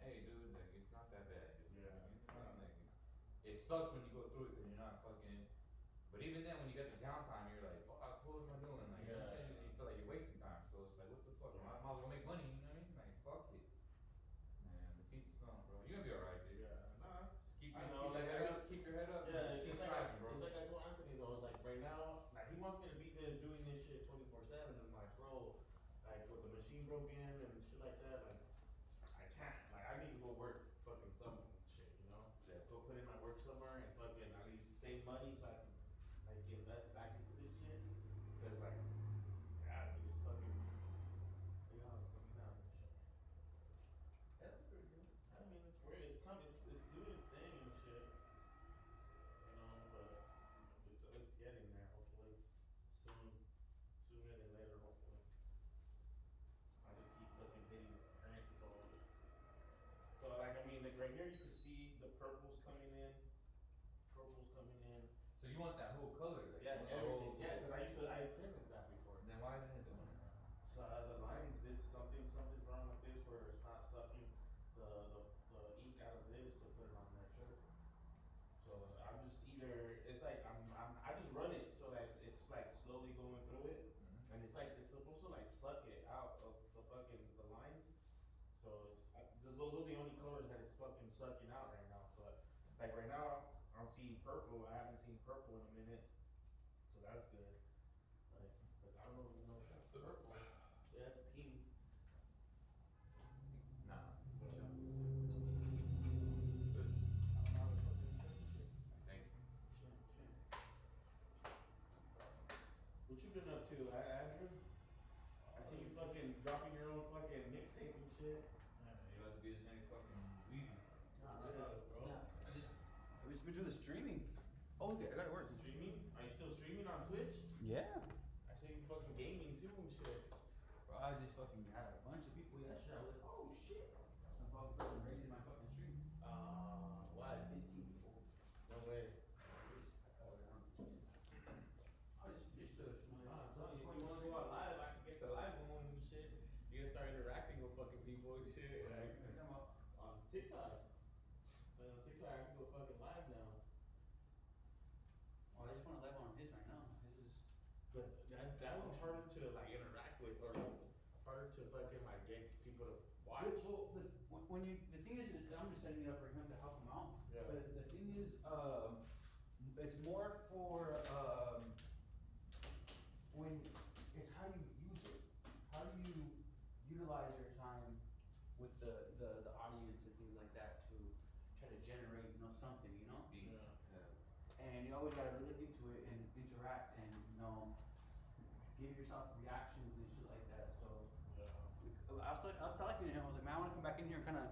hey, dude, like, it's not that bad, dude. Yeah. Like, it sucks when you go through it because you're not fucking. But even then, when you get the downtime, you're like, fuck, what am I doing? Like, you know what I'm saying? You feel like you're wasting time. So it's like, what the fuck? I might as well make money, you know what I mean? Like, fuck it. Man, the teacher's on, bro. You're gonna be alright, dude. Yeah, nah. Keep I your, know, keep your head up. Yeah, Keep it's like striving, bro. it's like I told Anthony though. It's like right now, like he wants me to be doing this shit 24/7. I'm like, bro, like with the machine broken and shit like that, like I can't. Like I need to go work fucking some shit, you know? Yeah. Go put in my work somewhere and fucking at least save money so I can like invest back into this shit. Because like, yeah, we just fucking, you know, it's coming out and shit. Yeah, that's pretty good. I mean, it's weird. It's coming. It's doing its thing and shit. You know, but it's getting there. Hopefully, sooner than later. Hopefully, I just keep fucking hitting current. So like I mean, like right here you can see the purples coming in. Purples coming in. So you want that whole color? Like, Yeah, everything. Yeah, because I printed that before. Then why isn't it doing it? So the lines, something's wrong with this where it's not sucking the ink out of this to put it on their shirt. So I'm just either it's like I just run it so that it's like slowly going through it, and it's like it's supposed to like suck it out of the lines. So those are the only colors that it's fucking sucking out right now. But like right now I'm seeing purple. I haven't seen purple in a minute, so that's good. Like, but I don't know if you know that's purple. Yeah, it's pink. Nah. For sure. Good. I don't know how to fucking check this shit. Thank you. Shit. What you been up to, Andrew? I see you fucking dropping your own fucking mixtape and shit. You about to be the next fucking Weezy. Nah, Bro. nah, I've just been doing the streaming. Oh, okay, I got it works. Streaming? Are you still streaming on Twitch? Yeah. I see you fucking gaming too and shit. Bro, I just fucking had a bunch of people that shit. I was like, oh shit. I'm fucking raiding my fucking stream. Why? 15 people. No way. I just I'm telling you, if you wanna go out live, I can get the live going and shit. You can start interacting with fucking people and shit. Like, on TikTok. On TikTok, I can go fucking live now. Oh, I just want to live on this right now. This is. But that one's harder to like interact with, or harder to fucking like get people to watch. Well, the thing is, I'm just setting it up for him to help him out. Yeah. But the thing is, it's more for when it's how you use it. How do you utilize your time with the audience and things like that to try to generate, you know, something, you know? Yeah. And you always gotta look into it and interact and, you know, give yourself reactions and shit like that. So Yeah. I was talking to him. I was like, man, I want to come back in here and kind of.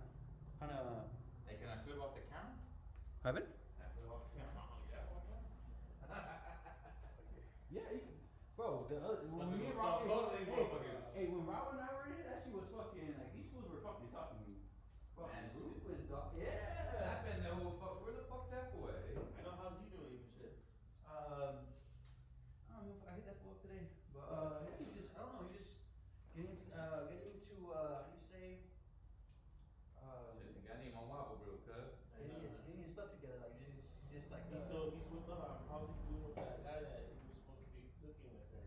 Hey, can I flip off the camera? Have it? Can I flip off the camera? Yeah, bro. When me and Rob, when Rob and I were in, that shit was fucking like these fools were fucking talking. Man, Fucking ruthless, dog. Yeah. That been the whole fuck. Where the fuck's that for? Eh? I know, how's he doing and shit? I don't know if I hit that for today, but yeah, I don't know, he just getting into how do you say? Shit, I need my wobble, bro, cuz. Getting his stuff together, like just like He's with how's he doing with that guy that he was supposed to be cooking with her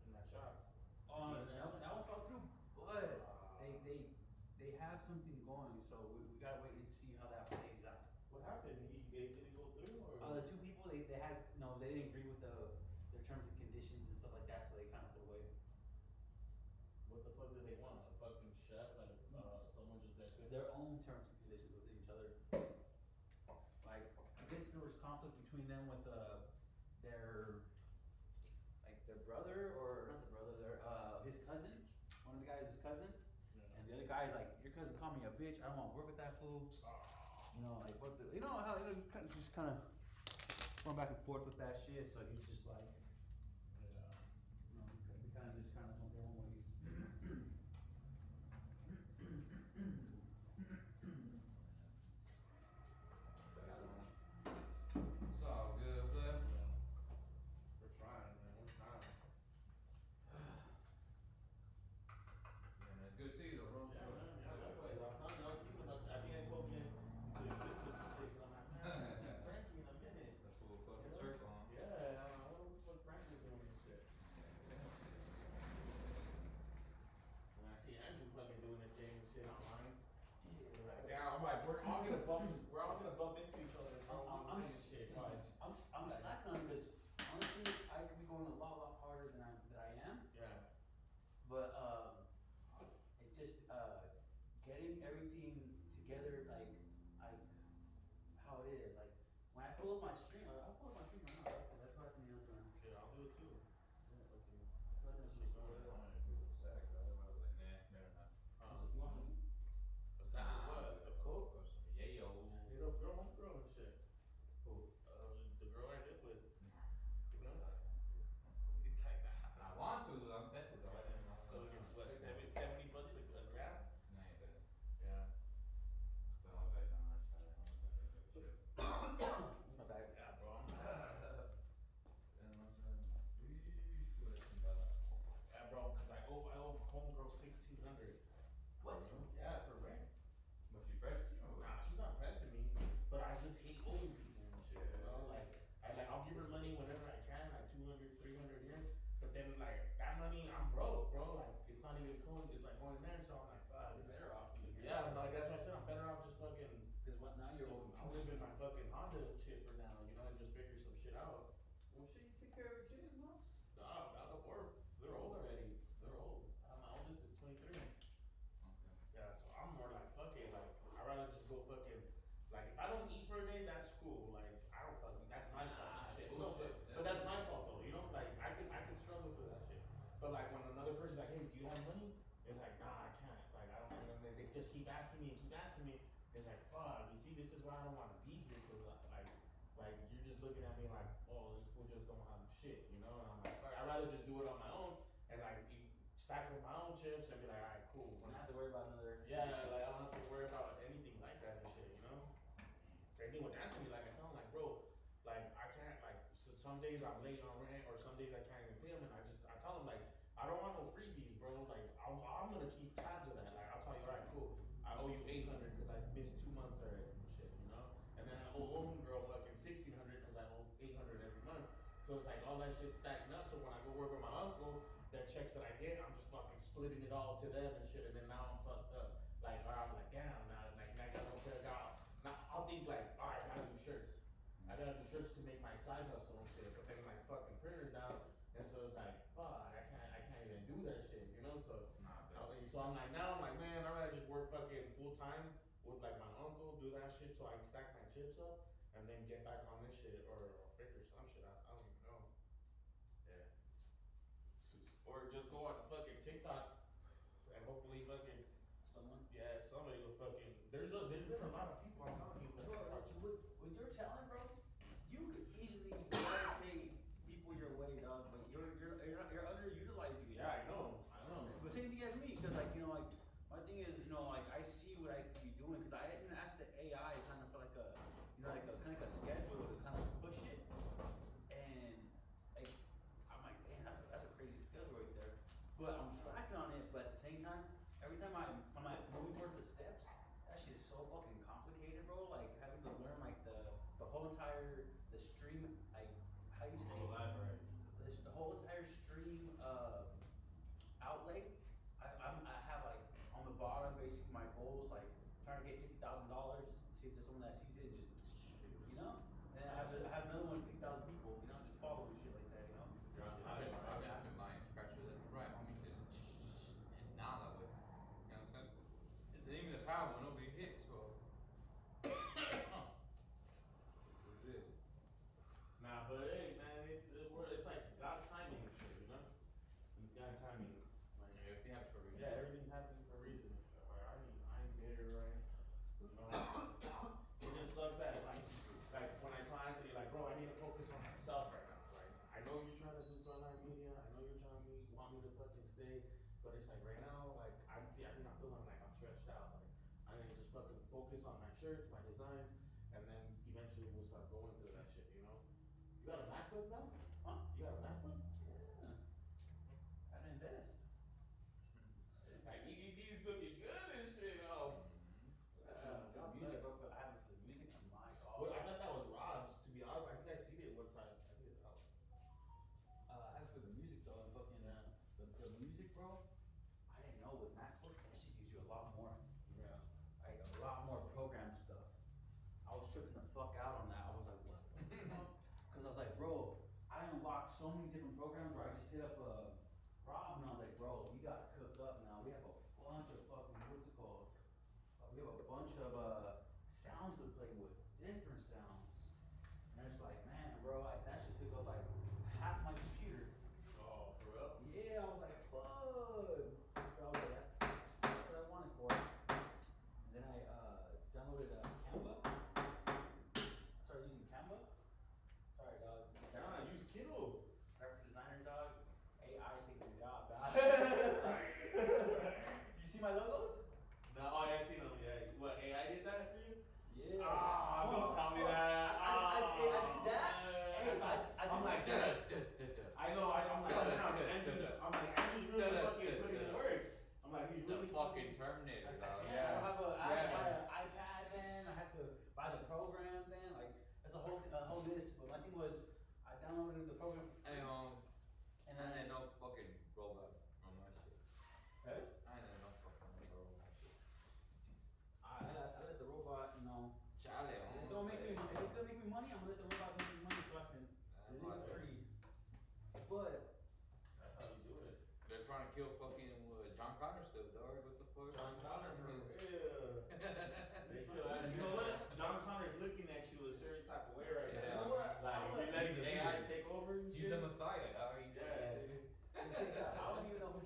in that shop? that one fell through, but they have something going, so we gotta wait and see how that plays out. What happened? Did it go through or? The two people they had they didn't agree with their terms and conditions and stuff like that, so they kind of put away. What the fuck did they want? A fucking chef, like someone just there cooking? Their own terms and conditions with each other. Like I guess there was conflict between them with their brother, or not the brother, his cousin. One of the guys' his cousin. Yeah. And the other guy is like, your cousin called me a bitch. I don't want to work with that fool. You know, like what the, you know how just kind of going back and forth with that shit. So he's just like, Yeah. you know, we kind of just went their own ways. It's all good, bud. We're trying, man. We're trying. Yeah, man, it's good to see you, though, bro. Yeah, man. Yeah, likewise. I think we're all gonna bump into each other. I'm shit. I'm slacking on it because honestly, I could be going a lot harder than I am. Yeah. But it's just getting everything together like how it is. Like when I pull up my stream, I'll pull up my stream right now. Right? That's what I can else around. Shit, I'll do it too. Yeah, okay. Let that shit go. I wanted to do a sack, but I was like, nah, never mind. You want some? Aside from what? The coke? Or some yayo. You know, girl, my girl and shit. Who? The girl I live with. You know? It's like, I want to, I'm tempted though. I didn't know. So what? $70 a gram? Nah, ain't that. Yeah. So I was like, nah, I tried it. I was like, shit. My bag. Yeah, bro. And I was like, Yeah, bro, cause I owe homegirl $1,600. What? Yeah, for rent. was she pressing you? Nah, she's not pressing me, but I just hate owing people and shit. You know, I'll give her money whenever I can, like 200, 300 here. But then like that money, I'm broke, bro. Like it's not even going. It's like going there, so I'm like, fuck. You're better off. Yeah, I'm like that's what I said. I'm better off just fucking. Because what now you're old. I'm living my fucking Honda shit for now, you know, and just figure some shit out. Well, shit, you take care of your kids, no? Nah, not before. They're old already. They're old. My oldest is 23. Yeah, so I'm more like, fuck it, like, I'd rather just go fucking, like, if I don't eat for a day, that's cool, like, I don't fucking, that's my fault, shit. No, but that's my fault though, you know, like, I can struggle through that shit. But like, when another person's like, hey, do you have money? It's like, nah, I can't, like, I don't, and then they just keep asking me, it's like, fuck, you see, this is why I don't wanna be here, cause like, you're just looking at me like, oh, this fool just don't have shit, you know, and I'm like, fuck, I'd rather just do it on my own, and like, stack up my own chips and be like, alright, cool. You don't have to worry about another. Yeah, like I don't have to worry about anything like that and shit, you know? Same thing with Anthony, like I tell him like, bro, like I can't like so some days I'm late on rent or some days I can't even pay him and I tell him like I don't want no freebies, bro. Like I'm gonna keep tabs of that. Like I'll tell you, alright, cool. I owe you 800 because I missed 2 months already and shit, you know? And then I owe homegirl fucking 1600 because I owe 800 every month. So it's like all that shit stacking up. So when I go work with my uncle, that checks that I get, I'm just fucking splitting it all to them and shit, and then now I'm fucked up. Like, I'm like, damn, now, like, I got no credit out. Now, I'll think like, alright, I gotta do shirts. I gotta do shirts to make my side hustle and shit, but then my fucking printer's down, and so it's like, fuck, I can't even do that shit, you know, so. So I'm like, now I'm like, man, I'd rather just work fucking full time with like my uncle, do that shit so I can stack my chips up, and then get back on this shit, or figure some shit out, I don't even know. Yeah. Or just go on fucking TikTok and hopefully fucking somebody will fucking. There's been a lot of people I'm telling you. With your talent, bro, you could easily gravitate people your way, dog. But you're underutilizing it. Yeah, I know. But same thing as me, because like like my thing is like I see what I could be doing, because I even asked the AI kind of for like a like a kind of like a schedule to kind of push it, and like I'm like, damn, that's a crazy schedule right there. But I'm slacking on it. But at the same time, every time I'm like moving towards the steps, that shit is so fucking complicated, bro. Like having to learn like the whole entire stream, like how you say the whole entire stream outlay. I have like on the bottom basically my goals, like trying to get $50,000. See if there's someone that sees it, just and I have another one, 50,000 people, just follow and shit like that, I've been buying scratchers left and right, homie, just and now that way. You know what I'm saying? Even the power went over your hit, so. What's this? Nah, but hey, man, it's like God's timing and shit, you know? God's timing. Like, Everything happens for a reason. yeah, everything's happening for a reason. Like, I ain't bitter, right? You know? It just sucks that, like when I tell Anthony, like, bro, I need to focus on myself right now. Like, I know you're trying to do Frontline media, I know you're trying to want me to fucking stay, but it's like right now, like, I'm not feeling like I'm stretched out. Like, I need to just fucking focus on my shirts, my designs, and then eventually we'll start going through that shit, you know? You got a MacBook now? Huh? You got a MacBook? Yeah. Gotta invest. Like, EDD's looking good and shit, oh. For the music, bro, I have it for the music. My God. Well, I thought that was Rob's, to be honest. I think I seen it one time. I think it's out. I have it for the music though, and fucking the music, bro. I didn't know with MacBook that shit gives you a lot more. Yeah. Like a lot more program stuff. I fuck out on that. I was like, what the fuck? Because I was like, bro, I unlocked so many different programs where I just hit up Rob and I was like, bro, we got cooked up now. We have a bunch of fucking, what's it called? We have a bunch of sounds to play with, different sounds. And it's like, man, bro, that shit took up like half my computer. Oh, for real? Yeah, I was like, fuck. I was like, that's what I wanted for it. And then I downloaded Canva. I started using Canva. Sorry, dog. Nah, use Kindle. Graphic designer, dog. AI is taking the job, dog. You see my logos? No, oh, yeah, I seen them. Yeah. What, AI did that for you? Yeah. Ah, don't tell me that. I did that. Hey, I'm like, I know. I'm like, I'm like, Andrew's really fucking putting in work. I'm like, he's The really fucking Terminator, dog. I had to buy an iPad then. I had to buy the program then. Like, that's a whole list. But my thing was, I downloaded the program for free. And then I no fucking robot on my shit. Hey? I ain't no fucking robot on my shit. I let the robot, you know. Chale, If it's gonna make me money, I'm gonna let the robot make me money so I can do it for free. But That's how you do it. they're trying to kill fucking John Connor still, dog. What the fuck? John Connor, for real. They still, you know what? John Connor's looking at you a certain type of way right Yeah. now. You know what? Like, I'm you like- letting AI take over and He's shit. the Messiah, dog. Yeah. check it out. I don't even know who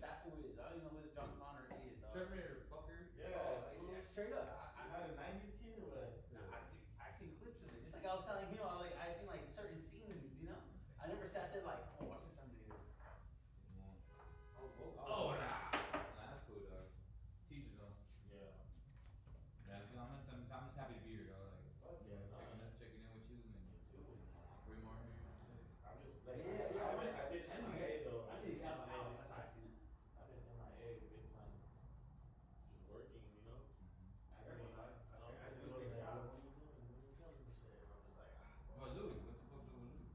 that fool is. I don't even know who John Connor is, dog. Terminator, fucker. Yeah. It's straight up. You had a 90s kid or what? I seen clips of it. Just like I was telling him, I seen like certain scenes, you know? I never sat there like, oh, watch the Terminator. Oh, nah. Nah, that's cool, dog. Teaches them. Yeah. Yeah, so I'm just happy to be here, dog. Like, Yeah, no, checking in with you and me too. bring more here. I'm just like, Yeah, I've been MIA though. I I've did been count MIA. hours. That's how I seen it. I've been MIA big time. Just working, you know? I don't go to the job. What are you doing? What are you telling me shit? And I'm just like, Well, Louis, what the fuck do with Louis?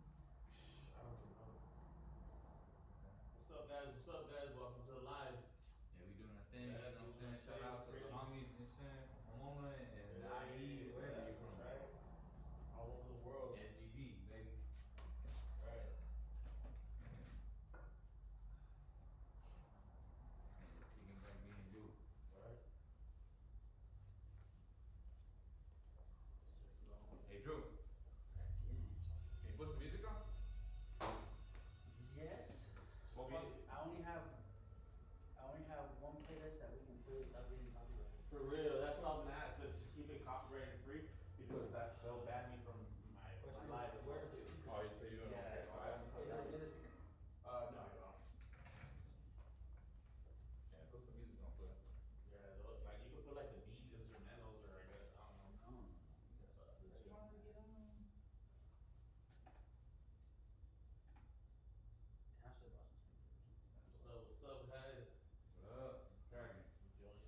I don't even know. What's up, guys? What's up, guys? Welcome to the live. Yeah, we doing a thing, Yeah, you know what I'm saying? doing Shout out to the crazy. homies, you know what I'm saying? Pomona and IE, wherever you're from. Right? All over the world. SGB, baby. Right. And just kicking back being Duke. Right. Hey, Drew, can you put some music on? Yes. Smoke on? I only have one playlist that we can put without getting copyrighted. For real, that's what I was gonna ask. But just keep it copyrighted free because they'll ban me from my live. Where is it? Oh, so you don't know? Yeah, Okay, so I haven't- is it a speaker? No, I don't. Yeah, put some music on, play. Yeah, like you could put like the beats, instrumentals, or I guess I don't know. I don't know. That's They're shit. trying to get on. Damn, I should've brought some speakers. What's up, guys? What up? Cracking. Join.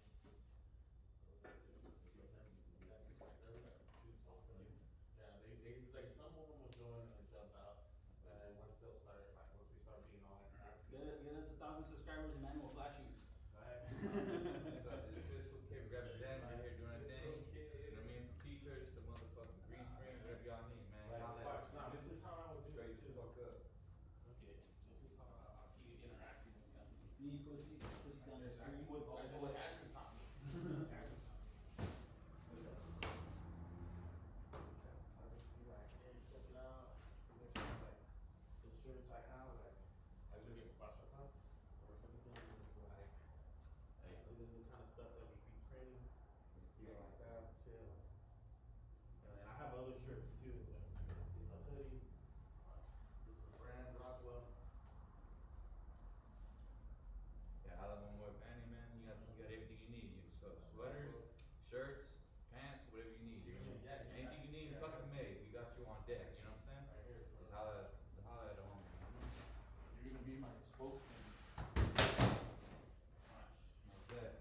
Yeah, they like some of them will join and they jump out, and then once they'll start, like once we start being all interactive. Get us 1,000 subscribers and then we'll flash you. Right? So it's just okay, we got the jam right here doing our thing. You know what I mean? From t-shirts to motherfucking green screen, whatever y'all need, man. Like, Y'all watch, let now, this is how I would do straight it the too. fuck up. Okay, this is how I'll keep it interactive. You need pussy down the I street. do it after time. Check it out. The shirts I have, like, I look at Bashaka or something, and it's like, Hey, so this is the kind of stuff that we be printing, you know, like that, shit. And then I have other shirts too, like, it's a hoodie, this is brand Rockwell. Yeah, I love one more fanny, man. You got everything you need. You have sweaters, shirts, pants, whatever you need. You know? Yeah, yeah. Anything you need, custom made. We got you on deck. You know what I'm saying? Right here. Just holla at the homie. You know? You're gonna be my spokesman. Like that.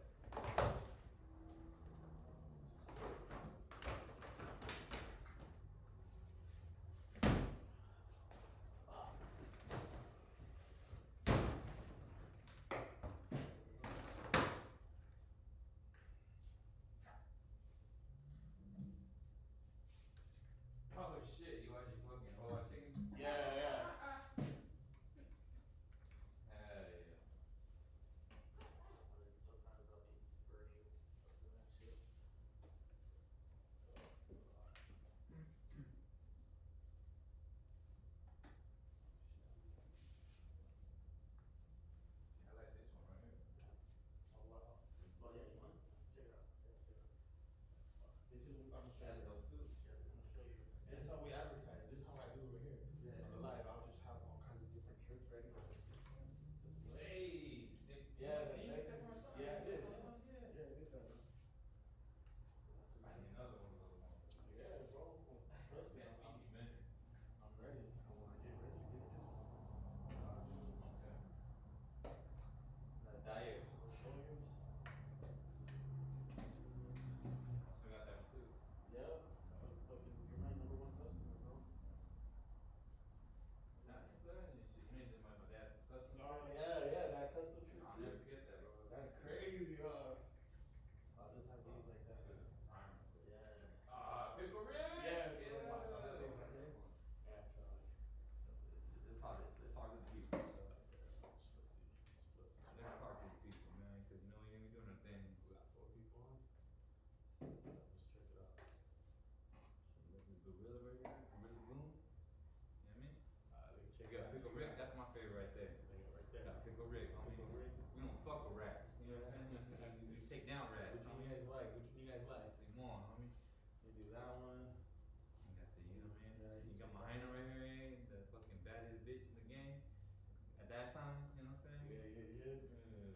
that time, you know what I'm saying? Yeah.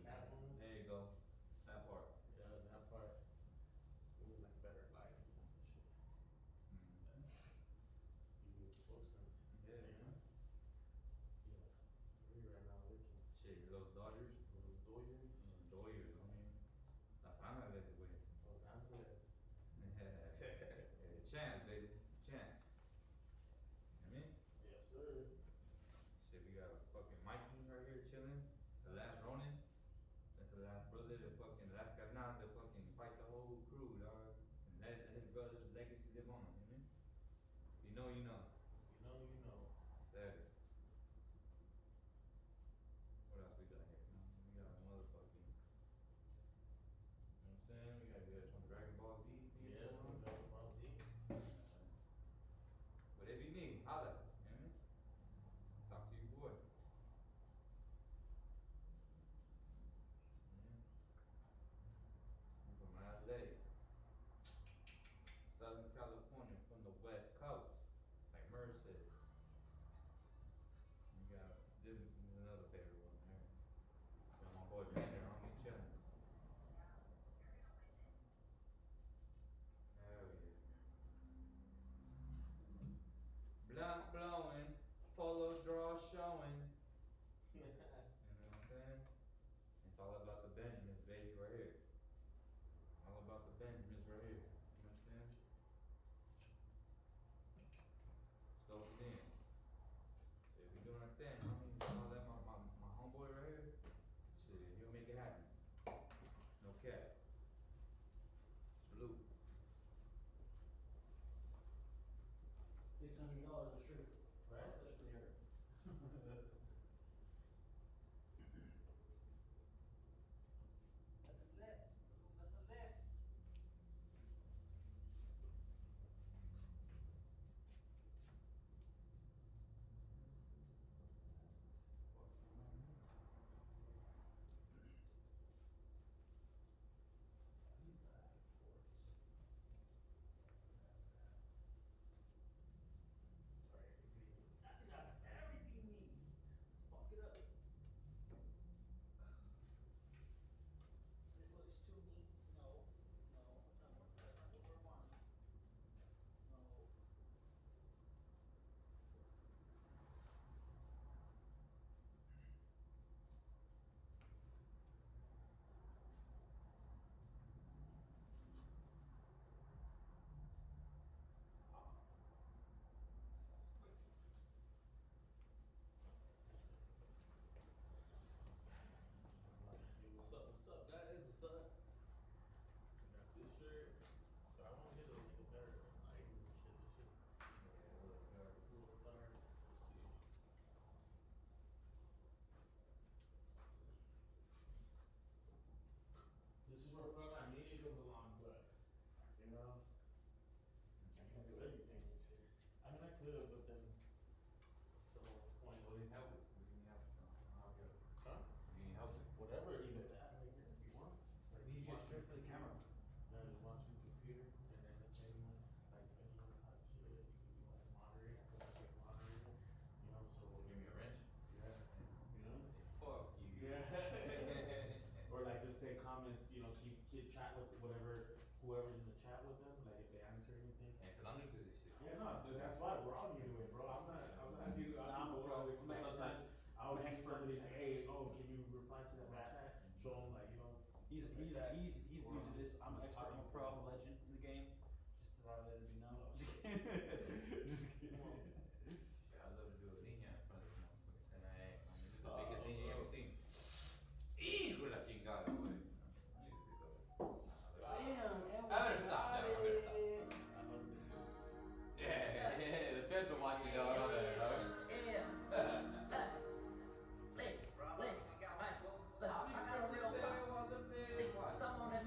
Catwoman. There you go. That part. Yeah, that part. It was like better lighting and shit. Mm. You be the spokesman. Yeah, man. Yeah. Where you right now looking? Shit, Los Dodgers. Los Doyers. Doyers, I mean. Las Ángeles, güey. Los Angeles. Chance, baby. Chance. You know what I mean? Yes, sir. Shit, we got fucking Mikey right here chilling. The last Ronin. That's the last brother, the fucking last carnal to fucking fight the whole crew, dog. And let his brother's legacy live on, you know what I mean? You know, you know. You know, you know. Said it. What else we got here? We got another fucking. You know what I'm saying? We got some Dragon Ball Z. Yes, from Dragon Ball Z. Whatever you need, holla. You know what I mean? Talk to your boy. From last day. Southern California from the West Coast. Like Merz said. You got this is another favorite one here. Got my boy Vander on me chilling. Hell yeah. Blunt blowing, polo draw showing. You know what I'm saying? It's all about the Benjamins, baby, right here. All about the Benjamins right here. You know what I'm saying? So then, if we doing a thing, I mean, all that my homeboy right here, shit, he'll make it happen. No cap. Salute. $600 a shirt. Right? That's pretty hard. Nothing less. Nothing less. These guys, of course. Sorry, everything. I got everything neat. Let's fuck it up. This looks too neat. No, no, that's not what we're wanting. No. That was quick. Hey, what's up, guys? What's up? I got this shirt. So I want to get a better lighting and shit. This shit. Yeah, a little dark. It's a little dark. Let's see. This is where Frontline Media comes along, but you know, I can't do everything this year. I mean, I could, but then what's the whole point? So we need help with. We need help. I'll get it. Huh? You need help with. Whatever, either that right here if you want. Like We need you watching straight for the camera. No, just watching the computer, and then if anyone, like, if anyone type shit, you can be like moderator, cause I get moderator, you know, so. Give me a wrench. Yeah, you know? Fuck you. Yeah. Or like just say comments, you know, keep chat with whoever's in the chat with them, like if they answer anything. Yeah, cause I'm new to this shit. Yeah, no, that's why we're all new to it, bro. I'm not new. Nah, I'm a pro. I'm an expert. Sometimes I'll I'm an ask expert. somebody, like, hey, oh, can you reply to that chat? Show them, like, you know. He's like that. new to this. I'm an expert. I'm a pro. I'm a legend in the game. Just thought I'd let it be known. Just kidding. Shit, I'd love to do a linear in front of this motherfucker. Send that ass. I mean, this is the biggest linear you ever seen. Hijo de la chingada, güey. Damn, I better stop now. I better stop. I love it. Yeah, the feds are watching, dog. I better, dog. Listen, I got a real problem. See, someone that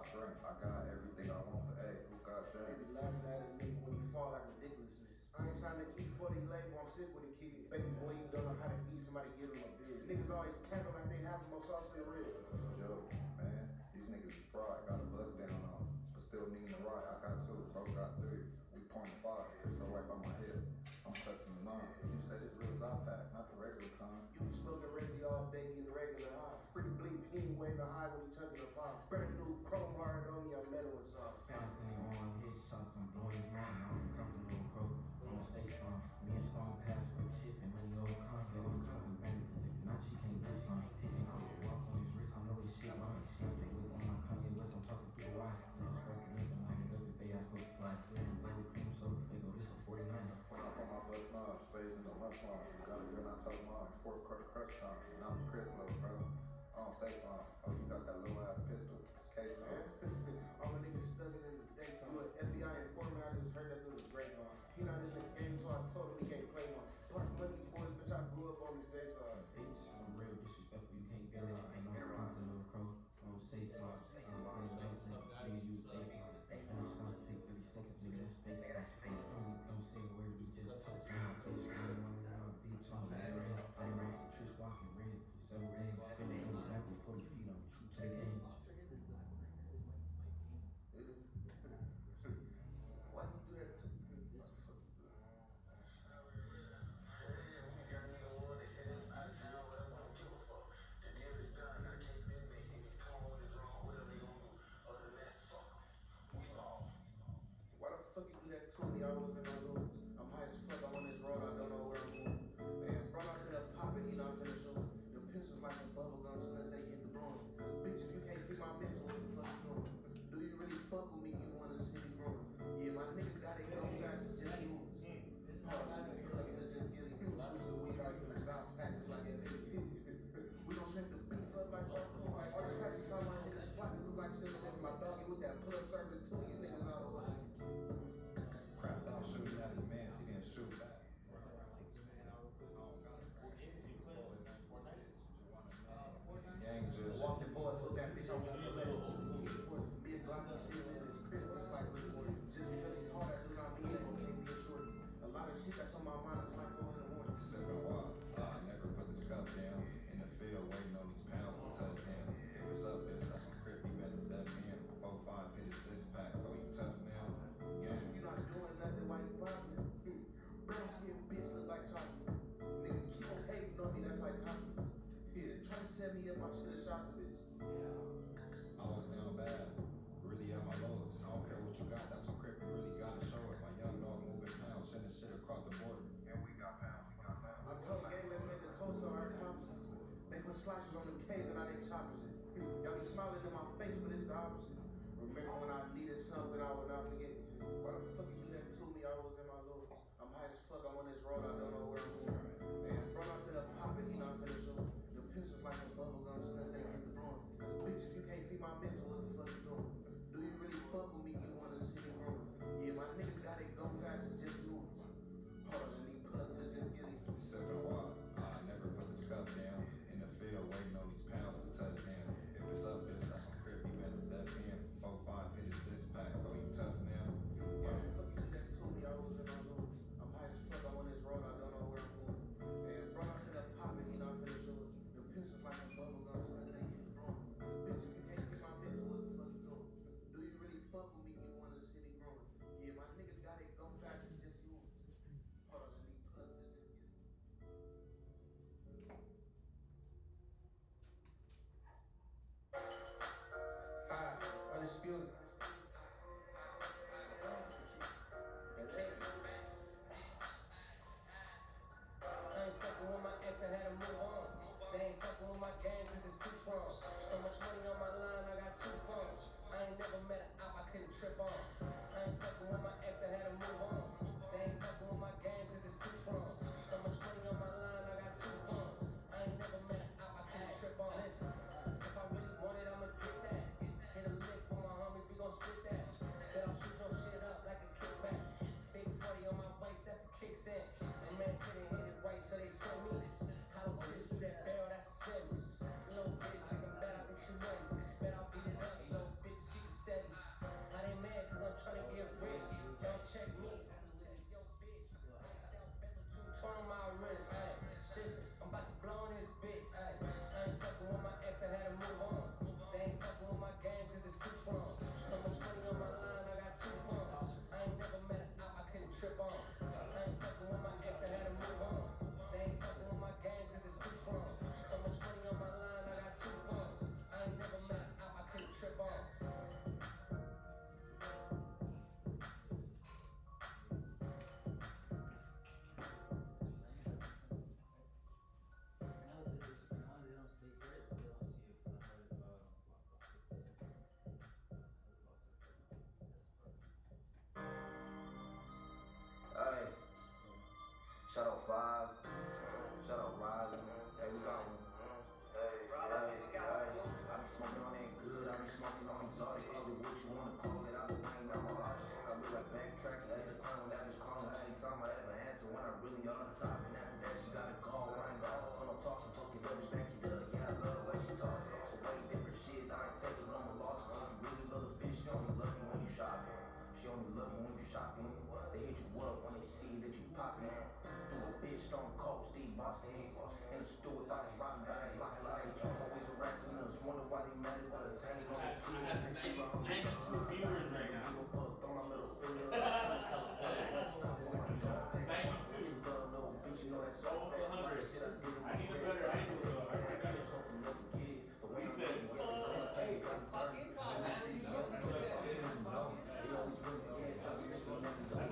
top rank. I got everything I want for A. Who got that? They be laughing at a nigga when he fall like ridiculousness. I ain't signed an E40 label, I'm sick with a kid. Baby boy, you don't know how to eat, somebody give him a bid. Niggas always camping like they have more sauce than real. Joke, man. These niggas is fried. Got a buzz down on. But still needing a ride. I got 2, bro got 3. We point 5. Pistol right by my head. I'm touching the line. You said it's real pack, not the regular kind. You be smoking Reggie all day, getting regular high. Free bleep, he ain't waving high when he touching the fire. Brand new chrome hard on me, I'm metal with sauce. Fastening on his shots, I'm blowing his mind. I'm comfortable, crow. Don't say strong. Me and strong pass for chip and money over Kanye. I'm talking bandit, cause if not, she can't get some. He can go walk on his wrist, I know his shit line. Got the whip on my Kanye West, I'm talking through the wire. Just working in and light it up if they ask for the fly. Red and gold cream, so the flavor, this a 49. When I put my bus line, stays in the lunch line. You got it, you're not telling mine. 4th quarter crush time. And I'm a crib low, bro. I don't say fine. Oh, you got that little ass pistol. It's case low. All my niggas studying in the daytime. You an FBI informant, I just heard that through the grapevine. He not in the game, so I told him he can't play one. Park money, boys, bitch, I grew up on the J side. Bitch, I'm real disrespectful, you can't get around. And I'm comfortable, little crow. Don't say slop. I'm playing anything. Niggas use daytime. And the shots take 30 seconds, nigga, that's face time. Don't say a word, we just talk down. Bitch, I'm running around, bitch, I'm red. I'm off the trish walking red for several days. Still double back with 40 feet, I'm true to the game. Why you do that to me? Why the fuck you do that to me? I was in my lose. I'm high as fuck, I'm on this road, I don't know where I'm going. Man, bro, I'm finna pop it, he not finna shoot. Them pistols like some bubble guns soon as they get the blowing. Cause bitch, if you can't fit my mental, what the fuck you doing? Do you really fuck with me? You wanna see me growing? Yeah, my nigga got it go fast, it's just yours. Hard to be plugs, it's just gilly. Switch the weed out them South patches like that nigga. We gon' shrink the beef up like hardcore. All this practice on my niggas spot, it look like shit with my doggy with that plug serving too. You niggas out of way. Crap out shooting at his man. He didn't shoot back. Gang just Walk the boy, told that bitch I won't fillet. Me and Glocky sitting in his crib just like Rick Morty. Just because he's hard, that do not mean that he can't be a shorty. A lot of shit that's on my mind is like 4 in the morning. sipping water. I never put this cup down. In the field waiting on these pounds for touchdown. If it's up, bitch, that's some crip. You better duck in. 4-5 hit his 6-pack. Oh, you tough now? Yeah. If you not doing nothing, why you bothering? Brown skin bitch look like chocolate. Nigga, keep on hating on me, that's like compliments. Here, try to set me up, I should've shot the bitch. I was down bad. Really at my lowest. I don't care what you got. That's some crip. You really gotta show it. My young dog moving pounds. Sending shit across the border. And we got pounds. We got pounds. I told gang, let's make a toast to our accomplishments. They put slicers on them K's and now they choppers it. Y'all be smiling in my face, but it's the opposite. Remember when I needed something I would not forget? Why the fuck you do that to me? I was in my lowest. I'm high as fuck, I'm on this road, I don't know where I'm going. Man, bro, not finna pop it, he not finna shoot. Them pistols like some bubble guns soon as they get the blowing. Cause bitch, if you can't feed my mental, what the fuck you doing? Do you really fuck with me? You wanna see me growing? Yeah, my nigga got it go fast, it's just yours. Hold on, just need plugs, it's just gilly. Sipping water. I never put this cup down. In the field waiting on these pounds for touchdown. If it's up, bitch, that's some crip. You better duck in. 4-5 hit his 6-pack. Oh, you tough now? Why Yeah. the fuck you do that to me? I was in my lowest. I'm high as fuck, I'm on this road, I don't know where I'm going. Man, bro, not finna pop it, he not finna shoot it. Them pistols like some bubble guns soon as they get the blowing. Bitch, if you can't feed my mental, what the fuck you doing? Do you really fuck with me? You wanna see me growing? Yeah, my nigga got it go fast, it's just yours. Hold on, just need plugs, it's just gilly. Undisputed. I ain't fucking with my ex, I had to move on. They ain't fucking with my game cause it's too strong. So much money on my line, I got 2 phones. I ain't never met an op I couldn't trip on. I ain't fucking with my ex, I had to move on. They ain't fucking with my game cause it's too strong. So much money on my line, I got 2 phones. I ain't never met an op I couldn't trip on. Listen, if I really want it, I'ma get that. Hit a lick with my homies, we gon' split that. Bet I'll shoot your shit up like a kickback. Big 40 on my waist, that's a kickstand. And man couldn't hit it right, so they sent me. Hollow tips through that barrel, that's a 7. Little bitch looking bad, I think she ready. Bet I'll beat it up. Little bitches keep the boss head. In the store without a rotten bag, like line. Always harassing us, wonder why they mad at us. Ain't no I have 92 viewers right now. 92. Almost 100. I need a better angle though. I got it. He said, Hey, it's fucking time, man. that's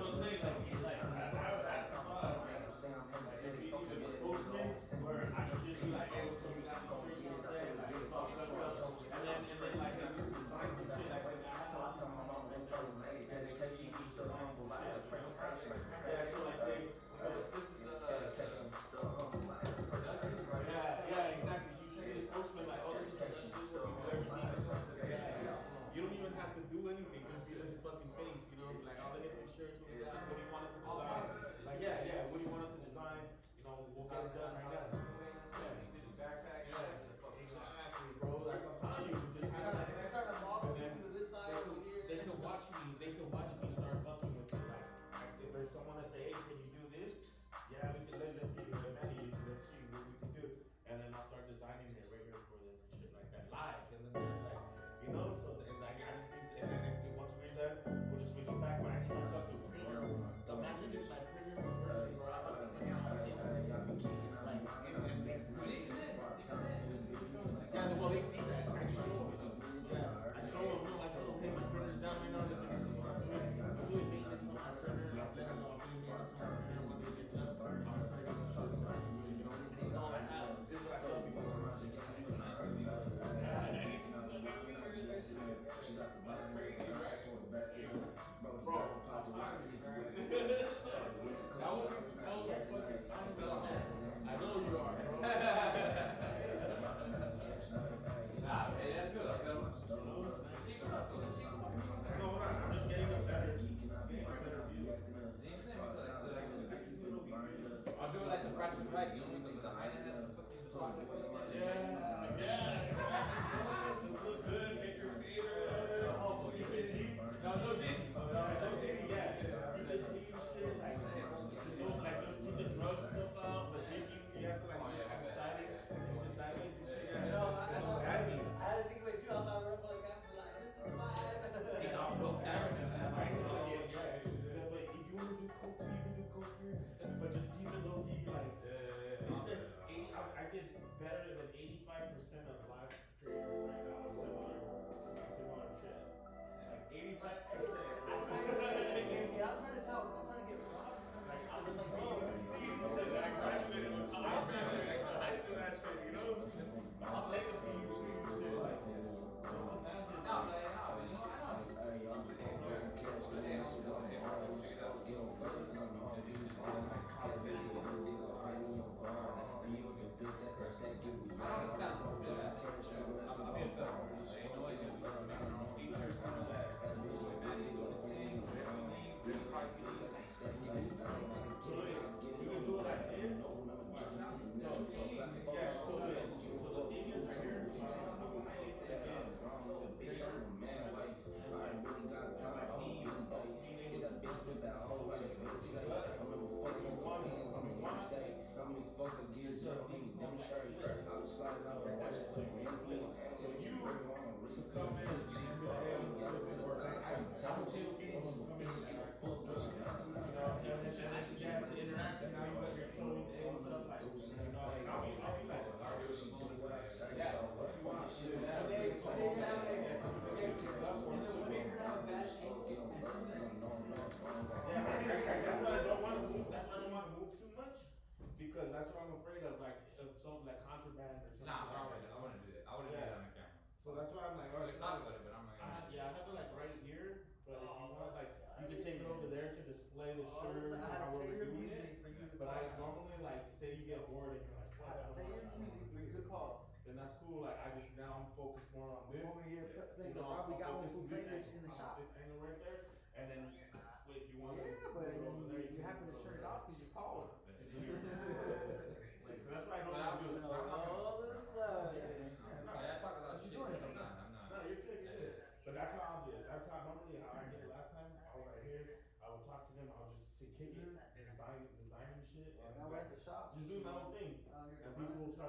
what I'm saying. Like, that's fun. If you need a spokesman, or I can just be like, hey, so we got the streets out there, like, talk stuff up. And then like, design some shit, like, I have a lot of my mom and dedication, keeps the humble, yeah, so like, say, this is yeah, exactly. You should be a spokesman, like, oh, this is what we do everything. You don't even have to do anything, just be the fucking face, you know, like, I'll look at these shirts, what do you want it to design? Like, yeah, what do you want it to design? You know, we'll get it done right now. Backpack, Exactly, bro. Like I'm telling you, just have like I try to model you to this side over they here. can watch me. They can watch me start fucking with it. Like if there's someone that say, hey, can you do this? Yeah, we can. Let's see. Manny, let's see what we can do. And then I'll start designing it right here for them and shit like that live. And then like, you know, so and like I just need to. And then if once we're done, we'll just switch it back. But I need my fucking printer. Imagine if my printer was working, bro. Yeah, well, they see that. I just show them. Yeah, I show them. I show them. Hey, my printer's down right now. I'm doing maintenance on my printer. I let them know I'm doing maintenance on my printer. Once it gets up, I'm ready to start designing. You know, this is all I have. This is what I tell people. That's crazy, right? Bro, I'm hungry, right? That was fucking fun, man. I know you are, bro. Nah, man, that's good. Keep it up. No, I'm just getting a better. I'll do it like the Price is Right, you know, with the high end and the fucking Yeah. This look good, make your favorite. No, no Diddy. No Diddy, yeah. Keep the cheap shit, like, just don't, like, just keep the drug stuff out, but drinking, you have to, like, do it sideways, you sit sideways and shit, yeah. You know, I had to think of it too. I thought, like, this is the vibe. He's all broke down. But if you want to do coke too, you can do coke here, but just keep it low key, like, it says 80, I get better than 85% of live traders right now, similar shit. Like 85%. I'm trying to tell. I'm trying to get robbed. Like, I was like, oh, I graduated from high school, that shit, you know? I'll take a few shit, like, because that's what I'm afraid of, like if something like contraband or something. Nah, I wouldn't do that. I wouldn't do that on the camera. So that's why I'm like, Or let's talk about it, but I'm not gonna. yeah, I have it like right here, but if you want, like, you can take it over there to display the shirt. I have to play your music for you to But call. I normally, like, say you get bored and you're like, I have to play your music for you to call. then that's cool. Like, I just now I'm focused more on this. Over here, You know, we got one focus who on played this this in the angle, shop. this angle right there, and then if you want Yeah, to but go over there, you happen to turn it off because you called. Like, that's why I don't want to do it. All of a sudden. I talk a lot of What you shit. doing? I'm not.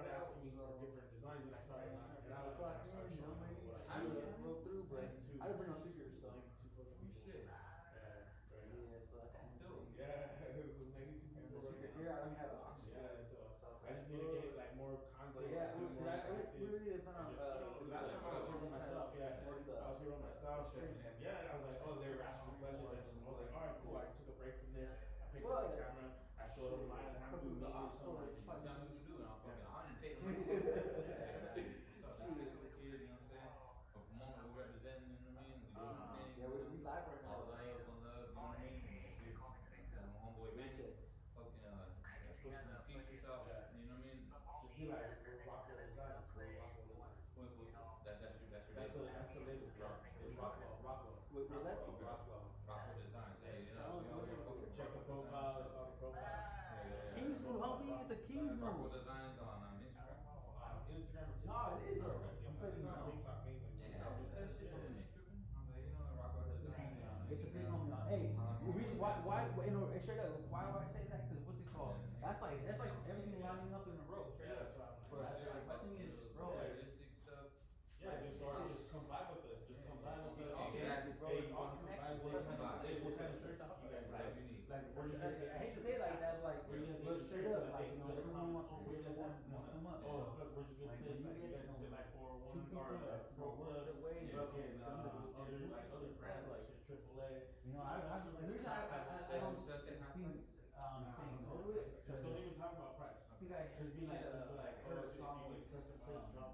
started asking me for different designs, and I started knocking it out, and I started showing them what I I do. didn't broke through, but I didn't bring no speakers, so. Maybe two fucking Oh, people. shit. Yeah, right. Yeah, so that's That's dope. dope. Yeah, it was maybe two And people. the speaker right here, now. I don't have an oxygen. Yeah, so I just need to get like more content. But yeah, do more interactive. we really didn't plan on, And just, you know, last time I was here by myself, yeah. More the- I was here by myself, and yeah, I was like, oh, they were asking me questions, and I was like, all right, cool. I took a break from this. I picked up the camera. I showed them my how to do meetings, so like, You tell me what to do, and I'll fucking, I didn't take it. So that's just what the kid, you know what I'm saying? From Pomona, we representing, you know what I mean? We doing the thing. Yeah, we live right now. All love, you know what I mean? And homeboy Vince, fucking, pushing the t-shirts out, you know what I mean? just be like, we're Rockwell Designs, we're Rockwell Designs. That's your That's the label, bro. It's Rockwell. With Lefty. Rockwell. Rockwell Designs, hey, you know, we all here fucking Check the profile, it's all the profile. King's Move, help me, it's a King's Rockwell Move. Designs on Instagram. Instagram or No, it is. TikTok. I'm It's saying on no. TikTok mainly. Yeah, I just said shit, I'm tripping. I'm like, you know, Rockwell Designs on Get the big Instagram. homie on. Hey, the reason why, you know, straight up, why do I say that? Cause what's it called? That's like everything lining up in a row. Straight Yeah, up. that's what I'm For us, like, watching it, bro, like, Realistic stuff. Yeah, just come by with us. Just come by with us. Exactly, bro, it's all connected. What kind of shirts you guys Whatever like? you need. Like, where you I guys hate to say it like that, but like, Where you guys but get straight shirts up, so like, they you know, can put everyone comments, wants to where say you guys that, want, you know, come up. oh, fuck, where's a good Like, place? you Like, you get, guys you know, did like 401 two or people that's, Pro Clubs, the way, fucking, yeah. other brands like shit, AAA. You know, the reason I don't think, saying no to it, it's Just don't because even talk about price. I think I Just be like, heard oh, a if song you with, need custom shirts, drop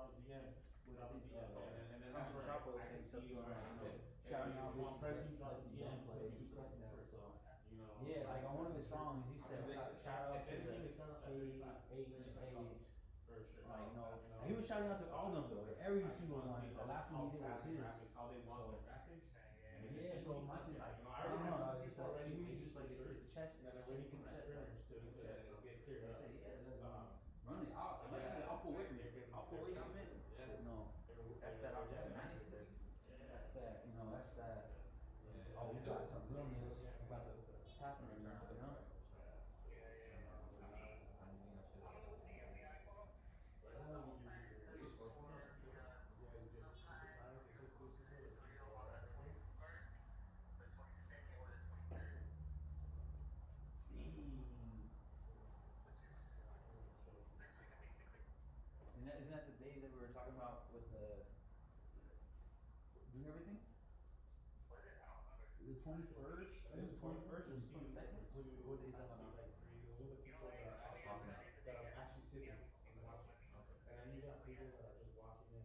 a DM. Drop a DM. And then that's where Chapo I can saying see, something alright, like okay. shouting If out you want this pricing, is drop a like DM, gameplay, put me it's custom like shirts. so. You know. Yeah, like on one of his songs, he said, shout out to If the anything, it's not like KHA. for sure. Like, no, he was shouting out to all of them though, every single one. The last one he did was his. How they want their graphics. Yeah, so my thing, like, I I already don't know, have it's people like, already to me, making it's just like, shirts, it's chest, and then they're waiting for my printers to get cleared up. run it, I'll pull away from it, I'll pull away from it, but no, that's that opportunity. That's that, you know, that's that, oh, we got some realness about to happen right now, you know? Isn't that the days that we were talking about with the doing everything? The 21st? I think the 21st or the 22nd? What day is that on? Like those are the people that are actually sitting and watching. And then you got people that are just walking in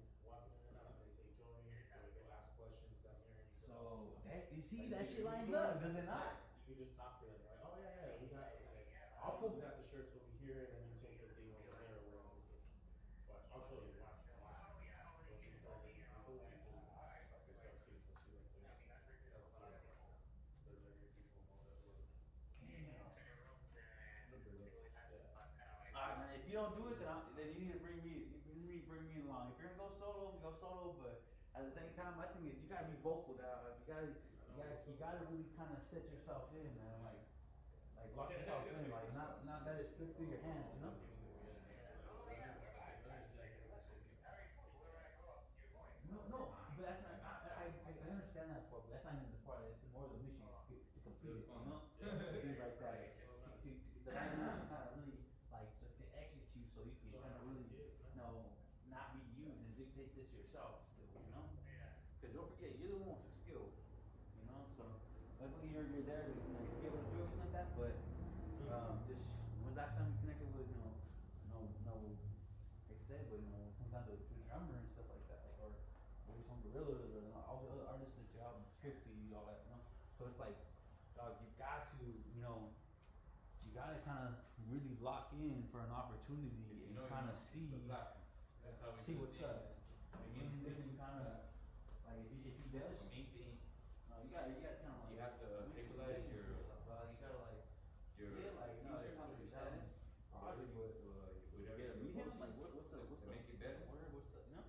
and out, and they say join, or they'll ask questions down here. So, that, you see, that shit lines up, does it not? You can just talk to them, like, oh yeah, we got, I'll we got the shirts over here, and then you take the thing over there, or whatever. But I'll show you, watch. Once you start getting people, you can start to see, there's like your people, all that work. Alright, man, if you don't do it, then you need to bring me along. If you're gonna go solo, but at the same time, my thing is you gotta be vocal, dog. You gotta really kind of set yourself in, man. Like lock yourself in, like not let it slip through your hands, you know? No, but that's not. I understand that part, but that's not even the part. It's more the mission to complete it, you know? Things like that. The mission kind of really like to execute, so you can kind of really, you know, not be used and dictate this yourself, still, you know? Because don't forget, you're the one with the skill, you know. So luckily you're there to, you know, be able to do everything like that. But this was last time you connected with, you know, no, like I said, but you know, comes down to drummer and stuff like that, or some gorillas or all the other artists that you're out, Scripty, all that, you know. So it's like, dog, you got to, you know, you gotta kind of really lock in for an opportunity and kind of see what's up. And then you kind of like if he does, you gotta kind of like You have to stabilize your you gotta like like no, it's not like that. Project with whatever meet him like what's the to make it better. what's the you know?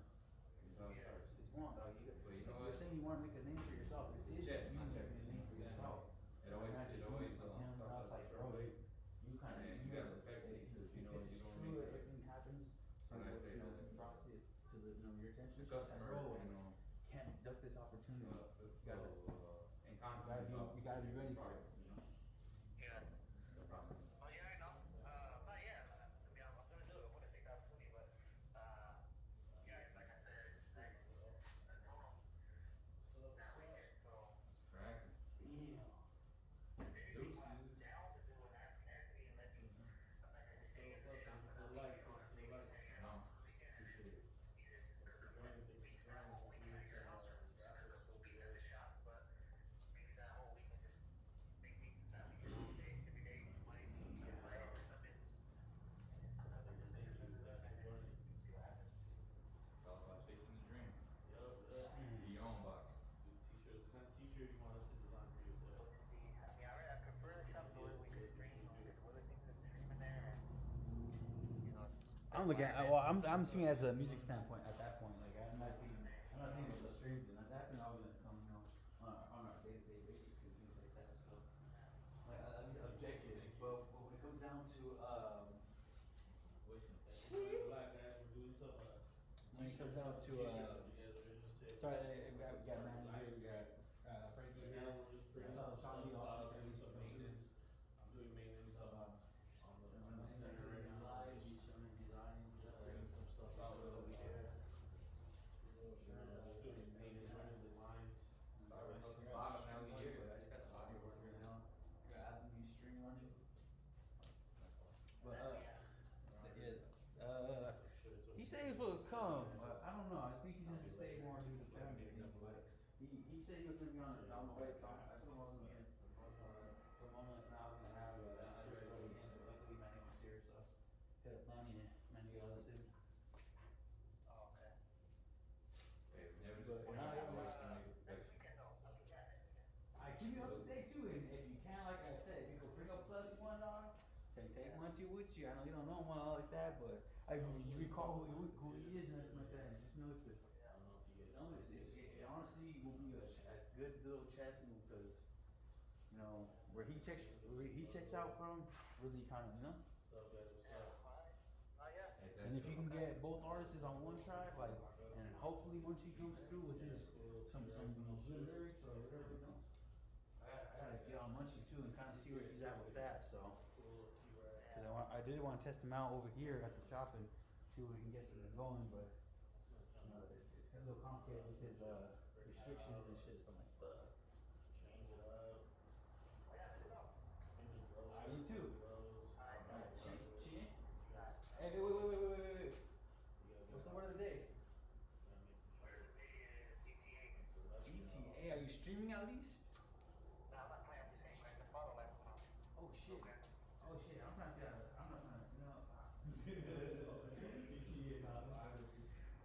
It's how it starts. It's one dog. But you know You're what? saying you want to make a name for yourself. This is Yes, you not making check. a name for yourself. It always him, starts like, out bro, the you kind of and you gotta perfect it because you know this you is don't true. make it. Everything happens your attention. The customer, Bro, can't duck this opportunity. You gotta in you gotta be ready for it. You know. Yeah. No problem. Oh yeah, I know. But yeah, I mean, I'm gonna do it. I'm gonna take the opportunity, but yeah, like I said, it's actually a total that weekend. So Right. Damn. maybe if I'm down to do an Ask Anthony and let me, I'm not gonna stay in the shop for the weekend, or maybe stay at your house for the weekend. Appreciate it. Either just cook up pizza that whole weekend at your house, or just cook up pizza at the shop. But maybe that whole weekend just make pizza that weekend all day, every day, Monday, Friday, or something. And just cook up a little bit, see what happens. It's all about chasing the dream. Yup. Be your own boss. T-shirts. What kind of T-shirt you want us to design for you today? What's the, I mean, I prefer the shop so that we can stream, there's other things that stream in there, and, you know, it's. I'm looking at well, I'm seeing it as a music standpoint at that point. Like I'm not thinking of the stream. That's when I was gonna come, on our day-to-day basis and things like that. So like objective, but when it comes down to Black guys, we're doing some. when it comes down to sorry, we got man here, we got Frankie Right here. now, we're just putting some stuff out, doing some maintenance. I'm doing maintenance on the center right now. Bringing some stuff out over here. Just doing maintenance, running the lines. Start with the bottom now we here. I just got the audio work right now. I got Avenue Stream running. But he said he was supposed to come, but I don't know. I think he's gonna stay more and do the family thing. But he said he was gonna be on the way. So I told him I wasn't gonna. For the moment now, I was gonna have I was already in, but luckily Manny was here, so hit up Manny got us in. Oh, okay. Hey, we never But disappoint now you. everyone- Always come here. Next weekend, no, I mean, yeah, next weekend. I keep you up to date too, and if you can, like I said, if you could bring up plus $1, take Munchie with you. I know you don't know him all like that, but you recall who he is and everything like that, and just know it's I don't know if you get. it honestly will be a good little chess move because where he checks out from really kind of What's up, guys? What's up? Oh, yeah. Hey, and if you can get both artists on one track, like, and hopefully Munchie comes through with his some good lyrics or whatever, I gotta get on Munchie too and kind of see where he's at with that. So. Cool T-Rex. Cause I did want to test him out over here at the shop and see where we can get something going, but it's a little complicated with his restrictions and shit. So I'm like, fuck. Change it up. Change the glows. I do too. Glows. Alright, chin. Hey, wait. What's the word of the day? Word of the day is GTA. GTA. Are you streaming at least? No, I'm not playing, I'm just saying, like, the bottle last one. Oh shit. Okay. Oh shit. I'm not trying to. GTA.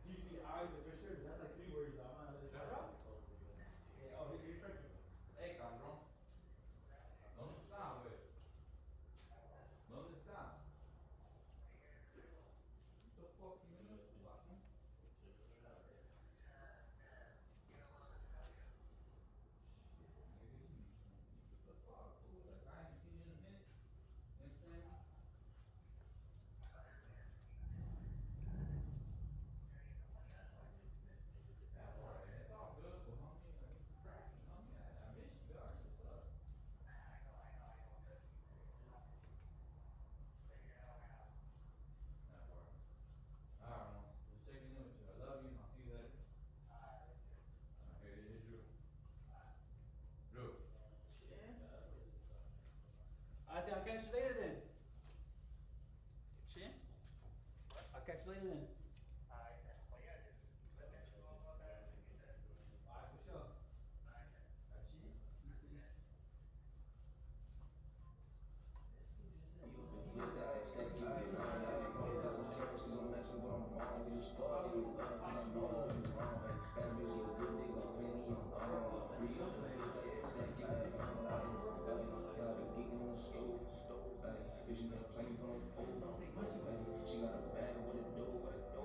GTA for sure. That's like 3 words. I'm not. Shut up. Yeah, oh, he's tripping. Hey, cabrón. ¿Dónde está, güey? ¿Dónde está? The fuck you mean? The fuck, fool? Like, I ain't seen you in a minute. You know what I'm saying? That's alright. It's all good, but homie, like, it's cracking, homie. I miss you, dog. What's up? That part. Alright, man. Just checking in with you. I love you. I'll see you later. Okay, Drew. Drew. I'll catch you later then. Chin? I'll catch you later then. Well, yeah, just let me know about that, see what he says. Alright, for sure. Chin? She got a bag, what it do?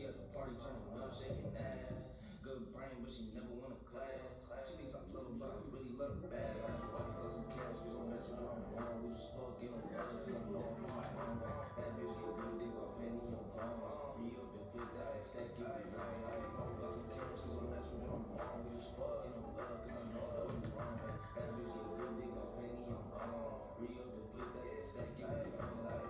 She at the party turning up, shaking ass. Good brain, but she never won a class. She thinks I love her, but I really love her bad. I got some cash, we don't mess with what I'm on. We just fuck, give them love, cause I know I'm on my own. Bad bitch get good dick off Henny on phone. Re-up and flip that, stack it with wine. I got some cash, we don't mess with what I'm on. We just fuck, give them love, cause I know I'm wrong. Bad bitch get good dick off Henny on phone. Re-up and flip that, stack it with wine.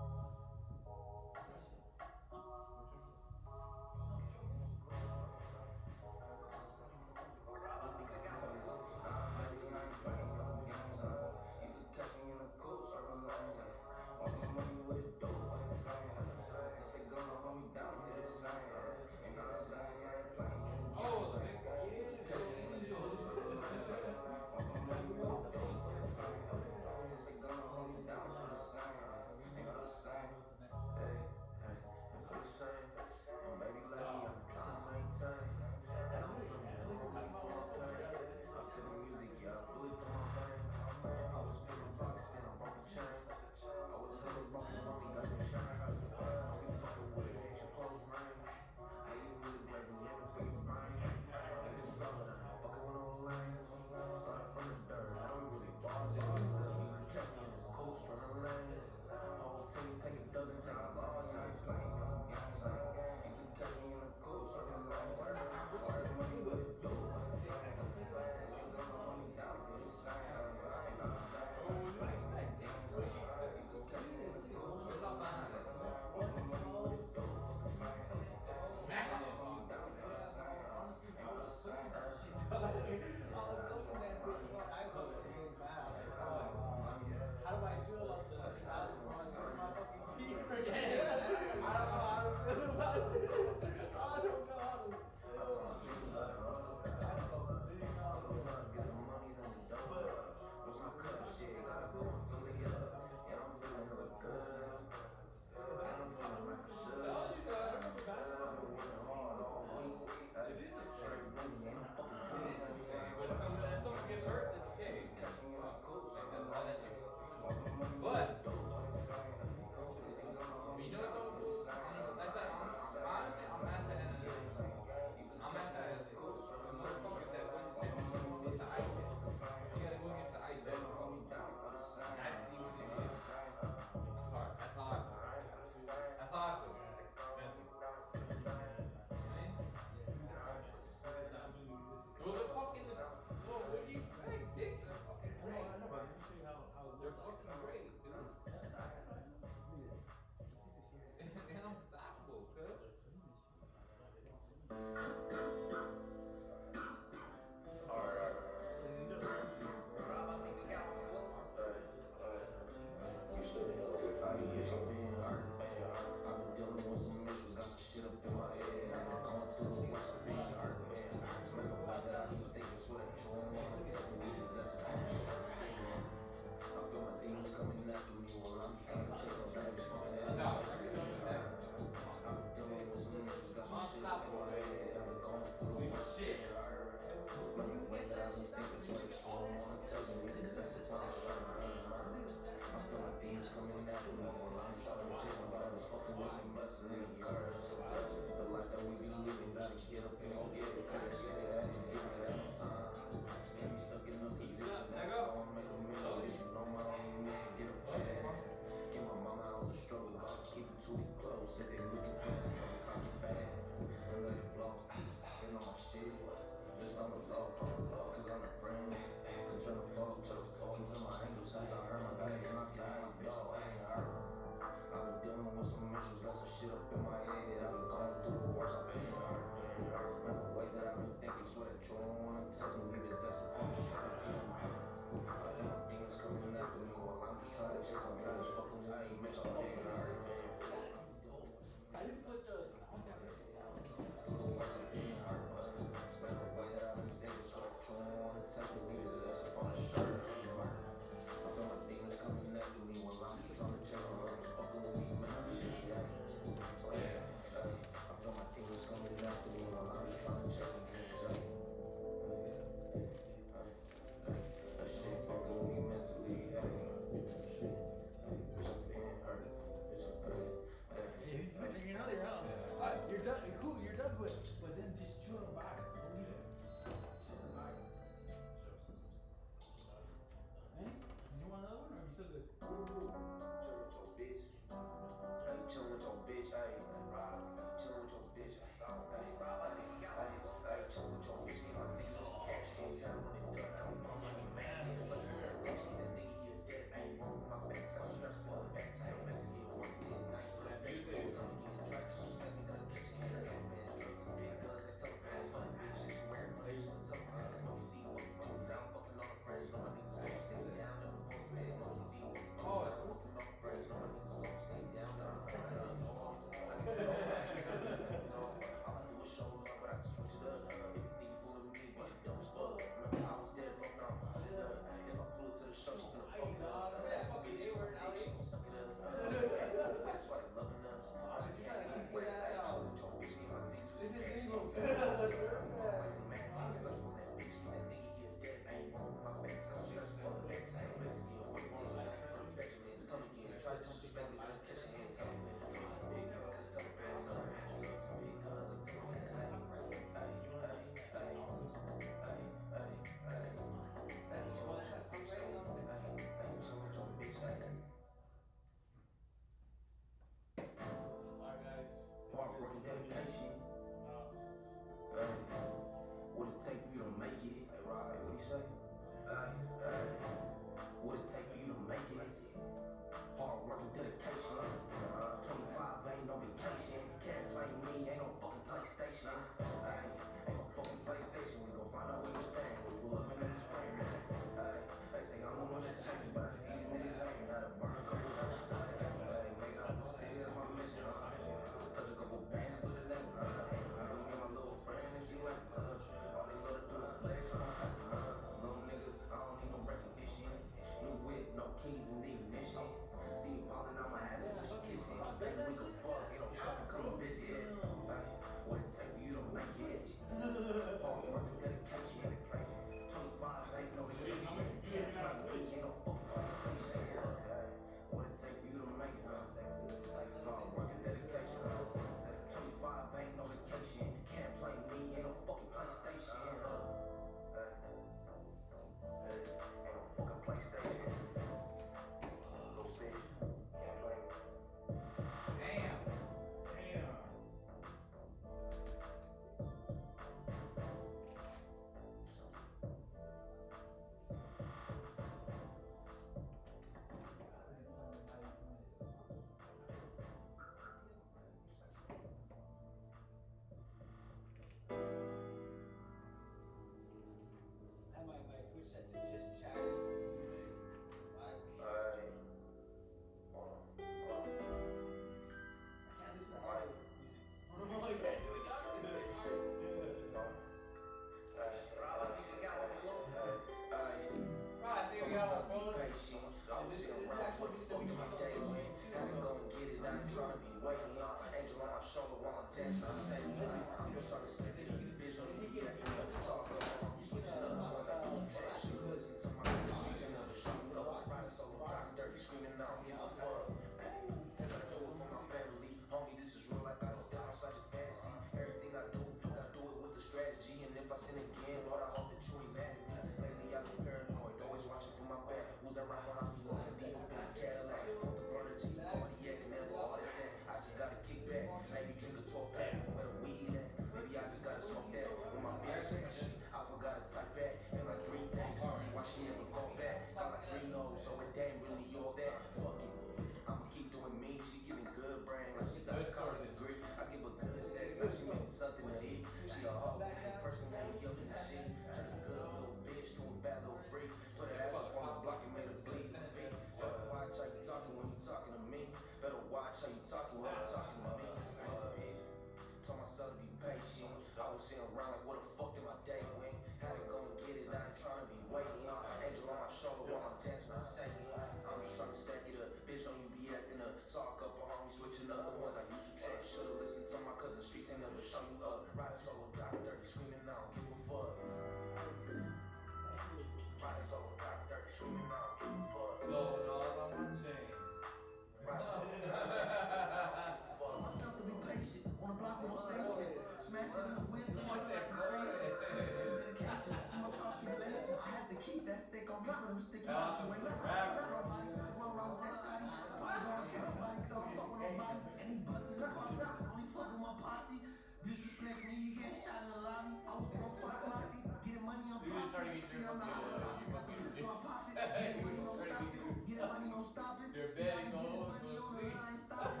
them sticky Balance of situations. rapper. Nobody run around with that shotty. Probably gonna catch somebody 'cause I don't fuck with nobody. And these busters and bosses only fuck with my posse. Disrespect me, you get shot in the lobby. I was broke for the floppy. Getting money on You trying to profit. get See, your I'm not fucking, stop it. Got the you pistol, I pop it. Hey, Getting money, you don't trying to stop get it. Getting money, don't stop it. your See, I bed be go getting home, money go on the sleep. line, stop it.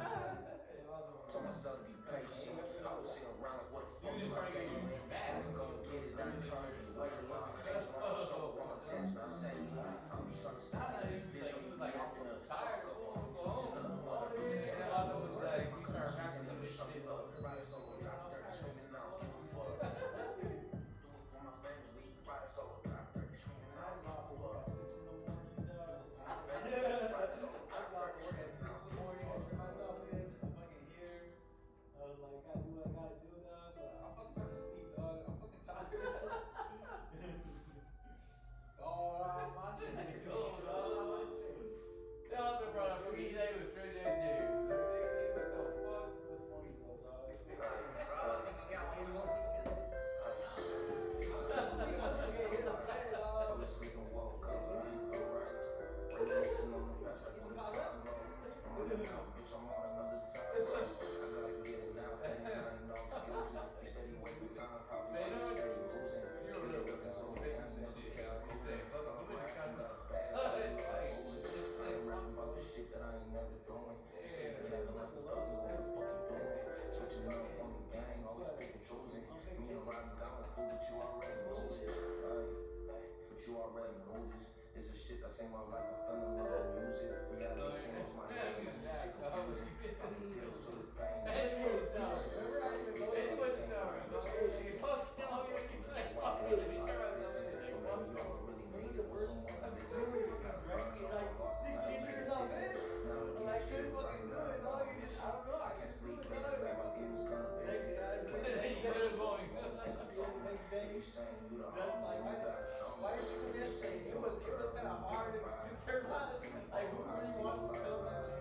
Told myself to be patient. I was sitting around like, what the fuck You am just I trying to get doing? you mad. I ain't gonna get it. I ain't trying to be waiting. Ain't trying to show what my attention I say. I'm just trying to stop Nah, it. he was like, I'm tired. Talk Go up home. And I was like, you start passing me this shit. Everybody so drop dirt screaming out, give a fuck. Do it for my family. Everybody so drop dirt screaming out, give a fuck. Do it for my family. Everybody so drop dirt screaming out, give a fuck. I was like, gotta do what I gotta do, dog. But I'm fucking trying to sleep, dog. I'm fucking tired. Oh, my shit. Go, dog. They also brought up PJ with Trey J. James. What the fuck? It was funny though, dog. I was sleeping, woke up, I ain't feel right. Reminiscing on the past, like when the time low. I'm on it now, bitch, I'm on another time. I gotta get it now, and I ain't no excuses. You steady wasting time, probably steady losing. Steady looking so bad, never care. I got bad, I ain't rapping about the shit that I ain't never doing. Steady having like the other what the fuck you doing. Switching up on the gang, always picking choosing. Me and Rodney down with food, but you already know this. But you already know this. It's a shit that saved my life. I fell in love with music. Reality came to my head. And this shit confusing. I'm the pills to the pain. That's what it's done. Remember, I didn't go to the shower. She fucking all your like, fuck it. Let me try myself. Why did you do this thing? It was kind of hard to turn on. Like, who really wants to film that?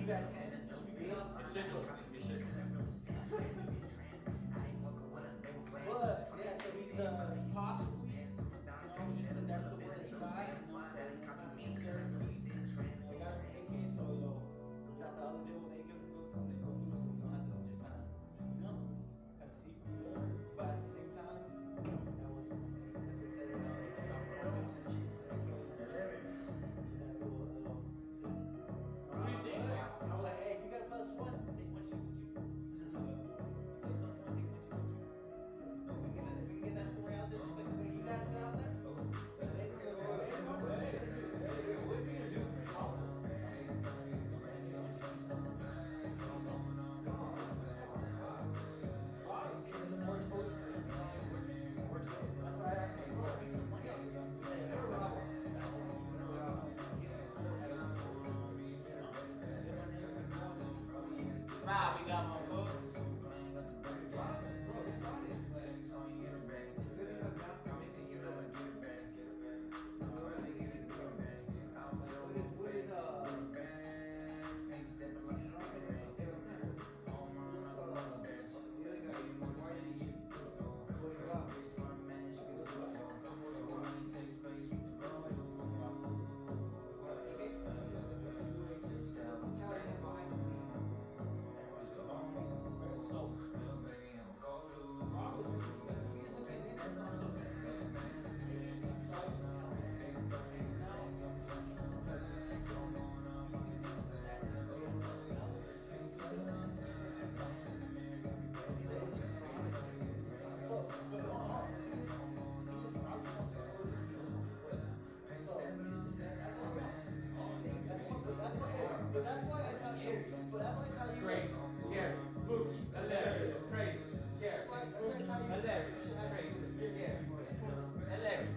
you got 10, you should be good. It should go. It should. But yeah, so he's possibly, that's the word he got, so we got from AK, so we got the other deal with AK to go through, so we don't have to just kind of see from there. But at the same time, that's what he said about it. What do you think? I was like, hey, if you got a +1, take one shit with you. If we can get that story out there, just like the way you guys got out there. More exposure for you. That's why I asked my girl, make some money. Nah, we got my book. Crazy, scary, spooky, hilarious, crazy, scary, spooky, hilarious, crazy, scary, hilarious.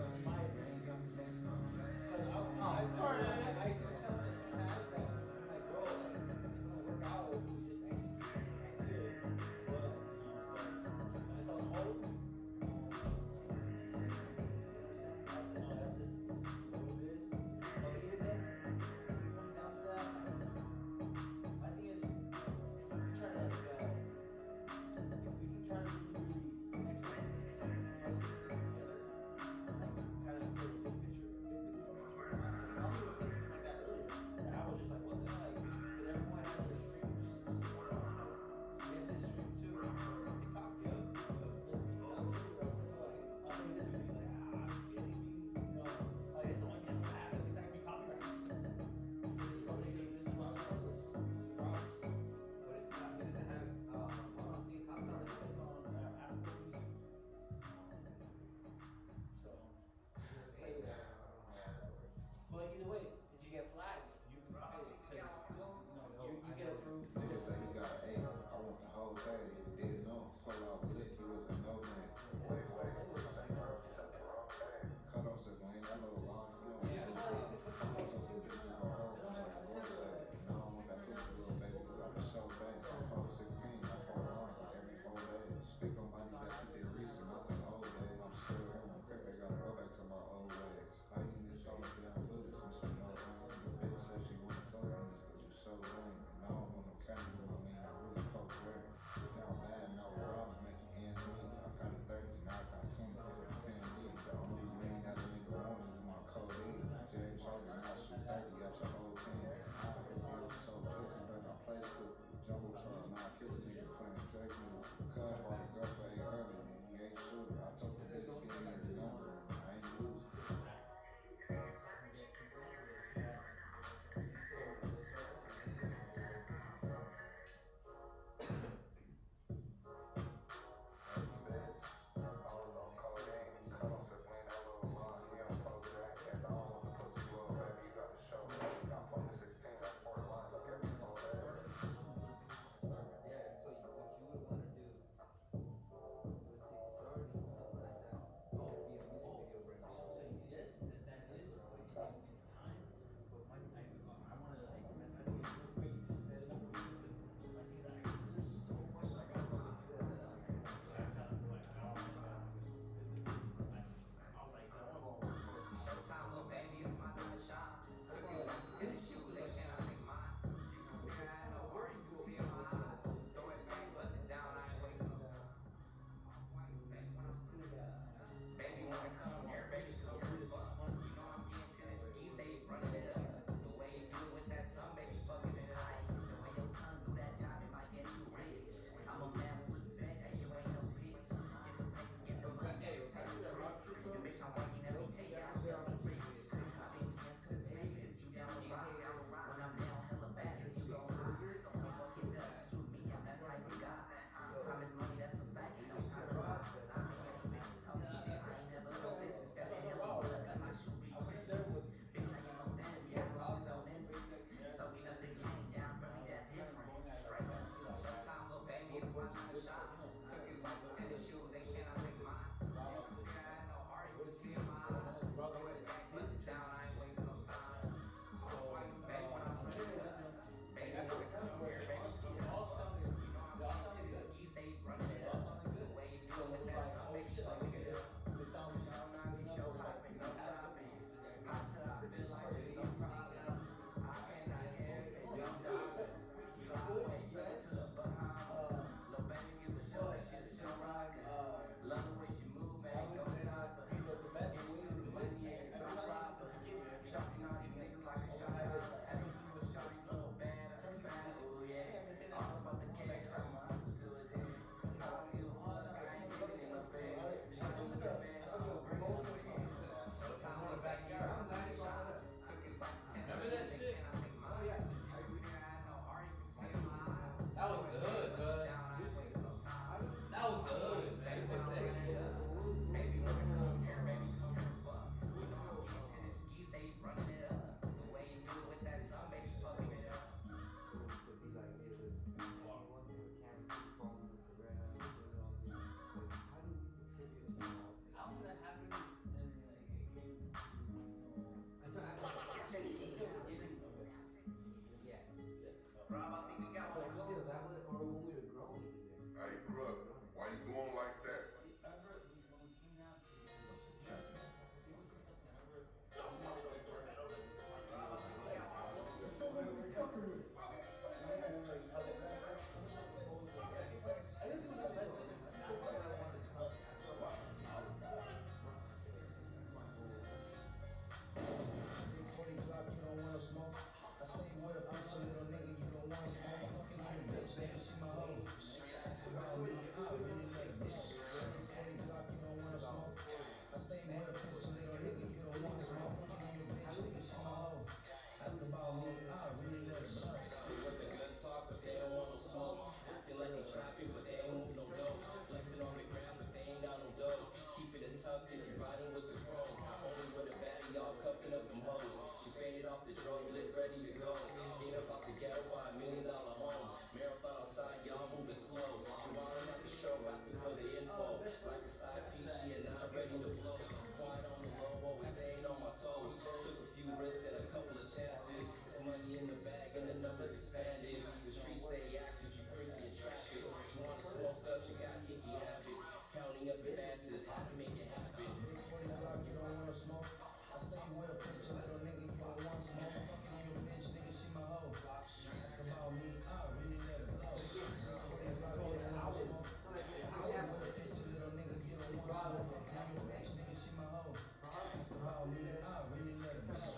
don't wanna smoke. I stay with a pistol, little nigga, you don't want smoke. Fucking on your bitch, nigga, she my hoe. Ask about me, I really let it blow. 40 block, you don't wanna smoke. I stay with a pistol, little nigga, you don't want smoke. Fucking on your bitch, nigga, she my hoe. Ask about me, I really let it blow.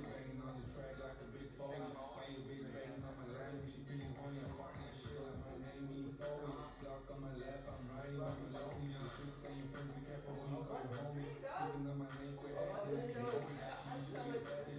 Banging on the track like a big phone. Why your bitch banging on my language? She feeling horny. I'm fucking shit like my name me phone. Block on my lap, I'm riding on my lonely. The truth say you friends, be careful when you call your homies. Speaking on my name, quit acting like you know me. She used to be bad, she used to be bad.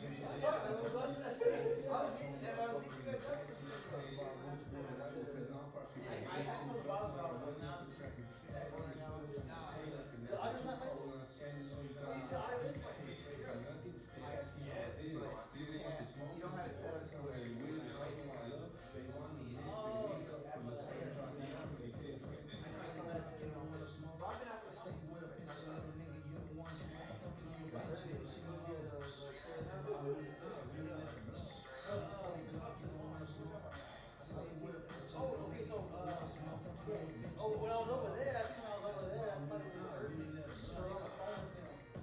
When I was over there, I think when I was over there, I fucking heard me. On the phone with him.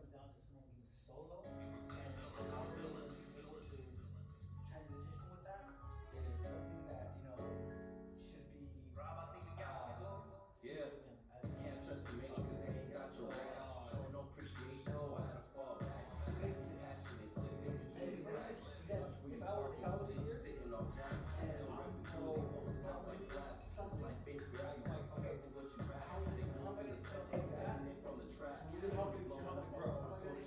comes down to someone being solo and how they're able to transition with that is something that, you know, should be Rob, I think we got it. Yeah. significant as Can't trust the many cause they ain't got your back. Show no appreciation, so I had to fall back. Crazy passion, they slip in between the cracks. if I was here Sitting off jacks. and you know, Like flats. something Like fake value. like, okay, Compared to what you rap. how is They this gon' company be gonna take that? from the trap. You're talking to grow.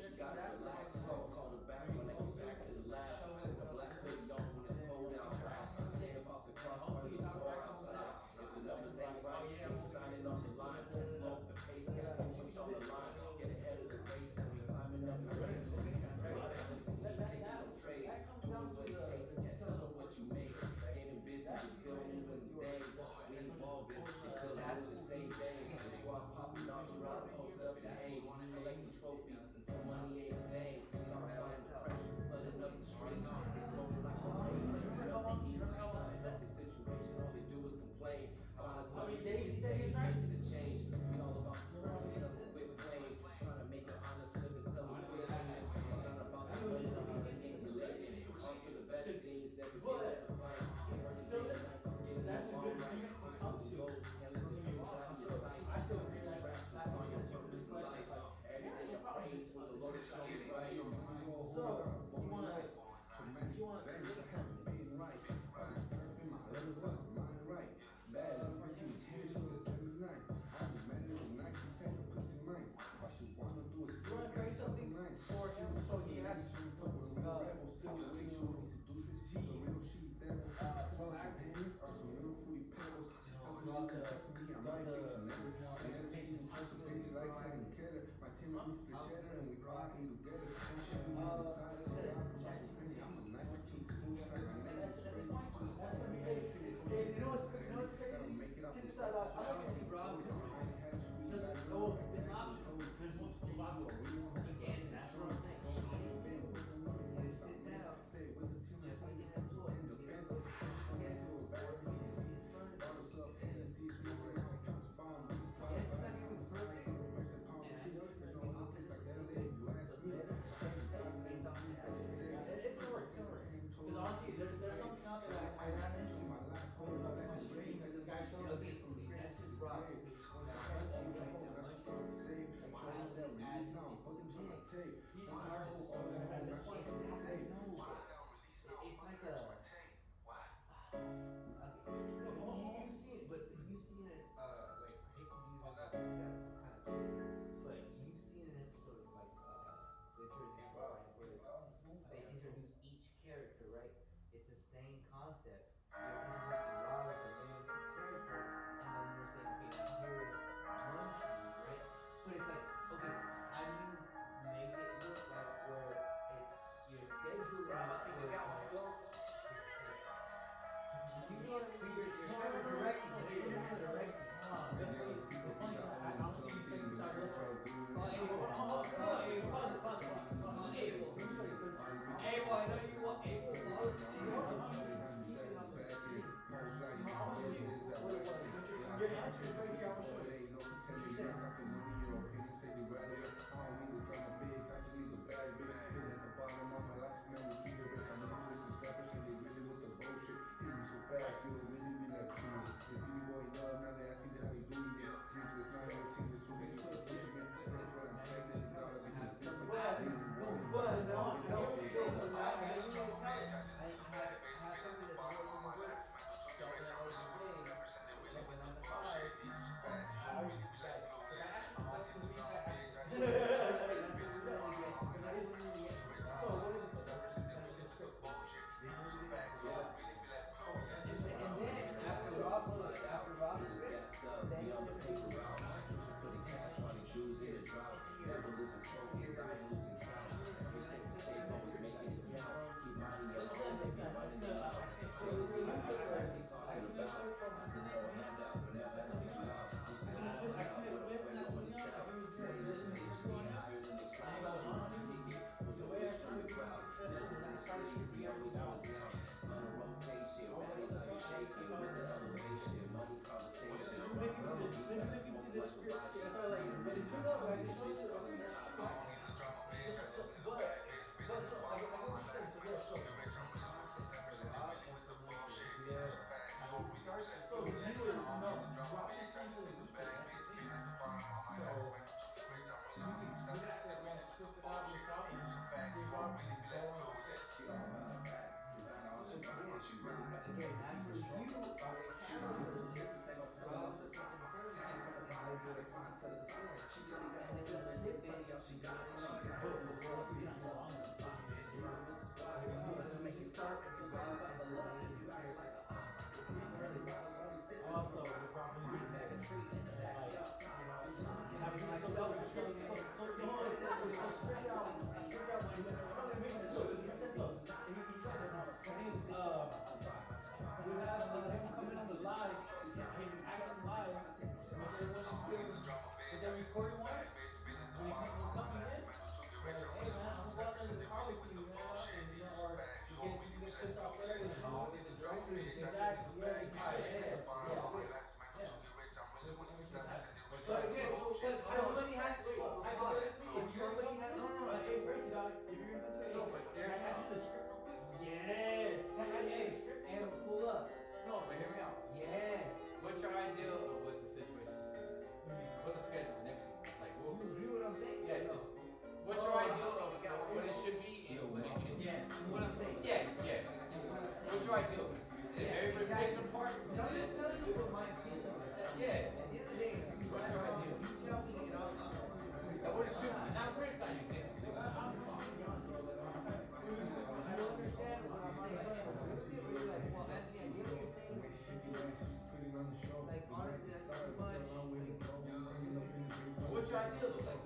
your idea though? Like,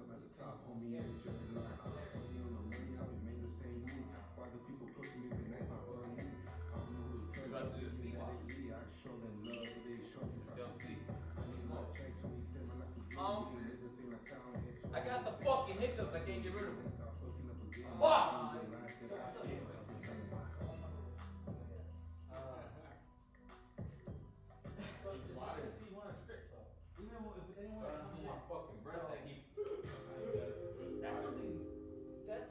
myself at the top, homie, and it's your luck. Only on the money, I remain the same me. Why do people push me when they not for me? I don't know who to trust, but you that they lead. I show them love, but they show me privacy. I need my check, 27, I like to do it. Niggas seem like sound, it's I got the fucking hiccups. I can't get rid of them. start fucking up again. Fuck! Things in life that I still comprehend. Seriously, you want a script though. Even if anyone comes in, My fucking breath that keep. that's something. That's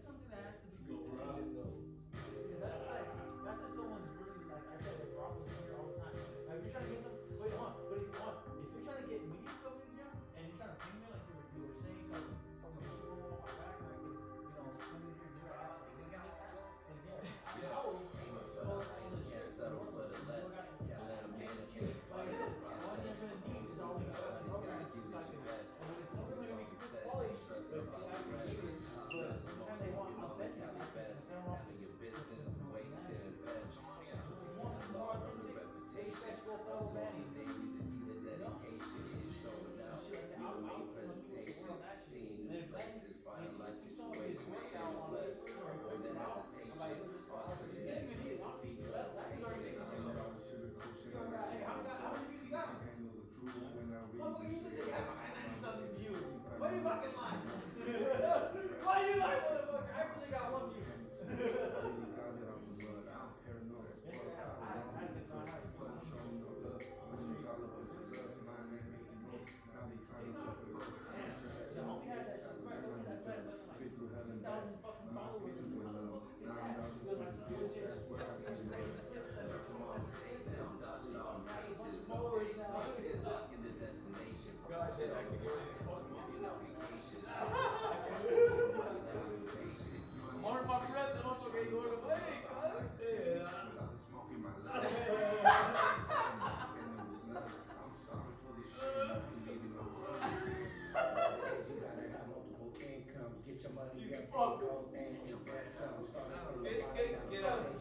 something that has to be communicated though. Because that's like someone's really like I said, if Rob was here all the time. Like if you're trying to get some, wait on, but if you're trying to get media stuff in here and you're trying to ping me like you were saying something from the people on my back, like it's, come in here and do that. And yeah, I will. Can't settle for the less. Can't let them make it. Can't fight the process. Gotta give it your best. Success, stress about the rest. Sometimes they want to count the best. Handle your business, waste to invest. Love the reputation. Also on the day you can see the dedication. You're showing out. You can make presentation. Seeing new places, finding life situations. Feeling blessed. Avoid the hesitation. On to the next. Get the feet up. Motherfucker, you just said you have 90-something views. Why you fucking lying? Why you lying, motherfucker? I really got 1 view. The homie had that shit right over that red button like 2,000 fucking followers. More of my breath, motherfucker ain't going away, Smoking my life. I'm starving for this shit. Leaving no You gotta have multiple incomes, get your money up, go and invest some. Starting from the bottom,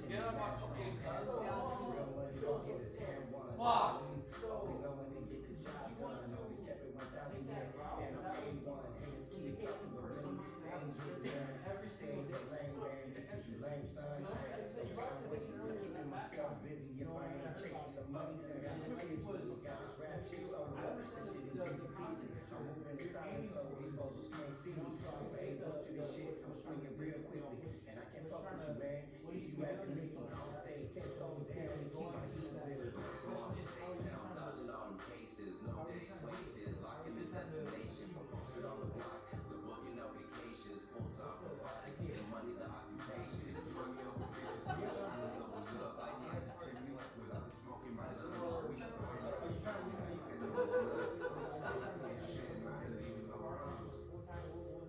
Get out my fucking pass down. Real money don't get his hand one. Fuck. Always know when to get the job done. Always kept it 1,000, yeah, and I'm A1. Haters keep talking, but really ain't get done. Stay in your lane, man, because you lame, son. No time wasting, just keeping myself busy. If I ain't chasing the money, then I got the kids. People got this rap shit so good. This shit is easy peasy. I'm moving in silence, so these bozos can't see me. I'm paid up to this shit, I'm swinging real quickly. And I can't fuck with you, man. If you acting Mickey, I'll stay 10 toes down and keep my heat with it. I'm dodging all them cases, no days wasted. Locking the destination, posted on the block. So booking out vacations, full time provider, getting money to occupation. Money over bitches, bitch. I'm a double up. I need to check me without smoking my love. I'm starving for this shit and I ain't leaving no crumbs. What was I doing?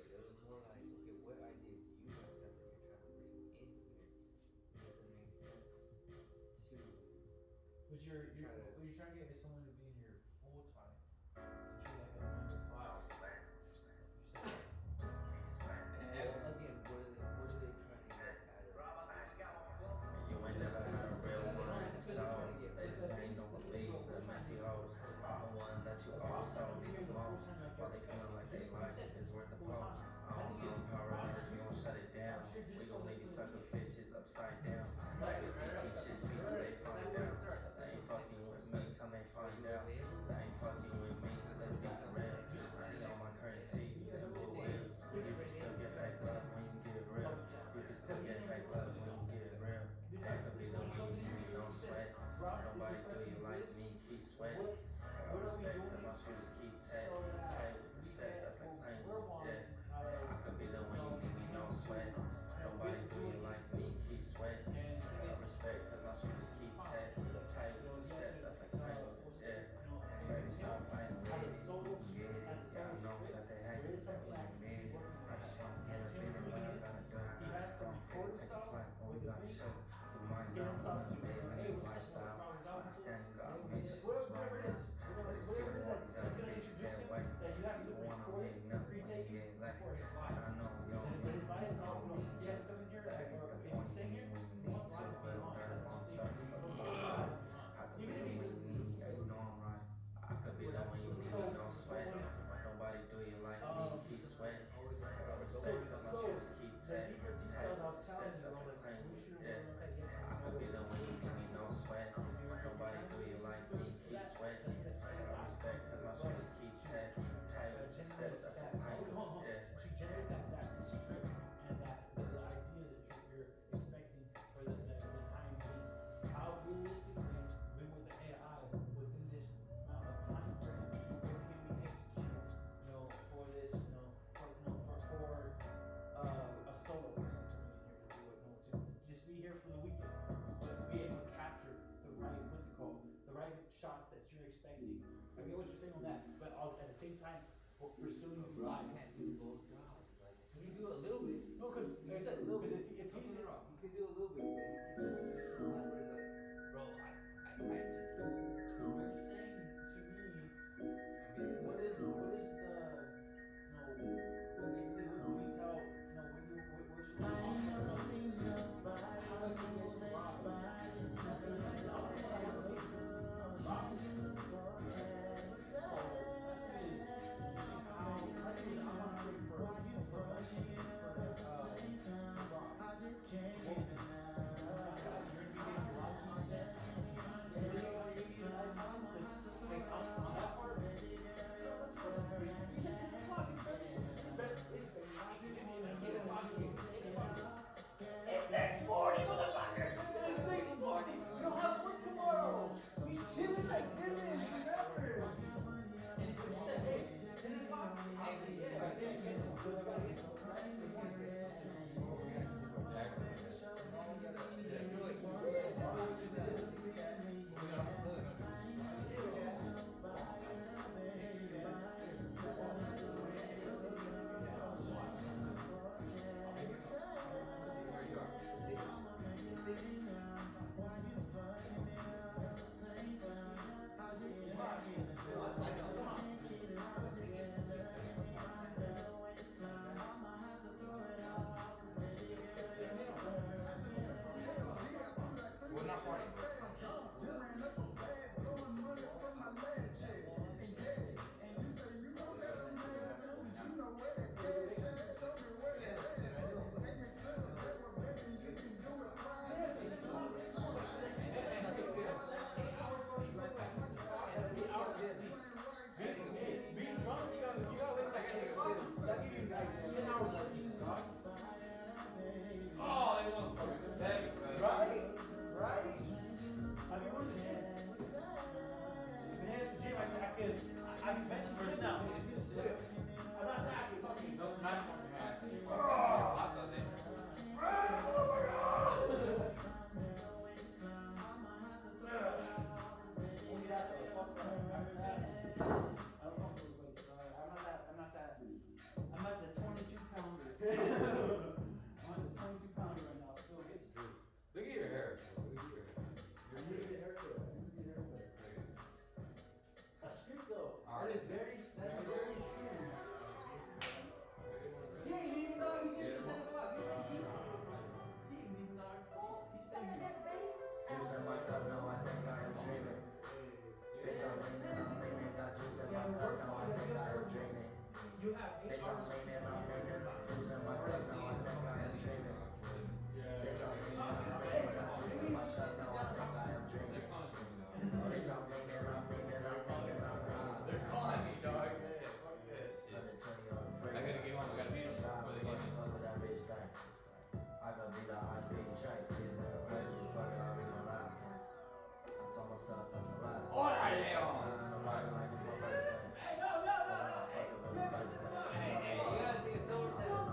It was more like, okay, what idea do you guys have that you're trying to bring in here? Does it make sense to But you're trying to get someone to be in here full time to treat like a 9 to 5. again, what are they trying to get out of Rob, I think we got one for you. You ain't never had a real one, so they just ain't no believe the messy hoes. I'm the one that you also need the most. While they feeling like they life is worth the post. I don't know power hours, we gon' shut it down. We gon' leave you sucker fishes upside down. Keep shit sweet till they fall down. They ain't fucking with pursuing you, Bro, I right? can't do both jobs. Like, you can do a little bit. No, because like I said, a little because bit. if Don't he's get me wrong, you can do a little bit, but you don't do so much where it's like, bro, I just, you're saying to me, what is the, you know, basically what do you tell, you know, what should we talk about? How much you get to rock? Nothing like that. I'm not late. Rock. Right? So, my thing is how, my thing is I'm hungry for rock. It's 6:40, motherfucker! It's 6:40! You don't have work tomorrow! We chilling like villains, remember? And so she said, hey, 10 o'clock? I said, yeah, I did. Guess what? You gotta get some Well, not party, but being drunk, you gotta wake up like 8 o'clock. That give you like 10 hours sleep, dog. oh, they motherfuckers are heavy, bro. Right? Right? Have you went to the gym? If it has the gym, I can bench press now. I'm not saying I can fucking. No smash on your ass. I thought they. I'm at the 22 pounder. I'm at the 22 pounder right now. Still getting through. Look at your hair. Look at your hair. I need to get a haircut. I need to get a haircut. A strip though. Alright. That is very true. He ain't leaving, dog. He sits at 10 o'clock. He ain't leaving, dog. He's staying here. Juice in my cup, now I think I am dreaming. Bitch, I'm leaning, got juice in my cup, now I think I am dreaming. You have 8 Bitch, I'm hours. leaning, juice in my cup, now I think I am dreaming. Bitch, I'm leaning, got juice in my cup, now I think I am dreaming. They're punishing me, though. Bitch, I'm leaning, They're calling me, dog. Yeah, fuck that shit. 120 on the free. I gotta get home. I gotta beat them before they get me. Fuck with that bitch thing. I gotta be the high speed track. Is that a pleasure? Fuck it, I'll be my last one. I told myself that's the last one. Oh, damn. I'm riding like a motherfucker. Hey, no. Fuck with the Hey, you gotta take a silver set.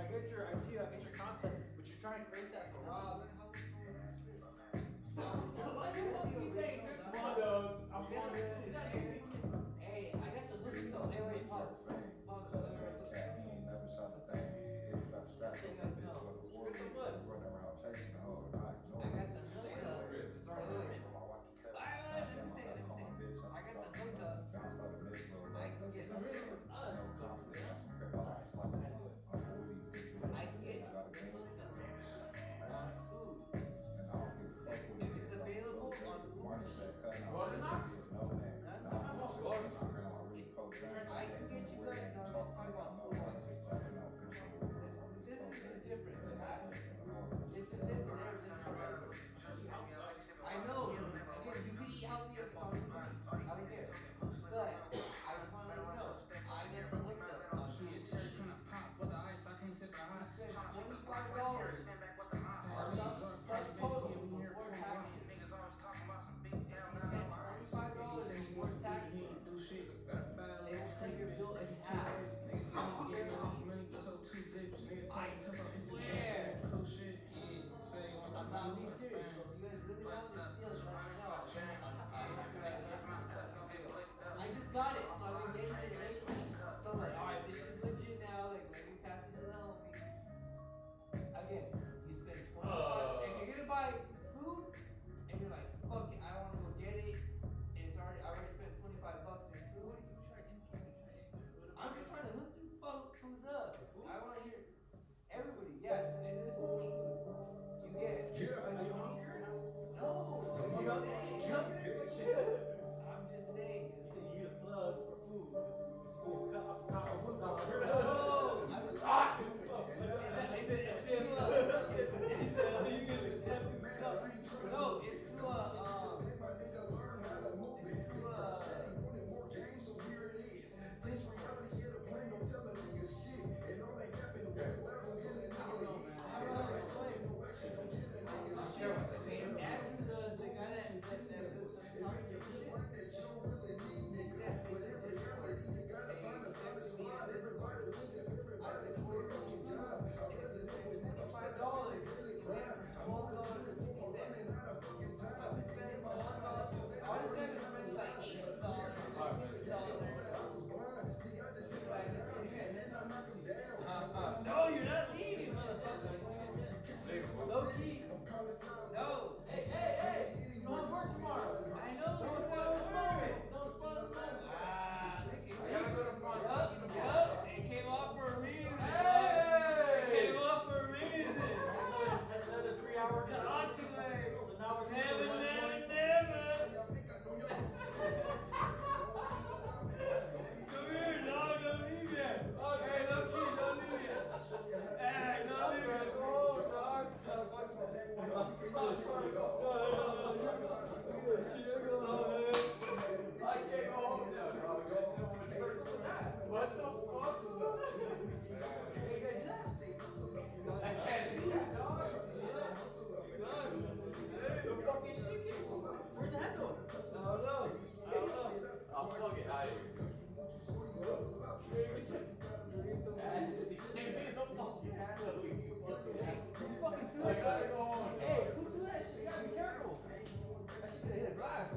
get your idea, I get your concept, but you're trying to create that for Rob, me. how Why you fucking saying drink? Come on, dog. I'm on it. Hey, I got the hook though. Hey, wait, pause. Pause. Cause I got a cat, he ain't never shot a thing. If you got a strap, Just so you that guys bitch know. go to war. Script or what? Running around chasing the hoe. I ignore I got it. the hook What's the up. script? It's already Wait, written. let me say it. I got the hook up. I can get rid of us. I can get hooked up on food. If it's available on food machines, I can get you guys. No, I'm just talking about food. This is the difference. Listen, I know. Again, you can eat healthy if it's on food machines. I don't care. But I just want to let you know, I get the hook up on food machines. You spend $25 subtotal before taxes. If you spend $25 before taxes, they will cut your bill in half. I swear. I'm not being serious. So if you guys really want this deal, let me know. I'll hook you guys up and cut your bill. I just got it, so I've been getting it lately. So I'm like, alright, this is legit now. Like, let me pass it to the homies. Again, you spend 25. If you're gonna buy food and you're like, fuck it, I don't wanna go get it, and it's already, I already spent $25 in food. I'm just trying to hook you fools up. I wanna hear everybody. Yeah, and this is for food. You get. No. I'm just saying. You need a plug for food. No, it's to No, you're not leaving, motherfucker. Low key. No. Hey. You don't have work tomorrow. I know. Don't spoil this moment. Don't spoil this moment. Look at you. I gotta go to Frontline. Yup. It came off for a reason. Hey! It came off for a reason. That's another 3 hour The Octaway. So now we're Never. Come here, dog. Don't leave yet. Okay, low key, don't leave yet. Hey, don't leave yet. Oh, dog. I can't go home now, dog. What the fuck? I can't do that, dog. The fucking shit came over. Where's that though? I don't know. I'll plug it out of here. Fucking threw I that gotta shit. go home. Hey, who threw that shit? You gotta be careful. That shit could hit a glass.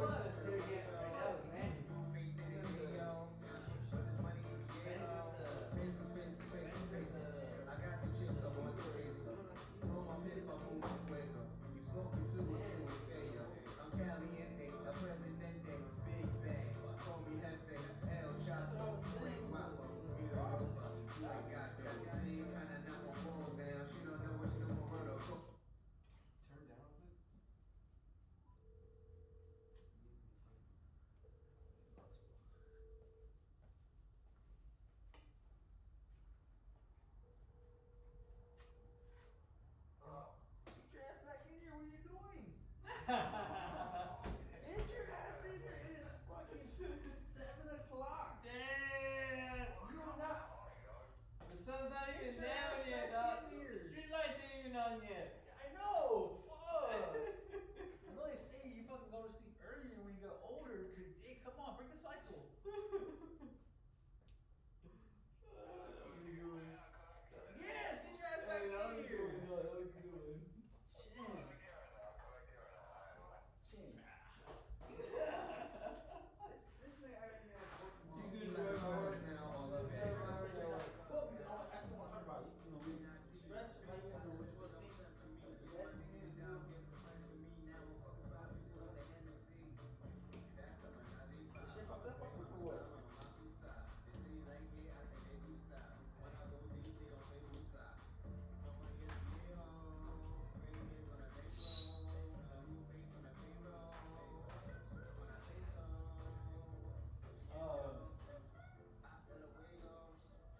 was. There again, right now it's Manny. I got the chips up on the queso. Como pipa fumo fuego. You smoking too and we fail. I'm caliente, a presidente, big bang. Call me Jefe, El Chapo, Sweet Guapo, Europa. You ain't got those. She ain't kinda knock my balls down. She don't know what she know my word. Turn down a bit. Get your ass back in here. What are you doing? Get your ass in here. It is fucking 7 o'clock. Damn! You're not. The sun's not even Get your down ass yet, back dog. in here. The street lights ain't even on yet. I know. Fuck. I know they say you fucking go to sleep earlier when you get older. Today, come on, break the cycle. Yes, get your ass back Hey, that in was here. good, dog. That was a good one. Chin. This man already has working on. He's gonna drive my heart. Now all of it. Well, I still want to talk about, you know, we stress, how you want to do what you want to think. The best thing to do. Shit fucked up or what?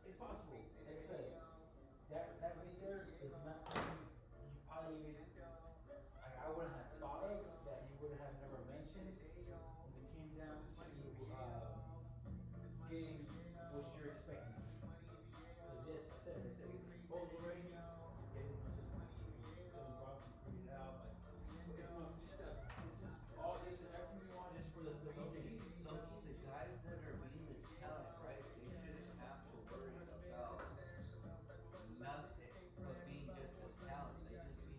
It's possible. Like I said, that right there is not something you probably, like, I wouldn't have thought of, that you would have never mentioned when it came down to getting what you're expecting. Because yes, like I said, get the proposal ready, get it, so we brought it, bring it out, like, this is all this and everything you want just for the Low-key, the guys that are being the talents, right? They shouldn't have to worry about nothing but being just a talent. They just be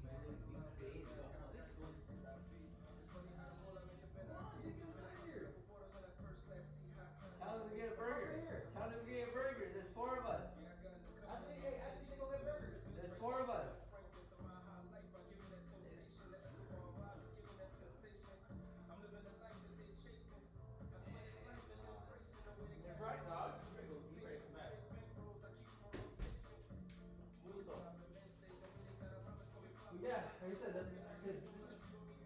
creative. This one's tell them to get a burger. Tell them to get burgers. There's 4 of us. I think they go get burgers. There's 4 of us. You're right, dog. You ready to come back. Yeah, like I said, because this is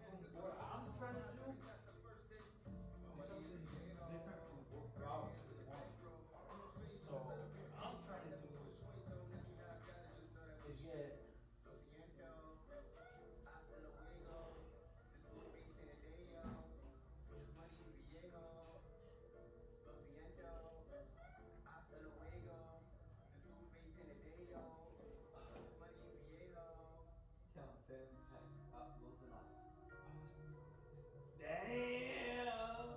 from what I'm trying to do. It's something different from what Rob is wanting. So what I'm trying to do is get Tell them, fam. Move the knots. Damn!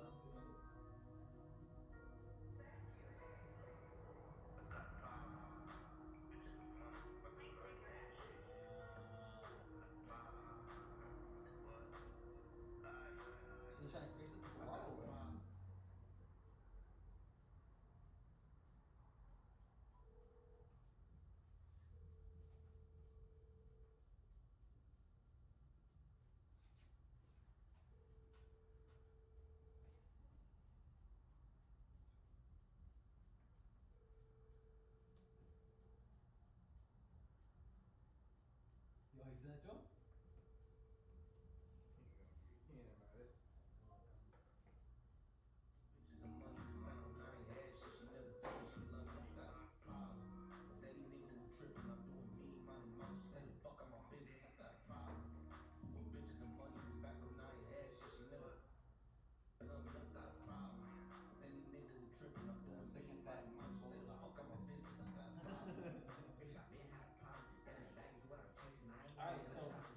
So you're trying to create something for Rob or what? Yo, he sent that to him? He ain't about it. Second pack. Alright, so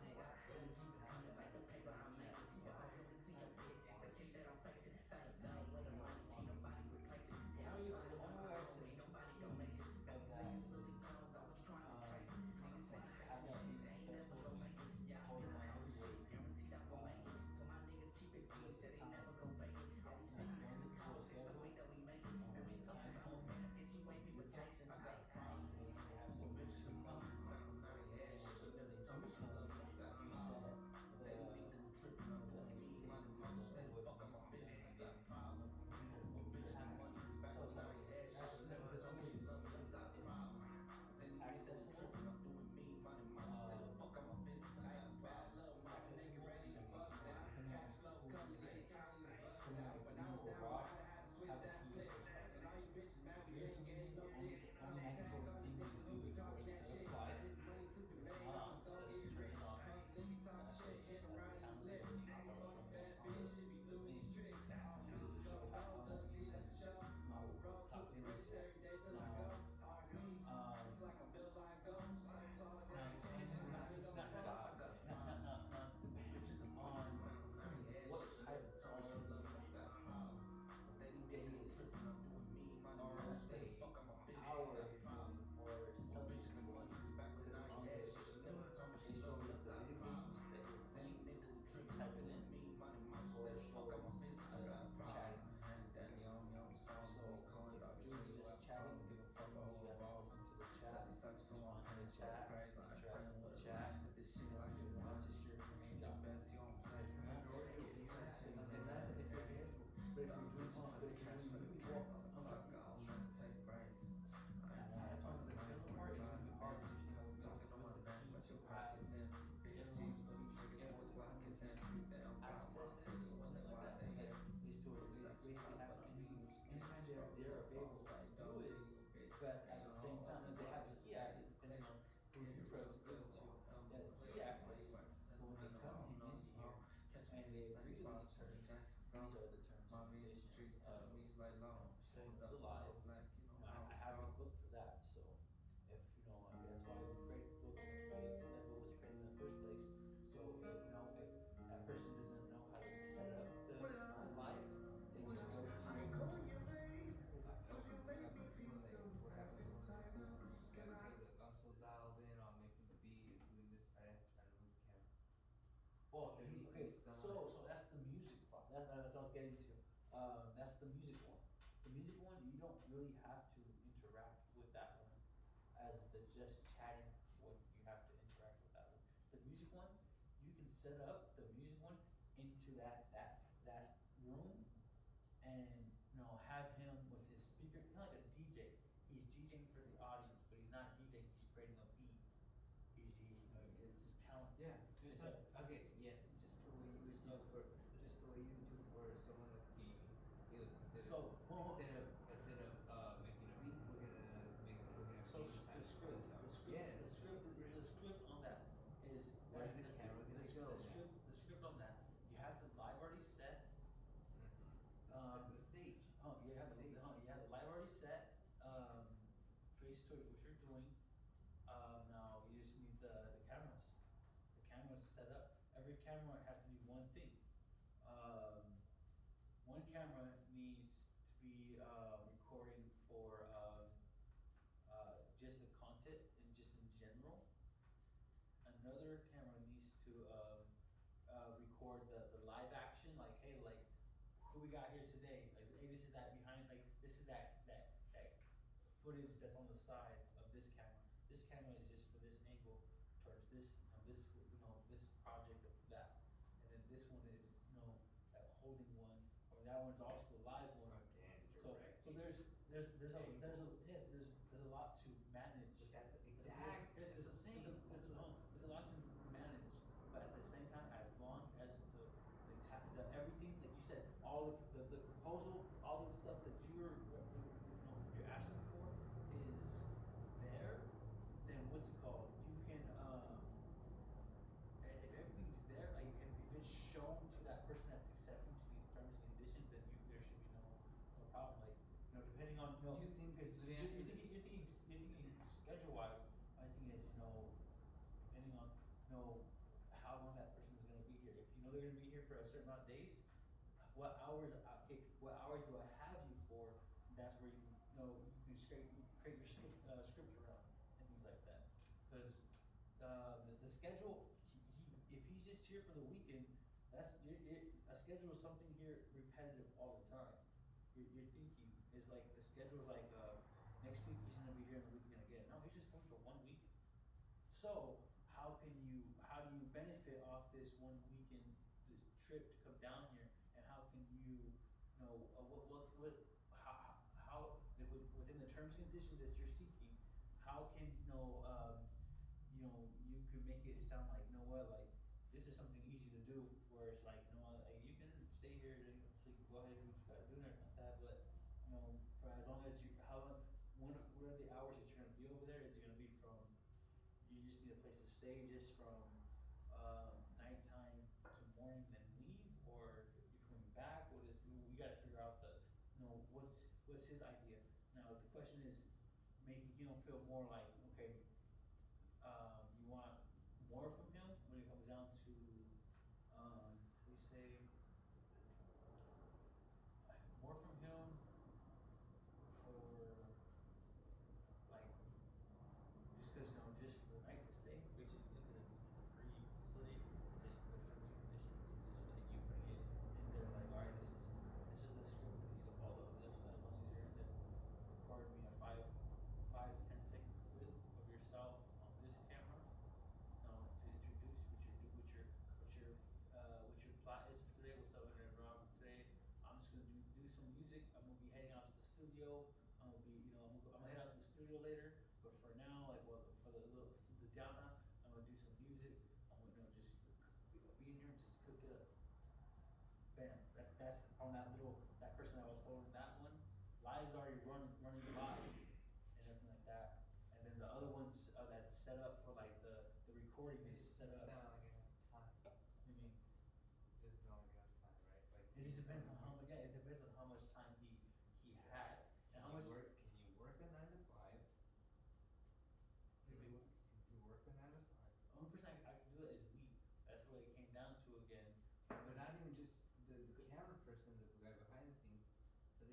doing the live. I have a book for that, so if that's why we created the book. That book was created in the first place. So if that person doesn't know how to set up the live, they just go to. What happens when like you gotta be like I'm so dialed in on making the beat and doing this, I have to try to move the camera. Oh, There needs to okay. be someone- So that's the music part. That's what I was getting to. That's the music one. The music one, you don't really have to interact with that one as the just chatting one. You have to interact with that one. The music one, you can set up the music one into that room, and have him with his speaker, kind of like a DJ. He's DJing for the audience, but he's not DJing. He's creating a beat. It's his talent. Yeah, It's just okay, yes, just the way you would do for someone that's gaming. Instead of making a beat, we're gonna make So the script on that is Where's the camera gonna go? the script on that. You have the live already set. The stage. You have the live already set. Face towards what you're doing. Now you just need the cameras. The cameras set up. Every camera has to be one thing. One camera needs to be recording for just the content and just in general. Another camera needs to record the live action, like hey, like who we got here today, like hey, this is that behind, like this is that footage that's on the side of this camera. This camera is just for this angle towards this this project of that, and then this one is that holding one, or that one's also the live one. So there's a lot to manage. But that's exactly. There's a lot to manage, but at the same time, as long as the everything, like you said, all the proposal, all the stuff that you're asking for is there, then what's it called? You can if everything's there, like if it's shown to that person that's accepting to these terms and conditions, then there should be no problem. Like depending on You think because the answer is- you're thinking schedule wise. My thing is depending on how long that person's gonna be here. If they're gonna be here for a certain amount of days, what hours do I have you for? That's where you can create your script around and things like that. Because the schedule, if he's just here for the weekend, a schedule is something here repetitive all the time. You're thinking is like the schedule is like next week he's gonna be here and the weekend again. No, he's just going for 1 weekend. So how do you benefit off this 1 weekend, this trip to come down here, and how can you how within the terms and conditions that you're seeking, how can you could make it sound like like this is something easy to do, where it's like like you can stay here so you can go ahead and do what you gotta do and everything like that, but for as long as what are the hours that you're gonna be over there? Is it gonna be from you just need a place to stay just from nighttime to morning then leave, or you're coming back? We gotta figure out what's his idea. Now the question is making him feel more like, okay, you want more from him when it comes down to we say more from him for like just because just for the night to stay, basically, because it's a free facility. It's just the terms and conditions, just like you putting it in there, like all right, this is the script that you need to follow. Just as long as you're in there, record me a 5-10 second clip of yourself on this camera, to introduce what your plot is for today. What's up, Rob? Today, I'm just gonna do some music. I'm gonna be heading out to the studio. I'm gonna head out to the studio later. But for now, for the downtime, I'm gonna do some music. I'm gonna just be in here and just cook it up. Bam. That's on that person that was holding that one. Live's already running live and everything like that. And then the other ones that's set up for like the recording is set up. It's not like enough time. You mean? This is not like enough time, right? Like It just depends on how much time he has.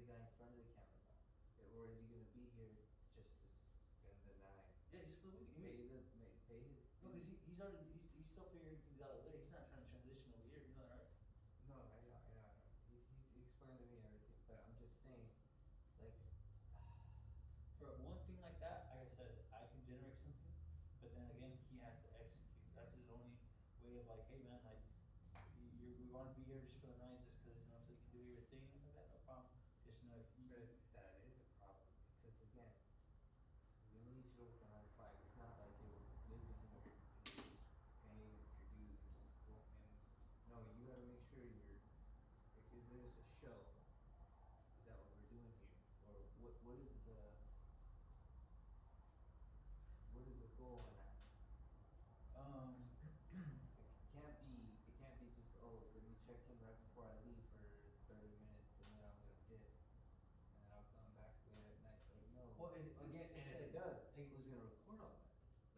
the guy in front of the camera now? Or is he gonna be here just to spend the night? Yeah, just for the weekend. Pay his. No, because he's already, he's still figuring things out over there. He's not trying to transition over here, you know that, right? No, I know. He explained to me everything, but I'm just saying, like, For one thing like that, like I said, I can generate something, but then again, he has to execute. That's his only way of like, hey man, like, we want to be here just for the night, just because, you know, so you can do your thing, like that, no problem. Just, you know, if you, that is a problem, because again, you only need to work the 9 to 5. It's not like you're living here, and you're just paying your dues and just go, and, no, you gotta make sure you're, like, if there's a show, is that what we're doing here? Or what is the goal in that? It can't be just, oh, let me check in right before I leave for 30 minutes and then I'm gonna dip. And then I'll come back later at night. Like, no. Well, Again, and if it does, who's gonna record all that?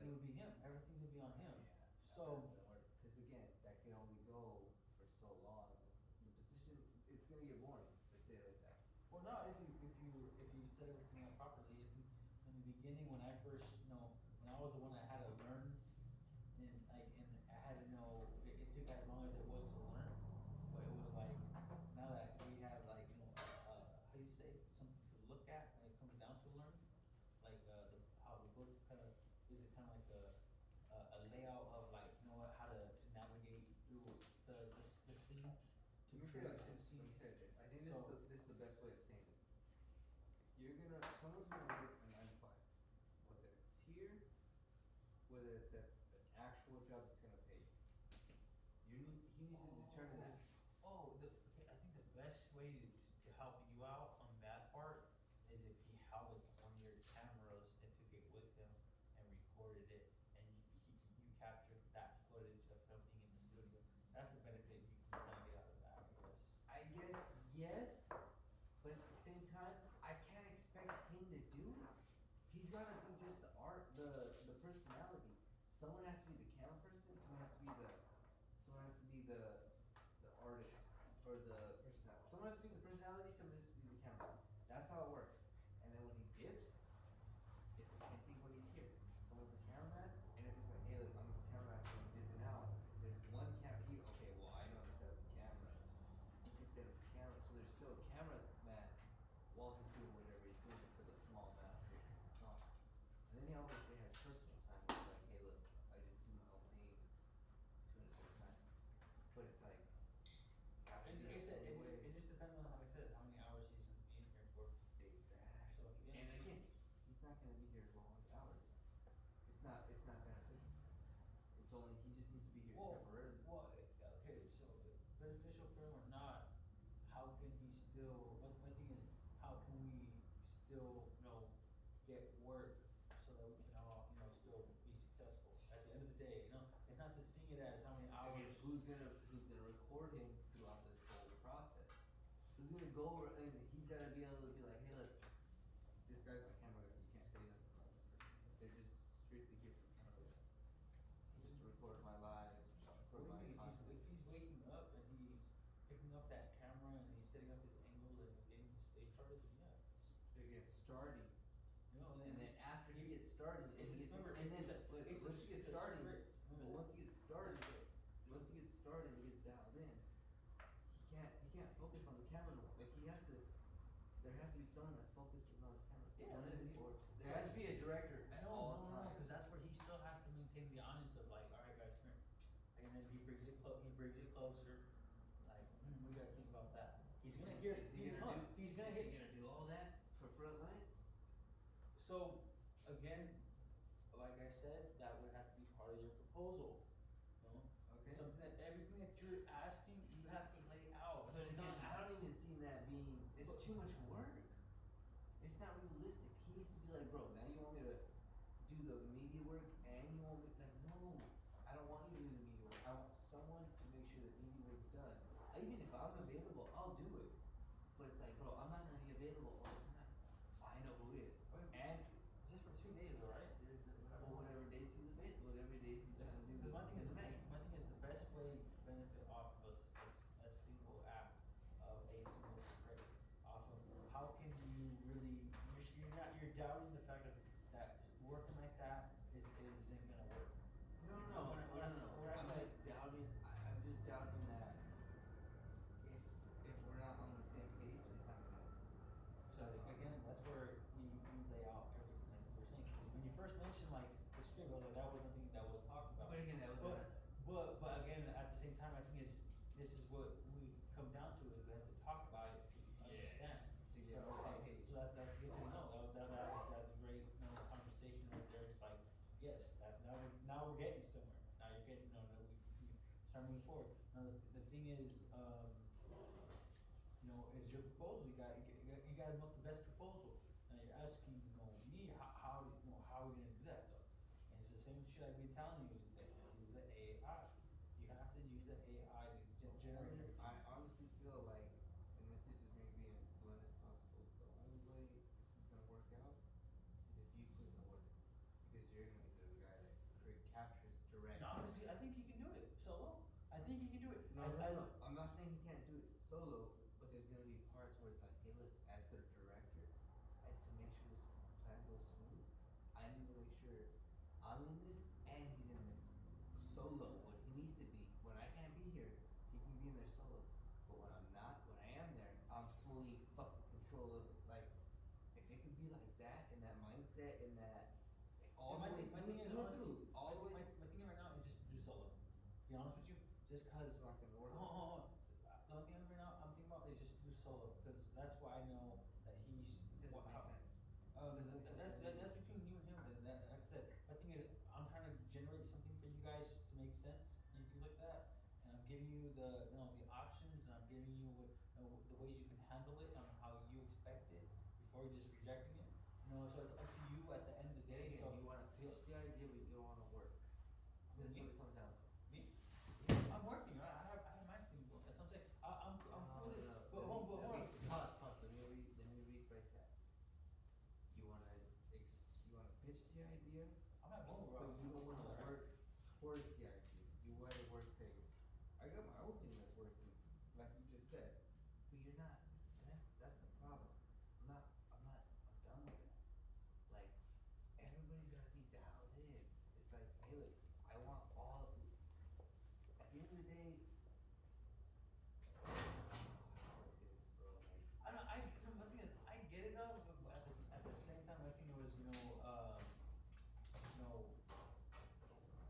it would be him. Everything's gonna be on him. So, Because again, that can only go for so long. The position, it's gonna get boring, let's say it like that. well, no, if you set everything up properly, in the beginning, when I first, you know, when I was the one that had to learn, and like, and I had to know, it took as long as it was to learn, but it was like, now that we have like, you know, how do you say, something to look at when it comes down to learning, like, how the book kind of, is it kind of like a layout of like, you know, how to navigate through the scenes, to create some scenes. I think So- this is the best way of saying it. Someone's gonna work a 9 to 5, whether it's here, whether it's at an actual job that's gonna pay you. He needs to determine that. Okay, I think the best way to help you out on that part is if he held one of your cameras and took it with him and recorded it, and you captured that footage of everything in the studio. That's the benefit you can kind of get out of that, I guess. I guess, yes, but at the same time, I can't expect him to do it. He's gotta do just the art, the personality. Someone has to be the camera person, someone has to be the artist, or the personality. Someone has to be the personality, someone has to be the camera. That's how it works. And then when he dips, it's the same thing when he's here. Someone's the cameraman, and if it's like, hey, look, I'm the cameraman, so I'm dipping out. There's one okay, well, I know how to set up the camera. He can set up the camera, so there's still a cameraman while he's doing whatever he's doing for the small amount of time. And then he obviously has personal time. It's like, hey, look, I just do my own thing to a certain time. But it's like, And like I said, it just depends on, like I said, how many hours he's gonna be in here for. exactly. So, yeah. And again, he's not gonna be here long hours. It's not beneficial. It's only, he just needs to be here temporarily. Okay, so beneficial for him or not, how can he still, one thing is, how can we still, you know, get work so that we can all, you know, still be successful? At the end of the day, you know, it's not to see it as how many hours. Again, who's gonna record him throughout this whole process? Who's gonna go over and he's gotta be able to be like, hey, look, this guy's my camera guy. You can't say nothing about this person. They're just strictly here for camera guy. Just to record my lives, just What record do you my mean, content. if he's waking up and he's picking up that camera and he's setting up his angles and he's getting his day started, then yeah. Again, starting. You know, And then after he gets started, It's a script. and then It's once he gets a started, script. but once he gets started, and he gets dialed in, he can't focus on the camera no more. Like there has to be someone that focuses on the camera. There has to be a director at all times. Because that's where he still has to maintain the audience of like, all right, guys, come here. And then he brings it closer. Like, we gotta think about that. He's gonna hear. Is he gonna do all that for Frontline? So, again, like I said, that would have to be part of your proposal. You know? Okay. Something that everything that you're asking, you have to lay out. But again, I don't even see that being. It's too much work. It's not realistic. He needs to be like, bro, now you want me to do the media work, and you want me like, no, I don't want you to do the media work. I want someone to make sure that media work's done. Even if I'm available, I'll do it. But it's like, bro, I'm not gonna be available all the time. I know who is. And It's just for 2 days, though, right? well, whatever days he's available, whatever days he's gonna do the doubting the fact that working like that isn't gonna work? No. I'm just doubting. I'm just doubting that if we're not on the same page, it's not gonna work. So again, that's where we lay out everything like we're saying. 'Cause when you first mentioned like the script, I was like, that was something that was talked about. But again, that was But again, at the same time, I think this is what we come down to is we have to talk about it to understand. To get on the same page. So that's good to know. That's a great conversation right there. It's like yes, that now we're getting somewhere. Now you're getting we start moving forward. Now the thing is, is your proposal. You got to make the best proposal. Now you're asking me how are we gonna do that though? And it's the same shit I've been telling you. Is the AI. You have to use the AI to generate. I honestly feel like, and this is just me being as blunt as possible, the only way this is gonna work out is if you put in the work. Because you're gonna be the guy that captures direct. No, honestly, I think he can do it solo. I think he can do it. No, I'm not saying he can't do it solo, but there's gonna be parts where it's like, hey look, as their director, and to make sure this plan goes smooth, I need to make sure I'm in this and he's in this solo when he needs to be. When I can't be here, he can be in there solo. But when I'm not, when I am there, I'm fully fucking control of it. Like, if it could be like that, in that mindset, in that all my thing is honestly, all the way. my thing right now is just to do solo. To be honest with you, just cause. It's not gonna work. Hold on. The only thing right now I'm thinking about is just to do solo, because that's why I know that he's. It doesn't make sense. That's between you and him. Then like I said, my thing is I'm trying to generate something for you guys to make sense and things like that, and I'm giving you the the options, and I'm giving you the ways you can handle it and how you expect it before you're just rejecting it. So it's up to you at the end of the day. So you want to pitch the idea, but you don't want to work. That's what it comes down to. Me? I'm working. I have my thing. That's what I'm saying. I'm cool with it. But hold on. Okay, pause. Let me rephrase that. You wanna pitch the idea, I'm at home, bro. but you don't wanna work towards the idea. You wanna work saying, I got my own thing that's working, like you just said. But you're not, and that's the problem. I'm done with that. Like, everybody's gotta be dialed in. It's like, hey look, I want all at the end of the day. The thing is, I get it though, but at the same time, I think it was,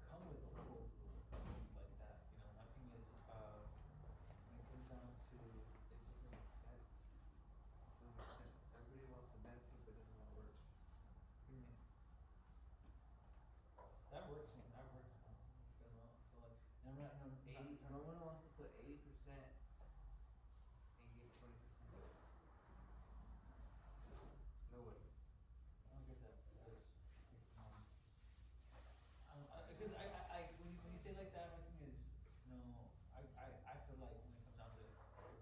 come with proposals, things like that. My thing is, when it comes down to, It just doesn't make sense. It doesn't make sense. Everybody wants to benefit, but doesn't want to work. that works, man, that works. So like, and I'm not, No one wants to put 80% and get 20%. Nobody. I don't get that, because, because when you say like that, my thing is, I feel like when it comes down to the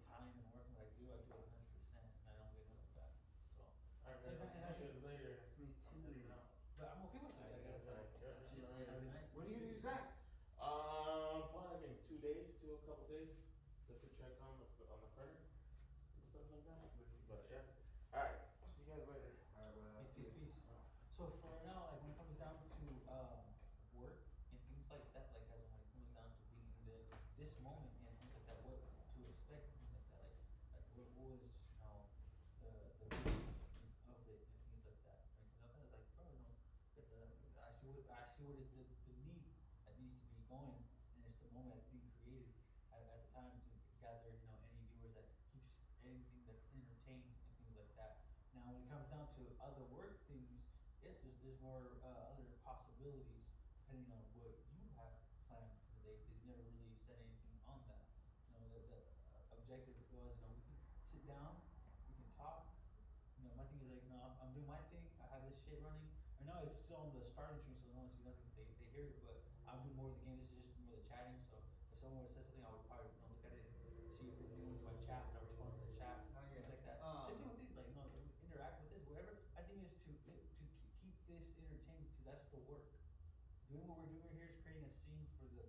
time and work that I do it 100%, and I don't get it like that, so. Sometimes that's just, later. That's me too. but I'm okay with that, I guess. See you later. Saturday night. When do you use that? Probably like in 2 days, a couple days, just to check on the printer and stuff like that. But yeah. Alright, see you guys later. Peace. So for right now, like when it comes down to work and things like that, like as when it comes down to being in this moment and things like that, what to expect and things like that, like what was the meaning of it and things like that. When it comes down to that, it's like, bro, I see what is the need that needs to be going, and it's the moment that's being created at the time to gather any viewers that keeps anything that's entertaining and things like that. Now, when it comes down to other work things, yes, there's more other possibilities depending on what you have planned for the day, because you never really said anything on that. The objective was, we can sit down, we can talk. My thing is like, I'm doing my thing. I have this shit running. I know it's still on the starting tree, so no one sees nothing. They hear it, but I'm doing more of the game. This is just more the chatting. So if someone would say something, I would probably look at it, see if it's doing my chat, and I respond to the chat, things like that. Same thing with these, like interact with this, whatever. I think is to keep this entertaining. Because that's the work. Doing what we're doing here is creating a scene for the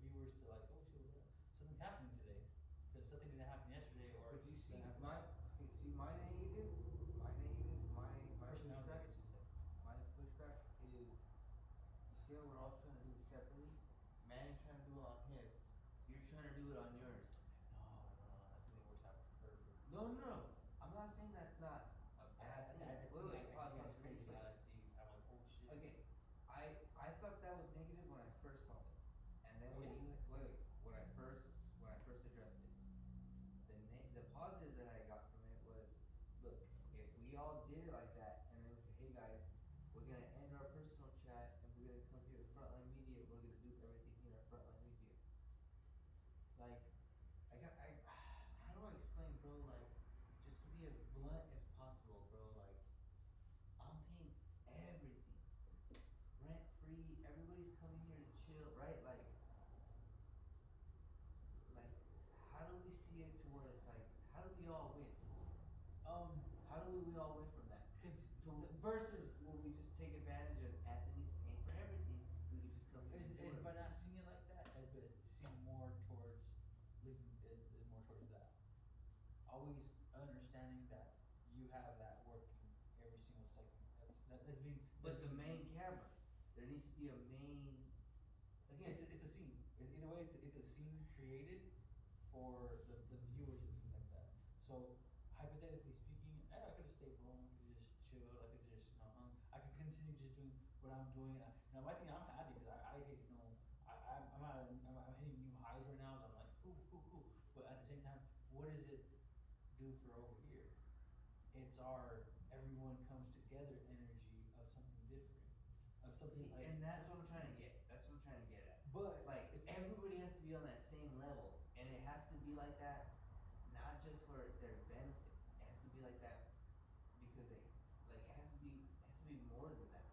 viewers to like, oh shit, something's happening today, because something didn't happen yesterday, or But you see didn't happen. my negative, my Personality. idea. We're all trying to do it separately. Manny's trying to do it on his. You're trying to do it on yours. No, I think it works out perfect. No. I'm not saying that's not a bad thing. Wait, pause. It's crazy how I see. I'm like, oh shit. Okay, I thought that was negative when I first saw it, and then when you when I first addressed it, the positive that I got from it was, look, if we all did it like that, and then we say, hey guys, we're gonna end our personal chat and we're gonna come here to Frontline Media, we're gonna do everything here at Frontline Media. Like, how do I explain, bro? Like, just to be as blunt as possible, bro. Like, I'm paying everything, rent free. Everybody's coming here to chill, right? Like, how do we see it to where it's like, how do we all win? How do we all win from that? Versus when we just take advantage of Anthony's paying for everything, we can just come here. Is by not seeing it like that, has been seeing more towards is more towards that. Always understanding that you have that working every single second. That's being. But the main camera, there needs to be a main. Again, it's a scene. In a way, it's a scene created for the viewers and things like that. So hypothetically speaking, I could just stay home, I could just chill, I could just I could continue just doing what I'm doing. Now, my thing, I'm happy because I'm hitting new highs right now. So I'm like, cool. But at the same time, what does it do for over here? It's our everyone comes together energy of something different, of something like. And that's what I'm trying to get. At. But like, everybody has to be on that same level, and it has to be like that, not just for their benefit. It has to be like that because it has to be more than that.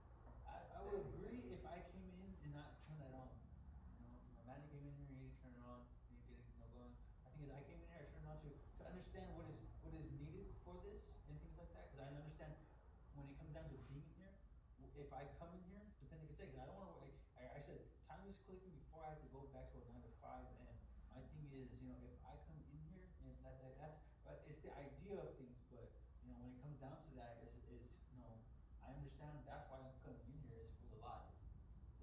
I would agree if I came in and not turn that on. Manny came in here, he didn't turn it on, he didn't going. I think I came in here, I turned it on to understand what is needed for this and things like that. Because I understand when it comes down to being here, if I come in here, depending, because I don't want to. I said time is clicking before I have to go back to a 9 to 5. And my thing is, if I come in here and but it's the idea of things. But when it comes down to that, I understand that's why I'm coming in here is for the live.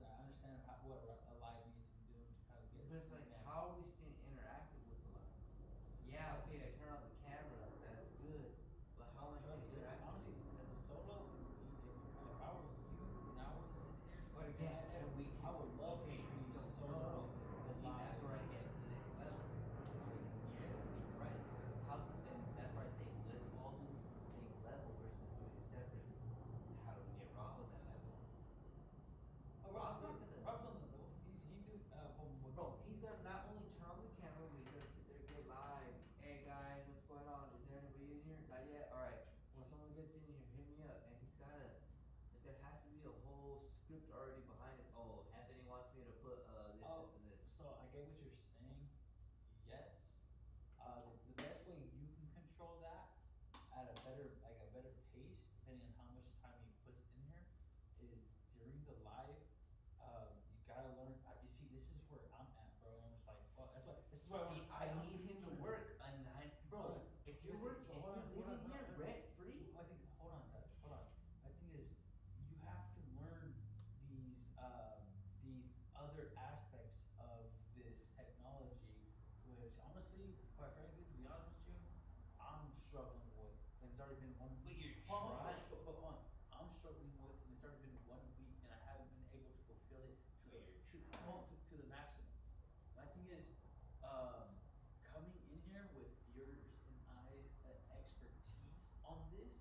I understand what a live needs to be doing to kind of get. But it's like, how are we staying interactive with the live? Yeah, okay, I turn on the camera, that's good. But how am I staying interactive? Honestly, as a solo, if I were you and I was in here, but again, I would love to be solo. But see, that's where I get to the next level. Yes, you're right. And that's why I say, let's all do this on the same level versus doing it separate. How do we get Rob on that level? Rob's on the level. He's doing bro, he's gonna not only turn on the camera, but he's gonna sit there and get live. Hey guys, what's going on? Is there anybody in here? Not yet? Alright. When someone gets in here, hit me up. And he's gotta, there has to be a whole script already behind it. Oh, Anthony wants me to put this and this. So I get what you're saying. Yes. The best way you can control that at a better pace, depending on how much time he puts in here, is during the live. You gotta learn. You see, this is where I'm at, bro. I'm just like, well, this is why I need him to work a 9, bro. If you're working, if you're living here rent free. I think. Hold on. My thing is, you have to learn these other aspects of this technology, which honestly, quite frankly, to be honest with you, I'm struggling with. And it's already been 1 week. But you're trying. I'm struggling with, and it's already been 1 week, and I haven't been able to fulfill it to the maximum. My thing is, coming in here with yours and I's expertise on this,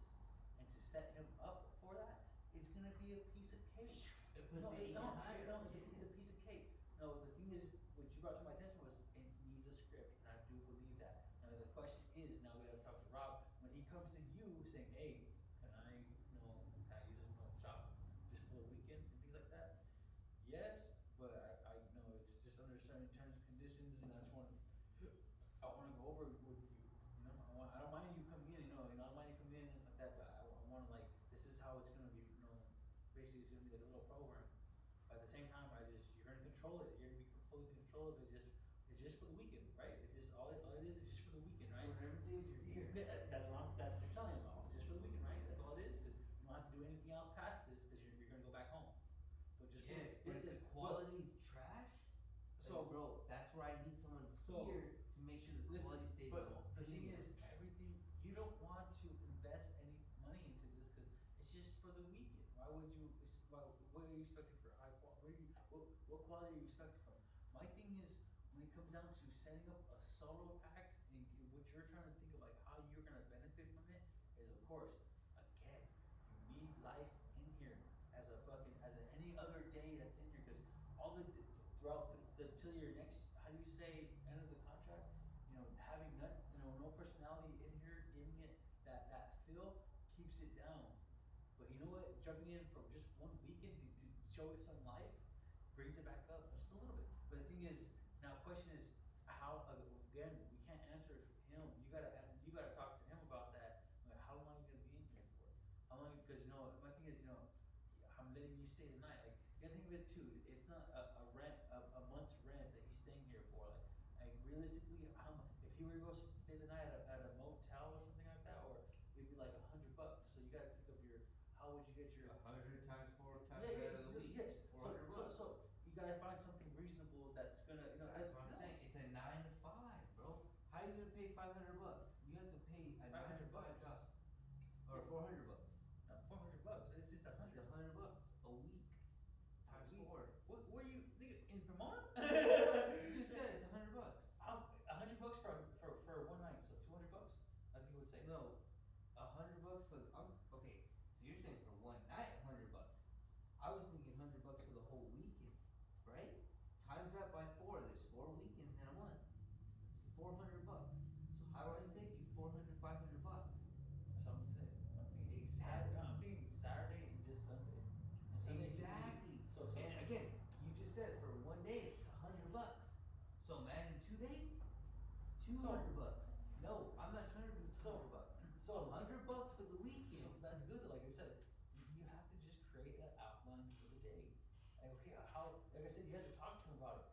and to set him up for that, is gonna be a piece of cake. It's a piece of cake. No, the thing is, what you brought to my attention was it needs a script, and I do believe that. Now the question is, now we have to talk to Rob when he comes to you saying, "Hey, can I use this shop just for the weekend and things like that?" Yes, but I know it's just under certain terms and conditions, and I want to go over it with you. I don't mind you coming in. I don't mind you coming in like that, but I want to this is how it's gonna be. Basically, it's gonna be like a little program. But at the same time, you're gonna control it. You're gonna be fully in control of it. It's just for the weekend, right? It's just all it is just for the weekend, right? Whatever days you're here. That's what you're telling me about. It's just for the weekend, right? That's all it is. Because you don't have to do anything else past this, because you're gonna go back home. But just yes, it's So, bro, that's where I need someone So, here to make sure the listen, quality stays but up. the thing is, everything, you don't want to invest any money into this because it's just for the weekend. Why would you, what are you expecting for high quality? What quality are you expecting from it? My thing is, when it comes down to setting up a solo act and what you're trying to think of, like how you're gonna benefit from it, is of course, again, you need life in here as any other day that's in here, because all throughout till your next, how do you say, end of the contract, having no personality in here, giving it that feel keeps it down. But you know what? Jumping in from just one weekend to show it some life brings it back up just a little bit. But the thing is, now the question is how, again, we can't answer him. You gotta talk to him about that. Like, how long are you gonna be in here for? How long? Because my thing is, I'm letting you stay the night. Like, you gotta think of it too. It's not a month's rent that he's staying here for. Like realistically, if he were to go stay the night at a motel or something like that, or it'd be like $100. So you gotta think of how would you get your 100 times 4 times yeah, of the week. yes. $400. So you gotta find something reasonable that's gonna, That's what I'm saying. It's a 9 to 5, bro. How are you gonna pay $500? You have to pay a 9 to 5 job, or $400. No, $400. It's just It's $100 $100 a week times 4. What were you thinking in Pomona? You just said it's $100. $100 for one night, so $200. I think it would say. No, $100 for okay. So you're saying for one night, $100. I was thinking $100 for the whole weekend, right? Times that by 4. There's 4 weekends in a month. It's $400. So how do I save you $400, $500? Some would say. I'm thinking Saturday and just Sunday. And Sunday Exactly. So and again, you just said for one day it's $100. So imagine 2 days, $200. No, I'm not trying to do $200. So $100 for the weekend. So that's good. Like I said, you have to just create an outline for the day. Like, okay, like I said, you have to talk to him about it.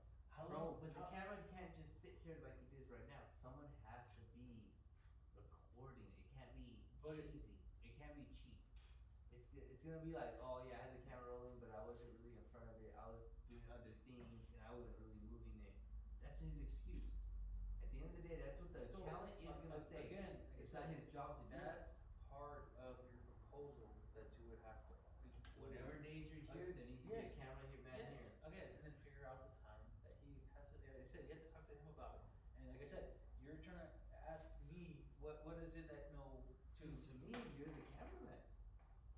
Bro, but the camera can't just sit here like it is right now. Someone has to be recording. It can't be cheesy. It can't be cheap. It's gonna be like, oh yeah, I had the camera rolling, but I wasn't really in front of it. I was doing other things, and I wasn't really moving it. That's his excuse. At the end of the day, that's what the talent is gonna say. Again, it's not his job to do that. That's part of your proposal that you would have to. Whatever days you're here, there needs to be a camera here, man, here. Again, and then figure out the time that he has to. Like I said, you have to talk to him about it. And like I said, you're trying to ask me what is it that to me, you're the cameraman.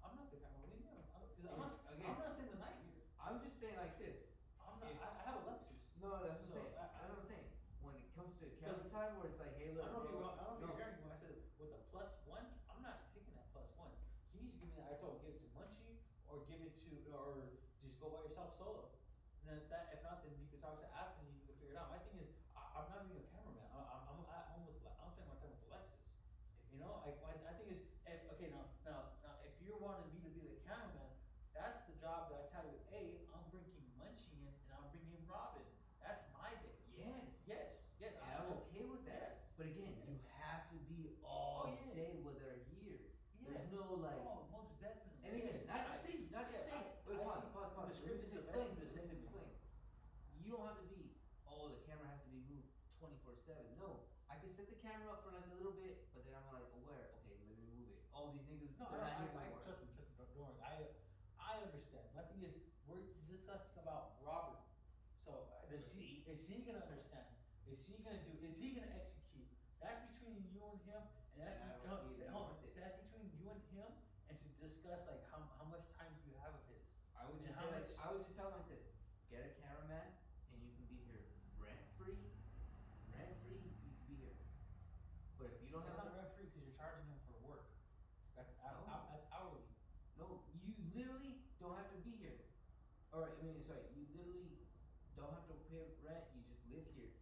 I'm not the cameraman. I'm not staying the night here. I'm just saying like this. I'm not. I have a Lexus. No, that's what I'm saying. That's what I'm saying. When it comes to camera time, where it's like, hey, look, I don't know if you're hearing me when I said with the +1. I'm not taking that +1. He's giving that. I told him give it to Munchie or give it to or just go by yourself solo. And then if not, then you can talk to App and you can figure it out. My thing is, I'm not being a cameraman. I'm at home I'm spending my time with the Lexus. I think is okay. Now, if you wanted me to be the cameraman, that's the job that I tell you. Hey, I'm bringing Munchie in and I'm bringing Robin. That's my day. Yes. And I'm okay with that. Yes. But again, you have to be all day where they're here. There's no like. Oh, most definitely. And again, not to say. Wait, pause. The script is explain. explain. You don't have to be. Oh, the camera has to be moved 24/7. No, I can set the camera up for like a little bit, but then I'm like aware. Okay, let me move it. All these niggas. No, they're not here I anymore. trust me. Don't worry. I understand. My thing is, we're discussing about Robert. So is he gonna understand? Is he gonna execute? That's between you and him, and that's between you and him, and to discuss like how much time do you have with his. I would just tell him like this: get a cameraman, and you can be here rent free. You can be here. But if you don't It's have not rent free because you're charging him for work. That's hourly. No, you literally don't have to be here. You literally don't have to pay rent. You just live here.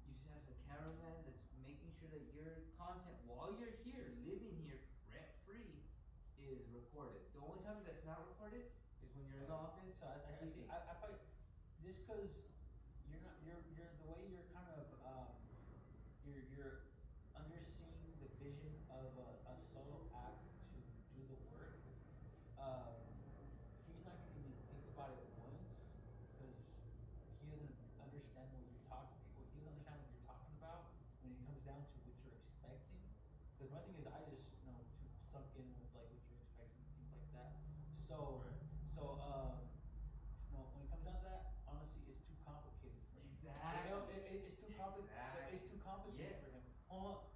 You just have a cameraman that's making sure that your content while you're here, living here rent free, is recorded. The only time that's not recorded is when you're in the office. So I probably just because you're the way you're kind of you're underseeing the vision of a solo act to do the work. He's not going to even think about it once because he doesn't understand what So, no, when it comes down to that, honestly, it's too complicated for him. Exactly. You know, it's too complicated. Exactly. It's too complicated Yes. for him.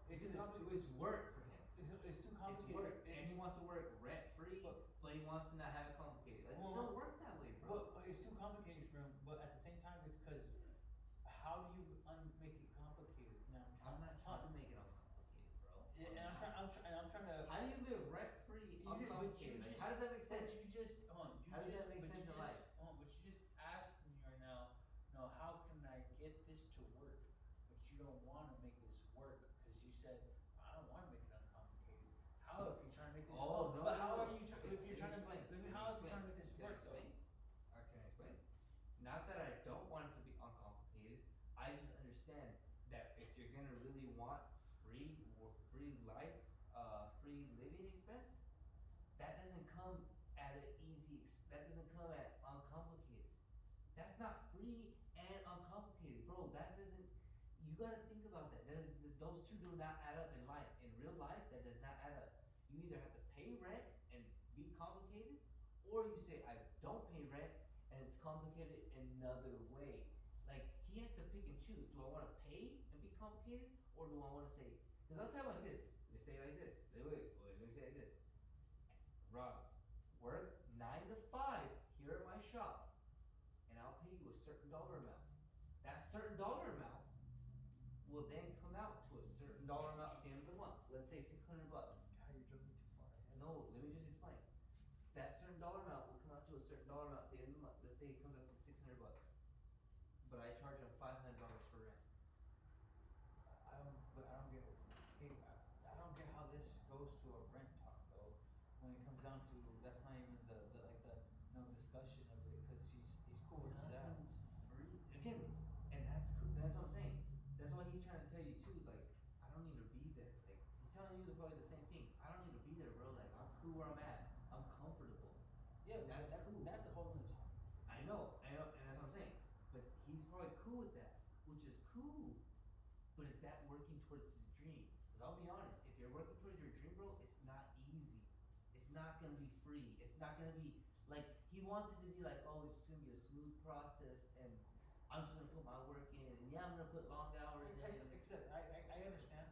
It's too Because complicated. it's work for him. It's too It's complicated. work, and he wants to work rent free, but he wants to not have it complicated. Like, you don't work that way, bro. But it's too complicated for him. But at the same time, it's because how do you make it complicated? Now, I'm not trying to make it uncomplicated, bro. Yeah, and I'm trying to. How do you live rent free uncomplicated? Like, how does that make sense? But you just, How does that make sense in life? But you just asked me right now, how can I get this to work? But you don't want to make this work because you said, I don't want to make it uncomplicated. How if you're trying to make it? Oh, no, But no, how no. are you trying? If you're trying to, how if you're trying to make this Can I work? Though? explain? Can I explain? Not that I don't want it to be uncomplicated. I just understand that if you're gonna really want free life, free living expense, that doesn't come at an easy. That doesn't come at uncomplicated. That's not free and uncomplicated, bro. That doesn't. You gotta think about that. Those two do not add up in life. In real life, that does not add up. You either have to pay rent and be complicated, or you say I don't pay rent and it's complicated another way. Like, he has to pick and choose. Do I want to pay and be complicated, or do I want to say? Because I'll tell you like this. They say it like this. Wait, let me say it like this. Rob, work 9 to 5 here at my shop, and I'll pay you a certain dollar amount. That certain dollar amount will then come out to a certain dollar amount at the end of the month. Let's say $600. God, you're jumping too far ahead. No, let me just explain. That certain dollar amount will come out to a certain dollar amount at the end of the month. Let's say it comes up to $600, but I charge him $500 for rent. I don't get it. Hey, I don't get how this goes to a rent talk though. When it comes down to, that's not even the discussion of it, because he's cool with that. Nothing's free. Again, and that's cool. That's what I'm saying. That's why he's trying to tell you too. Like, I don't need to be there. Like, he's telling you probably the same thing. I don't need to be there, bro. Like, I'm cool where I'm at. I'm comfortable. Yeah, that's cool. That's a whole other topic. I know, and that's what I'm saying. But he's probably cool with that, which is cool. But is that working towards his dream? Because I'll be honest, if you're working towards your dream, bro, it's not easy. It's not gonna be free. It's not gonna be like, he wants it to be like, oh, it's just gonna be a smooth process, and I'm just gonna put my work in, and yeah, I'm gonna put long hours in. Except I understand.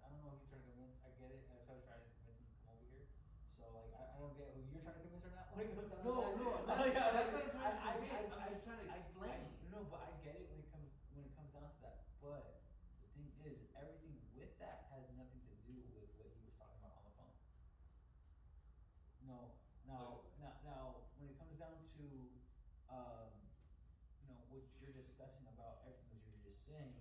I don't know who you're trying to convince. I get it. That's why I was trying to convince him to come over here. So like, I don't get who you're trying to convince or not. When it comes down to that. No, I'm not trying to convince. I'm just trying to explain. No, but I get it when it comes down to that. But the thing is, everything with that has nothing to do with what he was talking about on the phone. No. Now, when it comes down to, what you're discussing about everything that you're just saying,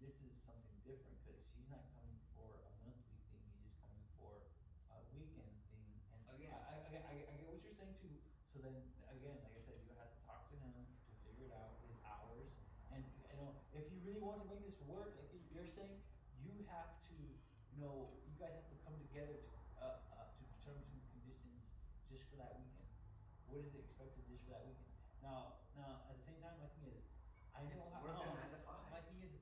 this is something different because he's not coming for a monthly thing. He's just coming for a weekend thing. And Again. I get what you're saying too. So then again, like I said, you have to talk to him to figure it out, his hours, and if you really want to make this work, like you're saying, you have to, you guys have to come together to terms and conditions just for that weekend. What is expected just for that weekend? Now, at the same time, my thing is, I know It's how. working 9 to 5. My thing is,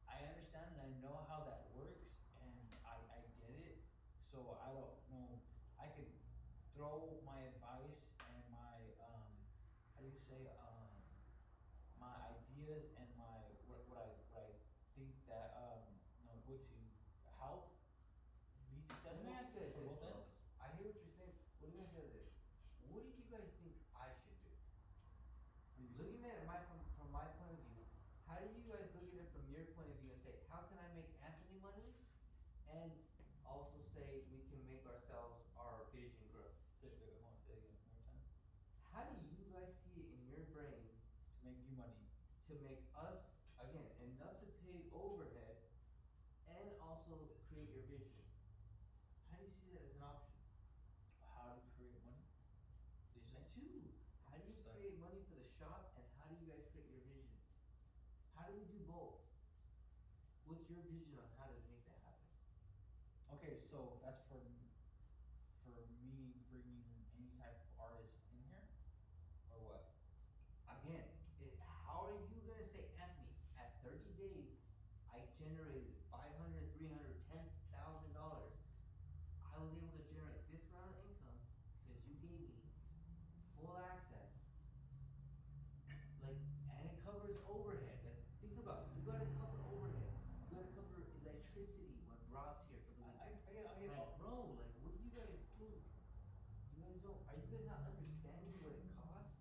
I understand and I know how that works, and I get it. So I don't know. I could throw my advice and my how do you say my ideas and my what I think that would to help be successful. Let me ask you for this, both though. ends. I hear what you're saying. What do you guys say to this? What do you guys think I should do? Looking at it from my point of view, how do you guys look at it from your point of view and say, how can I make Anthony money, and also say we can make ourselves, our vision grow? Say it again, one more time. How do you guys see it in your brains To make you money. to make us, again, enough to pay overhead and also create your vision? How do you see that as an option? How to create money? Did you say? Two, how do you Sorry. create money for the shop, and how do you guys create your vision? How do we do both? What's your vision on how to make that happen? Okay, so that's for me bringing any type of artist in here, or what? Again, how are you gonna say, Anthony, at 30 days, I generated $500, $300, $10,000. I was able to generate this amount of income because you gave me you guys not understanding what it costs?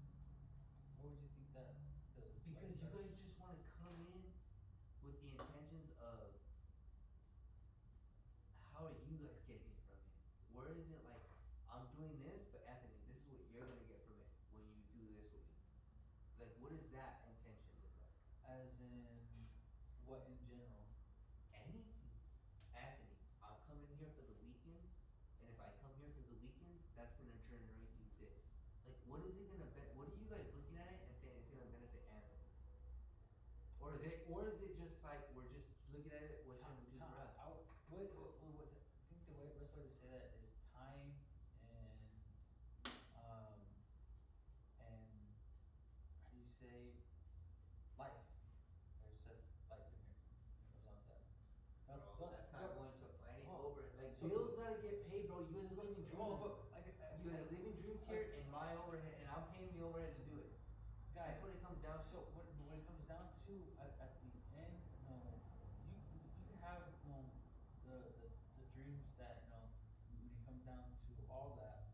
What would you think that? Because you guys just want to come in with the intentions of how are you guys getting from it? Where is it like, I'm doing this, but Anthony, this is what you're gonna get from it when you do this with me. Like, what does that intention look like? As in, what in general? Anything. Anthony, I'm coming here for the weekends, and if I come here for the weekends, that's gonna generate you this. Like, what is it gonna what are you guys looking at it and saying it's gonna benefit Anthony? Or is it just like, we're just looking at it, what's gonna do for us? I think the best way to say that is time and how do you say, life. There's a life in here. It comes down to that. That's not going to any Oh. over. Like, So- bills gotta get paid, bro. You guys are living dreams. Oh, but You guys are living dreams here in my overhead, and I'm paying the overhead to do it. guys, That's what it comes down to. so when it comes down to at the end, you can have the dreams that when it comes down to all that,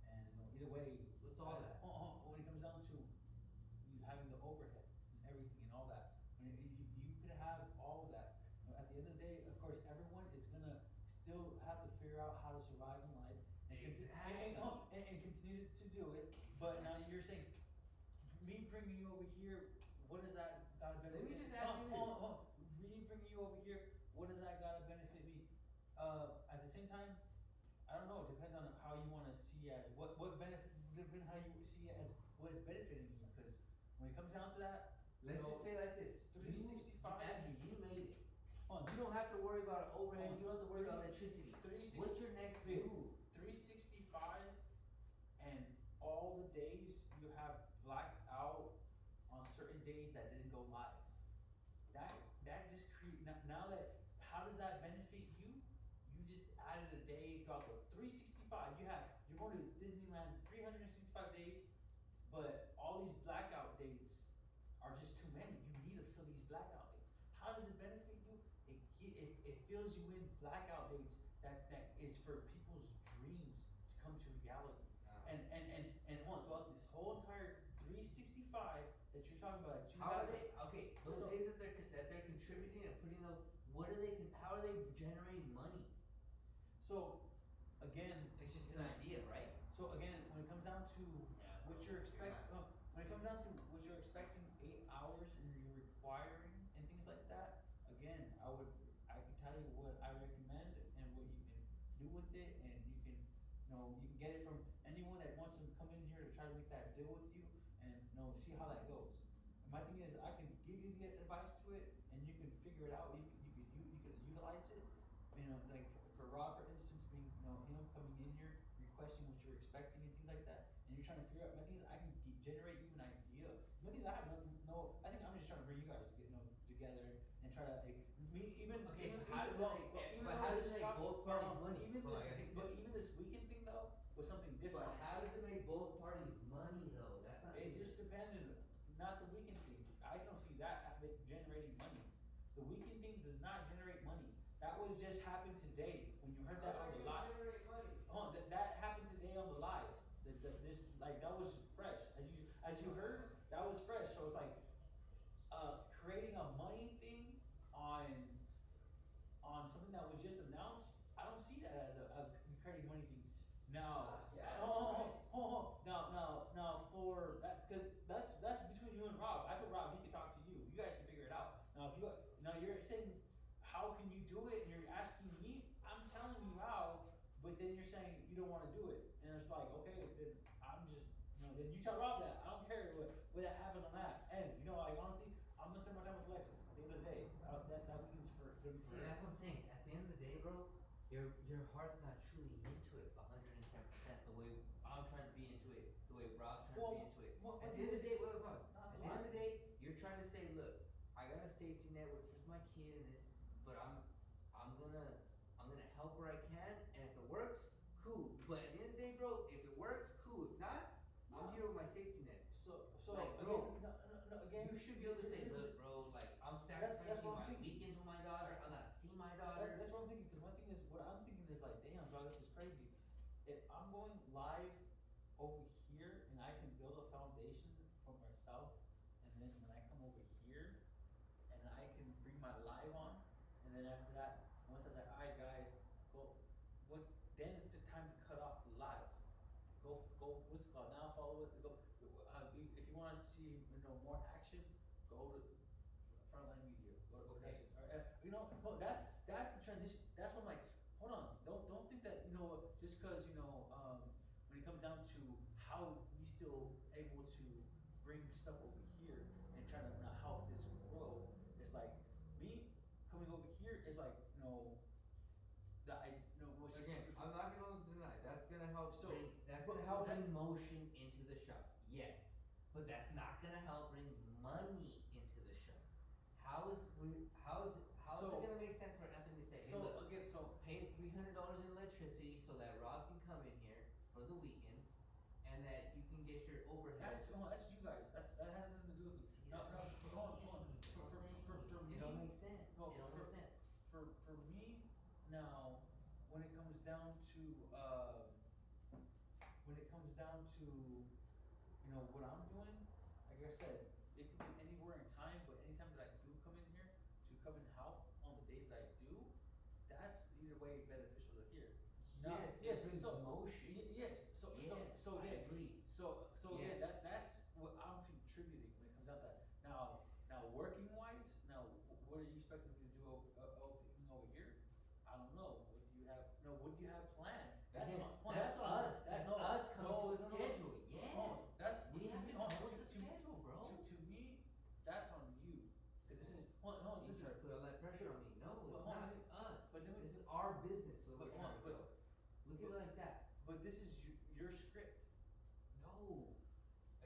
and either way. What's all that? When it comes down to you having the overhead and everything and all that, you could have all of that. At the end of the day, of course, everyone is gonna still have to figure out how to survive in life and and continue to do it. But now you're saying, me bringing you over here, what does that gotta benefit? Let me just ask you this. Me bringing you over here, what does that gotta benefit me? At the same time, I don't know. It depends on how you want to see as what benefit. Depending how you see it as what is benefiting you. Because when it comes down to that, Let's just say like this. 365. Andrew, you made it. on You don't have to worry about overhead. You don't have to worry about 360 electricity. 360 What's your next move? 365 and all the days you have blacked out on certain days that didn't go live. That just create now that how does that benefit you? You just added a day throughout the 365. You're going to Disneyland 365 days, but all these blackout dates are just too many. You need to fill these blackout dates. How does it benefit you? It fills you in blackout dates that is for people's dreams to come to reality. And throughout this whole entire 365 that you're talking about, that you How are have- they? Okay, those days that they're contributing and putting those. What are they? How are they generating money? So again, It's just an idea, right? So again, when it comes down to what you're expecting, when it comes down to what you're expecting 8 hours and you're requiring and things like that, again, I can tell you what I recommend and what you can do with it, and you can get it from anyone that wants to come in here to try to make that deal with you, and see how that goes. And my thing is, I can give you the advice to it, and you can figure it out. You can utilize it. Like for Rob, for instance, being him coming in here requesting what you're expecting and things like that, and you're trying to figure out. My thing is, I can generate you an idea. My thing is, I have I think I'm just trying to bring you guys together and try to even. Okay, so even, how does though- it but make? even But though how does this it make talk- both parties money? Even Hold this, on, I think but this- even this weekend thing though was something different. But how does it make both parties money though? That's not. It just depended, not the weekend thing. I don't see that generating money. The weekend thing does not generate money. That was just happened today when you heard that on the live. That happened today on the live. That was fresh. As you heard, that was fresh. So it's like creating a money thing on something that was just announced. I don't see that as a creating money thing. Now, now for that, because that's between you and Rob. I told Rob he can talk to you. You guys can figure it out. Now you're saying how can you do it, and you're asking me. I'm telling you how, but then you're saying you don't want to do it, and it's like okay, then I'm just then you tell Rob that. I don't care what that happens on that. And honestly, I'm gonna spend my time with Alexis. At the end of the day, that weekend's for. See, that's what I'm saying. At the end of the day, bro, your heart's not truly into it 110% the way I'm trying to be into it, the way Rob's trying to be into it. At the end of the day, at the end of the day, you're trying to say, look, I got a safety net for my kid and this, but I'm gonna help where I can, and if it works, cool. But at the end of the day, bro, if it works, cool. If not, I'm here with my safety net. So like, bro, again, you should be able to say, look, bro, like I'm sacrificing what I'm my thinking. weekends with my daughter. I'm not see my daughter. That's what I'm thinking. Because what I'm thinking is like, damn, dog, this is crazy. If I'm going live over here and I can build a foundation for myself, and then when I come over here and I can bring my live on, and then after that, once I was like, alright guys, go, what? Then it's the time to cut off the live. Go, what's it called now? Follow it. Go. If you want to see, more action, go to Frontline Media. Go to Okay. No, that's the transition. That's what I'm like. Hold on. Don't think that just because when it comes down to how we still able to bring stuff over here and try to help this grow. It's like me coming over here is like that Again, I'm not gonna deny that's gonna help So, bring motion into the shop. Yes, but that's not gonna help bring money into the shop. How is it gonna make sense for Anthony to say, hey, look, pay $300 in electricity so that Rob can come in here for the weekends, and that you can get your overhead. That's you guys. That has nothing to do with me. No, hold on. For me, it don't make sense. No, it don't make sense. For me now, when it comes down to what I'm doing, like I said, it could be anywhere in time, but anytime that I do come in here to come and help on the days that I do, that's either way beneficial to here. Yes, it brings motion. Yes. So I agree. So Yes. again, that's what I'm contributing when it comes down to that. Now working wise, what are you expecting me to do over here? I don't know. What do you have? What do you have planned? That's us coming to a schedule. Yes. We have to come to the schedule, bro. To me, that's on you. Because this is You try to put all that pressure on me. No, it's not. It's us. But this is our business. So we're trying to go. Look at it like that. But this is your script. No.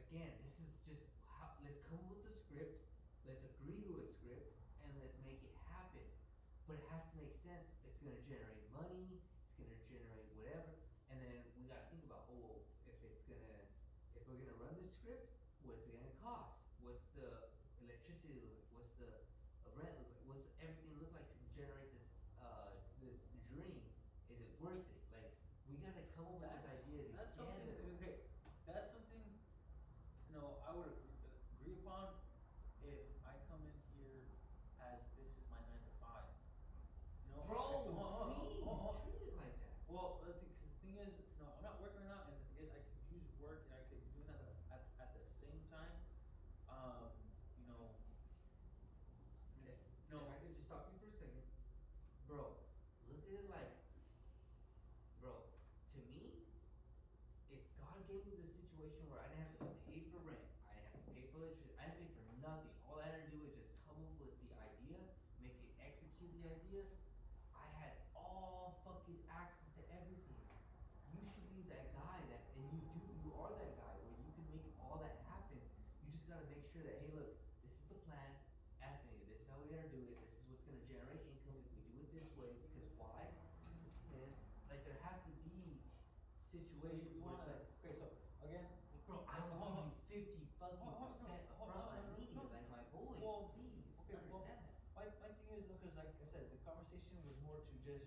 Again, this is just let's come up with the script. Let's agree to a script and let's make it happen. But it has to make sense. It's gonna generate money. It's gonna generate whatever. And then we gotta think about, if we're gonna run this script, what's it gonna cost? What's the electricity look like? What's the rent look like? What's everything look like to generate this dream? Is it worth it? Like, we gotta come up with this idea together. That's something I would agree upon if I come in here as this is my 9 to 5. Bro, please treat it like that. Well, the thing is, I'm not working right now, and I guess I could use work, and I could do that at the same time. If I could just stop you for a second, bro, look at it like, to me, if God gave me the situation where I didn't have to pay for rent, I didn't have to pay for electricity, I didn't pay for nothing, all I had to do was just come up with the idea, make it execute the idea, I had all fucking access to everything. You should be that guy and you are that guy where you can make all that happen. You just gotta make sure that, hey look, this is the plan, Anthony, this is how we gotta do it, this is what's gonna generate income if we do it this way, because why? Because this is, like there has to be situations where it's like, okay, so again, bro, I will give you 50 fucking percent of Frontline Media, like my boy, please, understand that. My thing is, because like I said, the conversation was more to just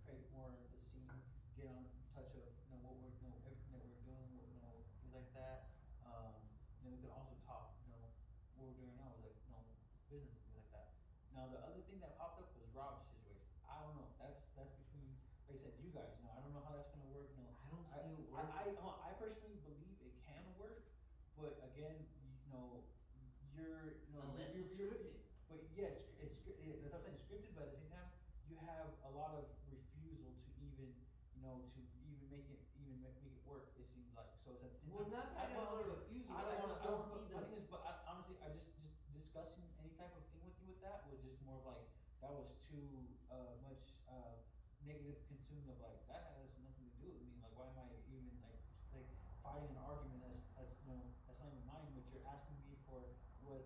create more of the scene, get on touch of what we're everything that we're doing, things like that. Then we could also talk, what we're doing now is like business and things like that. Now the other thing that popped up was Rob's situation. I don't know. That's between, like I said, you guys. I don't know how that's gonna work. I don't see it working. I personally believe it can work, but again, unless it's scripted. But yes, it's that's what I'm saying, scripted. But at the same time, you have a lot of refusal to even make it work. It seems like so. It's at the same time. Not I don't want to refuse. I don't see the thing is, but honestly, I just discussing any type of thing with you with that was just more of like that was too much negative consuming of like that has nothing to do with me. Like, why am I even like fighting an argument that's not even mine? But you're asking me for what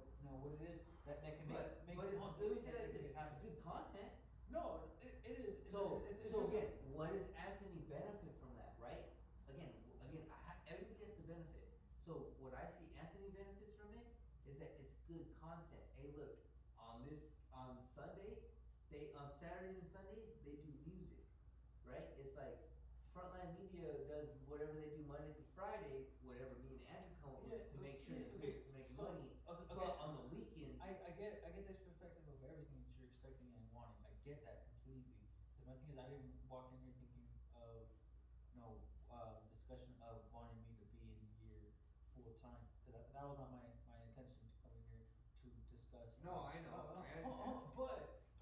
it is that can make. But it's, let me say like this: it's good content. No, it is. So again, what does Anthony benefit from that, right? Again, everybody gets the benefit. So what I see Anthony benefits from it is that it's good content. Hey, look, on Saturdays and Sundays they do music, right? It's like Frontline Media does whatever they do Monday through Friday. get that completely. Because my thing is, I didn't walk in here thinking of, discussion of wanting me to be in here full time. Because that was not my intention to come in here to discuss. No, I know. I understand.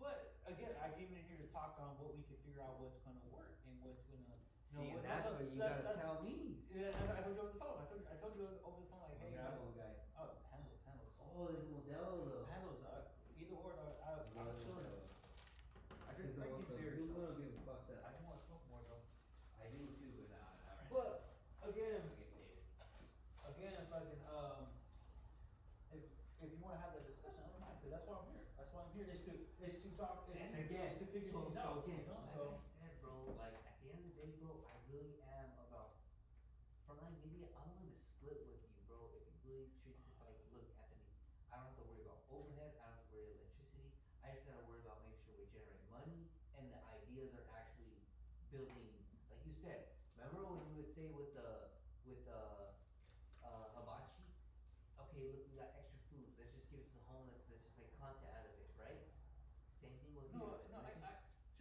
But again, I came in here to talk on what we could figure out what's gonna work and what's gonna. See, and that's what you gotta tell me. Yeah, I told you over the phone. I told you over the phone, like, hey, Modelo guy. oh, handles. Oh, there's a Modelo though. Handles, either or, I'm chilling. I drink He's these beers. a little bit fucked I up. just wanna smoke more though. I do too, but not right But now. again, I get paid. fucking, if you wanna have that discussion, I don't mind, cause that's why I'm here. That's why I'm here, is to talk, And again, is to figure so things out. again, you know, like so. I said, bro, like at the end of the day, bro, I really am about Frontline. Maybe I'm willing to split with you, bro. If you really treat this like, look, Anthony, I don't have to worry about overhead. I don't have to worry about electricity. I just gotta worry about making sure we generate money and the ideas are actually building. Like you said, remember when you would say with hibachi? Okay, look, we got extra food. Let's just give it to the homeless. Let's just make content out of it, right? Same thing with you.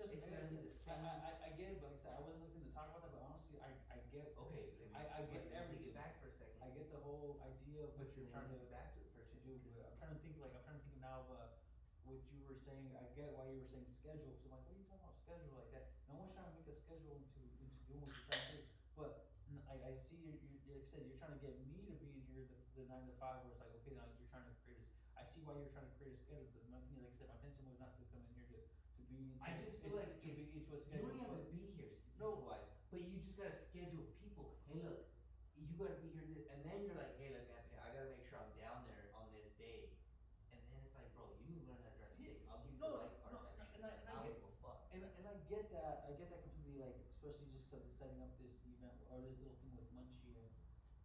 I get it, but like I said, I wasn't looking to talk about that, but honestly, I get. Okay, I get everything. Take it back for a second. I get the whole idea of what you're trying to back to it for a to second. do, but I'm trying to think now of what you were saying. I get why you were saying schedule. So I'm like, what are you talking about schedule like that? No one's trying to make a schedule into doing what you're trying to do. But I see like I said, you're trying to get me to be in here the 9 to 5, where it's like, okay, now you're trying to create I see why you're trying to create a schedule, because my thing is, like I said, my intention was not to come in here to be into. I just feel like to be into a you schedule. don't even have to be here schedule-wise, but you just gotta schedule people. Hey, look, you gotta be here, and then you're like, hey, look, Anthony, I gotta make sure I'm down there on this day, and then it's like, bro, you need to learn how to dress steak. I'll give you the light part of that shit. And I don't get, give a fuck. and I get that. I get that completely. Like, especially just because it's setting up this event or this little thing with Munchie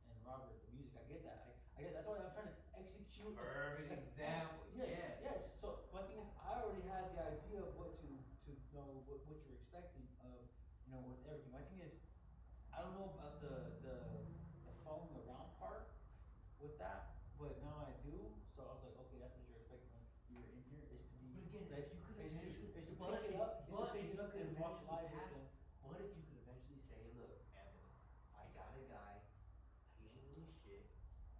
and Robert, the music. I get that. I get. That's why I'm trying to execute. Perfect example. Yes. So my thing is, I already had the idea of what to know what you're expecting of, with everything. My thing is, I don't know about the following around part with that, but now I do. So I was like, okay, that's what you're expecting when you're in here, is to be. But again, like, if you could is to eventually, pick it up, and watch live with them. what if you could eventually say, hey, look, Anthony, I got a guy, he ain't really shit,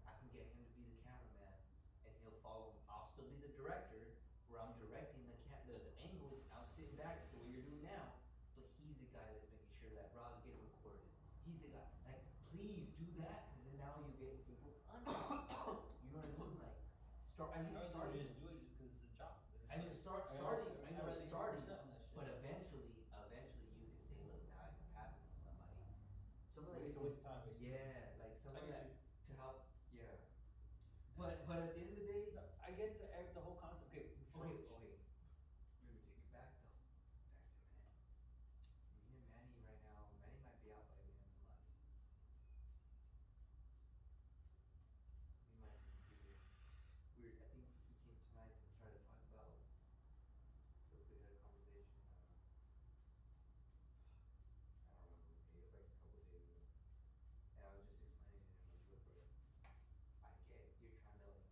I can get him to be the cameraman, and he'll follow, I'll still be the director, where I'm directing the angles, I'm sitting back the way you're doing now, but he's the guy that's making sure that Rob's getting recorded. He's the guy, like, please do that, because then now you're getting people under you. You know what I mean? Like, at least start. Just do it just because it's a job. I mean, starting, but eventually you can say, look, now I can pass it to somebody. Someone It's a waste of time, basically. yeah, like someone I get that to help. Yeah. But at the end of the day, I get the whole concept. Okay. okay. Let me take it back though. Back to Manny. Me and Manny right now. Manny might be out by the end of the month. So we might be here. I think he came tonight to try to talk about. So we had a conversation. I don't remember what day. It was like a couple of days ago. And I was just explaining to him, like, look, bro, I get you're trying to like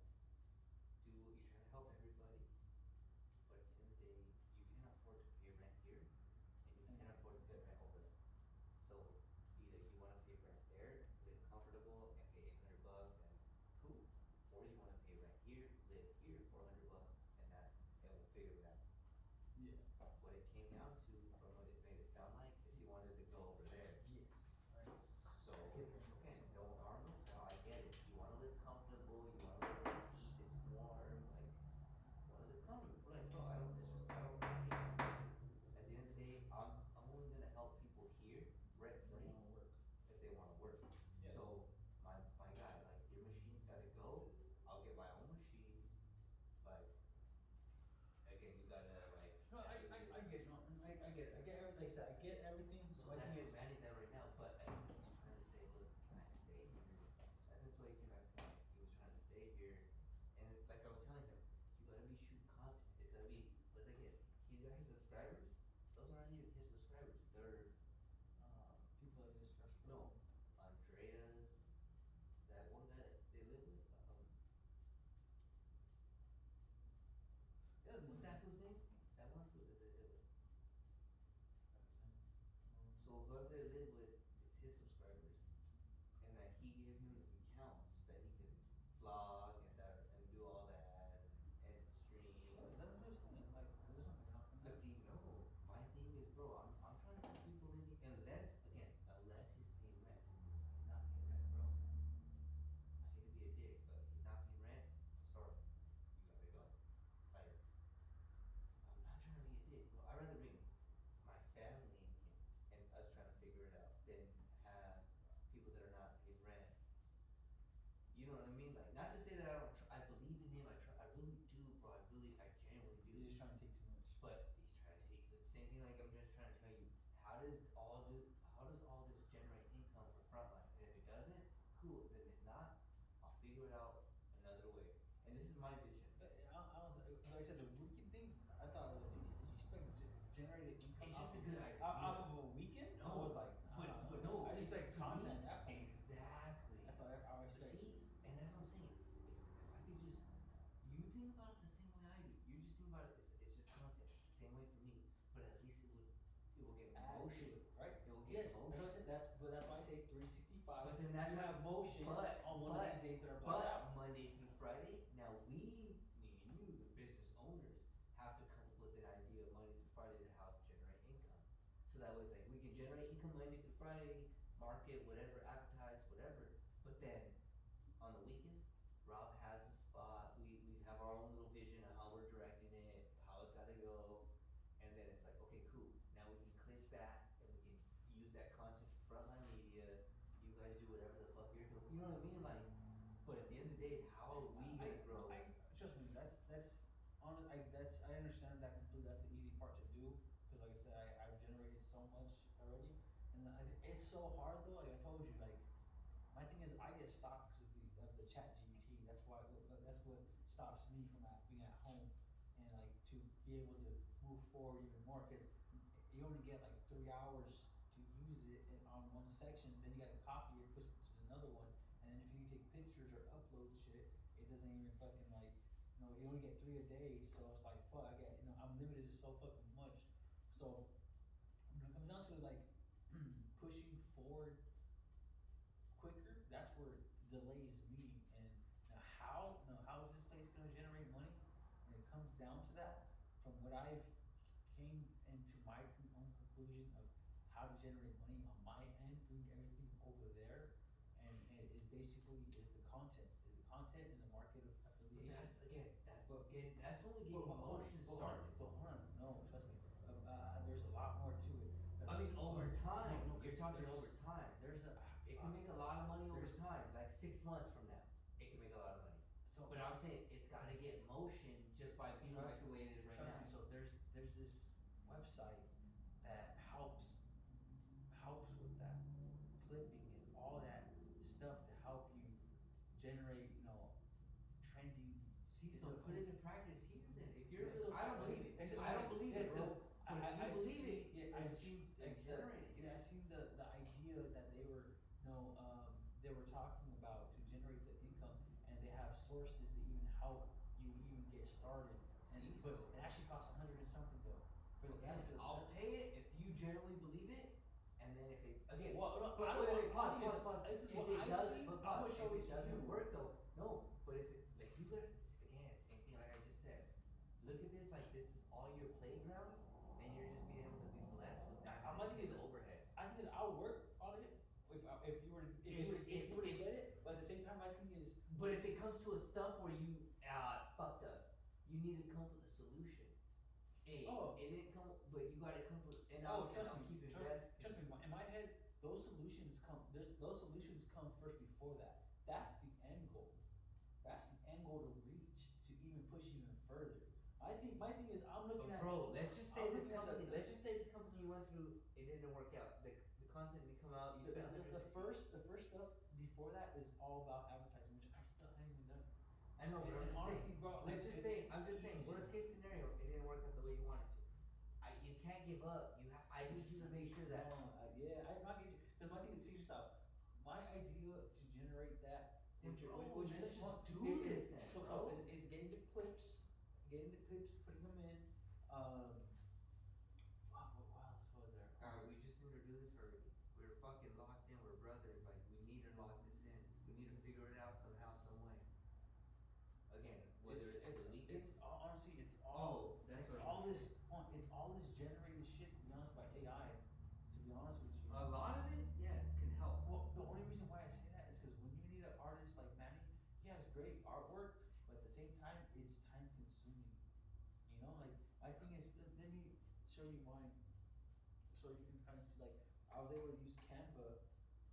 You know what I mean? Like, not to say that I believe in him. I really do, bro. I genuinely do. He's just trying to take too much. But he's trying to take the same thing. Like I'm just trying to tell you, how does all this generate income for Frontline? And if it doesn't, cool. Then if not, I'll figure it out another way. And this is my vision. I was like I said, the weekend thing. I thought it was like, dude, you expect generated income? It's just a good idea. Off of a weekend? No, I was like, but no, I expect content at that point. Exactly. That's what I expect. See, and that's what I'm saying. If I could just, you think about it the same way I do. You just think about it. It's just content, the same way for me. But at least it will get motion, right? It will get Yes, motion. that's why I say 365. But then that's you have motion on one of these days that are blacked out. Monday through Friday. Now me and you, the business owners, have to come up with an idea Monday through Friday to how to generate income. So that way it's like we can generate income Monday through Friday, market, whatever, advertise, whatever. But then on the weekends, Rob has a spot. We have our own little vision of how we're directing it, how it's gotta go. And then it's like, okay, cool. Now we can click that and we can use that content for Frontline Media. You guys do whatever the fuck you're doing. You know what I mean? Like, but at the end of the day, how are we gonna grow? Trust me, I understand that completely. That's the easy part to do because, like I said, I've generated so much already, and it's so hard though. Like I told you, like my thing is I get stopped because of the ChatGPT. That's what stops me from being at home and like to be able to move forward even more because you only get like 3 hours to use it on one section. Then you gotta copy it, push it to another one, and then if you take pictures or upload shit, it doesn't even fucking like. You only get 3 a day, so it's like fuck. I'm limited to so fucking much. So when it comes down to like pushing forward quicker, that's where delays me. And how is this place gonna generate money? When it comes down to that, from what I've came into my own conclusion of how to generate money on my end, doing everything over there, and it is basically the content and the market of affiliation. That's only getting emotions started. But hold on, no, trust me. There's a lot more to it. I mean, over time. No, you're talking over time. It can make a lot of money over time. Like 6 months from now, it can make a lot of money. So, but I'm saying it's got to get motion just by being like the way it is right now. So there's this website that helps with that clipping and all that stuff to help you generate, trending. See, so put it into practice here then. If you're, I don't believe it. I don't believe it, bro. But if you believe it, I see generate it. Yeah, I seen the idea that they were, they were talking about to generate the income, and they have sources to even help you even get started. But it actually costs $100 and something though. For the gas bill. I'll pay it if you generally believe it, and then if it again. Well, no, pause. This is if what it I've doesn't, seen. but I'm gonna show if it it to doesn't you. work though, no. But if it, like you better again, same thing like I just said. Look at this like this is all your playground, and you're just being able to be blessed with that. My thing is overhead. I think is I'll work on it if you were to get it. But at the same time, my thing is. But if it comes to a stump where you fucked us, you need to come up with a solution. Hey, it didn't come, but you gotta come with. And trust me. In my head, those solutions come first before that. That's the end goal. That's the end goal to reach to even push even further. My thing is I'm looking at. Bro, let's just say this company you went through, it didn't work out. The content didn't come out. You spent the first stuff before that is all about advertising, which I still haven't even done. I know, but honestly, bro, I'm just saying, worst case scenario, it didn't work out the way you wanted to. You can't give up. I need you to make sure that. Yeah, I get you. Because my thing is, see, stop. My idea to generate that, let's just do this then, so is getting the clips, putting them in. What else was there? We just need to do this already. We're fucking locked in. We're brothers. Like we need to lock this in. We need to figure it out somehow, some way. Again, whether it's honestly, it's all this generated shit. To be honest, by AI. To be honest with you, a lot of it, yes, can help. Well, the only reason why I say that is because when you need an artist like Manny, he has great artwork, but at the same time, it's time consuming. Like my thing is, let me show you mine, so you can kind of see. Like I was able to use Canva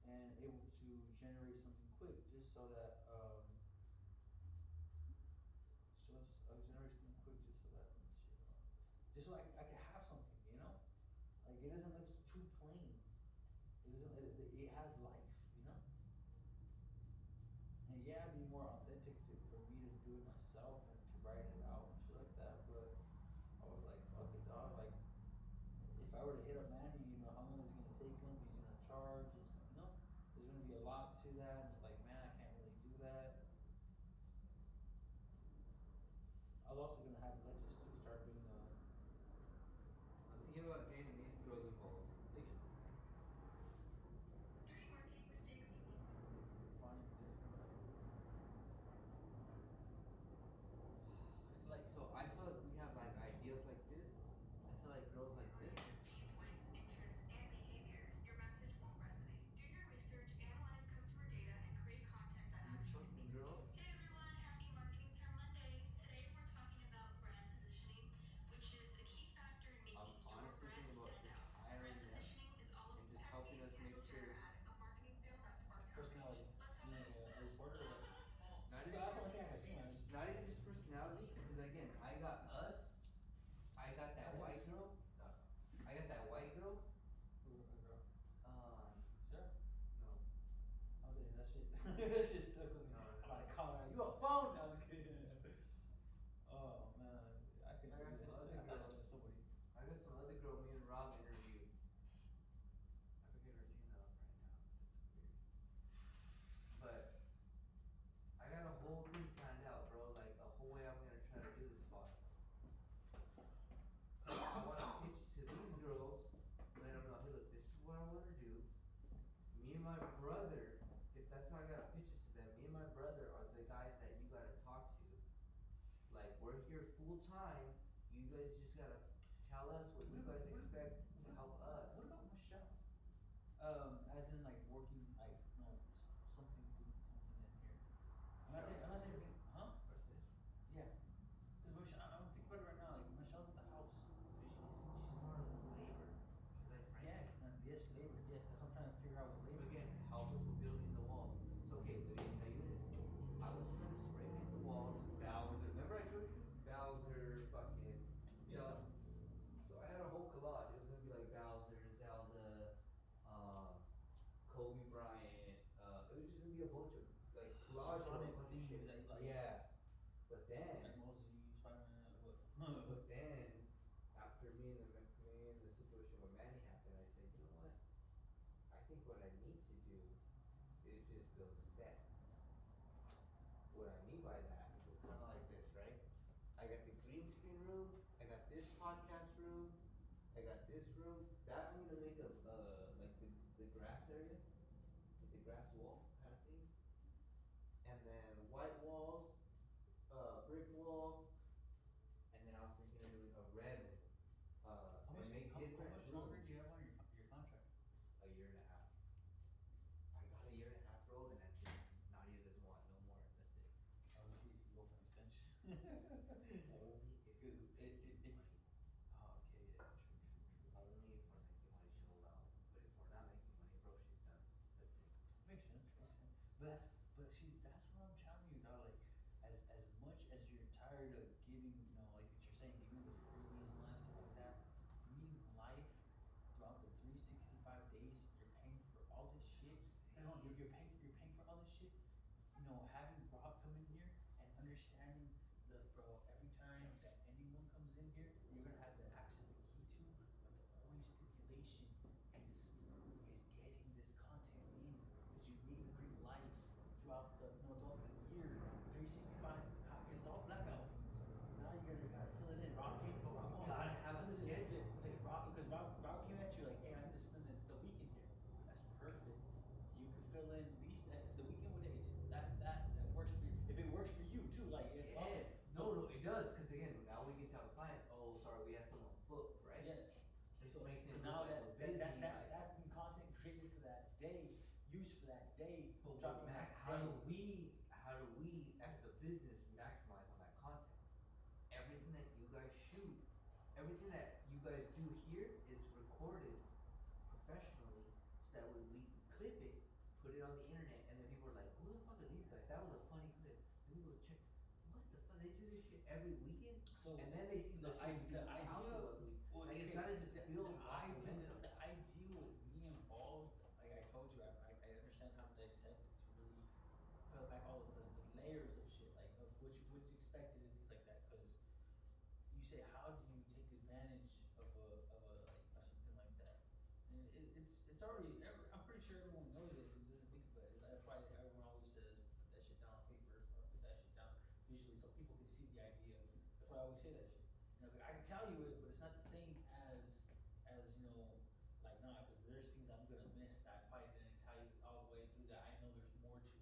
and able to generate something quick, just so that just so I can have something, you know? Like it doesn't look too plain. It doesn't. It has life, you know. And yeah, it'd be more authentic for me to do it myself and to write it out and shit like that. But I was like, fuck it, dog. Like, if I were to hit up Manny, you know, how long is it gonna take him? He's gonna charge. It's, you know, there's gonna be a lot to that. And it's like, man, I can't really do that. I was also gonna have Alexis to start doing I'm thinking about getting these girls involved. Three marketing mistakes you need to find different. It's like, so I feel like we have like ideas like this. I feel like girls like this. pain points, interests, and behaviors. Your message won't resonate. Do your research, analyze customer data, and create content that These actually fucking speaks to girls. people. Hey everyone, happy Marketing Term Monday. Today we're talking about brand positioning, which is a key factor in making I'm your honestly brand thinking about stand just out. Brand hiring them positioning is all of and just helping Pepsi's us make candle sure. jar ad, a marketing fail that sparked outrage. Personality. Let's You have mean a reporter or what? Not So even, that's the only thing I can see, man. not even just personality, because again, I got us. I got that white girl. I got that white girl. Who, a girl? No. Sarah? I was saying that shit. That shit stuck with me. No, no, I'm like, no. call her. You a phone? I was kidding. Oh man, I could. I got do some that other shit. I thought girls. it was somebody. I got some other girl me and Rob interviewed. I forget her name now right now. It's weird. But I got a whole thing planned out, bro. Like the whole way I'm gonna try to do this spot. So I wanna pitch to these girls, let them know, hey look, this is what I wanna do. Me and my brother, if that's how I gotta pitch it to them, me and my brother are the guys that you gotta talk to. Like we're here full time, you guys just gotta tell us what you guys expect to help us. What about Michelle? As in like working, like no, something in here. I'm not saying, huh? Versus, Yeah. Cause Michelle, I'm thinking about it right now. Like Michelle's at the house. she's more of labor. She's like Yes, yes, labor. Yes, that's what I'm trying to figure out with labor. Again, help us with building the walls. So okay, let me tell you this. I was trying to spray paint the walls, Bowser. Remember I showed you? Bowser, fucking Zelda. So I had a whole collage. It was gonna be like Bowser, Zelda, Kobe Bryant. It was just gonna be a bunch of like collage of a Iconic bunch of things shit. that you like. Yeah. But then, Like Mosey, Spider-Man, what? but then, after me and the situation with Manny happened, I said, you know what? I think what I need to do is just build sets. What I mean by that is kind of like this, right? I got the green screen room, I got this podcast room, I got this room. That I'm gonna make a like the grass area, like the grass wall kind of thing. And then white walls, brick wall, and then I was thinking of doing a red and make different how much longer rooms. do you have on your contract? A year and a half. I got a year and a half, bro, and that's it. Nadia doesn't want no more. That's it. Obviously, you go for extensions. Only if Cause we're making money. oh, okay, yeah, true. Only if we're making money, she'll allow. But if we're not making money, bro, she's done. That's it. Makes sense. But see, that's what I'm telling you, dog. Like, as much as you're tired of giving, you know, like what you're saying, giving the freebies and all that stuff like that, being life throughout the 365 days, you're paying for all this shit. No, you're paying for all this shit. You know, having Rob come in here and understanding the bro, every time that anyone comes in here, you're gonna have the access the key to, but the only stipulation is getting this content in because you need to bring life throughout the throughout the year, 365. Because it's all blackout beats. Now you're gonna gotta fill it in. Rob came, but Rob, Gotta have a schedule. like Rob, because Rob came at you like, hey, I need to spend the weekend here. That's perfect. You can fill in at least the weekend with days. That works for you. If it works for you too, like it Yes. also, No, it does. Because again, now we can tell clients, oh, sorry, we have someone booked, right? yes. This So, makes so it now look like we're busy, like- that content created for that day, used for that day, But dropping Mac, that how day. do we as a business maximize on that content? Everything that you guys shoot, everything that you guys do here is recorded professionally, so that way we can clip it, put it on the internet, and then people are like, who the fuck are these guys? That was a funny clip. Then we go check, what the fuck? They do this shit every weekend, So and then they see the shit we do idea afterwards. layers of shit, like of what's expected and things like that. Because you say, how do you take advantage of something like that? And it's already. I'm pretty sure everyone knows it and doesn't think about it. That's why everyone always says put that shit down on paper or put that shit down visually so people can see the idea. That's why I always say that shit. You know, I can tell you it, but it's not the same as you know, like nah, because there's things I'm gonna miss that I probably didn't tell you all the way through that I know there's more to.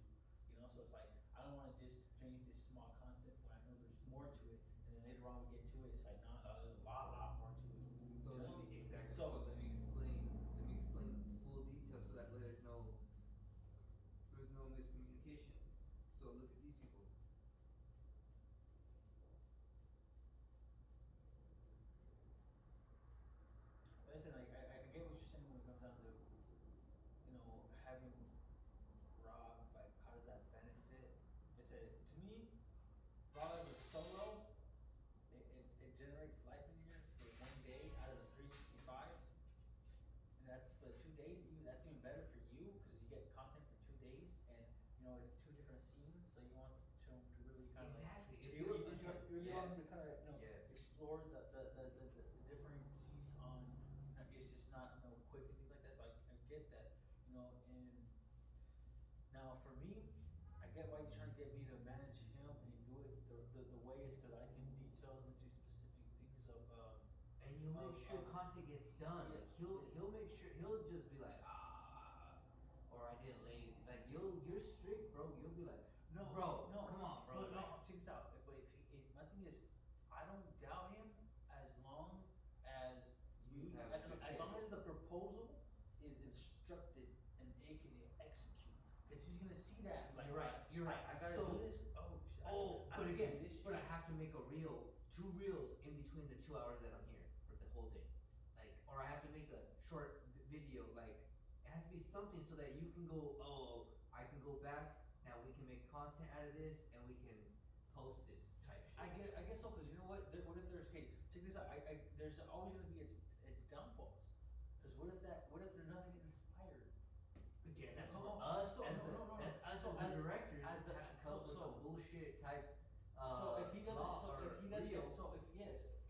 You know, so it's like I don't want to just train this small concept when I know there's more to it, and then later on we get to it, it's like nah, there's a lot more to it. So You know? exactly. So So let me explain full details so that there's no miscommunication. So look at these people. listen, like I get what you're saying when it comes down to, you know, having Raw, like how does that benefit? I said to me, Raw as a solo, it generates life in here for 1 day out of the 365. And that's for 2 days, that's even better for you because you get content for 2 days and you know it's 2 different scenes, so you want to really kind of Exactly. like you want them to kind of Yes. explore the differences on it's just not quick and things like that. So I get that, you know. And now for me, I get why you're trying to get me to manage him and do it the way it's because I can detail him into specific things of And you'll make sure content gets done. Yeah. Like he'll make sure he'll just be like or I did lazy. Like you're strict, bro. You'll be like, no, come on, bro. No, check this out. But if my thing is, I don't doubt him as long as as long as the proposal is instructed and it can execute, because he's gonna see that. Like, You're right. I gotta do this. Oh shit. But again, but I have to make a reel, 2 reels in between the 2 hours that I'm here for the whole day. Like, or I have to make a short video. Like, it has to be something so that you can go, I can go back. Now we can make content out of this and we can post this type shit. I guess so, because you know what? What if there's check this out. There's always gonna be its downfalls. Because what if they're nothing inspired? Again, that's No, for us so- as no. That's us So as the as- directors as the- have to come up with so- some bullshit type. So if he doesn't, reel.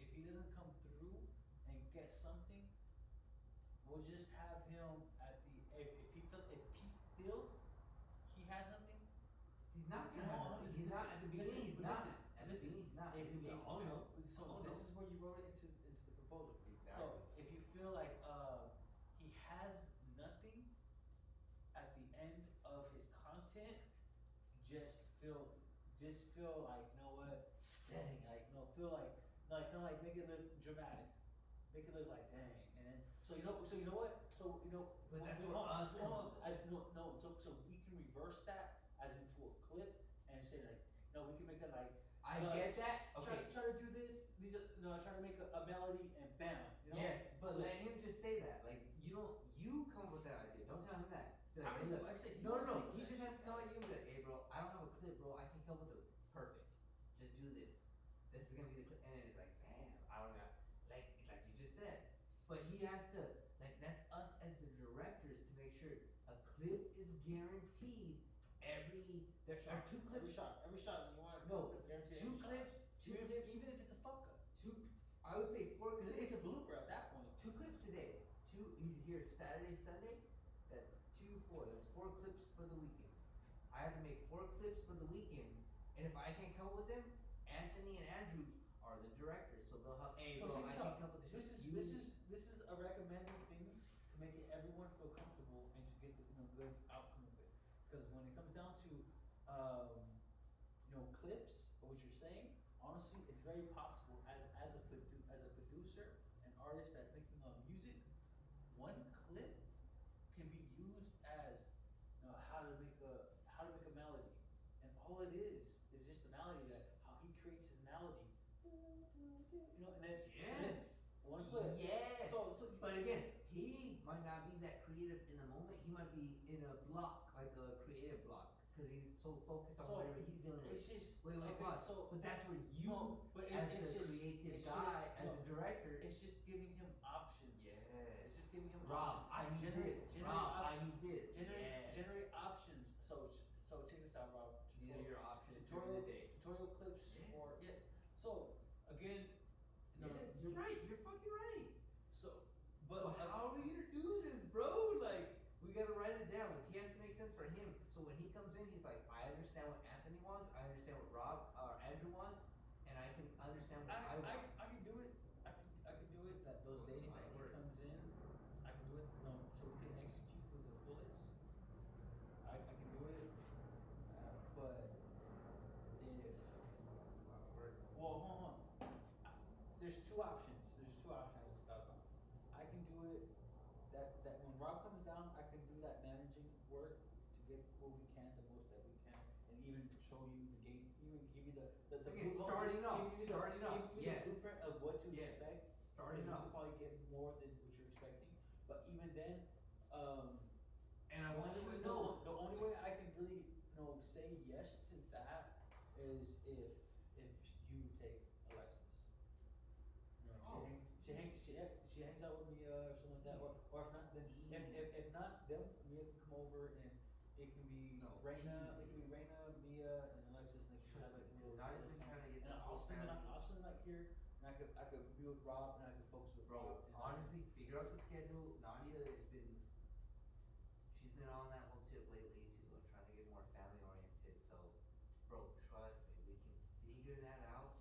if he doesn't come through and get something, we'll just have him at the if he feels he has nothing. He's not gonna No, have nothing. He's not at the beginning. He's not. At the beginning, he's not. If, He's gonna be like, no. So this is where you wrote it into the proposal. Exactly. So if you feel like he has nothing at the end of his content, just feel like, you know what, dang, like, you know, feel like kind of like make it look dramatic, make it look like dang, and then so you know what, But that's no, what us so we can reverse that as into a clip and say like, no, we can make that like. I get that. Okay. Try to do this. These are try to make a melody and bam. You know? Yes, but let him just say that. Like you come up with that idea. Don't tell him that. Be like, hey, look. Like I said, No. He just has to come at you and be like, hey, bro, I don't have a clip, bro. I can come up with a perfect. Just do this. This is gonna be the clip, and it's like, bam. I don't know. Like you just said. But he has to. Like that's us as the directors to make sure a clip is guaranteed. There are 2 clips. Every shot when you want. No, guarantee 2 clips. 2 clips. Even if it's a fuck up. 2. I would say 4 Because clips. it's a blooper at that point. 2 clips today. 2. He's here Saturday, Sunday. That's 2, 4. That's 4 clips for the weekend. I have to make 4 clips for the weekend, and if I can't come up with them, Anthony and Andrew are the directors, so they'll have. Hey, So bro, check I this can't out. come up with This is a recommended thing to make it everyone feel comfortable and to get the good outcome of it. Because when it comes down to clips of what you're saying, honestly, it's very possible as a producer, an artist that's making music, 1 clip can be used as how to make a melody, and all it is just the melody how he creates his melody. And then Yes. 1 clip. Yes. So but again, he might not be that creative in the moment. He might be in a block, like a creative block, because he's so focused on whatever he's dealing with. It's just but that's where you, as the creative guy, as the director, it's just giving him options. Yes. It's just giving him Rob, options. I need this. Rob, I need this. Generate options. So check this out, Rob. These are your options. To again, no, Yes, you're right. You're fucking right. So, So how are we gonna do this, bro? Like, we gotta write it down. He has to make sense for him. So when he comes in, he's like, I understand what Anthony wants. I understand what Rob or Andrew wants, and I can understand what I want. I can do it. I can do it that those days that he comes in. I can do it. No, so we can execute to the fullest. I can do it. But if well, hold on. There's two options. There's two options and stuff. I can do it. That when Rob comes down, I can do that managing work to get what we can, the most that we can, and even show you the game, even give you the Okay, starting off, give you yes. the blueprint of what to Yes. expect. Starting because off. you could probably get more than what you're expecting. But even then, And I want you to know. the only way I can really say yes to that is if you take Alexis. Oh. She hangs out with me or something like that. Or if not, then if not, then Mia can come over and it can be No, Reina. easy. It can be Reina, Mia, and Alexis, and they can have like a little. Not even trying to get And the I'll whole spend the night. family. I'll spend the night here, and I could be with Rob, and I could focus with Bro, Rob. honestly, figure out the schedule. Nadia has been, she's been on that whole tip lately too, trying to get more family oriented. So, bro, trust me, we can figure that out.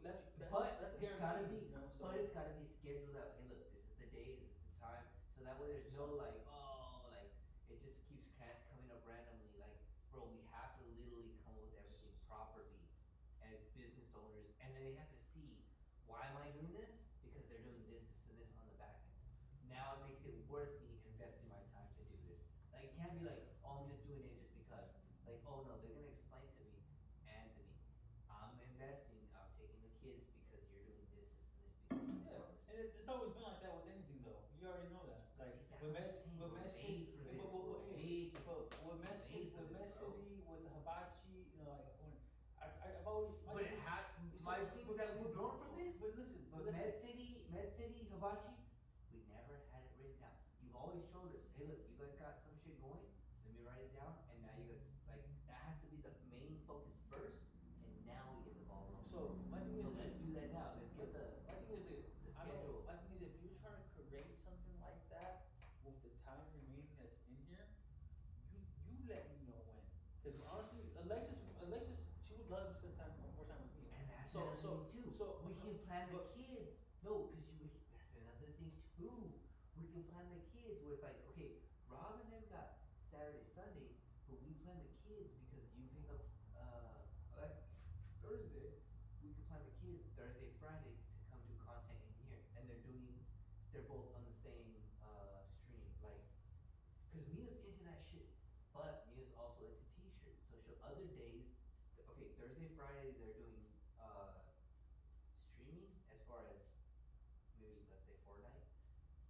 That's But that's it's gotta be, guaranteed, but it's gotta be scheduled out. Hey, look, this is the day, this is the time. So that way, there's no like, oh, like it just keeps coming up randomly. Like, bro, we have to literally come up with everything properly as business owners, and then they have to see why am I doing this? Because they're doing this, this, and this on the back end. Now it makes it worth me investing my time to do this. Like, it can't be like, oh, I'm just doing it just because. Like, oh no, they're gonna explain to me, Anthony, I'm investing, I'm taking the kids because you're doing this, this, and this because of Yeah, hours. and it's always been like that with anything though. You already know that. Like See, that's with what I'm Messi, saying, with we're Messi, made for this, we're made with Messi, made for with this, bro. Messi, with the hibachi, like when I've always. But it had, my things that we've grown from this, But listen, but Med City, Hibachi, we never had it written down. You've always showed us, hey look, you guys got some shit going, let me write it down, and now you guys, like, that has to be the main focus first, and now we get the ball rolling. So my thing is, So let's do that now, let's get the schedule. My thing is, if you're trying to create something like that with the time remaining that's in here, you let me know when. Because honestly, Alexis, she would love to spend more time with me. And that's So- another so- thing too. so- We can plan the but- kids. No, cause that's another thing too. We can plan the kids where it's like, okay, Rob and them got Saturday, Sunday, but we plan the kids because you pick up Alexis Thursday. We can plan the kids Thursday, Friday to come do content in here, and they're both on the same stream, like, cause Mia's into that shit, but Mia's also into t-shirts. So other days, okay, Thursday, Friday they're doing streaming as far as maybe let's say Fortnite,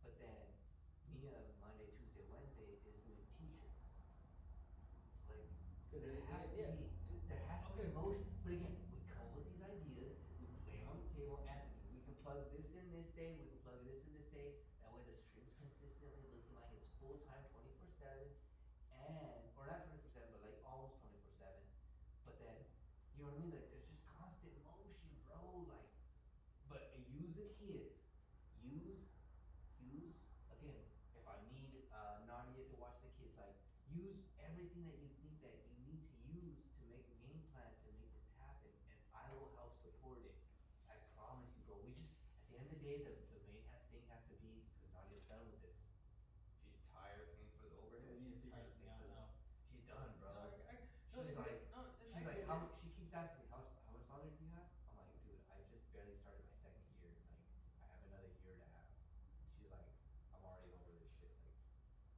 but then Mia Monday, Tuesday, Wednesday is doing t-shirts. Like, Cause there has to yeah. be motion. But again, we come up with these ideas, we play them on the table, and we can plug this in this day, we can plug this in this day. That way the stream's consistently looking like it's full time 24/7, and or not 24/7, but like almost 24/7. But then, you know what I mean? Like, there's just constant motion, bro. Like, but use the kids. Use again. If I need Nadia to watch the kids, like, use everything that you think that you need to use to make a game plan to make this happen, and I will help support it. I promise you, bro. We just at the end of the day, the main thing has to be because Nadia's done with this. She's tired of paying for the overhead. So we need to She's figure tired of something paying out for now. She's done, bro. She's She's like, how much? She keeps asking me, how much longer do you have? I'm like, dude, I just barely started my second year. Like, I have another year to have. She's like, I'm already over this shit.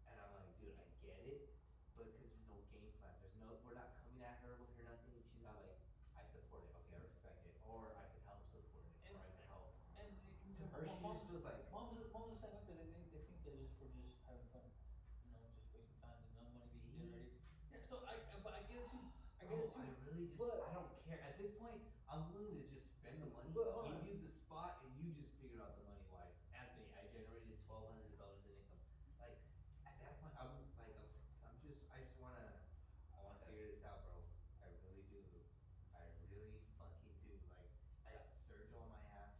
Like, and I'm like, dude, I get it, but because there's no game plan, we're not coming at her with her nothing. She's not like, I support it. Okay, I respect it, or I can help support it, or I can help. And To her, she just feels like, mom's the same way because they think they're just having fun, just wasting time and no money being generated. Yeah, so but I get it too. I get it too. I really just, But- I don't care. At this point, I'm willing to just spend the money, But hold give on. you the spot, and you just figure out the money wise. Anthony, I generated $1,200 in income. Like, at that point, I just wanna figure this out, bro. I really do. I really fucking do. Like, I got Serge on my ass.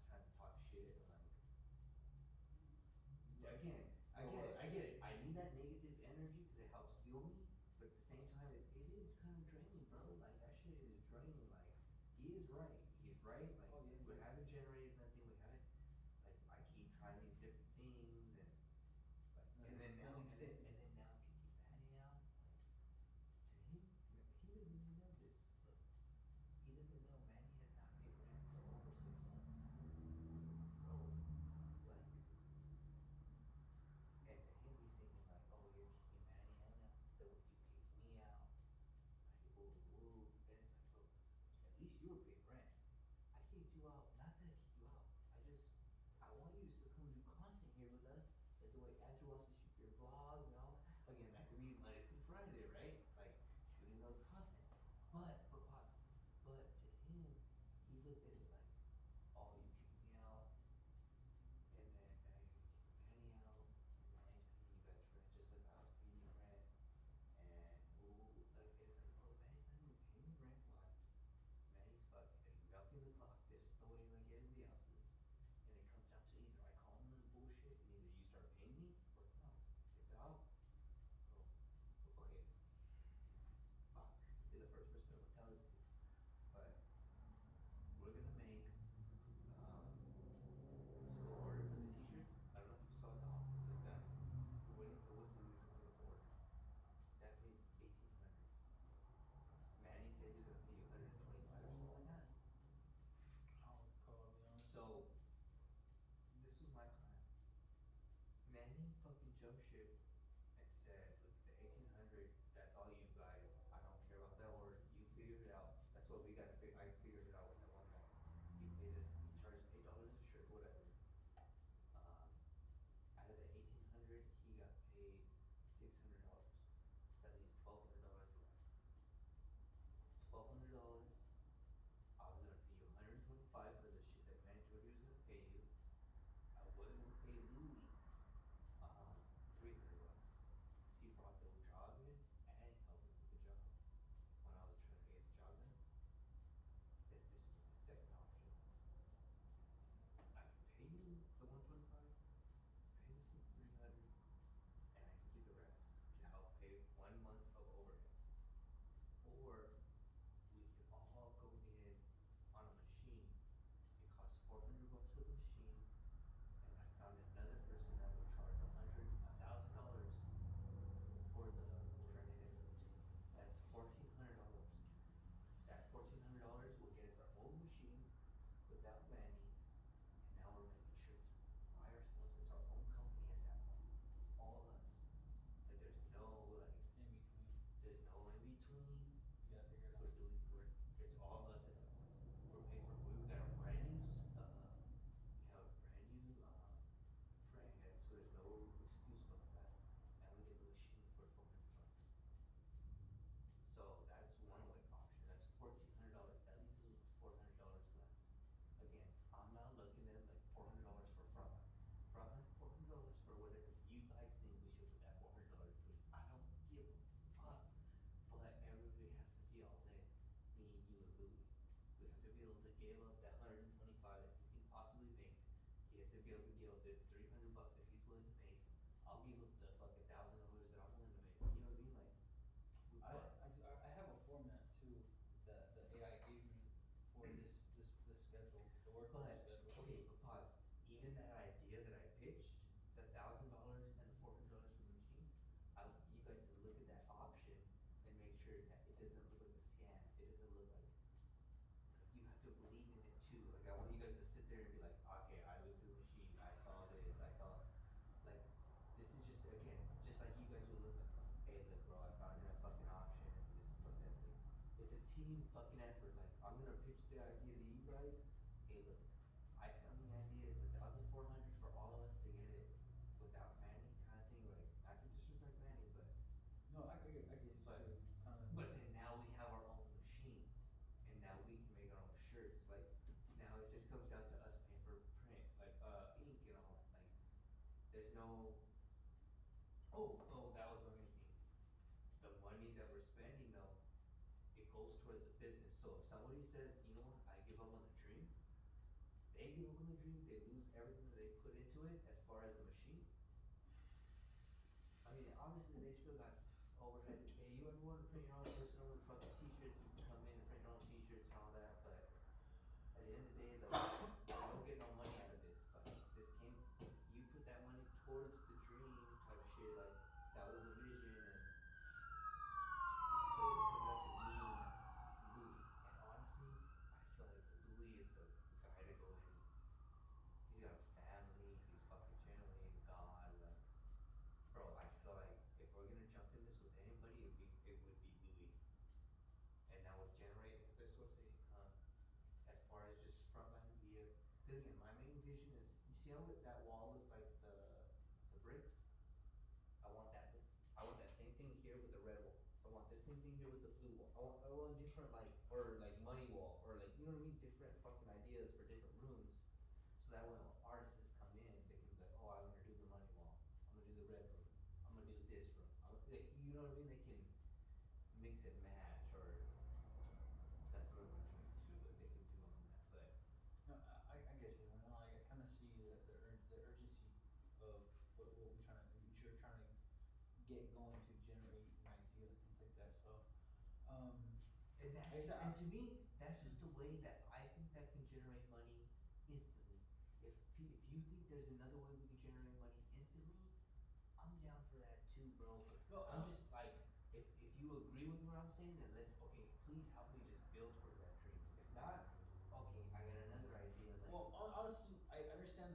shit is draining. Like, he is right. He's right. Like, Oh, yeah, we yeah. haven't generated nothing. We haven't, like, I keep trying these different things and, like, and then now, and then now, kicking Manny out. Like, to him, he doesn't even know this. Look, he doesn't know Manny has not paid rent for over 6 months. Bro, like, and to him, he's thinking like, oh, you're kicking Manny out now. Then when you kick me out, like, ooh, ooh. And it's like, look, at least you were paying rent. I kicked you out, not that I kicked you out. I want you to still come do content here with us. Like the way Andrew wants to shoot your vlogs and all that. Again, that could be Monday through Friday, right? Like, shooting those content. But pause. But to him, he looked at it like, oh, you kicked me out. And then now you're gonna kick Manny out. And Manny's paying you guys rent just like I was paying you rent. And ooh, like it's like, bro, Manny's not even paying rent. Why? Manny's fucking like milking the clock, just throwing like everybody else's. And it comes down to either I call him the bullshit and either you start paying me or no. Get it out. Bro. Okay. Fuck. You're the first person I would tell this to. But we're gonna make so the order for the t-shirts, I don't know if you saw it in the office, it's done. We're waiting for Wisdom to get the order. That means it's 1,800. Manny said he's gonna pay you 125 or something like that. I'll recall, to be honest. So this was my plan. Manny fucking jumped ship and said, look, the 1,800, that's all you guys. I don't care about that order. You figured it out. That's what we gotta figure. I figured it out with that one guy. He paid it. He charged $8 a shirt, whatever. Out of the 1,800, he got paid $600. That leaves $1,200 left. $1,200. I was gonna pay you 125 for the shit that Manny told you was gonna pay you. I was gonna pay Louis $300. He brought the job in and helped me with the job when I was trying to get the job done. Then this is my second option. I can pay you the 125, pay this one 300, and I can keep the rest to help pay 1 month of overhead. Or we can all go in on a machine. It costs $400 for the machine, and I found another person that would charge $1,000 for the printhead. That's $1,400. That $1,400 will get us our own machine without Manny, and now we're making shirts by ourselves. It's our own company at that point. It's all us. Like there's no like In between. there's no in between. You gotta figure it out. It's all us at that point. We got a brand new we have a brand new printhead, so there's no excuse about that. And we get the machine for $400. So that's one way option. That's $1,400. That leaves us with $400 left. Again, I'm not looking at like $400 for Frontline. Frontline, $400 for whatever you guys think we should put that $400 between. I don't give a fuck. But everybody has to be all in. Me, you, and Louis. We have to be able to give up that 125 that we can possibly make. He has to be able to give up the $300 that he's willing to make. I'll give up the fucking $1,000 that I'm willing to make. You know what I mean? Like, I have a format too that the AI gave me for this schedule, the work schedule. Okay, but pause. Even that idea that I pitched, the $1,000 and the $400 for the machine, I want you guys to look at that option and make sure that it doesn't look like a scam. It doesn't look like you have to believe in it too. Like I want you guys to sit there and be like, okay, I looked at the machine, I saw this, I saw like this is just again, just like you guys would look like, hey look bro, I found a fucking option. This is something like it's a team fucking effort. Like I'm gonna pitch the idea to you guys. Hey look, I found the idea, it's 1,400 for all of us to get it without Manny kind of thing. Like I can disrespect Manny, but No, I get you. But- So kind of. but then now we have our own machine, and now we can make our own shirts. Like now it just comes down to us paying for print, like ink and all that. Like there's no. Oh, that was my main thing. The money that we're spending though, it goes towards the business. So if somebody says, you know what, I give up on the dream, they give up on the dream, they lose everything that they put into it as far as the machine. I mean, obviously they still got overhead to pay you. If you want to print your own personal fucking t-shirts, you can come in and print your own the end of the day, like, I don't get no money out of this. Like, this came, you put that money towards the dream type shit. Like, that was a vision, and put it up to Louis. And honestly, I feel like Louis is the guy to go in. He's got a family. He's fucking genuinely in God. Like, bro, I feel like if we're gonna jump in this with anybody, it would be Louis. And that would generate another source of income as far as just frontline media. Because again, my main vision is, you see how that wall looks like the bricks? I want that same thing here with the red wall. I want the same thing here with the blue wall. I want different like, or like money wall, or like, you know what I mean? Different fucking ideas for different rooms. So that when artists come in, they can be like, oh, I'm gonna do the money wall. I'm gonna do the red room. I'm gonna do this room. Like, you know what I mean? They can mix and match, or that's what I'm trying to, but they can do on that. But No, I get you. You know, I kind of see the urgency of what you're trying to get going to generate an idea and things like that. So, and that's, and to me, that's just the way that I think that can generate money instantly. If you think there's another way we can generate money instantly, I'm down for that too, bro. No, I'm just like, if you agree with what I'm saying, then let's, okay, please help me just build towards that dream. If not, okay, I got another idea. Like, well, honestly, I understand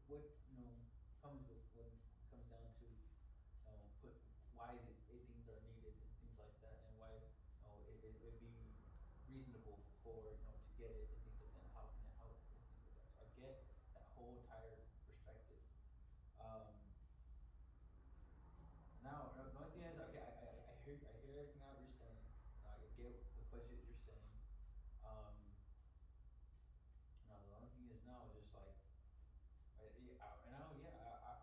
what you know comes with when it comes down to why is it things are needed and things like that, and why it'd be reasonable for to get it and things like that. How can it help and things like that? So I get that whole entire perspective. Now the only thing is, okay, I hear everything out you're saying. I get the budget you're saying. Now the only thing is now is just like,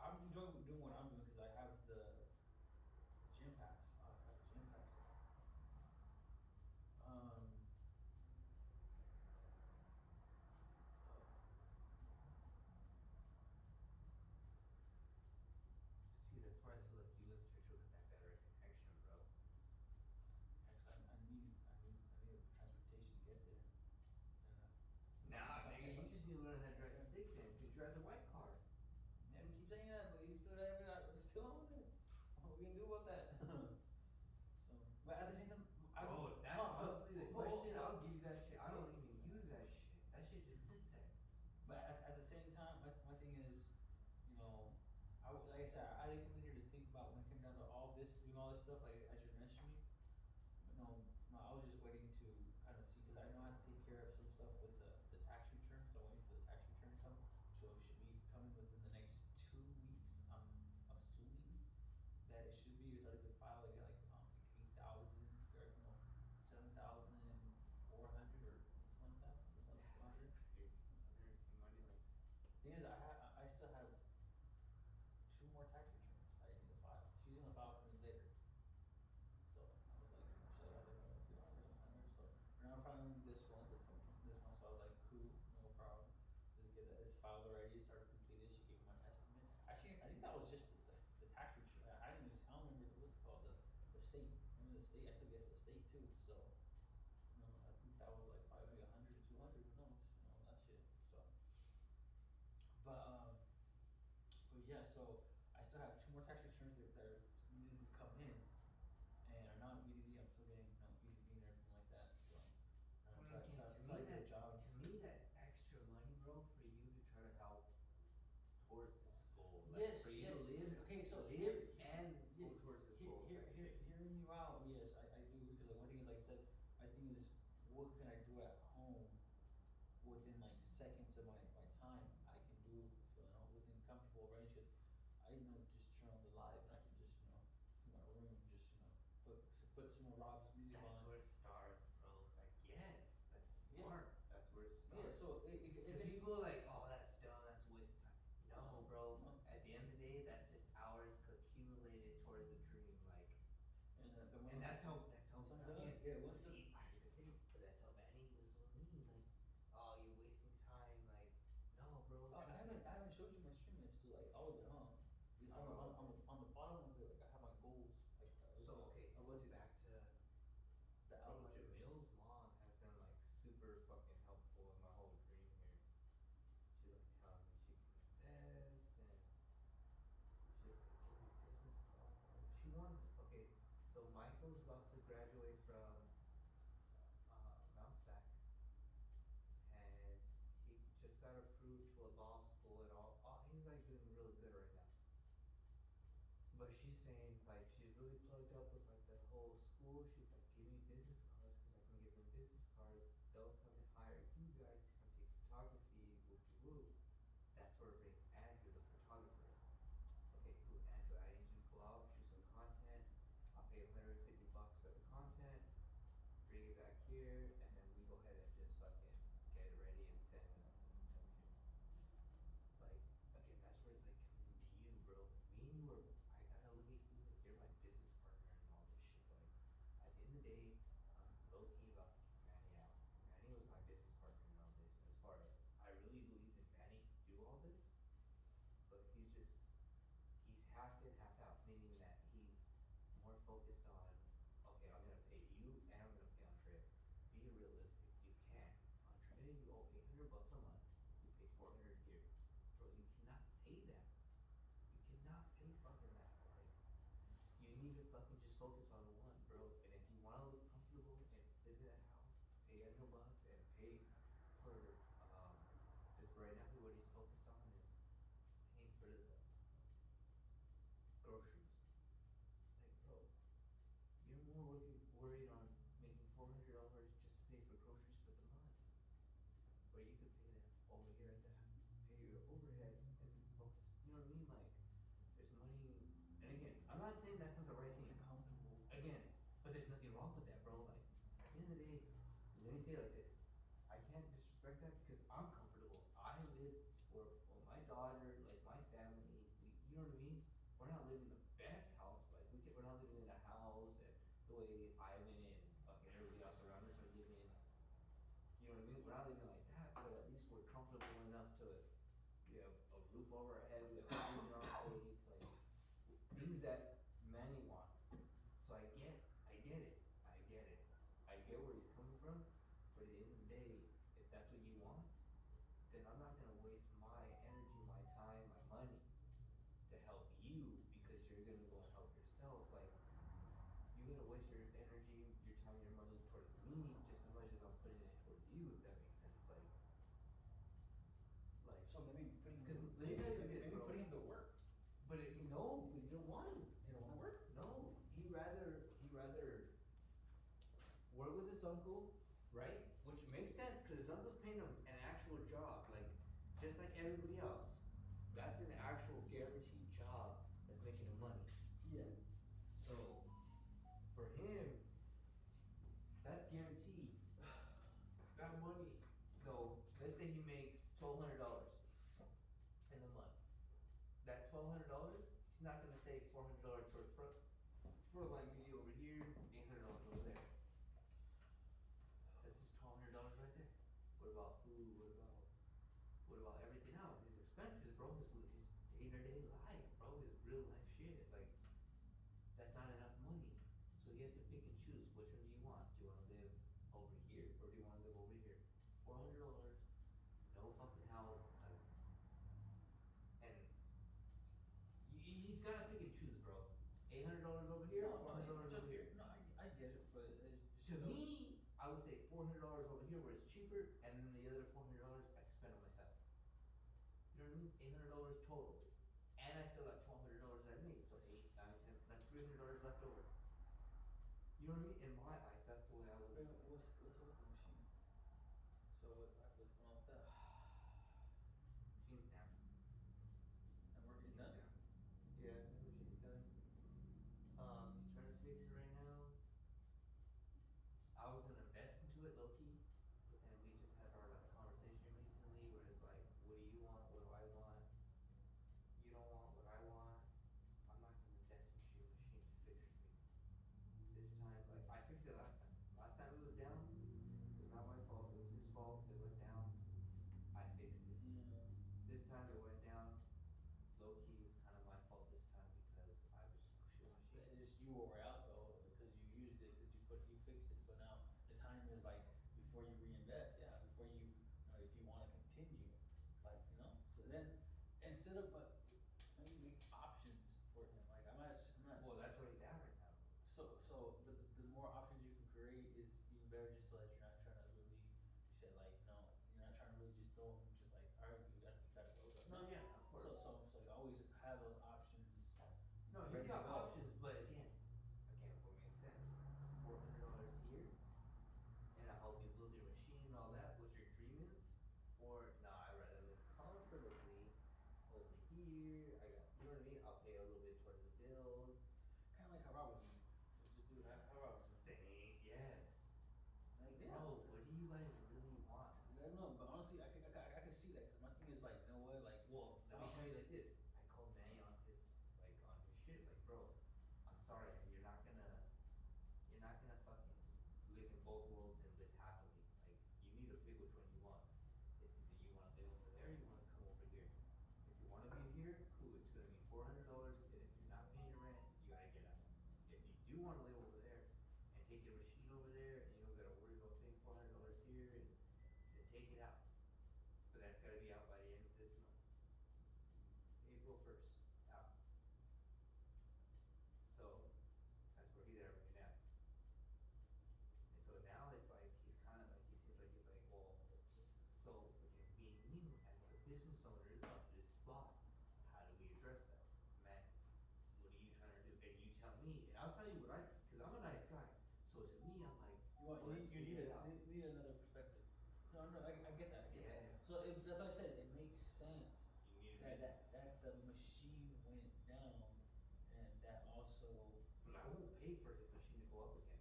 I'm enjoying doing what I'm doing because I have the gym pass. I have a gym pass now. see, that's why I feel like you and Sergio got that better connection, bro. Actually, I need transportation to get there. Nah, nigga, you just need to learn how to drive stick then, because you drive the white car. Yeah, we keep saying that, but you still have it. Still on it. What we can do about that? So, but at the same time, Bro, that's honestly the question. I'll give you that shit. I don't even use that shit. That shit just sits there. But at the same time, my thing is, like I said, I didn't come in here to think about when it came down to all this, doing all this stuff, like as you're mentioning. But no, I was just waiting to kind of see, because I know I have to take care of some stuff with the tax return, so I'm waiting for the tax return to come. So it should be coming within the next 2 weeks. I'm assuming that it should be, so I could file like 8,000 or 7,400 or something like that. That's crazy. I've never seen money like that. Thing is, I still have 2 more tax returns I need to file. She's gonna file for me later. So I was like, so now I'm filing this one, so I was like, cool, no problem. Let's get that, it's filed already, it's already completed, she gave me my estimate. Actually, I think that was just the tax return. I don't remember what's it called, the state. Remember the state? I still get the state too, so. I think that was like probably maybe 100, 200, who knows, that shit, so. But yeah, so I still have 2 more tax returns that are needed to come in, and are not immediately. I'm still getting EDD and everything like that. So I'm trying to get a job. To me, that's extra money, bro, for you to try to help towards this goal. Like, Yes, for you yes. to live, Okay, so live and go towards this goal. Hearing you out, yes, I do, because like one thing is, like I said, my thing is, what can I do at home within like seconds of my time? I can do within comfortable range, because I just turn on the live and I can just in my room just put some more Rob's music on. That's where it starts, bro. Like, yes, that's smart. Yeah. That's where it starts. Yeah, so if it's people are like, oh, that's dumb, that's a waste of time. No, bro. No. At the end of the day, that's just hours accumulated towards the dream, like. And that's how again, yeah, once see, I hate to say it, but that's how Manny was with me. Like, oh, you're wasting time. Like, no, bro. I haven't showed you my stream yet. Still, like all of it, huh? On the bottom of it, like I have my goals. Like So okay, I so was back to the bro, outliers. Jamil's mom has been like super fucking helpful in my whole dream Michael's about to graduate from Mount Sac, and he just got approved to a law school and all. He's like doing really good right now. But she's saying like she's really plugged up with like the whole school. She's like, give me business cards because I can give them business cards. They'll come and hire you guys to come take photography. Whoop de whoop. That's where it brings Andrew, the photographer. Okay, cool, Andrew. I need you to go out, shoot some content. I'll pay $150 for the content. Bring it back here, and then we go ahead and just fucking get it ready and send it out to the junction. Like, again, that's where it's like coming to you, bro. Me and you are, I gotta look at you like you're my business partner and all this shit. Like, at the end of the day, I'm low key about to kick Manny out. Manny was my business partner in all this. As far as I really believe that Manny can do all this, but he's half in, half out, meaning that he's more focused on, okay, I'm gonna pay you and I'm gonna pay Andrea. Be realistic, you can't. Andrea, you owe $800 a month, you pay $400 here. Bro, you cannot pay that. You cannot pay fucking that. Like, you need to fucking just focus on one, bro. And if you wanna look comfortable and live in a house, pay $800 and pay for, because right now what he's focused on is paying for the groceries. Like, bro, you're more worried on making $400 just to pay for groceries for the month, where you could pay that over here at that, pay your overhead and then focus. You know what I mean? Like, there's money. And again, I'm not saying that's not the right thing. He's comfortable. Again, but there's nothing wrong with that, bro. Like, at the end of the day, let me say it like this. I can't disrespect that because I'm comfortable. I live for my daughter, like my family. You know what I mean? We're not living the best house. Like we're not living in a house and the way Ivan and fucking everybody else around us are living. You know what I mean? We're not living like that, but at least we're comfortable enough to, we have a roof over our head, we have food in our plates, like things that Manny wants. So I get it. I get where he's coming from, but at the end of the day, if that's what you want, then I'm not gonna waste my energy, my time, my money to help you because you're gonna go and help yourself. Like, you're gonna waste your energy, your time, your money towards me just as much as I'm putting it towards you, if that makes sense. Like So maybe putting because let me tell you this, maybe bro. putting him to work. But no, but you don't want him. You don't want to work? No, he'd rather work with his uncle, right? Which makes sense because his uncle's paying him an actual job, like just like everybody else. That's an actual guaranteed job that's making him money. Yeah. So for him, that's guaranteed. That money. So let's say he makes $1,200 in the month. That $1,200, he's not gonna save $400 towards Frontline video over here, $800 over there. That's just $1,200 right there. What about food? What about everything else? His expenses, bro. His day-to-day life, bro. His real life shit. Like, that's not enough money. So he has to pick and choose. Which one do you want? Do you want to live over here or do you want to live over here? $400, no fucking hell. Like, and he's gotta pick and choose, bro. $800 over here, $400 over here. No, I get it, but it's To me, I would say $400 over here where it's cheaper, and then the other $400 I can spend on myself. You know what I mean? $800 total, and I still got $1,200 I made, so 8, 9, 10, that's $300 left over. You know what I mean? In my eyes, that's the way I would. What's up with the machine? So what's going on with that? Machine's down. And work is done? Yeah, the machine's done. He's trying to fix it right now. I was gonna invest into it low key, but then we just had our like conversation recently where it's like, what do you want? What do I want? You don't want what I want. I'm not gonna invest into your machine to fix it for you. This time, like I fixed it last time. Last time it was down, it was not my fault. It was his fault. It went down. I fixed it. Yeah. This time it went down. Low key was kind of my fault this time because I was pushing the machine. It's just you wore out though, because you used it, because you fixed it. So now the time is like before you reinvest, yeah, before you if you want to continue, like So then instead of maybe make options for him, like I'm not. Well, that's where he's at right now. So but bare just so that you're not trying to really, you said like, you know, you're not trying to really just throw them just like, all right, you gotta go. No, yeah, of course. So you always have those options. No, he's ready to got go. options, but again, what makes sense? $400 here, and I help you build your machine and all that. What your dream is, or no, I'd rather live comfortably over here. I got, you know what I mean? I'll pay a little bit towards the bills. Kind of like how Rob was doing. Just do how Rob was doing. Same, yes. Like, Yeah. bro, what do you guys really want? I don't know, but honestly, I can see that because my thing is like, you know what, like, Well, let me tell you like this. I called Manny on his shit. Like, bro, I'm sorry, you're not gonna fucking live in both worlds and live happily. Like, you need to pick which one you want. It's either you want to live over there, or you want to come over here. If you want to be here, cool. It's gonna be $400, and if you're not paying your rent, you gotta get out. If you do want to live over there and take your machine over there, and you don't gotta worry about paying $400 here, and then take it out. But that's gotta be out by the end of this month. April 1st, out. So, that's where he's at right now. And so now it's like, he's kind of like, he seems like he's like, well, so, again, me and you, as the business owners of this spot, how do we address that? Man, what are you trying to do? And you tell me, and I'll tell you what because I'm a nice guy. So to me, I'm like, you need another perspective. No, I get that. Yeah. So that's what I said. It makes sense you need that the machine went down, and that also. But I won't pay for his machine to go up again.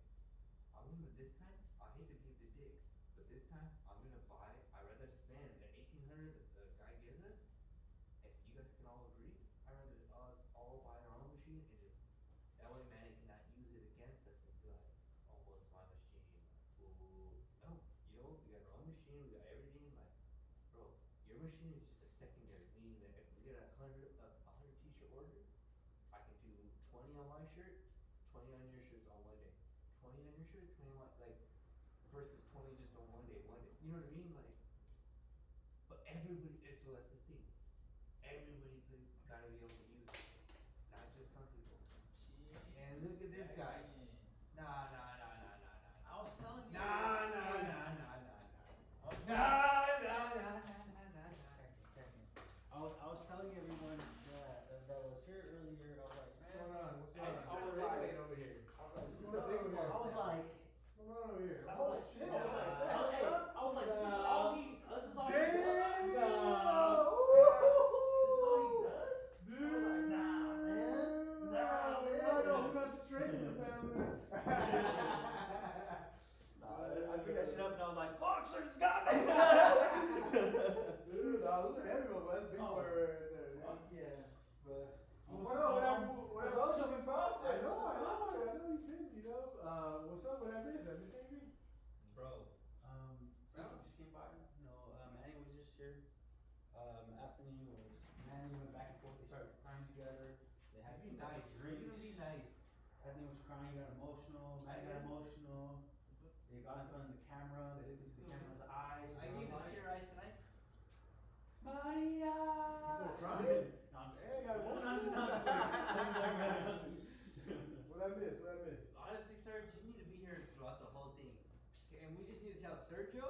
I'm gonna, this time, I hate to give the dick, but this time, I'm gonna buy, I'd rather spend the $1,800 that the guy gives us. If you guys can all agree, I'd rather us all buy our own machine and just, that way Manny cannot use it against us and be like, oh, well, it's my machine. Ooh, no, you know, we got our own machine, we got everything, like, bro, your machine is just a secondary, meaning that if we get a 100 t-shirt order, I can do 20 on my shirt, 20 on your shirts on one day. 20 on your shirt, 20 on my, like, versus 20 just on one day. You know what I mean? Like, but everybody, so that's the thing. Everybody gotta be able to use it. Not just some people. And look at this guy. Nah. I was telling you. Nah. I was telling everyone that was here earlier. I was like, man, What's going on? I was like, over here. I was like, Come on over here. I was Oh like, shit. I was like, this is all he does. Damn. This is all he does. Dude. I was like, nah, man. No, we're not straight in the family. I picked that shit up and I was like, fuck, sir, just got me. Dude, those are heavy ones. That's big boy right there. Fuck yeah, but. What up? I told you I'm in process. I know you been, you know. What's up with that business? Miss Angry? Bro. Just came by. You know, Manny was just here. Manny went back and forth. They started crying together. They had Be nice. drinks. You're gonna be nice. Anthony was crying. He got emotional. Manny got emotional. They got in front of the camera. They looked into the camera's eyes. I gave it your eyes tonight. Maria. People crying? No, I'm just Hey, I got emotional. What I miss? Honestly, Serge, you need to be here throughout the whole thing. Okay, and we just need to tell Sergio,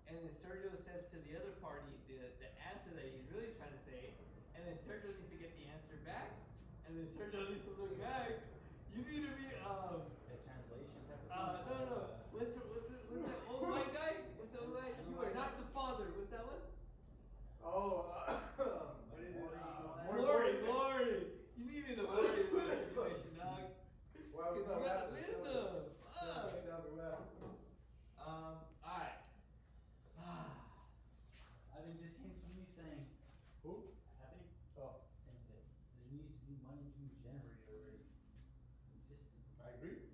and then Sergio says to the other party the answer that he's really trying to say, and then Sergio needs to get the answer back, and then Sergio needs to look back. You need to be the translation type of thing. no. What's that old white guy? What's that old guy? You are not the father. What's that one? Oh, what is it? Lori. You needed the Lori situation, dog. Wow, what's Cause up? you got wisdom. Alright. Anthony just came to me saying, Who? Anthony, Oh, saying that there needs to be money being generated already. Consistent. I agree.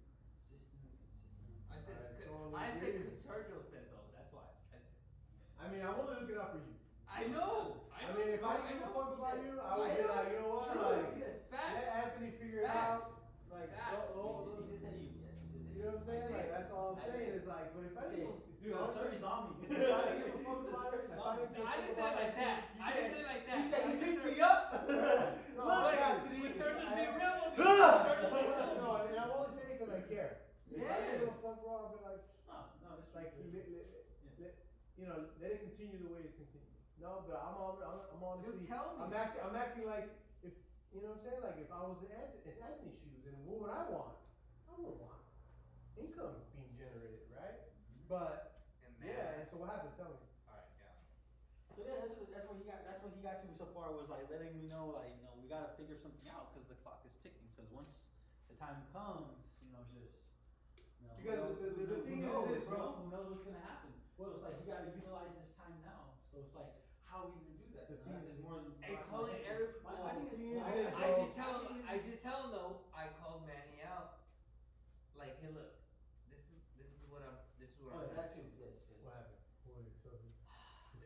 I said Alright, so cause Sergio said though, that's why. I mean, I'm only looking out for you. I know. I mean, if I didn't give a fuck about you, I would be like, you know what? Like, Facts. let Anthony figure it Facts. out. Like, Facts. He did say you, yes, he did say you know what I'm saying? Like, that's all I'm I saying. did. Is like, but if I didn't, Dude, the search is on me. if I didn't give a fuck about it, if I didn't give a I fuck didn't say about it like that. you I didn't say it like that. He said he I picked just- me up. No, Look, Anthony, With Sergio I- being real with me. No, and I'm only saying it because I care. If I didn't give a Yes. fuck, bro, I'd be like, No, you know, let it continue the way it's continuing. No, but I'm honestly, You tell me. I'm acting like if, you know what I'm saying? Like if I was in Anthony's shoes, and what would I want? I would want income being generated, right? But, And yeah, and so what happened? Tell me. Alright, yeah. So yeah, that's what he got to me so far, was like letting me know, like, you know, we gotta figure something out because the clock is ticking. Because once the time comes, you know, just, you know, Because the thing is this, bro. Who knows what's gonna happen? So it's like you gotta utilize this time now. So it's like, how are we gonna do that? The thing is more than Hey, calling every. I think it's I did tell him though. I called Manny out. Like, hey, look, this is what I'm. Oh, that's you. Yes. What happened? So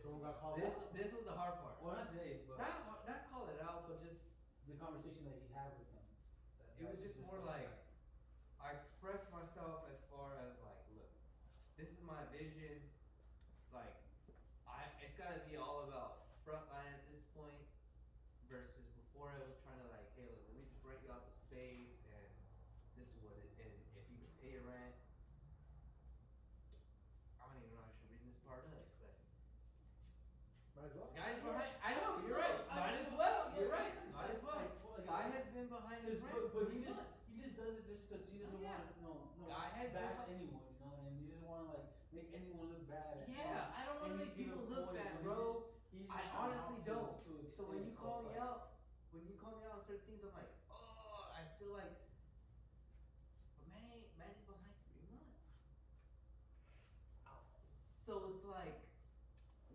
someone got called out? This was the hard part. Well, not today, but Not call it out, but just the conversation that he had with him. it was just more like I expressed myself as far as like, look, this is my vision. Like, it's gotta be all about Frontline at this point, versus before I was trying to like, hey, look, let me just rent you out the space, and this is what it, and if you can pay your rent. I don't even know if I should read this part of it, but Might as well. guys behind. I know you're right. Might as well. You're right. Might as well. Guy has been behind his rent. But he just does it just because he doesn't want to Guy has bash been- anyone, you know, and he doesn't want to like make anyone look bad. Yeah, I don't want to make people look bad, bro. I honestly don't. So when you call me out, on certain things, I'm like, oh, I feel like, but Manny's behind 3 months. So it's like,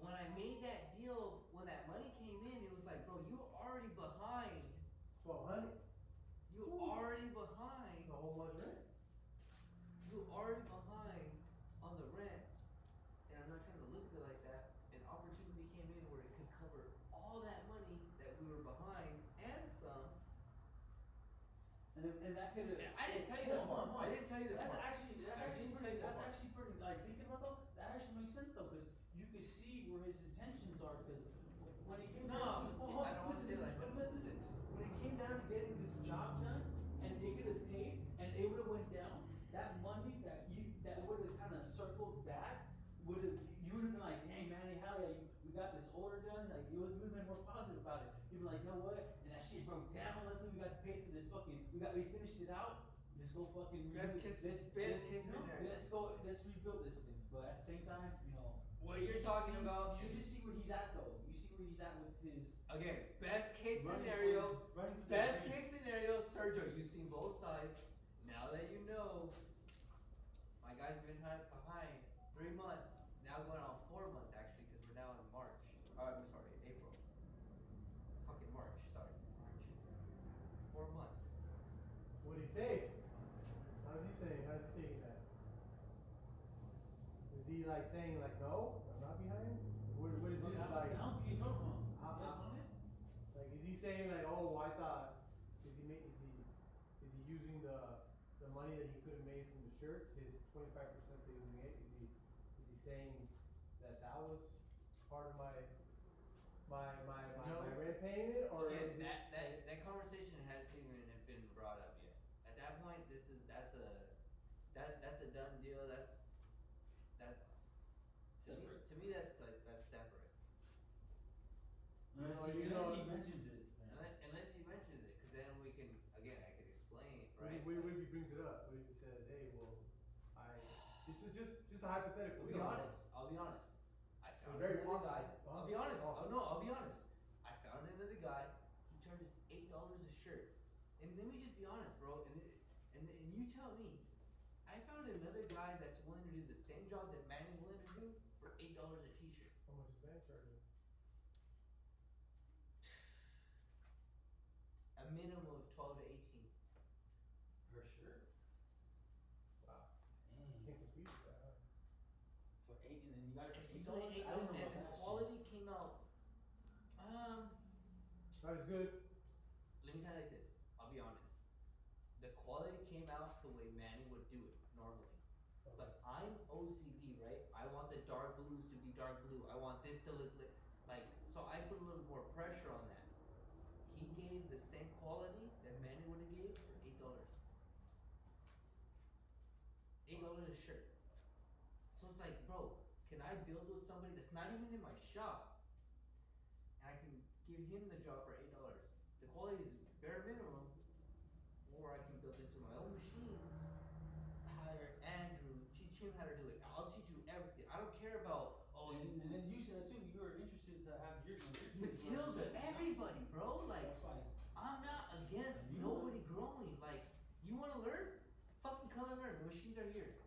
when I made that deal, when that money came in, it was like, bro, you're already behind. 1,200. You're already behind. The whole month's rent. You're already behind on the rent, and I'm not trying to look at it like that. An opportunity came in where it could cover all that money that we were behind and some. And that could have. I didn't tell you that part. I didn't tell you that That's part. actually pretty. Like thinking about though, that actually makes sense though, because you could see where his intentions are. Because when it came down to, I don't want to say like that. listen, when it came down to getting this job done, and they could have paid, and it would have went down, that money that would have kind of circled back, you would have been like, hey Manny, hell yeah, we got this order done. Like you would have been more positive about it. You'd be like, you know what? And that shit broke down. Luckily we got to pay for this fucking. We finished it out. Let's go fucking. Best case scenario. Let's rebuild this thing. But at the same time, you know. What you're talking about. You just see where he's at though. You see where he's at with his. Again, best case running scenario. for his Best dream. case scenario, Sergio. You've seen both sides. Now that you know, my guy's been behind 3 months. Now going on 4 months actually, because we're now in March. I'm sorry, April. Fucking March. Sorry, March. 4 months. What'd he say? How's he saying? How's he taking that? Is he like saying like, no, I'm not behind? What is this like? Like, is he saying like, oh, well, I thought, is he using the money that he could have made from the shirts, his 25% that he was made? Is he saying that was part of my rent payment, or Again, is that conversation hasn't even been brought up yet. At that point, that's a done deal. That's Separate. To me, that's separate. Unless he mentions it. Unless he mentions it, because then we can, again, I could explain, right? What if he brings it up? What if he says, hey, well, just a hypothetical. I'll be honest. I found Very another possible. guy. I'll be honest. Oh. I'll be honest. I found another guy. He charges $8 a shirt. And let me just be honest, bro. And you tell me. I found another guy that's willing to do the same job that Manny's willing to do for $8 a t-shirt. How much is bank charging? A minimum of 12 to 18. Per shirt. Wow. Dang. Can't compete with that, huh? So 8, and then you got And he's only $8, and the quality came out. Not as good. Let me tell you like this. I'll be honest. The quality came out the way Manny would do it normally. But I'm OCD, right? I want the dark blues to be dark blue. I want this to look like, so I put a little more pressure on that. He gave the same quality that Manny would have gave for $8. $8 a shirt. So it's like, bro, can I build with somebody that's not even in my shop, and I can give him the job for $8. The quality is bare minimum, or I can build into my own machines, hire Andrew, teach him how to do it. I'll teach you everything. I don't care about, oh, And you, then you said too, you were interested to have your Matilda, everybody, bro. Like, That's fine. I'm not against You nobody growing. Like, you wanna learn? Fucking come and learn. The machines are here.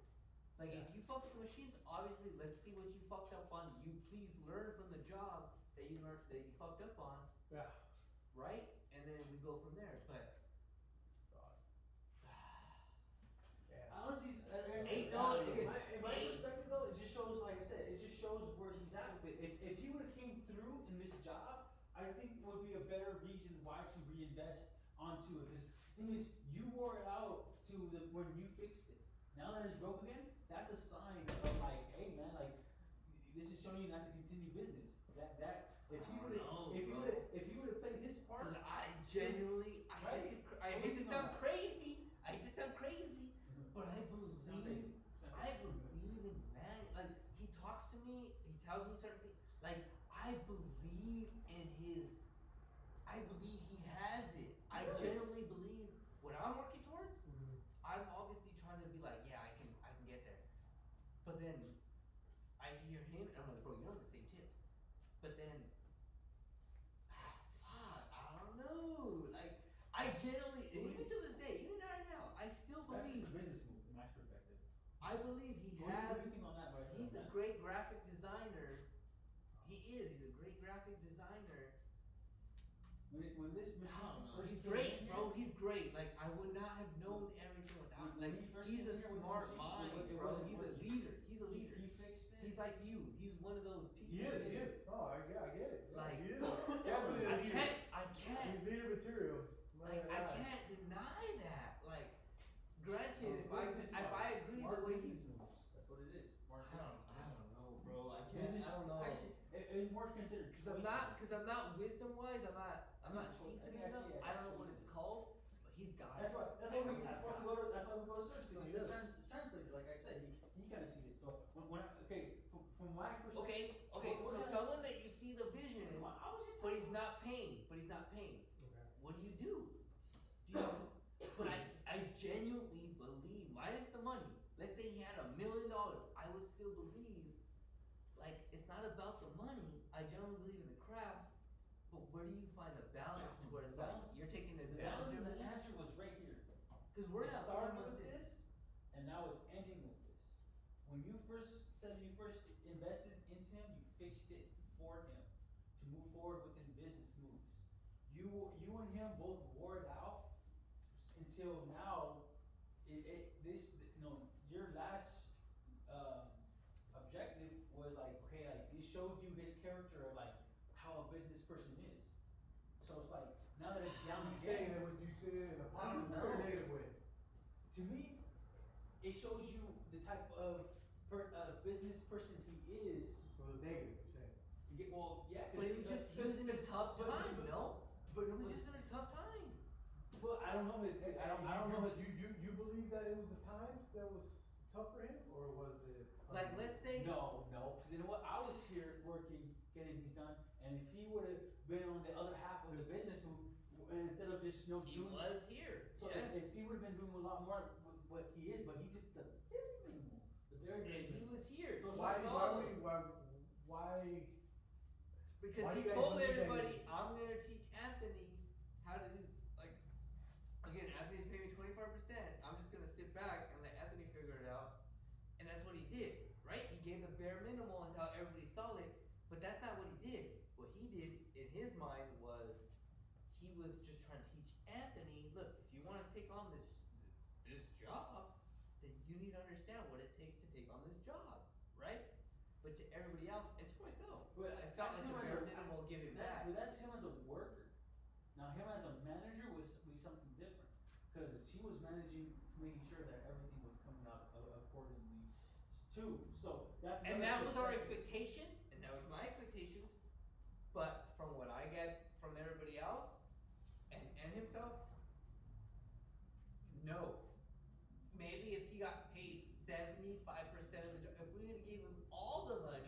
Like, if you fuck with the machines, obviously, let's see what you fucked up on. You please learn from the job that you learned, that you fucked up on, Yeah. right? And then we go from there. But Yeah. Honestly, $8, in okay, my $8. perspective though, it just shows, like I said, it just shows where he's at with it. If he would've came through in this job, I think it would be a better reason why to reinvest onto it. Cause the thing is, you wore it out to the, when you fixed it. Now that it's broke again, that's a sign of like, hey man, like, this is showing you not to continue business. If you would've played his part. Cause I genuinely, I hate to sound crazy, but I believe in man. Like, he talks to me, he tells me certain things. Like, I believe he has it. I genuinely believe what I'm working towards. I'm obviously trying to be like, yeah, I can get there. But then I hear him and I'm like, bro, you're on the same tip. But then, fuck, I don't know. Like, I genuinely, and even to this day, even right now, I still That's believe. just a business move, in my perspective. I believe he What has. do you think on that, Bryce? He's a great graphic designer. He is. He's a great graphic designer. When this machine first He's came great, in bro. here, He's great. Like, I would not have known everything without. When Like, he first he's came a here with the smart machine, mind, it bro. wasn't He's a working. leader. He's a leader. He fixed it. He's like you. He's one of those people. He is. Oh, I get it. Yeah, Like, he is. Definitely a leader. I can't. He's leader material. Like, I can't deny that. Like, granted, if I agree the way he's. moves. That's what it is. Smart I don't know, bro. I business. can't. I don't know. Actually, it's more considered Cause I'm not wisdom wise. I'm not seasoned I enough. see it. I don't know what it's called, but he's got That's it. why we go to search, because he's a translator, like I said, he kind of sees it. So from my perspective. Okay. So someone that you see the vision in, I was just but he's not paying. Okay. What do you do? But I genuinely believe, minus the money. Let's say he had $1 million, I would still believe. Like, it's not about the money. I genuinely believe in the craft. But where do you find the balance to where it's like you're taking the advantage balance, of and the it? answer was right here. Because we're It not started four months with in. this, and now it's ending with this. When you first invested into him, you fixed it for him to move forward within business moves. You and him both wore it out until now. Your last objective was like, okay, like it showed you his character of like how a business person is. So it's like now that it's down You saying again. that what you said in a I don't positive or know. negative way? To me, it shows you the type of business person he is. So the negative, you're saying? But he was in a tough time, no? But He was just in a tough time. But I don't know his. I don't know. You believe that it was the times that was tough for him, or was it? Like, let's say. No, because you know what? I was here working, getting things done, and if he would have been on the other half of the business move, instead of just He doing. was here. So Yes. if he would have been doing a lot more with what he is, but he did the very minimal, the very And he minimal. was here. So He Why? saw those. Why? Because Why he you guys told believe that everybody, he- I'm gonna teach Anthony how to do, like, again, Anthony's paying me 25%. I'm just gonna sit back and let Anthony figure it out. And that's what he did, right? He gave the bare minimal is how everybody saw it, but that's not what he did. What he did in his mind was he was just trying to teach Anthony, look, if you wanna take on this job, then you need to understand what it takes to take on this job, right? But to everybody else and to myself, But I felt that's like the him as bare a- minimal giving That's, back. but that's him as a worker. Now him as a manager was something different, because he was managing, making sure that everything was coming out accordingly too. So that's. And another that was our perspective. expectations, and that was my expectations. But from what I get from everybody else, and himself, no. Maybe if he got paid 75% of the job, if we would have gave him all the money,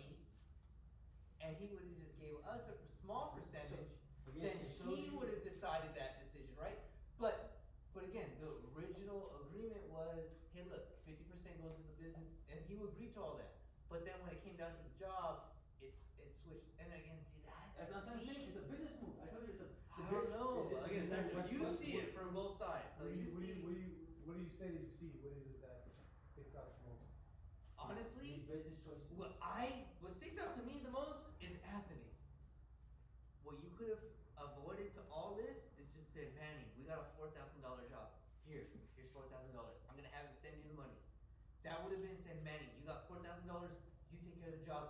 and he would have just gave us a small percentage, again, then it shows he you- would have decided that decision, right? But again, the original agreement was, hey, look, 50% goes to the business, and he would agree to all that. But then when it came down to the job, it switched. And again, see that? That's what I'm saying. It's a business move. I told you it's a. I don't know. it's- Again, it's- Sergio, you what- see it from both sides. So you see. What do you say that you see? What is it that sticks out the most? Honestly, These business choices. what sticks out to me the most is Anthony. What you could have avoided to all this is just say, Manny, we got a $4,000 job. Here's $4,000. I'm gonna have him send you the money. That would have been said, Manny, you got $4,000. You take care of the job.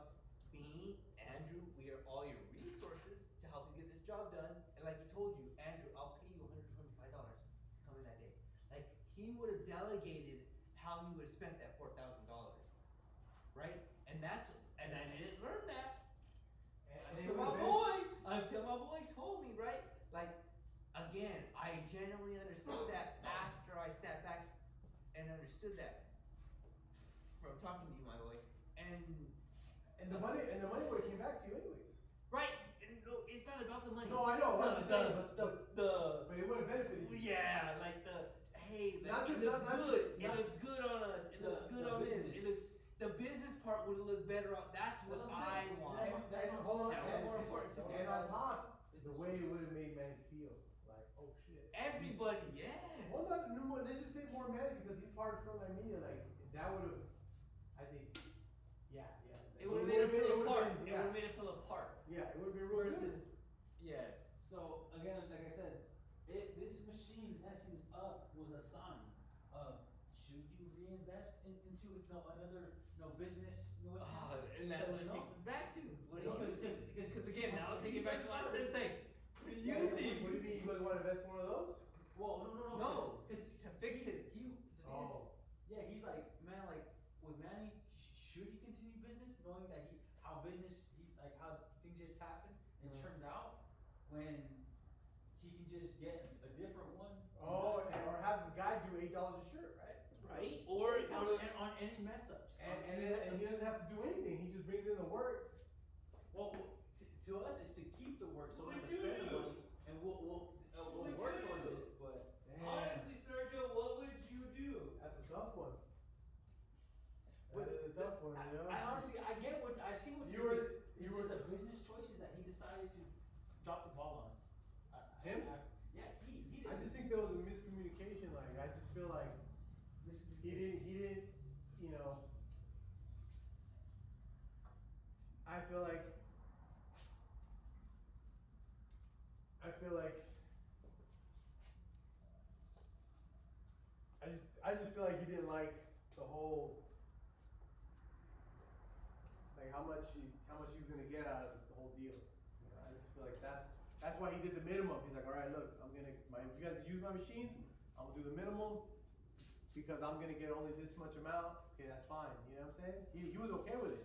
Me, Andrew, we are all your resources to help you get this job done. And like he told you, Andrew, I'll pay you $125 to come in that day. Like he would have delegated how he would have spent that $4,000, right? And I didn't learn that until my boy told me, right? Like again, I genuinely understood that after I sat back and understood that from talking to you, my boy, And the money would have came back to you anyways. right. And no, it's not about the money. No, I know. But But it would have benefited you. yeah, like hey, Not it just- looks not good. just- It not- looks good on us. It looks good the on this. business. It looks the business part would look better on. That's what That's what I I'm saying. want. That's And hold on, That was more important to me. And on top, the way it would have made Manny feel. Like, oh shit. Everybody, yes. Well, not, no more, let's just say more Manny because he's part of Frontline Media. Like, that would have, I think, yeah. It So would have made it feel would've apart. been- It would have made it feel apart. Yeah, it would have been real Versus, good. yes. So again, like I said, this machine messing up was a sign of should you reinvest into another business? And that's what it takes us back to. What do you think? Because again, now I'll take it back to last time and say, what do you think? What do you mean? You guys want to invest in one of those? Well, no. No, Because to fix it. Yeah, he's like, man, like with Manny, should he continue business knowing that how things just happened and turned out when he can just get a different one? Oh, or have this guy do $8 a shirt, right? Right? Or and on any mess ups. And he doesn't have to do anything. He just brings in the work. Well, to us, it's to keep the work, so we have to spend the money, and we'll work towards it. But honestly, Sergio, what would you do? That's a tough one. That is a tough one, you know? I honestly, I see what's You were the business choices that he decided to drop the ball on. Him? Yeah, he did. I just think there was a miscommunication. Like, I just feel like he didn't, you know. I feel like I just feel like he didn't like the whole, like how much he was gonna get out of the whole deal. You know, I just feel like that's why he did the minimum. He's like, all right, look, you guys use my machines, I'm gonna do the minimum because I'm gonna get only this much amount. Okay, that's fine. You know what I'm saying? He was okay with it.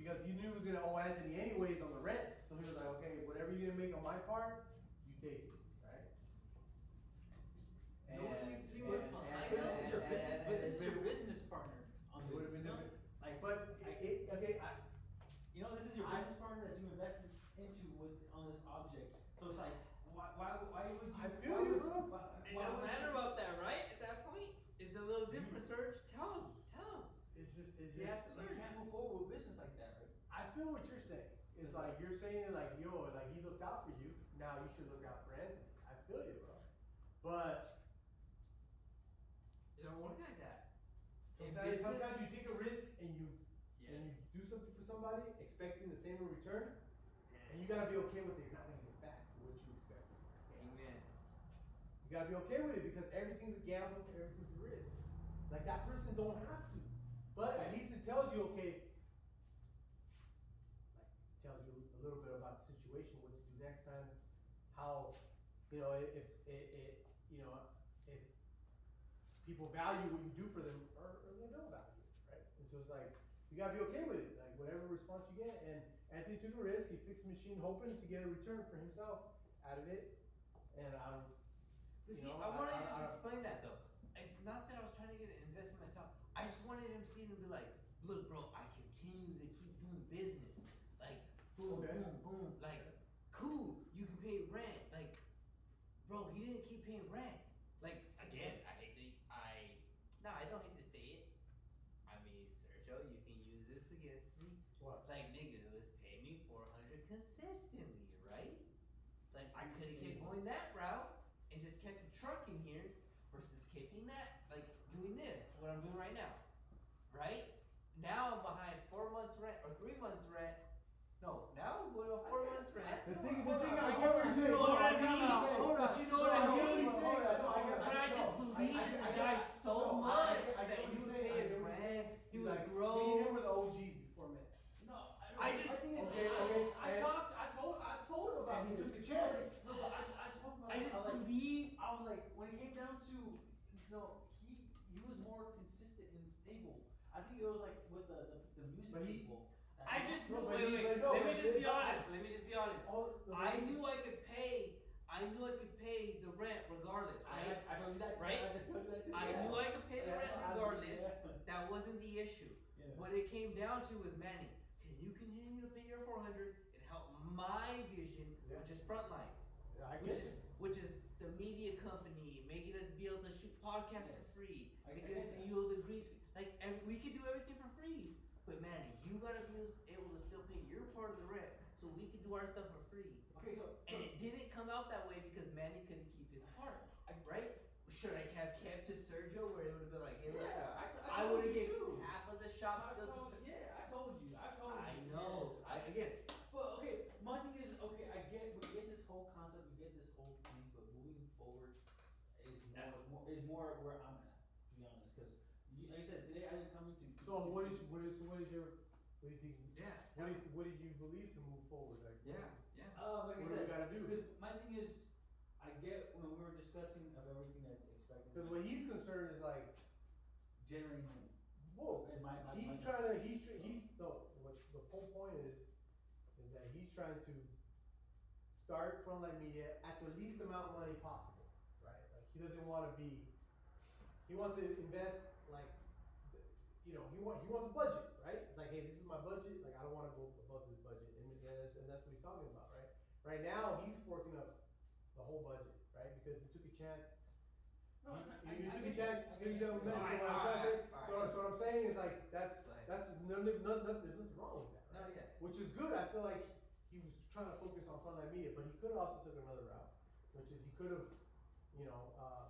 Because he knew he was gonna owe Anthony anyways on the rents. So he was like, okay, whatever you're gonna make on my part, you take it, right? But this is your business partner on It would have this, been you know? different. Like, But okay, this is your I- business partner that you invested into on this object. So it's like, why would you? I feel you, bro. It don't matter about that, right? At that point, it's a little different, Serge. Tell him. It's just. Yes, You can't move forward with business like that, right? I feel what you're saying. It's like you're saying it like, yo, like he looked out for you. Now you should look out for Anthony. I feel you, bro. But It don't work like that. sometimes you take a risk and you do something for somebody expecting the same in return, and you gotta be okay with it. You're not gonna get back what you expected. Amen. You gotta be okay with it because everything's a gamble, everything's a risk. Like that person don't have to, but at least it tells you, okay, like tells you a little bit about the situation, what to do next time, how, you know, if people value what you do for them or they don't value it, right? And so it's like you gotta be okay with it, like whatever response you get. And Anthony took a risk. He fixed the machine, hoping to get a return for himself out of it. And I don't. But You see, know, I want to I- just I- explain that though. It's not that I was trying to get an investment myself. I just wanted him to see it and be like, look, bro, I continue to keep doing business. Like, boom, Okay. boom, boom. Like, cool, you can pay rent. Like, bro, he didn't keep paying rent. Like, again, I don't hate to say it. I mean, Sergio, you can use this against me. What? Like, nigga, let's pay me $400 consistently, right? Like, I could have kept going that route and just kept the truck in here versus keeping that, like, doing this, what I'm doing right now, right? Now I'm behind 4 months rent or 3 months rent. No, now I'm going on 4 months rent. The thing, I get what you're saying. You know what I mean? Hold on. But you know what I mean? But But I just believe in the guy so much that he would pay his rent, he would Me and grow. him were the OGs before man. No, I just- I told him about And he this. took the chance. No, but I spoke about I it. just was like, believe. I was like, when it came down to, he was more consistent and stable. I think it was like with the music But he- people. I just No, knew. but Wait. but no, Let me but just be but honest. Let me just be honest. I knew. knew I could pay. I knew I could pay the rent regardless, right? I told you that too. Right? I told you that too. I knew I could pay the rent Yeah, regardless. yeah. That wasn't the issue. Yeah. What it came down to was, Manny, can you continue to pay your $400 and help my vision, Yeah. which is Frontline, I get it. which is the media company, making us be able to shoot podcasts for Yes. free, I making get us that. yield the green screen. Like, and we could do everything for free. But Manny, you gotta be able to still pay your part of the rent, so we could do our stuff for free. Okay, so And it didn't come out that way because Manny couldn't keep his part, right? Should I have kept to Sergio where it would have been like, hey, look, yeah, I told would have you given too. half of the shop I still to told, Sergio. yeah, I told you. I know. Yeah. Again, But okay, my thing is, okay, we get this whole concept, we get this whole thing, but moving forward is more where I'm at, to be honest, because like I said, today I didn't come into. So what do you think? yeah. What do you believe to move forward? Like, Yeah. What Like I do said, we gotta do? because my thing is, I get when we were discussing of everything that's expected. Because what he's concerned is like, generating money. whoa, Is my he's trying to, no, what the whole point is that he's trying to start Frontline Media at the least amount of money possible, right? Like, he doesn't wanna be, he wants to invest, like, he wants a budget, right? It's like, hey, this is my budget, like, I don't wanna go above this budget, and that's what he's talking about, right? Right now, he's forking up the whole budget, right? Because he took a chance. No, You took a chance, you know, so what I'm Alright, trying to say, alright. so what I'm saying is like, that's, Right. there's nothing wrong with that, No, right? yeah. Which is good, I feel like he was trying to focus on Frontline Media, but he could have also took another route, which is he could have,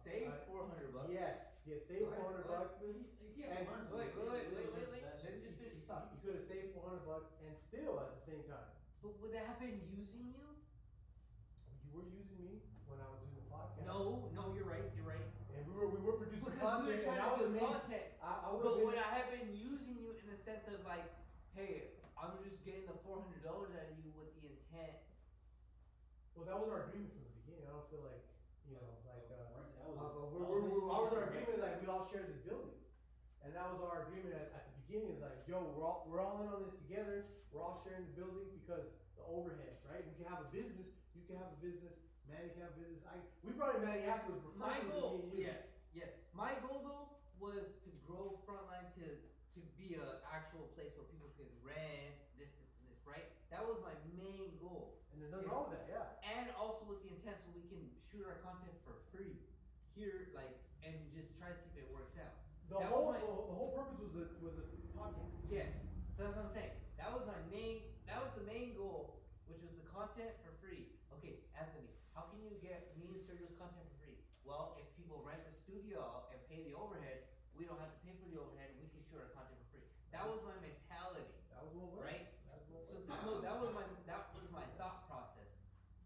Save $400. Yes, saved Right, $400 right. bucks. Wait. Let me just finish the thought. He could have saved $400 and still at the same time, But would that have been using you? you were using me when I was doing the podcast. No, you're right. And we were producing Because we content, were and I trying to was do making, content. I would But have would been. I have been using you in the sense of like, hey, I'm just getting the $400 out of you with the intent? Well, that was our agreement from the beginning. I don't feel like, That was our agreement is like we all share this building, and that was our agreement at the beginning. Is like, yo, we're all in on this together. We're all sharing the building because the overhead, right? We can have a business. You can have a business. Manny can have a business. We brought in Manny afterwards. We're My friends, goal, me and you. yes. My goal though was to grow Frontline to be a actual place where people could rent this, right? That was my main goal. And there's nothing wrong with that, yeah. And also with the intent so we can shoot our content for free here, like, and just try to see if it works out. The That whole was my- the whole purpose was the podcast. Yes. So that's what I'm saying. That was the main goal, which was the content for free. Okay, Anthony, how can you get me and Sergio's content for free? Well, if people rent the studio out and pay the overhead, we don't have to pay for the overhead, we can shoot our content for free. That was my mentality, That was what worked. right? That was what So worked. no, that was my thought process.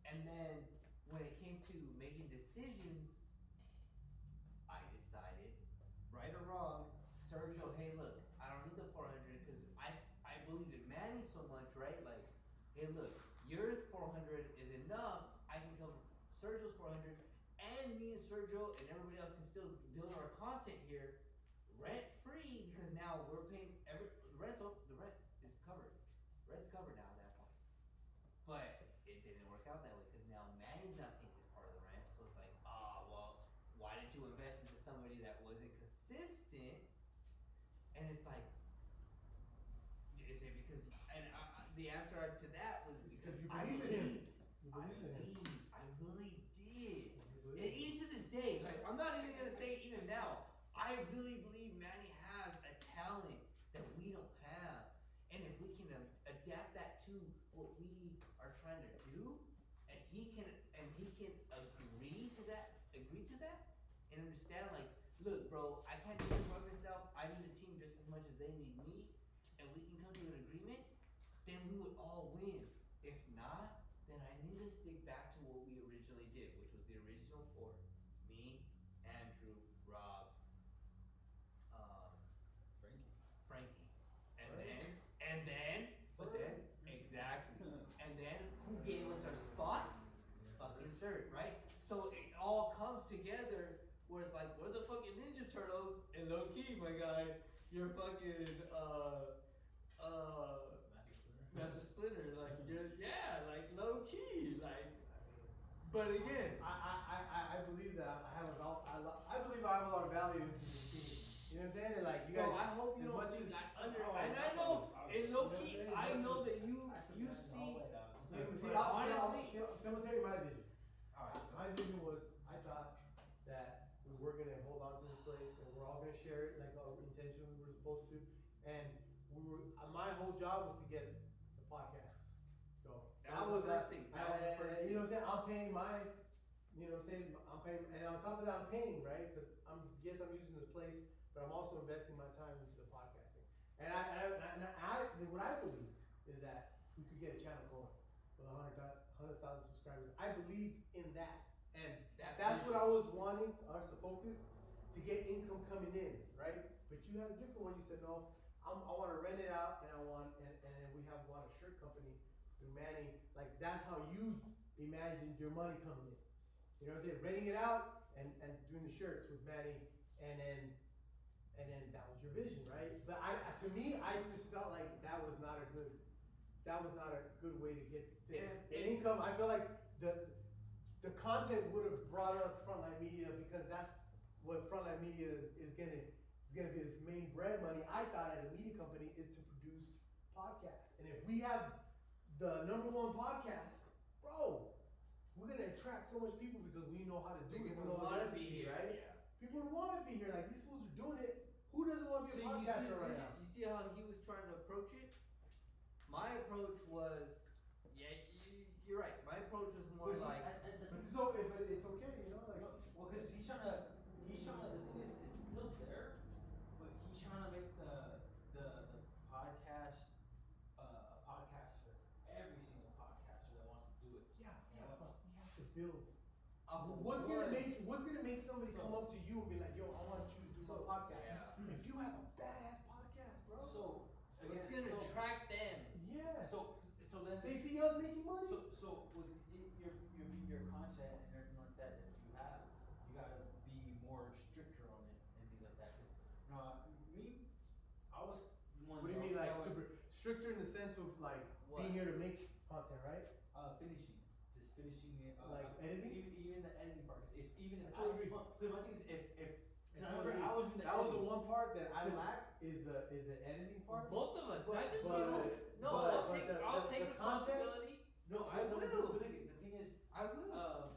And then when it came to making decisions, I decided, right or wrong, Sergio, hey look, I don't need the 400 because I believed in Manny so much, right? Like, hey look, your 400 is enough, I can cover Sergio's 400, and me and Sergio and everybody else can still build our content here rent free because now we're paying the rent is covered. Rent's covered now at that point. But it didn't work out that way because now Manny's not paying his part of the rent, so it's like, well, why did you invest into somebody that wasn't consistent? And it's like, is it because? And the answer to that was Because you I believe in him. believed. You believe in him. I really did. You believe And in him. even to this day, like, I'm not even gonna say it even now. I really believe Manny has a talent that we don't have, and if we can adapt that to what we are trying to do, and he can agree to that, and understand like, look, bro, I can't do this by myself. I need a team just as much as they need me, and we can come to an agreement. Then we would all win. If not, then I need to stick back to what we originally did, which was the original four. Me, Andrew, Rob, Frankie. Exactly. And then who gave us our spot? Fucking Sir, right? So it all comes together where it's like, we're the fucking Ninja Turtles, and low key, my guy, you're fucking, Master Splinter, like, like, low key, like, but again. I believe that I believe I have a lot of value to this team. You know what I'm saying? Like, you guys. No, I hope you don't think and I know, in low key, I know that you see. See, honestly, I'm gonna tell you my vision. Alright. My vision was, I thought that we were gonna hold on to this place and we're all gonna share it like our intention we were supposed to. And my whole job was to get the podcast going. That was the first thing. You know what I'm saying? I'm paying and on top of that, I'm paying, right? Because I'm using this place, but I'm also investing my time into the podcasting. And what I believe is that we could get a channel going with 100,000 subscribers. I believed in that, and that's what I was wanting us to focus, to get income coming in, right? But you had a different one. You said no. I want to rent it out, and then we want a shirt company through Manny. Like, that's how you imagined your money coming in. You know what I'm saying? Renting it out and doing the shirts with Manny, and then that was your vision, right? But to me, I just felt like that was not a good way to get the income. I feel like the content would have brought up Frontline Media, because that's what Frontline Media is gonna be its main bread money. I thought, as a media company, is to produce podcasts. And if we have the #1 podcast, bro, we're gonna attract so much people because we know how to do it. We know the recipe, right? Yeah. People would want to be here. Like, these fools are doing it. Who doesn't want to be a podcaster right now? You see how he was trying to approach it? My approach was, you're right. My approach was more like. But it's okay, you know, like. Well, because he's trying to, the thing is, it's still there, but he's trying to make the podcast, a podcast for every single podcaster that wants to do it. Yeah, but we have to build. What's gonna make somebody come up to you and be like, yo, I want you to do a podcast? Yeah. If you have a badass podcast, bro. So, It's gonna attract them. Yes. So then they see us making money. So with your content and everything like that you have, you gotta be more stricter on it and things like that. Cause I was one. What do you mean, like stricter in the sense of like being here to make content, right? Finishing it. Like editing? Even the editing part. Even if I agree. Because my thing is if I was the one part that I lack is the editing part. Both of us, not just but- you. No, but I'll take the content- responsibility. No, I But will. the thing is, I will.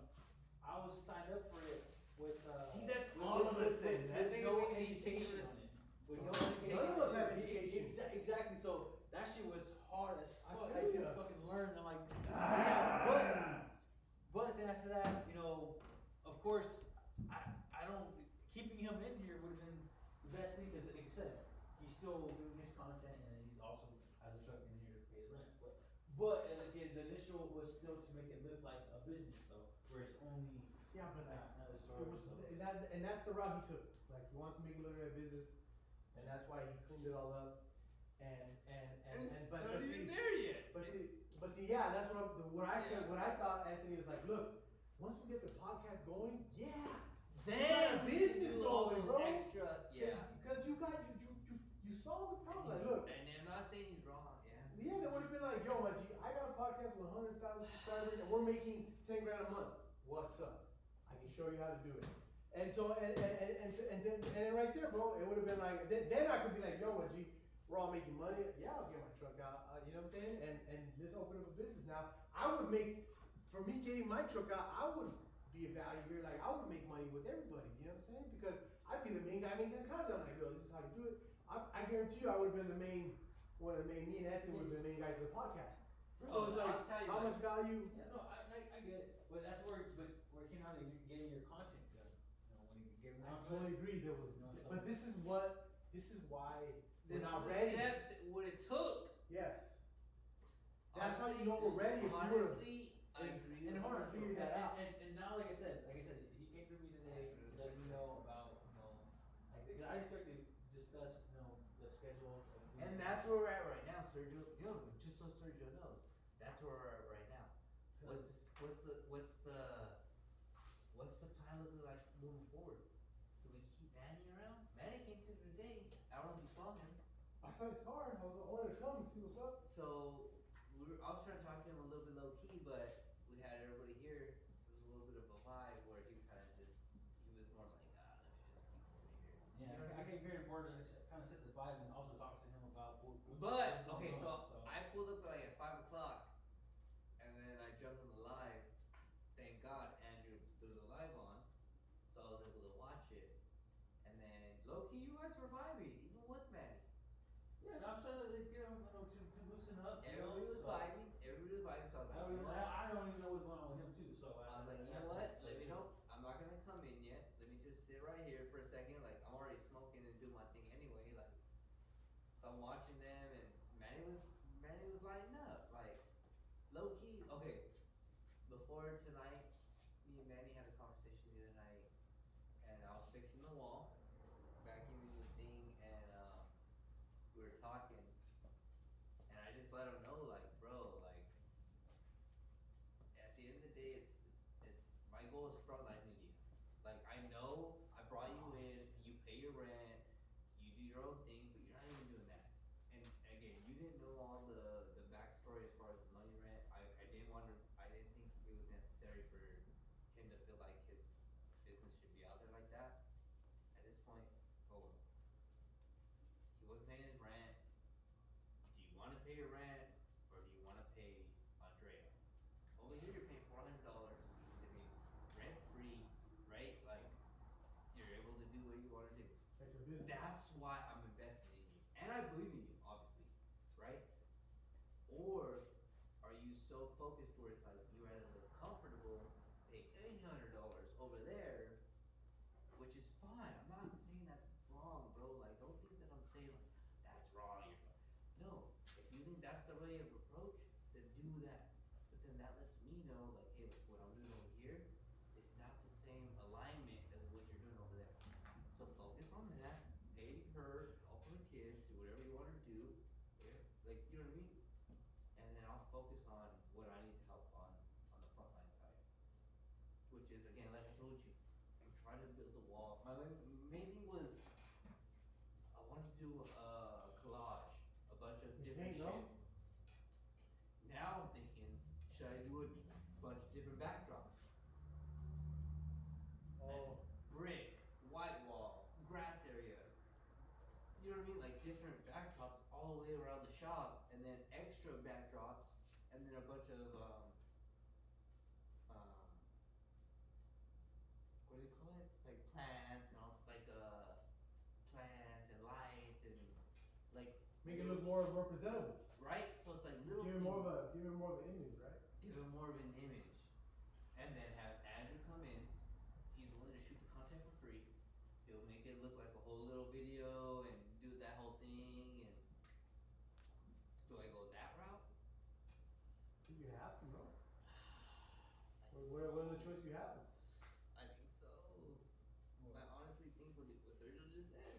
I was signed up for it with. See, that's with- all of us with- then. with That's no no education education. on it. With no None of us have education. Exactly. So that shit was hard as I fuck. feel I had to ya. fucking learn. I'm like, yeah, but then after that, you know, of course, I don't keeping him in here would have been the best thing, because like I said, he's still doing his content and he's also as a truck engineer to pay the rent. But again, the initial was still to make it look like a business though, where it's only not a story. And that's the route he took. Like, he wants to make it look like a business, and that's why he cleaned it all up. But see, yeah, that's what I thought. Anthony was like, look, once we get the podcast going, Then business do all going, those bro. extra, Because you solved the problem. Like, look, And I'm not saying he's wrong, yeah, they would have been like, yo, my G, I got a podcast with 100,000 subscribers, and we're making 10 grand a month. What's up? I can show you how to do it. And so, and then right there, bro, it would have been like, then I could be like, yo, my G, we're all making money. Yeah, I'll get my truck out. You know what I'm saying? And let's open up a business now. I would make, for me getting my truck out, I would be a value here. Like I would make money with everybody. You know what I'm saying? Because I'd be the main guy making the content. I'm like, yo, this is how you do it. I guarantee you, I would have been the main, one of the main. Me and Anthony would have been the main guys of the podcast. Bro, So it's like, I'll tell you, how like, much value? Yeah, no, I get it. But that's where it came out of you getting your content done. You know, when you get I totally agree. There was, but this is why This we're not is the ready. steps what it took. Yes. That's how you know we're ready. If you were, Honestly, I agree. and with hold on, you. figure that out. And now, like I said, he came to me today, let me know about, like, because I expect to discuss, the schedule. And that's where we're at right now, Sergio. Yo, just so Sergio knows, that's where we're at right now. What's the plan looking like moving forward? Do we keep Manny around? Manny came through today. I don't know if you saw him. I saw his car. I wanted to come and see what's up. So I was trying to talk to him a little bit low key, but we had everybody here. It was a little bit of a vibe where he kind of just, he was more like, let me just keep over here. Yeah, You know what I I mean? think very important to kind of set the vibe and also talk to him about what's But going okay, on, so I pulled up like at 5 o'clock, and then I jumped on the live. Thank God Andrew threw the live on, so I was able to watch it. And then low key, you guys were vibing, even with Manny. Yeah, no, I'm trying to get him to loosen up. Everybody was vibing. Everybody was vibing. So I was like, you know what? I don't even know what's going on with him too. So I was like, you know what? Let me know. I'm not gonna come in yet. Let me just sit right here for a second. Like I'm already smoking and do my thing anyway. Like so I'm watching them, and Manny was lighting up. Like low key. Okay. Before tonight, me and Manny had a conversation the other night, and I was fixing the wall, vacuuming the thing, and we were talking, and I just let him know, like, bro, like, at the end of the day, it's my goal is Frontline Media. Like, I know I brought you in, you pay your rent, you do your own thing, but you're not even doing that. And again, you didn't know all the backstory as far as the money rent. I didn't think it was necessary for him to feel like his business should be out there like that. At this point, told him. He wasn't paying his rent. Do you want to pay your rent, or do you want to pay Andrea? Over here, you're paying $400, living rent free, right? Like you're able to do what you want to do. Like your business. That's why I'm invested in you, and I believe in you, obviously, right? Or are you so focused where it's like you rather live comfortable, pay $800 over there, which is fine. I'm not saying that's wrong, bro. Like, don't think that I'm saying like that's wrong. You're fine. No, if you think that's the way of approach, then do that. But then that lets me know, like, hey, look, what I'm doing over here is not the same alignment as what you're doing over there. So focus on that. Pay her, help her kids, do whatever you want to do. Yeah, like, you know what I mean? And then I'll focus on what I need to help on the frontline side. Which is, again, like I told you, I'm trying to build a wall. My main thing was, I wanted to do a collage, a bunch of different shit. Now I'm thinking, should I do a bunch of different backdrops? Oh. Brick, white wall, grass area. You know what I mean? Like different backdrops all the way around the shop, and then extra backdrops, and then a bunch of what do they call it? Like plants and all, like plants and lights and like Make it look more presentable. right. So it's like little. Give it more of an image, right? Give it more of an image, and then have Andrew come in. He's willing to shoot the content for free. He'll make it look like a whole little video and do that whole thing. And do I go that route? You have to, no? What other choice you have? I think so. I honestly think what Sergio just said,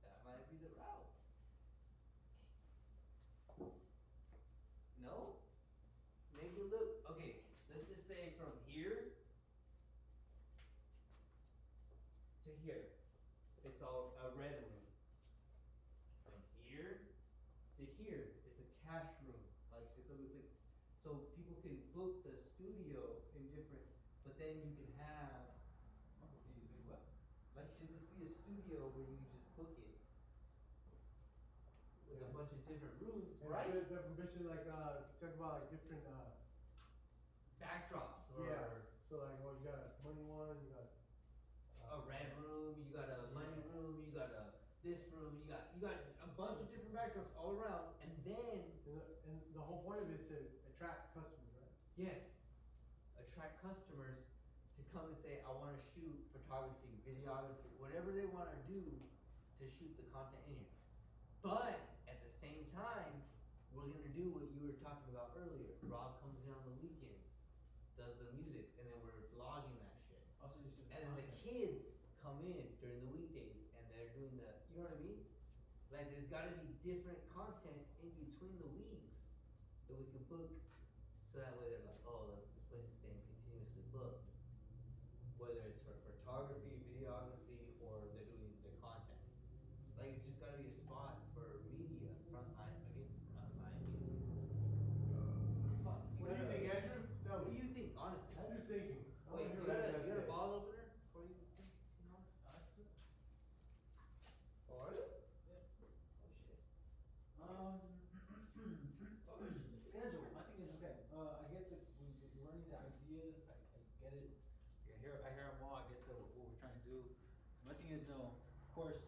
that might be the route. No? Make it look, okay, let's just say from here to here, it's all a red room. From here to here, it's a cash room. Like, it's almost like, so people can book the studio in different, but then you can have, like, should this be a studio where you can just book it? different rooms, And right? Definition like talk about like different Backdrops or yeah. So like you got a money one, you got a red room, you got a money room, you got this room, you got a bunch of different backdrops all around, and then and the whole point of it is to attract customers, right? yes, attract customers to come and say, I want to shoot photography, videography, whatever they want to do to shoot the content in here. But at the same time, we're gonna do what you were talking about earlier. Rob comes in on the weekends, does the music, and then we're vlogging that shit. Also, you should. And then the kids come in during the weekdays and they're doing the, you know what I mean? Like there's gotta be different content in between the weeks that we can book, so that way they're like, oh, look, this place is staying continuously booked. Whether it's for photography, videography, or they're doing the content. Like it's just gotta be a spot for media, frontline, again, frontline media. Fuck, What do you think, Andrew? Tell What do me. you think, honestly? Andrew's thinking. I Wait, wanna you hear what got guys a say. ball opener before you think, you know? Oh, are you? Yeah. Oh shit. Schedule. My thing is okay. I get the we're running the ideas. I get it. I hear them all. I get what we're trying to do. My thing is, of course,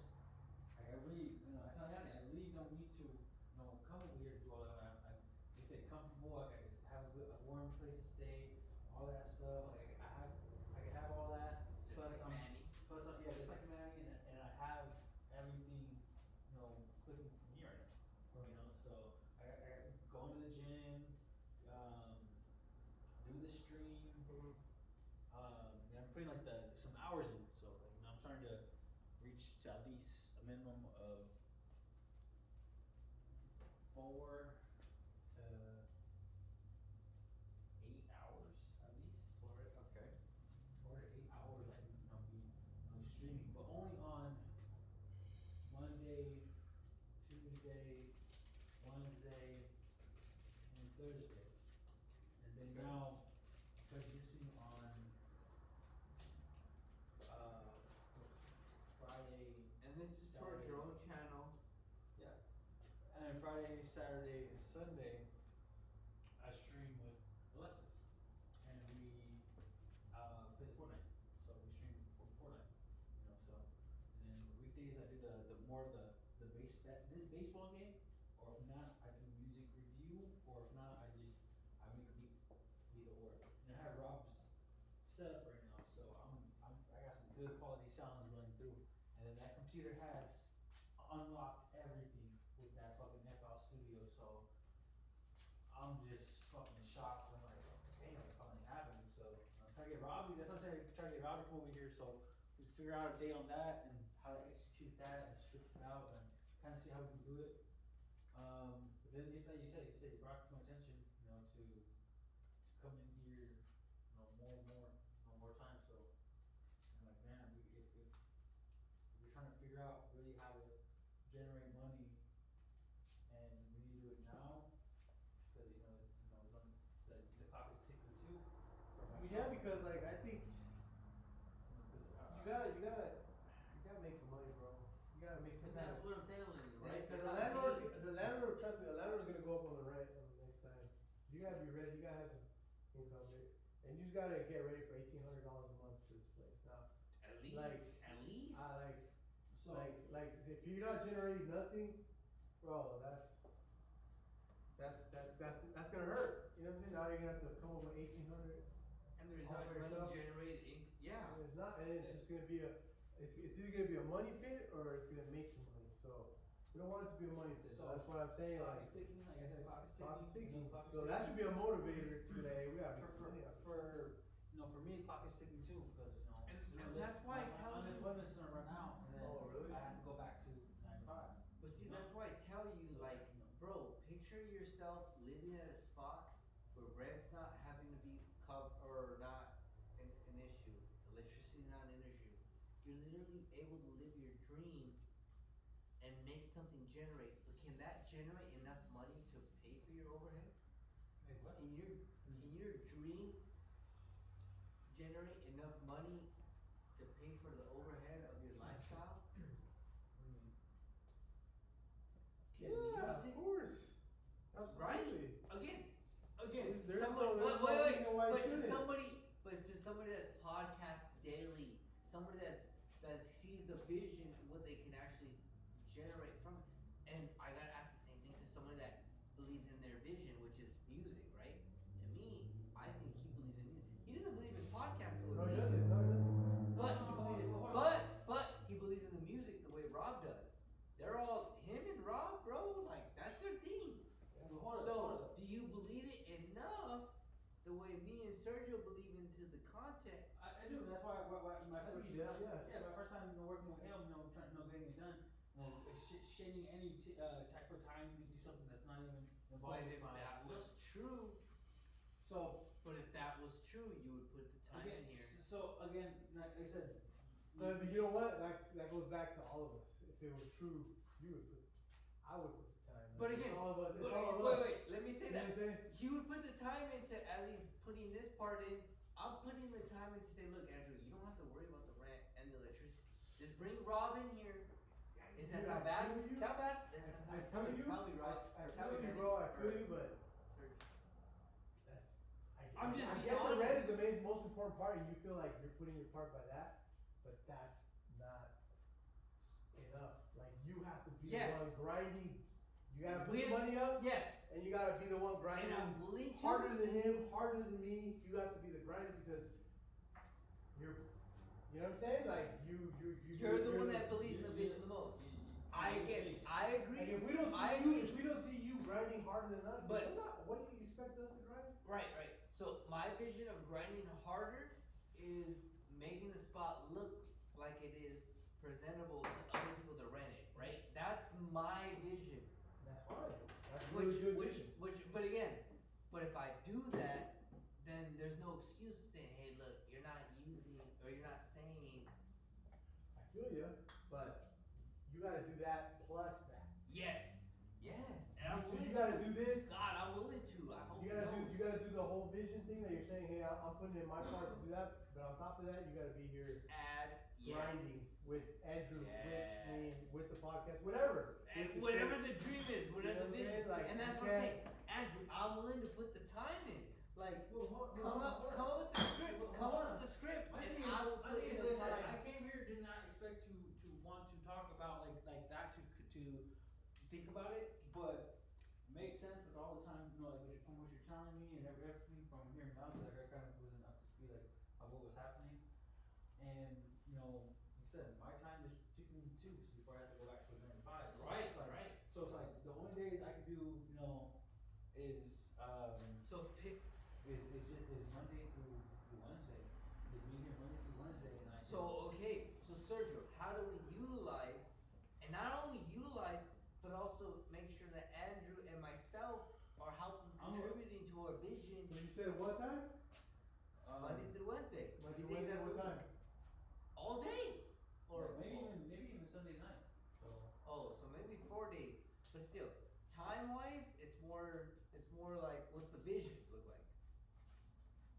I really, I tell you, I really don't need to, come over here to do all that. They say comfortable. I can have a warm place to stay, all that stuff. Like I can have all that. Just Plus, like Manny. Yeah, just like Manny, and I have everything, clicking from here. So I go into the gym, do the stream. And I'm putting like some hours in, so I'm trying to reach to at least a minimum of 4 to 8 hours at least. Okay. 4 to 8 hours I can be streaming, but only on Monday, Tuesday, Wednesday, and Thursday. And then now transitioning on Friday. And this is towards your own channel. Yeah. And Friday, Saturday, and Sunday, I stream with Alexis. And we play Fortnite. So we stream for Fortnite. So and then weekdays I do the more of the this baseball game, or if not, I do music review, or if not, I make a beat, either or. And I have Rob's set up right now, so I got some good quality sounds running through. And then that computer has unlocked everything with that fucking FL Studio, so I'm just fucking shocked. I'm like, damn, it finally happened. So I'm trying to get Robbie. That's what I'm trying to get Robbie to come over here, so we can figure out a day on that and how to execute that and strip it out and kind of see how we can do it. But then like you said you brought it to my attention, to come in here, more time. So I'm like, man, if we're trying to figure out really how to generate money, and we need to do it now, because the clock is ticking too. Yeah, because like I think you gotta make some money, bro. You gotta make some. And that's what I'm telling you, right? Because the landlord, trust me, the landlord's gonna go up on the rent on the next time. You gotta be ready. You gotta have some income, right? And you just gotta get ready for $1,800 a month for this place. Now, At least. like if you're not generating nothing, bro, that's gonna hurt. You know what I'm saying? Now you're gonna have to come up with 1,800. And there's all not by money yourself. generated. Yeah. And there's not, and it's just gonna be it's either gonna be a money pit or it's gonna make you money. So we don't want it to be a money pit. So that's what I'm saying. Clock Like, is ticking, like I said, clock is clock is ticking. ticking. Clock is So that should ticking. be a motivator to say, we gotta make some money out of it. For me, the clock is ticking too, because And that's why I tell you. unemployment's gonna run out, and then Oh, really? I have to go back to 9 to 5. But see, that's why I tell you, like, bro, picture yourself living at a spot where rent's not having to be or not an issue, electricity not an issue. You're literally able to live your dream and make something generate. But can that generate enough money to pay for your overhead? Can your dream generate enough money to pay for the overhead of your lifestyle? Can Yeah, of music course. Yeah, my first time working with him, getting it done, exchanging any type of time into something that's not even But involved. if that was true, but if that was true, you would put the time in here. So again, like I said, But you know what? That goes back to all of us. If it was true, I would put the time. But again, it's all of us. It's wait, all of us. wait, let me say You know that. what I'm saying? He would put the time into at least putting this part in. I'm putting the time in to say, look, Andrew, you don't have to worry about the rent and the electricity. Just bring Rob in here. Is that sound bad? Sound bad? I feel you. Tell me, Rob. I feel you, bro. I feel you, but I'm just I being get the honest. rent is the most important part, and you feel like you're putting your part by that, but that's not enough. Like you have to be Yes. the one grinding. You gotta put With- the money up. Yes. And you gotta be the one grinding. And I'm willing to. Harder than him, harder than me. You have to be the grinder because you're. You know what I'm saying? Like You're the one that believes in the vision the most. I get it. I agree. Like if we don't I see you, agree. if we don't see you grinding harder than us, But- what do you expect us to grind? Right. So my vision of grinding harder is making the spot look like it is presentable to other people to rent it. Right. That's my vision. That's fine. That's a really good vision. But again, if I do that, then there's no excuse saying, hey, look, you're not using or you're not saying. I feel you, but you gotta do that plus that. Yes. And I'm So willing you gotta to. do this. God, I'm willing to. I hope You gotta do the whole vision thing that you're saying, hey, I'm putting in my part to do that, but on top of that, you gotta be here add grinding with Andrew, with me, Yes. with the podcast, whatever. And with the whatever shit. the dream is, You whatever know the what I'm vision. saying? Like, And that's you what I'm can't- saying. Andrew, I'm willing to put the time in. Like, Come come up with the script. Come up with the script. My And thing I will is, put in the listen, time. I came here did not expect to want to talk about like that to think about it, but makes sense with all the time, like from what you're telling me and everything from here now, like I kind of wasn't up to speed like of what was happening, and like you said, my time is ticking too, so before I have to go back to the 9 to 5. Right. So it's like the only days I can do, is So pick. is Monday through Wednesday. Is me here Monday through Wednesday, and I. So Sergio, how do we utilize, and not only utilize, but also make sure that Andrew and myself are helping contributing to our vision. When you said what time? Monday through Wednesday. Monday, 3 days Wednesday, out of what the time? week. All day. Or maybe even Sunday night. So. So maybe 4 days. But still, time wise, it's more like what's the vision look like?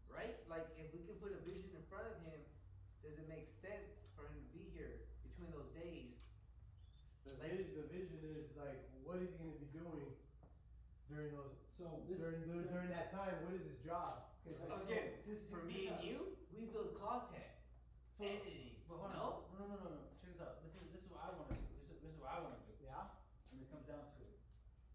Right? Like if we can put a vision in front of him, does it make sense for him to be here between those days? The vision is like, what is he gonna be doing during those? During that time, what is his job? Again, for me and you, we build content. Editing. But hold on. No. Check this out. This is what I want to do. This is what I want to do. Yeah. When it comes down to it,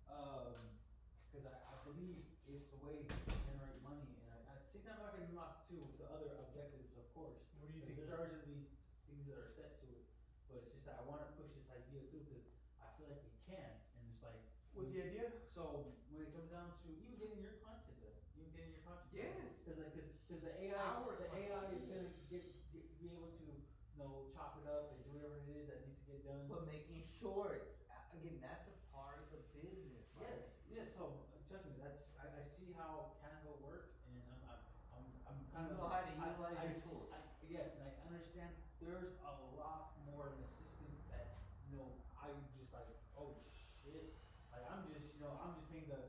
because I believe it's a way to generate money, and at the same time I can unlock too the other objectives, of course. What do you think? There's already these things that are set to it, but it's just that I want to push this idea through because I feel like it can, and it's like. What's the idea? So when it comes down to even getting your content done, Yes. Because the AI is gonna be able to chop it up and do whatever it is that needs to get done. But making shorts, again, that's a part of the business. Yes. So trust me, I see how Canva works, and I'm kind of You know how to utilize your tools. Yes, and I understand there's a lot more assistance that I'm just like, oh shit, like I'm just paying the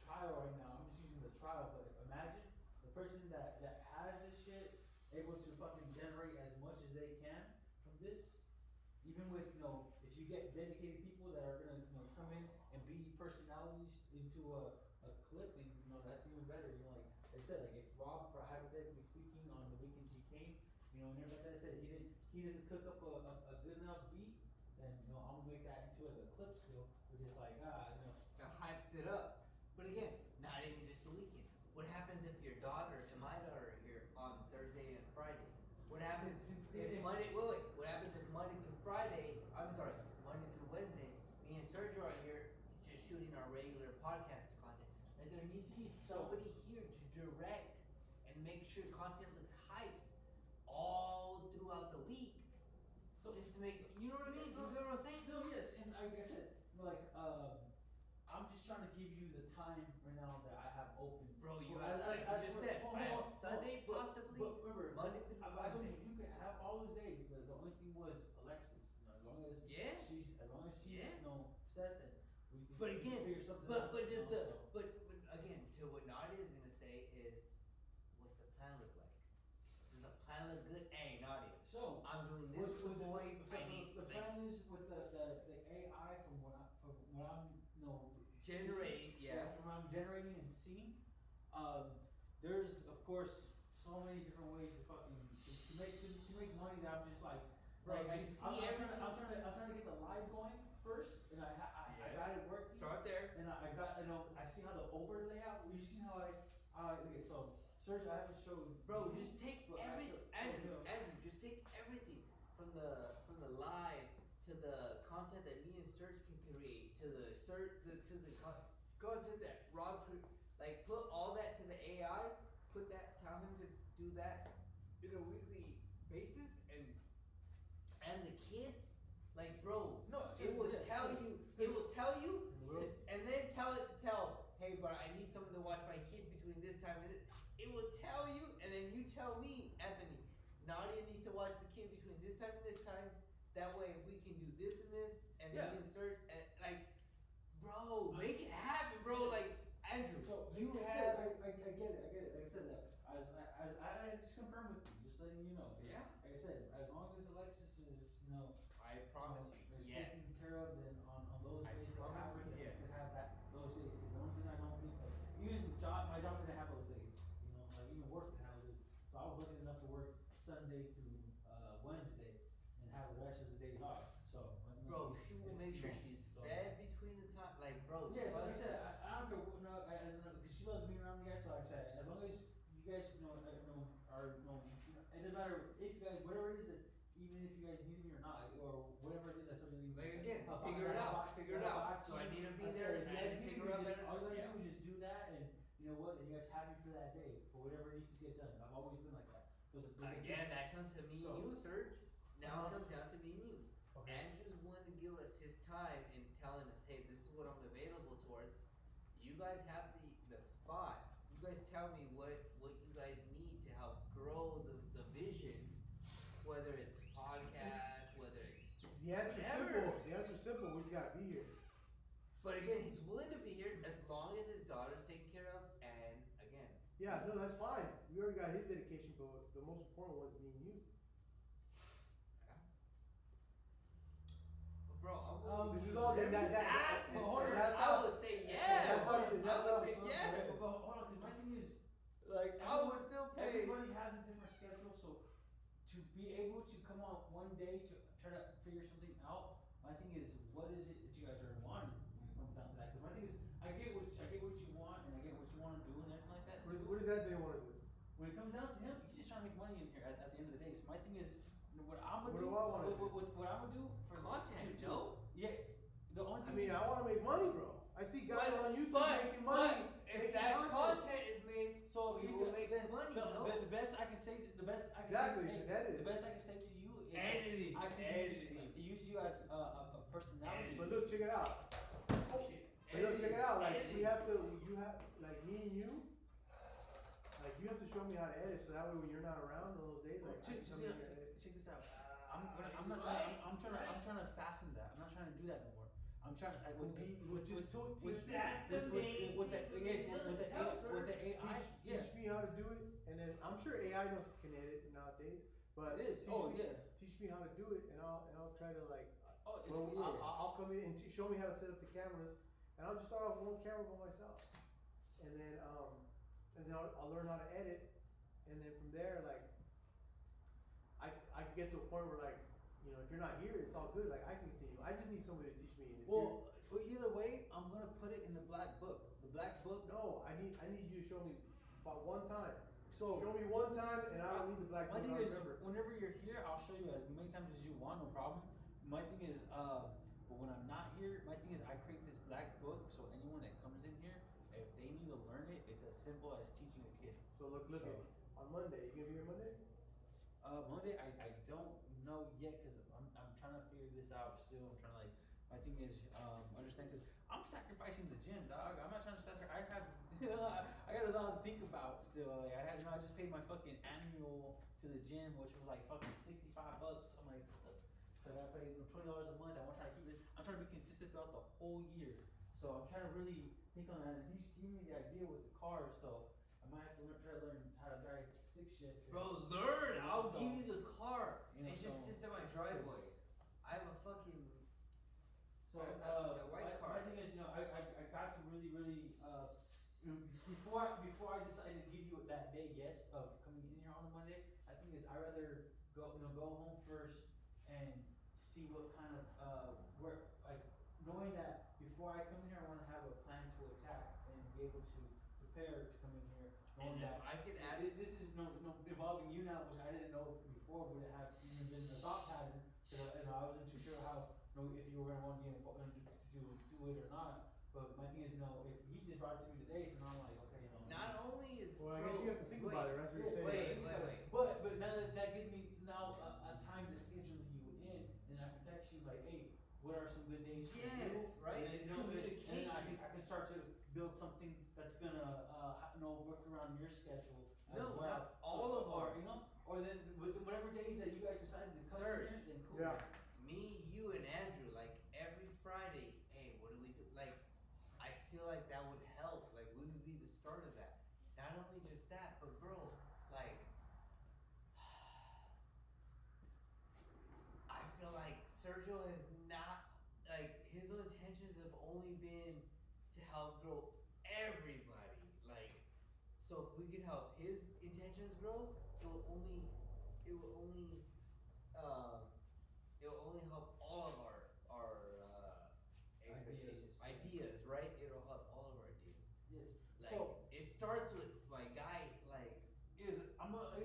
trial right now. I'm just using the trial, but imagine the person that has this shit able to fucking generate as much as they can from this. Even with if you get dedicated people that are gonna come in and be personalities into a clip, then that's even better. Like I said, like if Rob, for hypothetically speaking, on the weekends he came, and everybody that said he doesn't cook up a good enough beat, then I'm gonna make that into a clip still, which is like That hypes it up. But again, not even just the weekend. What happens if your daughter and my daughter are here on Thursday and Friday? What happens if Monday? Wait. What happens if Monday through Friday? I'm sorry, Monday through Wednesday. Me and Sergio are here, just shooting our regular podcast content. And there needs to be somebody here to direct and make sure content looks hype all throughout the just to make, you know what I mean? You get what I'm saying? No, yes, and like I said, like, I'm just trying to give you the time right now that I have open. Bro, you As- have, like as you just for- said, hold I on, have hold on, Sunday but- possibly, But remember, Monday through I told you, Wednesday. you can have all those days, but the only thing was Alexis. You know, as long as Yes. as long as she's, Yes. you know, set, then we can But again, figure something but out. but you just know, the so. but again, to what Nadia is gonna say is, what's the plan look like? Does the plan look good? Hey, Nadia, So, I'm doing this for the boys. so I need the plan is with the AI from what I'm, you know, generate, yeah. from what I'm generating and seeing, there's of course so many different ways to fucking to make money that I'm just like, Bro, like, you see I'm everything- trying to get the live going first, and I got it working. Start there. And I got, you know, I see how the overlay out. You see how okay, so Serge, I haven't showed. Bro, just take Look, I everything, showed- Andrew, just take everything from the live to the content that me and Serge can create to the content that Rob like put all that to the AI, tell him to do that in a weekly basis, and the kids, like, bro, No, it will yes, tell yes. you, it will tell you, Will. and then tell it to tell, hey, but I need someone to watch my kid between this time and this. It will tell you, and then you tell me, Anthony, Nadia needs to watch the kid between this time and this time. That way, if we can do this and this, and Yeah. we insert, and like, bro, make it happen, bro. Like, Andrew, So you like I have. said, I get it. Like I said, that as I just confirmed with you, just letting you know. Yeah. Like I said, as long as Alexis is, you know, I promise is you, yes. taken care of, then on those I days that promise happen, you, then yes. we can have that those days. Because the only reason I don't think that even my job didn't have those days. You know, like even work didn't have those days. So I was lucky enough to work Sunday through Wednesday and have the rest of the days off. So. Bro, she will make sure she's fed between the time. Like, bro, Yeah, so like I trust said, me. I don't know, no, I don't know, because she loves being around you guys, so like I said, as long as you guys, you know, are, you know, it doesn't matter if you guys, whatever it is that, even if you guys need me or not, or whatever it is, I told you. Like, again, I'll figure it out, figure it out. box, So I need to be I said, there, if and you I guys need to need pick me, her up. just, all you gotta Yeah. do is just do that, and you know what, and you guys happy for that day, for whatever needs to get done, I've always been like that. Again, that comes to me and you, Serge. Now it comes down to me and you. Okay. Andrew's willing to give us his time in telling us, hey, this is what I'm available towards. You guys have the spot. You guys tell me what you guys need to help grow the vision, whether it's podcast, whether it's The answer's whatever. simple. The answer's simple. We just gotta be here. But again, he's willing to be here as long as his daughter's taken care of, and again, Yeah, no, that's fine. We already got his dedication, but the most important one's me and you. but bro, I'm willing This to is all do that- ask me, hold on, Serge. that's I how- would say yes. that's how- I would say yes. But hold on, because my thing is, Like, I would still pay. everybody has a different schedule, so to be able to come out one day to try to figure something out, my thing is, what is it that you guys are wanting when it comes down to that? Because my thing is, I get what you want, and I get what you want to do and everything like that. What does Anthony want to do? When it comes down to him, he's just trying to make money in here at the end of the day. So my thing is, what I'm What gonna do, do I wanna do? what I'm gonna do for Content, to- Joe. Yeah, the only I thing. mean, I want to make money, bro. I see guys on YouTube making money. If making that content. content is made, So you you will could- make then money, the, no? the best I can say, the best I can Exactly, say, it's edited. the best I can say to you is Editing, I can editing. use you as a personality. But look, check it out. shit. But look, check it out. Like Editing. we have to, you have, like me and you. Like you have to show me how to edit, so that way when you're not around on those days, like I can come in here and edit. Check this out. I'm not trying. I'm trying to fasten that. I'm not trying to do that no more. I'm trying like with the AI. Yeah, Teach me how to do it, and then I'm sure AI knows can edit nowadays. But it is. teach Oh me, yeah. teach me how to do it, and I'll try to like. Oh, it's Well, yeah. I'll come in and show me how to set up the cameras, and I'll just start off with one camera by myself, and then I'll learn how to edit, and then from there like I can get to a point where like if you're not here, it's all good. Like I can continue. I just need somebody to teach me. And if Well, either way, I'm gonna put it in the black book. The black book. no, I need you to show me about one time. So Show me one time, and I don't need the black my book. thing I'll is, remember. whenever you're here, I'll show you as many times as you want, no problem. My thing is, but when I'm not here, my thing is I create this black book so anyone that comes in here, if they need to learn it, it's as simple as teaching a kid. So look So- at on Monday. You gonna be here Monday? Monday, I don't know yet because I'm trying to thing is, understand, because I'm sacrificing the gym, dog. I'm not trying to sacrifice. I have, I got a lot to think about still. Like, I just paid my fucking annual to the gym, which was like fucking $65. I'm like, so I pay $20 a month. I want to try to keep it. I'm trying to be consistent throughout the whole year. So I'm trying to really think on that. And he's giving me the idea with the cars, so I might have to try to learn how to drive stick shift. Bro, learn! I'll So, give you the car. you know, It just so- sits in my driveway. I have a fucking. So, the white my car. thing is, I got to really, before I decided to give you that day, yes, of coming in here on a Monday, I think is I rather go home first and see what kind of, where, like, knowing that before I come in here, I wanna have a plan to attack and be able to prepare to come in here, knowing And that. I can add This is no involving you now, which I didn't know before would have even been a thought pattern, and I wasn't too sure how, if you were gonna want to be involved to do it or not. But my thing is, if he just brought it to me today, so now I'm like, okay, Not only is. Well, I guess you have to think about it, that's what you're saying. Wait. But now that gives me now a time to schedule you in, and I can text you like, hey, what are some good days for you? Yes, right? And, It's and communication. I can start to build something that's gonna, work around your schedule as No, well. not all of or, ours. Or then with whatever days that you guys decided to come Serge. in, then cool. Yeah. Me, you, and Andrew, like every Friday, hey, what do we do? Like, I feel like that would help. Like, we would be the start of that. Not only just that, but bro, like, I feel like Sergio has not, like, his intentions have only been to help grow everybody. Like, so if we can help his intentions grow, it will only help all of our expectations, ideas, right? It'll help all of our ideas. Yes. Like, So it starts with my guy, like. like I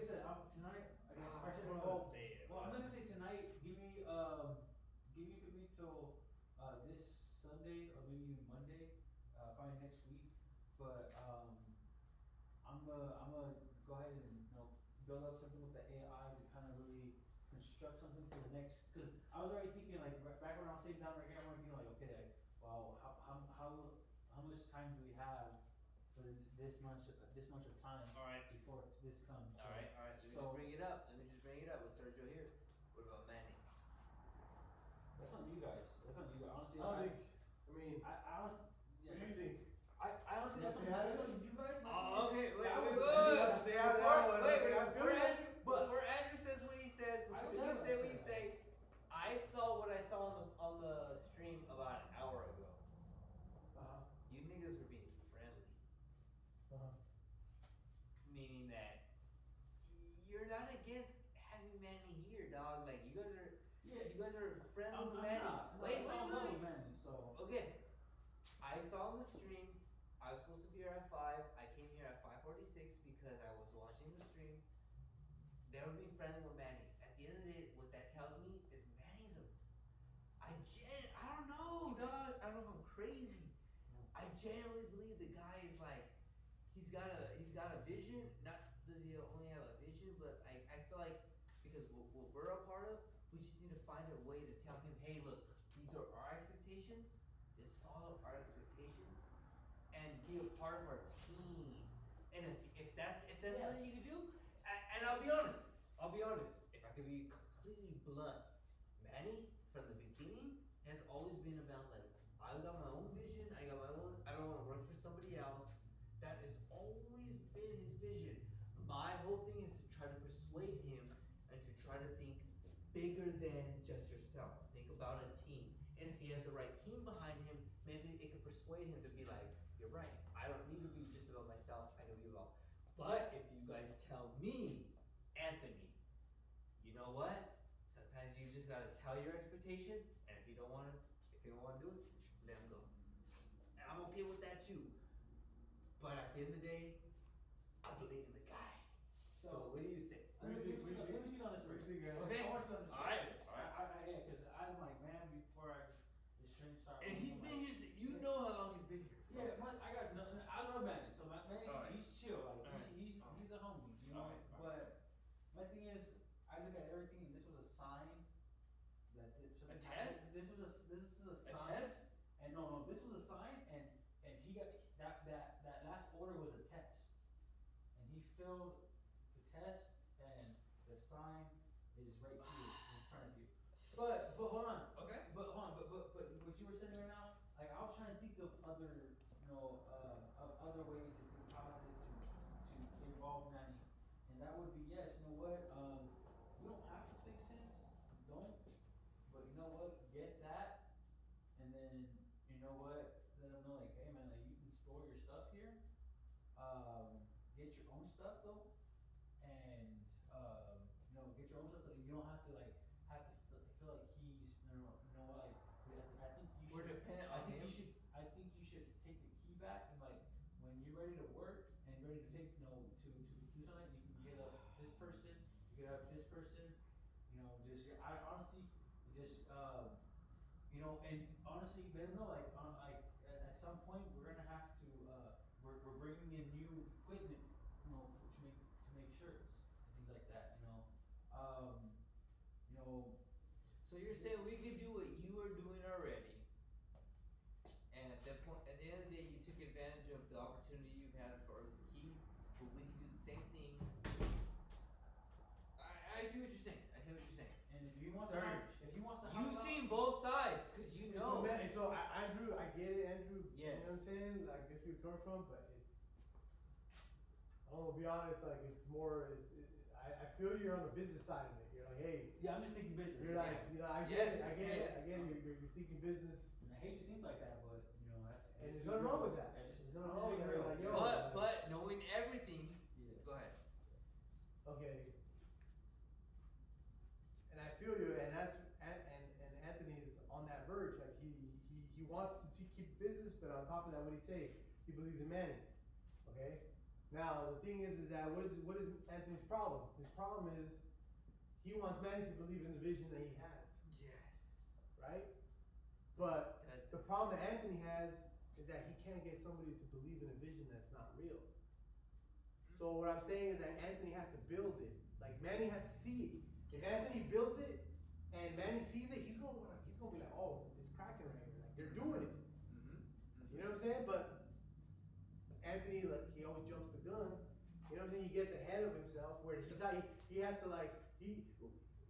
said, tonight. I guess I actually, don't wanna say it. well, I'm not gonna say tonight. Give me till this Sunday or maybe Monday, probably next week. But I'm gonna go ahead and build up something with the AI to kind of really construct something for the next. Because I was already thinking like back when I was sitting down right here, I was thinking like, okay, like, wow, how much time do we have for this much of time? All right. Before this comes. All right. Let me just bring it up. With Sergio here. What about Manny? That's on you guys. Honestly, I honestly, I honestly. what do you think? I honestly, that's on you guys. Oh, okay. Wait. Stay out of that one. Before Andrew says what he says, before you say what you say, I saw what I saw on the stream about an hour ago. You niggas were being friendly. Meaning that you're not against having Manny here, dog. Like you guys are friendly with Manny. Wait. Manny, so. Okay. I saw on the stream, I was supposed to be here at 5. I came here at 5:46 because I was watching the stream. They were being friendly with Manny. At the end of the day, what that tells me is Manny's I don't know, dog. I don't know if I'm crazy. I genuinely believe the guy is like, he's got a vision. Not does he only have a vision, but I feel like because what we're a part of, we just need to find a way to tell him, hey, look, these are our expectations. Just follow our expectations and be a part of our team. And if that's something you can do, and I'll be honest. If I could be completely blunt, Manny from the beginning has always been about like, I got my own vision. I don't want to work for somebody else. That has always been his vision. My whole thing is to try to persuade him and to try to think bigger than just yourself. Think about a team. And if he has the right team behind him, maybe it could persuade him to be like, you're right. I don't need to be just about myself. I can be about. But if you guys tell me, Anthony, you know what? Sometimes you just gotta tell your expectations, and if you don't wanna do it, let him go. And I'm okay with that too. But at the end of the day, I believe in the guy. So what do you say? Let me speak on this first. Okay. I want to speak on this Alright. Yeah, because I'm like, man, before this train started. And he's been here. You know how long he's been here. So. Yeah, I love Manny. So Manny's he's chill. Like he's a homie, you know. But my thing is, I look at everything, and this was a sign that A test? This is a sign. failed the test, and the sign is right here in front of you. But hold on. Okay. But hold on. But what you were saying right now, like I was trying to think of other, of other ways to be positive to involve Manny, and that would be yes. You know what? You don't have to fix his. Don't. But you know what? Get that, and then you know what? Let them know like, hey man, like you can store your stuff here. Get your own stuff though, and get your own stuff so you don't have to like feel like he's like I think you We're should. dependent I on think him. you should take the key back and like when you're ready to work and you're ready to take to do something, you can get up this person, you get up this person, I honestly just and honestly let them know like at some point we're gonna have to we're bringing in new equipment to make shirts and things like that So you're saying we could do what you were doing already, and at the end of the day, you took advantage of the opportunity you've had as far as the key, but we can do the same thing. I see what you're saying. and if he wants Serge, to help You've out, seen both sides, cause you know. So Andrew, I get it, Andrew. Yes. You know what I'm saying? Like, I guess where you're coming from, but I'm gonna be honest, like, it's more, I feel you're on the business side of it. You're like, hey. yeah, I'm just thinking business. You're like, I get it. You're thinking business. And I hate to think like that, but that's. And there's nothing wrong with that. There's nothing wrong with that. Like, yo. But knowing everything, Yeah. go ahead. Okay. And I feel you, and Anthony is on that verge. Like he wants to keep business, but on top of that, what did he say? He believes in Manny. Okay. Now the thing is that what is Anthony's problem? His problem is he wants Manny to believe in the vision that he has. Yes. Right. But the problem that Anthony has is that he can't get somebody to believe in a vision that's not real. So what I'm saying is that Anthony has to build it. Like Manny has to see it. If Anthony builds it and Manny sees it, he's gonna be like, oh, it's cracking right here. Like they're doing it. You know what I'm saying? But Anthony, like he always jumps the gun. You know what I'm saying? He gets ahead of himself where he has to like he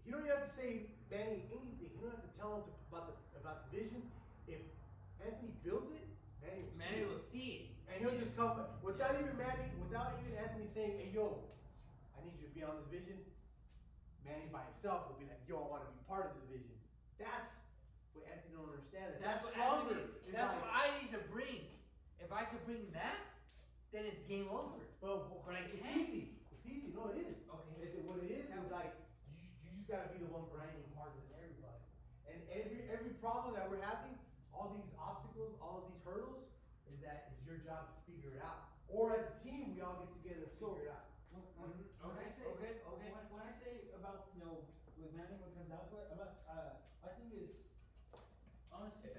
don't even have to say Manny anything. He don't have to tell him about the vision. If Anthony builds it, Manny will see it. And he'll just come without even Anthony saying, hey yo, I need you to be on this vision. Manny by himself will be like, yo, I want to be part of this vision. That's what Anthony don't understand. That's what I need to bring. If I could bring that, then it's game over. But I it's can't. easy. It's easy. No, it is. Okay. What it is like you just gotta be the one grinding harder than everybody. And every problem that we're having, all these obstacles, all of these hurdles, is your job to figure it out. Or as a team, we all get together to figure it out. When I say about with Manny when it comes down to it, I think it's honestly.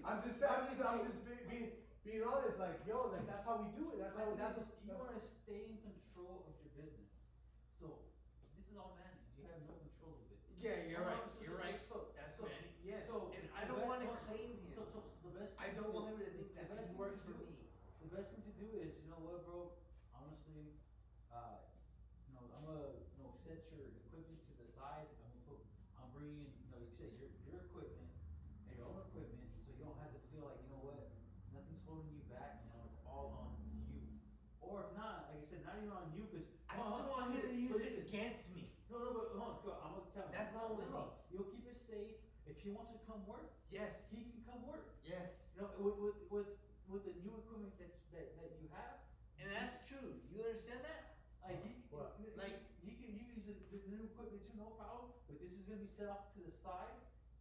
I'm just being honest. Like yo, like that's how we do it. You want to stay in control of your business. So this is all Manny's. You have no control of it. Yeah, you're right. That's Manny. Yes. And I don't want to claim him. So the best. I don't want him to think that he works for me. The best thing to do is, you know what, bro? Honestly, I'm gonna set your equipment to the side. I'm bringing in, like you said, your equipment and your own equipment, so you don't have to feel like, you know what, nothing's holding you back. It's all on you. Or if not, like I said, not even on you, because I don't want him to use it against me. No, but hold on, I'm gonna tell you. That's my only thing. You'll keep it safe. If he wants to come work, yes, he can come work. Yes. With the new equipment that you have. And that's true. You understand that? Like you can use the new equipment too, no problem. But this is gonna be set off to the side,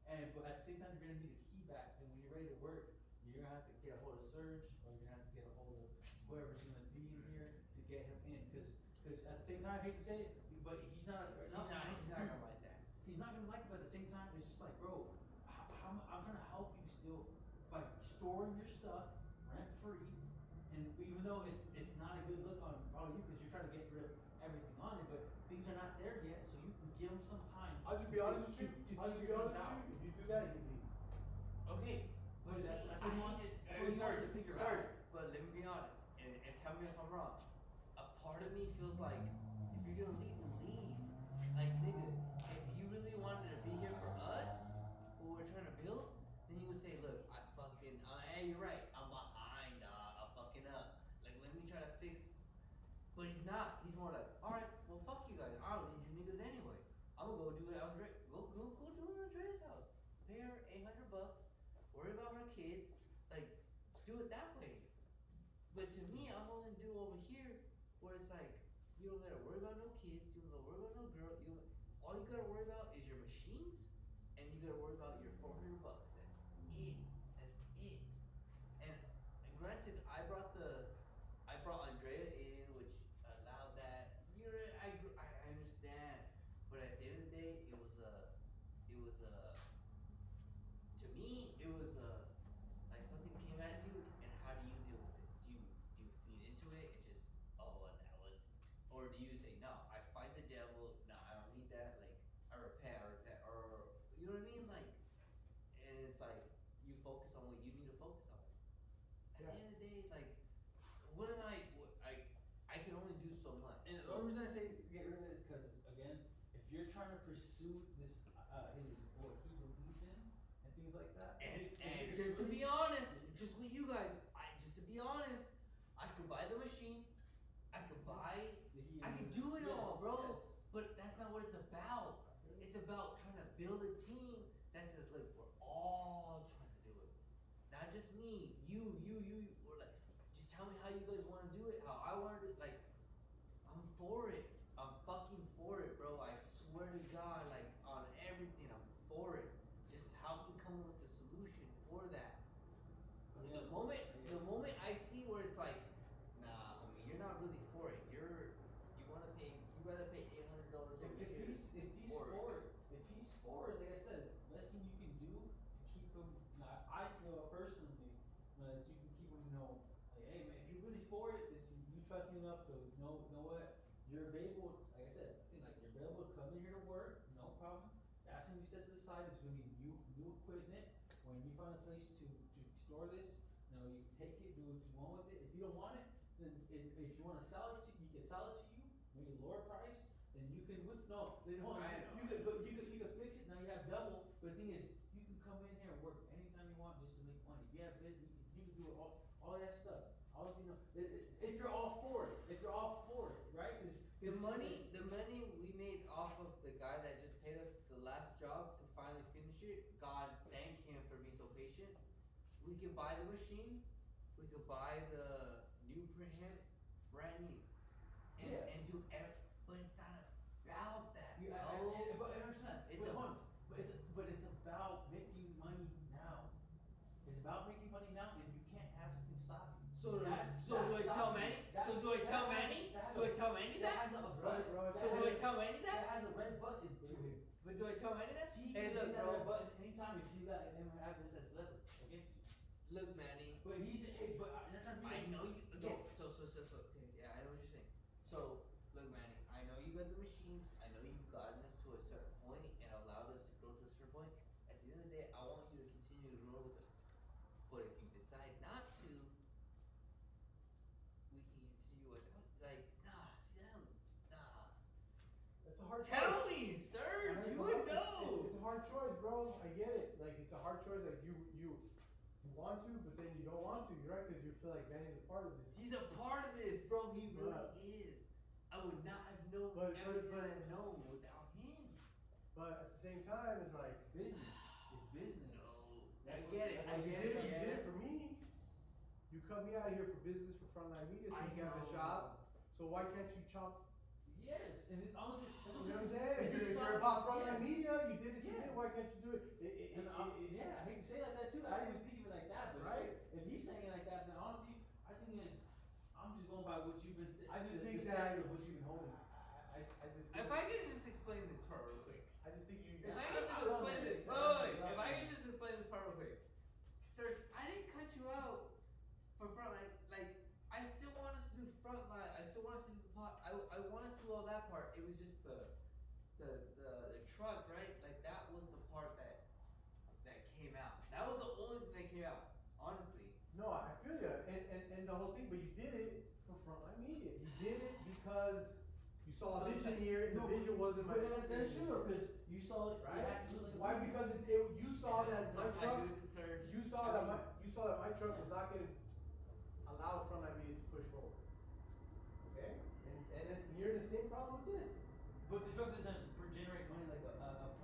but at the same time you're gonna need the key back. And when you're ready to work, you're gonna have to get a hold of Serge, or you're gonna have to get a hold of whoever's gonna be in here to get him in. Because at the same time, I hate to say it, but he's not gonna like that. He's not gonna like it, but at the same time, it's just like, bro, I'm trying to help you still by storing your stuff rent free. And even though it's not a good look on probably you, because you're trying to get rid of everything on it, but things are not there yet, so you can give them some time. I'll just be honest with you. If you do that, you leave. Okay. But that's what he wants to figure out. But let me be honest. And me feels like if you're gonna leave, then leave. Like nigga, if you really wanted to be here for us, what we're trying to build, then you would say, look, hey, you're right, I'm behind, I'm fucking up. Like let me try to fix. But he's not. He's more like, all right, well fuck you guys. I don't need you niggas anyway. I'm gonna go do it. Go do it at Andrea's house. Pay her $800. Worry about her kids. Like, do it that way. But to me, I'm gonna do over here where it's like you don't gotta worry about no kids. You don't gotta worry about no girl. All you gotta worry about is your machines, and you gotta worry about your $400. That's it. That's it. And granted, I brought Andrea in, which allowed that. You know, I understand, but at the end of the day, it was to me, it was like something came at you, and how do you deal with it? Do you feed into it and just or do you say no? I fight the devil. No, I don't need that. Like I repent, or you know what I mean? Like, and it's like you focus on what you need to focus on. At the end of the day, like, what am I can only do so much. And the only reason I say get rid of it is because, again, if you're trying to pursue this, what he believes in and things like that. And just to be honest, just with you guys, just to be honest, I could buy the machine, I could do it all, bro. Yes. But that's not what it's about. It's about trying to build a team that says, look, we're all trying to do it. Not just me, you. We're like, just tell me how you guys want to do it, how I want to do it. Like, I'm for it. I'm fucking for it, bro. I swear to God, like, on everything, I'm for it. Just help me come up with the solution for that. Yeah. The moment I see where it's like, nah, homie, you're not really for it. You rather pay $800 a If year. he's for it, like I said, best thing you can do to keep him. I feel personally that you can keep him. Like, hey man, if you're really for it, then you trust me enough to know what you're available. Like I said, I think like you're available to come in here to work, no problem. That's gonna be set to the side. It's gonna be new equipment. When you find a place to store this, you take it, do what you want with it. If you don't want it, then if you want to sell it, you can sell it to you, maybe lower price. Then you can you could fix it. Now you have double. But the thing is, you can come in here and work anytime you want just to make money. If you have business, you can do all that stuff. If you're all for it, right? The money we made off of the guy that just paid us the last job to finally finish it, God thank him for being so patient. We could buy the machine, we could buy the new print, brand new, and do but it's not about that. But I understand. But it's about making money now. It's about making money now, and you can't have something stop you. So do I tell Manny that? So do I tell Manny that? That has a red button to it. But do I tell Manny that? Hey, look, bro. Red button anytime if you let him have this as leverage against you. Look, Manny. But you're trying to be. I know you. Okay. So. Okay. Yeah, I know what you're saying. So, look, Manny. I know you got the machines. I know you've gotten us to a certain point and allowed us to grow to a certain point. At the end of the day, I want you to continue to grow with us. But if you decide not to, we can see you as like, nah. That's a hard Tell choice. me, sir. You would know. It's a hard choice, bro. I get it. Like, it's a hard choice. Like, you want to, but then you don't want to. You're right, because you feel like Danny's a part of this. He's a part of this, bro. He really is. I would not have known everything I've known without him. But at the same time, it's like Business. It's business. No. I get it. You did it for me. You cut me out of here for business for Frontline Media, so you can have a shop. So why can't you chop? Yes, and honestly, that's You know what I'm saying? If you're about Frontline Media, you did it to me. Why can't you do it? Yeah, I hate to say it like that too. I didn't even think of it like that, but right. If he's saying it like that, then honestly, I think I'm just going by what you've been saying. I just think that what you've been holding. I just think If I could just explain this part real quick. I just think you. If I could just explain this. If I could just explain this part real quick. Sir, I didn't cut you out for Frontline. Like, I still want us to do Frontline. I still want us to do the pot. I want us to do all that part. It was just the truck, right? Like, that was the part that came out. That was the only thing that came out. Honestly. No, I feel you, and the whole thing. But you did it for Frontline Media. You did it because you saw So a it's vision like- here and the no, vision wasn't my. That's true, because you saw it, Right? it has to look like a Why? business. Because you saw that my truck. You saw that my truck was not gonna allow Frontline Media to push forward. Okay? And you're in the same problem with this. But the truck doesn't generate money like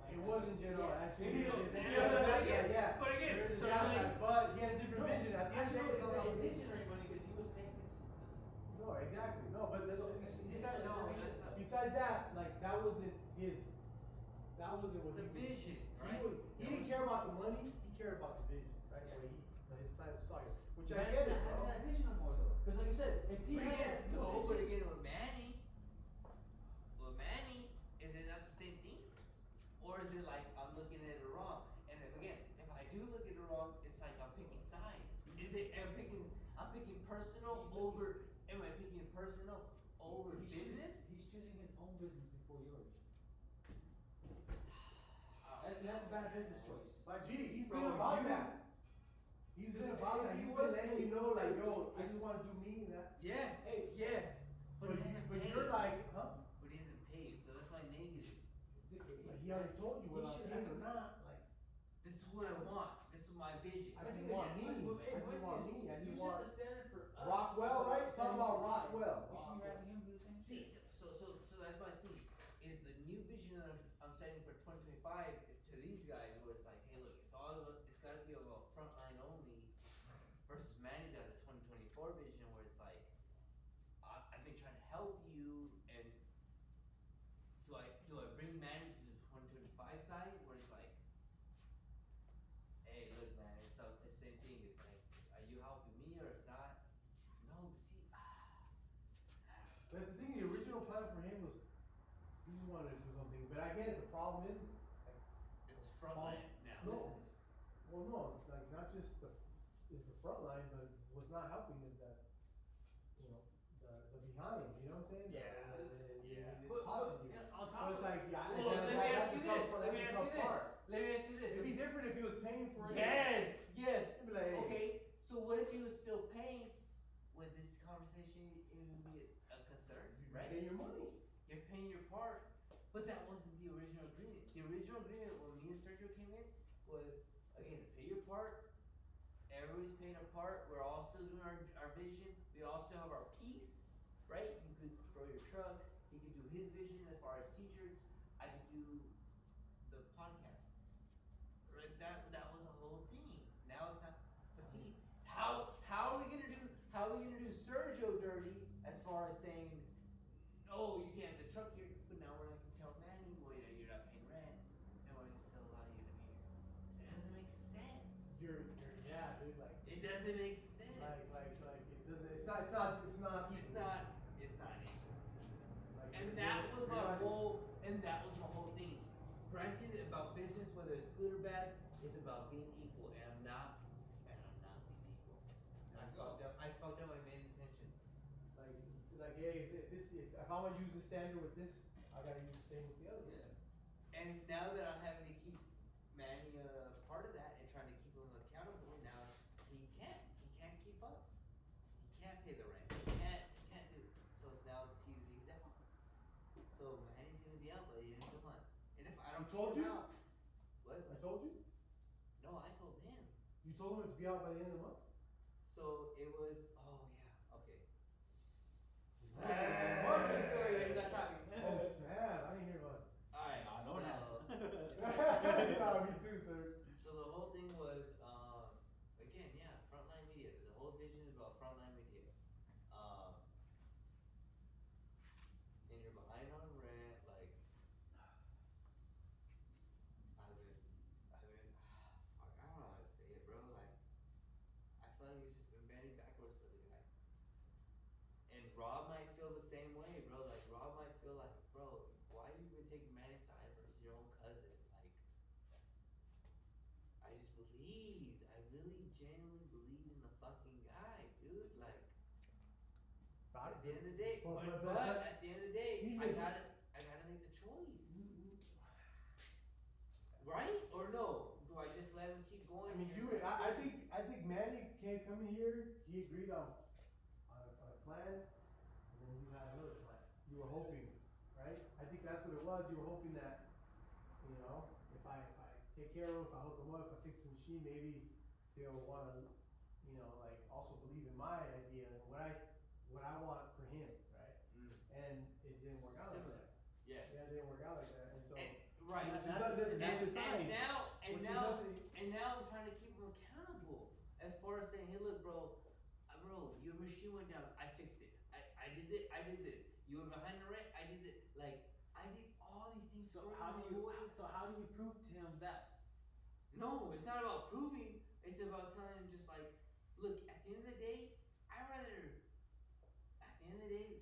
It wasn't general, actually. Yeah. But again, There's a so downside, like- but he had a different vision. At the end of the day, it's all about it did vision. generate money because he was paying consistently. No, exactly. No, but So you see, besides, it's like- besides that, like that wasn't his. That wasn't what The he was. vision, right? He didn't care about the money. He cared about the vision, right? Yeah. Where his plans to saw you, which I Man get it, doesn't bro. have that vision no more though. Because like you said, if he But had again, that no, but vision- again with Manny, is it not the same thing? Or is it like I'm looking at it wrong? And if I do look at it wrong, it's like I'm picking sides. Is it I'm picking personal over? Am I picking personal over business? He's choosing his own business before yours. And that's a bad business choice. But gee, he's Bro, been about you- that. He's been about that. If he He's was- been letting you know, like, yo, I just want to do me and that. Yes, Hey, yes. But, he hasn't but paid. you're like, huh? But he isn't paid, so that's my negative. But he already told you whether I'm paid or not. Like, This is what I want. This is my vision. I just want me. I just want me. I You just set want the standard for us. Rockwell, right? It's all about Rockwell. We should be having him do the same See, thing. so that's my thing. Is the new vision that I'm setting for 2025 is to these guys where it's like, hey, look, it's got to be about Frontline only. Versus Manny's got the 2024 vision where it's like, I've been trying to help you, and do I bring Manny to the 2025 side where it's like, hey, look, man, it's the same thing. It's like, are you helping me, or if not, no. See, But the thing, the original plan for him was, he just wanted to do something. But I get it. The problem is, like, it's Frontline now. no. Well, no, like not just it's the front line, but what's not helping is that, you know, the behind. You know what I'm saying? It's But- costing you. yeah, on So top it's of- like, yeah, Well, let me ask you this. Let me ask you this. Part. Let me ask you this. It'd be different if he was paying for it. Yes, yes. It'd be like, Okay, so what if he was still paying? Would this conversation even be a concern, you right? pay your money. You're paying your part, but that wasn't the original agreement. The original agreement when me and Sergio came in was, again, pay your part. Everybody's paying a part. We're all still doing our vision. We all still have our piece, right? You could throw your truck. He could do his vision as far as t-shirts. I could do the podcast. Right? That was the whole thing. Now it's not. But see, how are we gonna do Sergio dirty as far as saying, no, you can't have the truck here, but now we're not gonna tell Manny, well, you're not paying rent, and we're gonna still allow you to be here. That doesn't make sense. Yeah, dude, like, It doesn't make sense. it doesn't, it's not equal. It's not equal. Like, And you're- that was you're my not- whole thing. Granted, about business, whether it's good or bad, it's about being equal, and I'm not being equal. I fucked up my main intention. Like, hey, if I'm gonna use the standard with this, I gotta use the same with the other. And now that I'm having to keep Manny part of that and trying to keep him accountable, now he can't keep up. He can't pay the rent. He can't do it. So he's the example. So Manny's gonna be out by the end of the month. And if I don't I told keep him you? out, what? I told you? No, I told him. You told him to be out by the end of the month? So it was. Oh yeah. Okay. More to the story that he's not talking. Oh, snap, I didn't hear about it. All right. No one has. No, me too, sir. So the whole thing was, again, yeah, Frontline Media. The whole vision is about Frontline Media. And you're behind on rent, like, fuck, I don't know how to say it, bro. Like, I feel like it's just been bending backwards for the guy. And Rob might feel the same way, bro. Like, Rob might feel like, bro, why are you even taking Manny's side versus your own cousin? Like, I just believed. I really genuinely believed in the fucking guy, dude. Like, at the end of the day, But at the end of the day, he I was- gotta make the choice. Right? Or no? Do I just let him keep going? I mean, here? I think Manny came coming here, he agreed on a plan, and then you had another plan. hoping, right? I think that's what it was. You were hoping that, you know, if I take care of him, if I hook him up, if I fix the machine, maybe he'll want to, you know, like also believe in my idea and what I want for him, right? And it didn't work out like that. Yes. Yeah, it didn't work out like that, and so. Right. It just That's- doesn't- that's it's the fine. sign. And now I'm trying to keep him accountable. As far as saying, hey, look, bro, your machine went down. I fixed it. I did it. I did this. You were behind the rent. I did it. Like I did all these things. So how do you prove to him that? No, it's not about proving. It's about telling him just like, look, at the end of the day,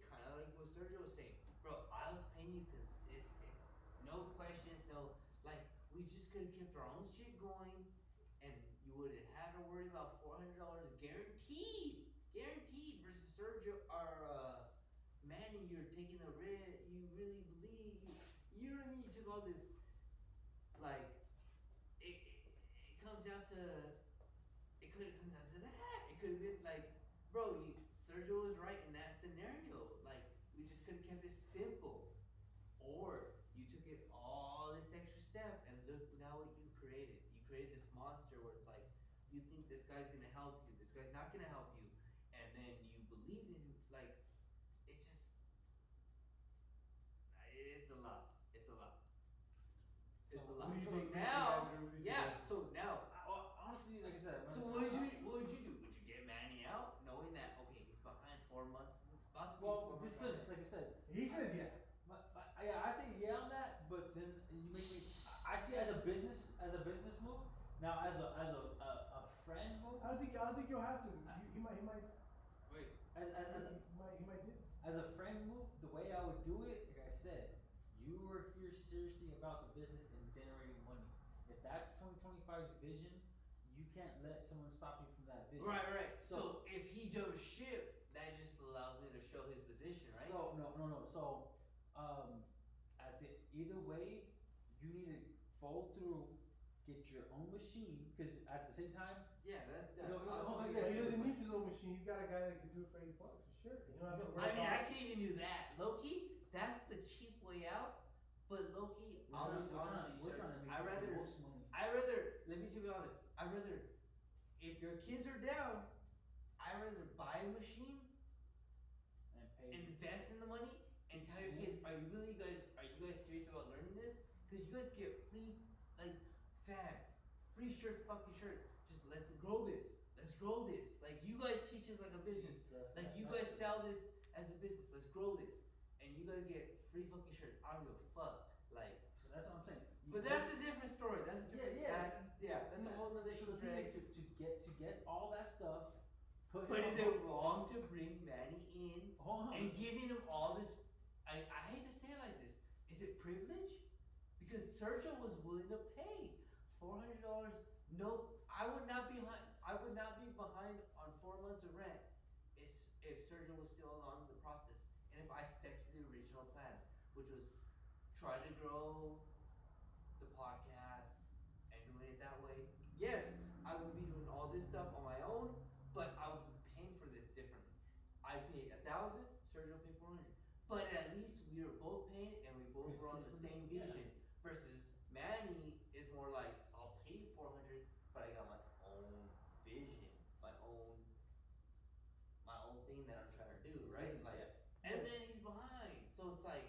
kind of like what Sergio was saying, bro, I was paying you consistent. No questions, no, like, we just could have kept our own shit going, and you would have had to worry about $400 guaranteed, versus Sergio, or, Manny, you're taking a risk, you really believe, you know what I mean, you took all this, like, it comes down to, it could have come down to that, it could have been like, bro, Sergio was right in that scenario, like, we just could have kept it simple, or you took it all this extra step, and look now what you created this monster where it's like, you think this guy's gonna help you, this guy's not gonna help you, and then you believe in him, like, it's just, it's a lot. So So what do you think now, you guys are yeah, so now, Well, honestly, like I said. so what did you do? Would you get Manny out, knowing that, okay, he's behind 4 months, about to be 4 Well, months just because, behind? like I said, He says yeah. yeah, I say yeah on that, but then you make me. I see it as a business move. Now, as a friend move. I don't think you'll have to. He might. Wait, He might do. As a friend move, the way I would do it, like I said, you were here seriously about the business and generating money. If that's 2025's vision, you can't let someone stop you from that vision. right. So if he jumps ship, that just allows me to show his position, right? So no. So at the either way, you need to follow through, get your own machine, because at the same time, Yeah, that's No, that. He doesn't need his own machine. He's got a guy that can do it for $80 for sure. You don't have to worry I mean, I about. can't even do that. Low-key, that's the cheap way out. But low-key, we're trying to make the most money. let me to be honest, if your kids are down, I'd rather buy a machine, And pay. invest in the money, and tell your kids, are you guys serious about learning this? Because you guys get free, like, free shirts, fucking shirt. Just let's grow this. Like, you guys teach us like a business. Like, you guys sell this as a business. Let's grow this. And you guys get free fucking shirts. I don't give a fuck. Like, So that's what I'm saying. but that's a different story. That's a different, that's a whole nother So the thing is to get all that stuff. But is it wrong to bring Manny in Hold on. and giving him all this? I hate to say it like this. Is it privilege? Because Sergio was willing to pay $400. No, I would not be behind on 4 months of rent if Sergio was still along the process, and if I stuck to the original plan, which was try to grow the podcast and doing it that way. Yes, I would be doing all this stuff on my own, but I would be paying for this differently. I paid 1,000, Sergio paid 400. But at least we were both paying and we both were on the same vision. Versus Manny is more like, I'll pay 400, but I got my own vision, my own thing that I'm trying to do, right? Like, and then he's behind, so it's like,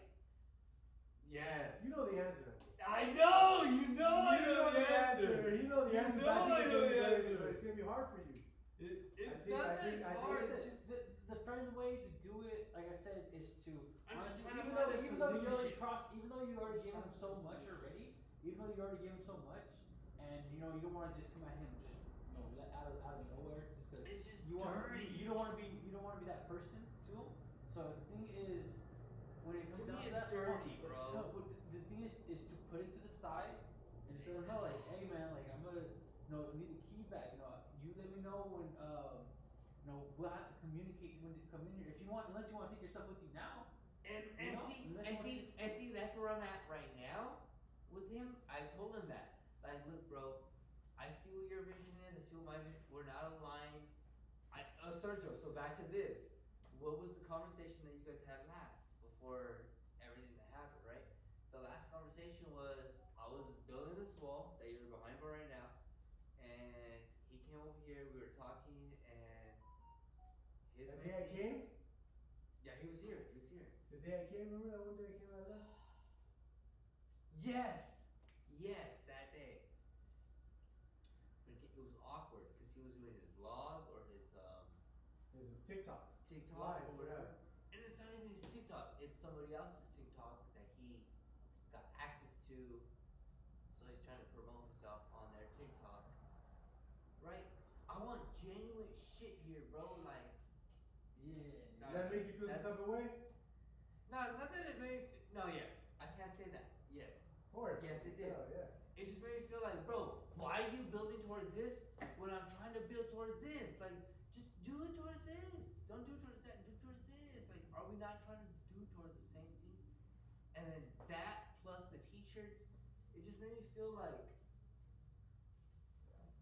yes. You know the answer. I know, you know I know the answer. You know the answer. I know the answer. But it's gonna be hard for you. It's not that it's hard. It's just the friendly way to do it, like I said, is to I'm just honestly, trying to find a even though you already solution. even though you already gave him so much already, and you know you don't want to just come at him just out of nowhere just because It's just you dirty. You don't want to be that person to him. So the thing is, when it comes To down me, to it's that, dirty, but bro. No, but the thing is to put it to the side and just let him know, like, hey man, like I'm gonna, need the key back. You let me know when, we'll have to communicate when to come in here. If you want, unless you want to take your stuff with you now. And see, see, that's where I'm at right now with him. I told him that, like, look, bro, I see what your vision is. I see what my vision. We're not aligned. Sergio. So back to this. What was the conversation that you guys had last before his The main day I thing- came? Yeah, he was here. He was here. The day I came, remember that one day I came out of there? Yes, that day. It was awkward because he was doing his vlog or his It was a TikTok. TikTok Live, or whatever. yeah. And it's not even his TikTok, it's somebody else's TikTok that he got access to. So he's trying to promote himself on their TikTok. Right? I want genuine shit here, bro. Like, Yeah. Does that make you feel some type of way? no, not that it made me no, yeah. I can't say that. Yes. Of course. Yes, it did. Yeah, yeah. It just made me feel like, bro, why are you building towards this when I'm trying to build towards this? Like, just do it towards this. Don't do it towards that, do it towards this. Like, are we not trying to do towards the same thing? And then that plus the t-shirts, it just made me feel like,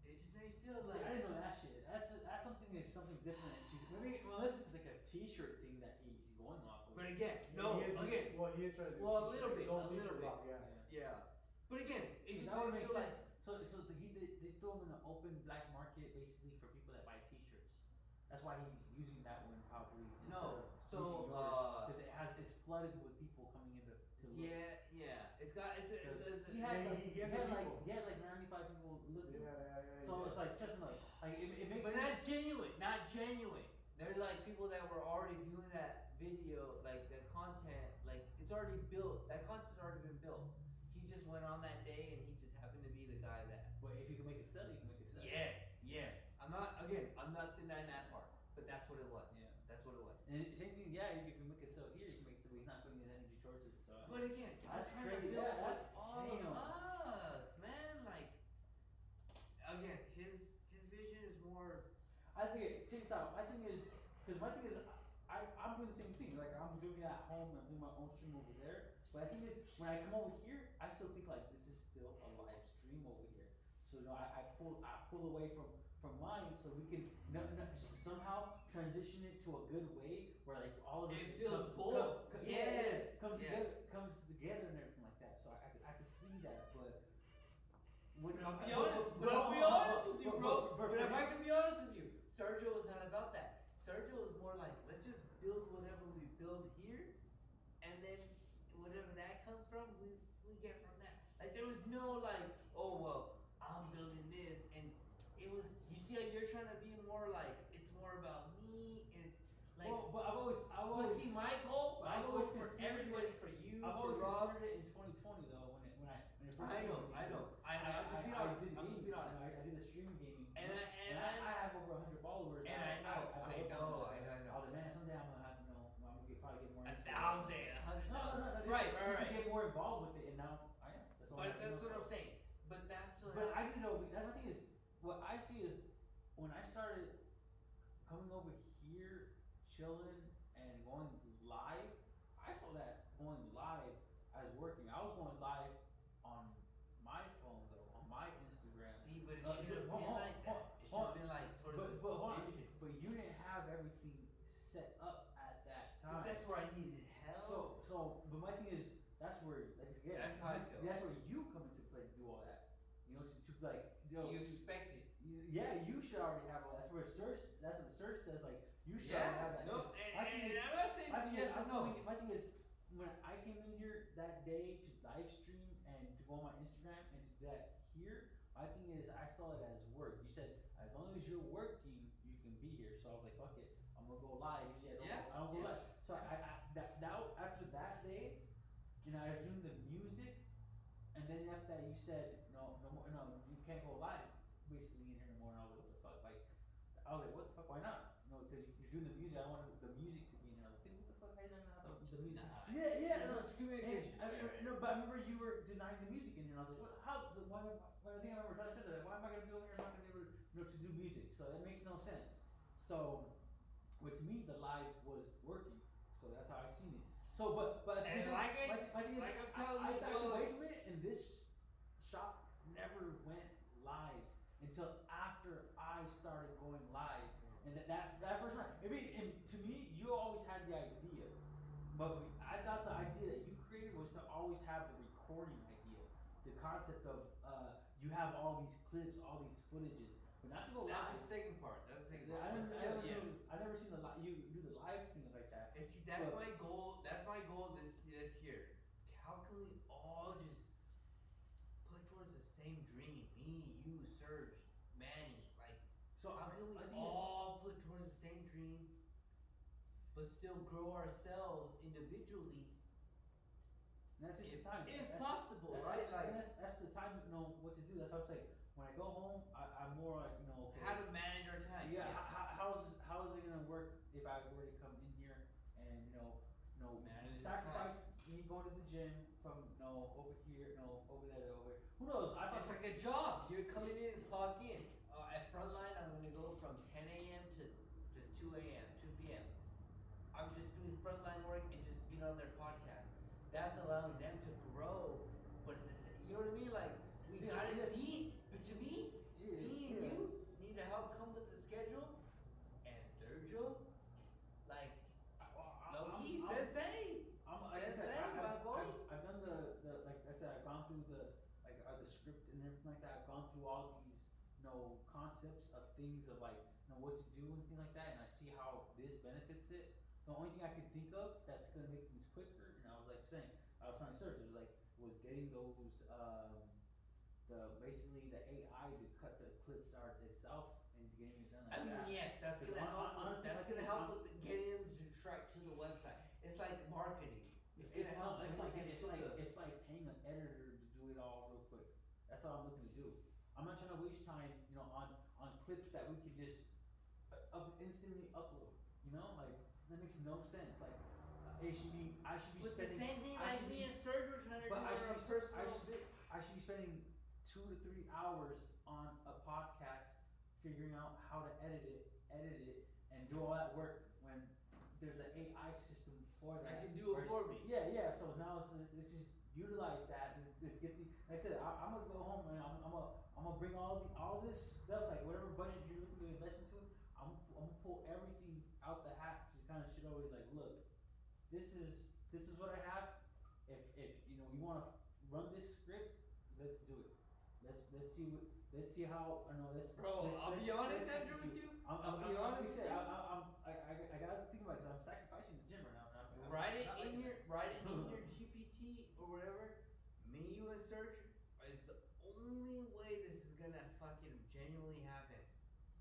See, I didn't know that shit. That's something different. Maybe unless it's like a T-shirt thing that he's going off of. But again, Yeah, no, he is, again, well, he is trying to do well, a little his bit, own a little t-shirt bit. block, yeah. yeah. But again, it just that would made me make feel sense. like, So they throw him in an open black market basically for people that buy T-shirts. That's why he's using that one probably instead No, of so, because it's flooded with people coming in to look. yeah, it's got, it's He Yeah, had he gets the people. he had like 95 people looking. Yeah. So it's like just like it makes but sense. not genuine. They're like people that were already viewing that video, like the content, like it's already built. That content's already been built. He just went on that day and he just happened to be the guy that. But if you can make it sell, you can make it sell. Yes. I'm not denying that part, but that's what it was. Yeah. That's what it was. And same thing, yeah. You can make it sell here. You can make it sell. But he's not putting his energy towards it. So. But again, That's I'm trying to crazy. build Yeah, towards that's- all damn. of us, man. Like, again, his vision is more. I think check this out. My thing is, because my thing is, I'm doing the same thing. Like I'm doing it at home. I'm doing my own stream over there. But I think is when I come over here, I still think like this is still a live stream over here. So I pull away from mine so we can somehow transition it to a good way where like all of this It feels both. Yes. comes Yes. together and everything like that. So I could see that, but. I'll be honest with you, bro. But if I can be honest with you, Sergio was not about that. Sergio was more like, let's just build whatever we build here, and then whatever that comes from, we get from that. Like there was no like, oh well, I'm building this, and it was. You see how you're trying to be more like it's more about me, and it's like. Well, but I've always. But see, my goal for considered everybody, it- for you, I've for always Rob. considered it in 2020 though when it first I know. I'm just being honest. did I'm just being honest. I did the stream gaming. And I have over 100 followers. And I know. I was like, man, someday I'm gonna have I'm gonna probably get more. 1,000, into it. 100. No. Right. To get more involved with it, and now I am. That's all. But that's what I'm saying. But that's what. But I didn't know. That's the thing is, what I see is when I started coming over here, chilling and going live. I saw that going live as working. I was going live on my phone though, on my Instagram. See, but it should have been like that. It should have been like towards the vision. But you didn't have everything set up at that time. But that's where I needed help. But my thing is, that's where, like, again, That's how I feel. That's where you come into play to do all that. You know, to like, You expect it. Yeah, you should already have all that. That's what the search says, like, you should Yeah. already have that. No, 'Cause and my thing is- I'm not saying yes or no. My thing is, when I came in here that day to live stream and to go on my Instagram and to do that here, my thing is I saw it as work. You said as long as you're working, you can be here. So I was like, fuck it, I'm gonna go live. Usually I don't go live. So after that day, you know, I was doing the music, and then after that you said no more, you can't go live basically in here no more. And I was like, what the fuck? Like, I was like, what the fuck? Why not? No, because you're doing the music. I wanted the music to be in there. I was like, what the fuck? How are you not gonna have the music? Yeah. No, it's communication. But I remember you were denying the music in here. And I was like, what? How? I think I remember telling you that. Why am I gonna be over here? I'm not gonna be able to do music. So that makes no sense. So, to me, the live was working. So that's how I seen it. So, but And my I'm thing is, telling I you, backed bro. away from it, and this shop never went live until after I started going live. And that first time, to me, you always had the idea, but I thought the idea that you created was to always have the recording idea, the concept of you have all these clips, all these footages, but not to go live. That's the second part. That's the second Yeah, part. I never seen the live. You that's my goal. That's my goal this year. How can we all just put towards the same dream? Me, you, Serge, Manny. Like, So how can we I think all put towards the same dream, but still grow ourselves individually? And that's just the time. If That's- possible, that- right? and Like, that's the time to know what to do. That's what I'm saying. When I go home, I'm more like, okay. how to manage our time. Yeah, yes. how is it gonna work if I were to come in here and Manage the sacrifice me going to the gym from over here, over there to over here. Who knows? It's like a job. You're coming in and clock in. At Frontline, I'm gonna go from 10 a.m. to 2 a.m., 2 p.m. I'm just doing frontline work and just being on their podcast. That's allowing them to grow, but in the same, you know what I mean? Like, we Yes, gotta yes. be, but to me, Yeah, me and yeah. you need to help come with the schedule. And Sergio, like, low key, sensei. I've done the like I said, I've gone through the script and everything like that. I've gone through all these concepts of things of like what to do and things like that, and I see how this benefits it. The only thing I could think of that's gonna make things quicker, and I was like saying, I was trying to search. It was getting those basically the AI to cut the clips out itself and getting it done like I mean, that. yes, that's Because gonna help. honestly, That's like, gonna it's help not- with getting them to track to the website. It's like marketing. It's gonna help. It's like bring them to the- it's like paying an editor to do it all real quick. That's all I'm looking to do. I'm not trying to waste time, on clips that we could just instantly upload. Like that makes no sense. Like I should be With the spending. same thing I like should me be- and Serge were trying to do But I our should be, personal bit. I should be spending 2 to 3 hours on a podcast figuring out how to edit it, and do all that work when there's an AI system for that. I can do it for me. Yeah. So now let's just utilize that. Let's get the. Like I said, I'm gonna go home and I'm gonna bring all this stuff, like whatever budget you're looking to invest into. I'm gonna pull everything out the hat to kind of shit over. Like, look, this is what I have. If you want to run this script, let's do it. Let's see how Bro, I'll be honest, Andrew, with you. I'll be honest with you. I gotta think about it because I'm sacrificing the gym right now. Write it in your GPT or whatever. Me, you, and Serge is the only way this is gonna fucking genuinely happen,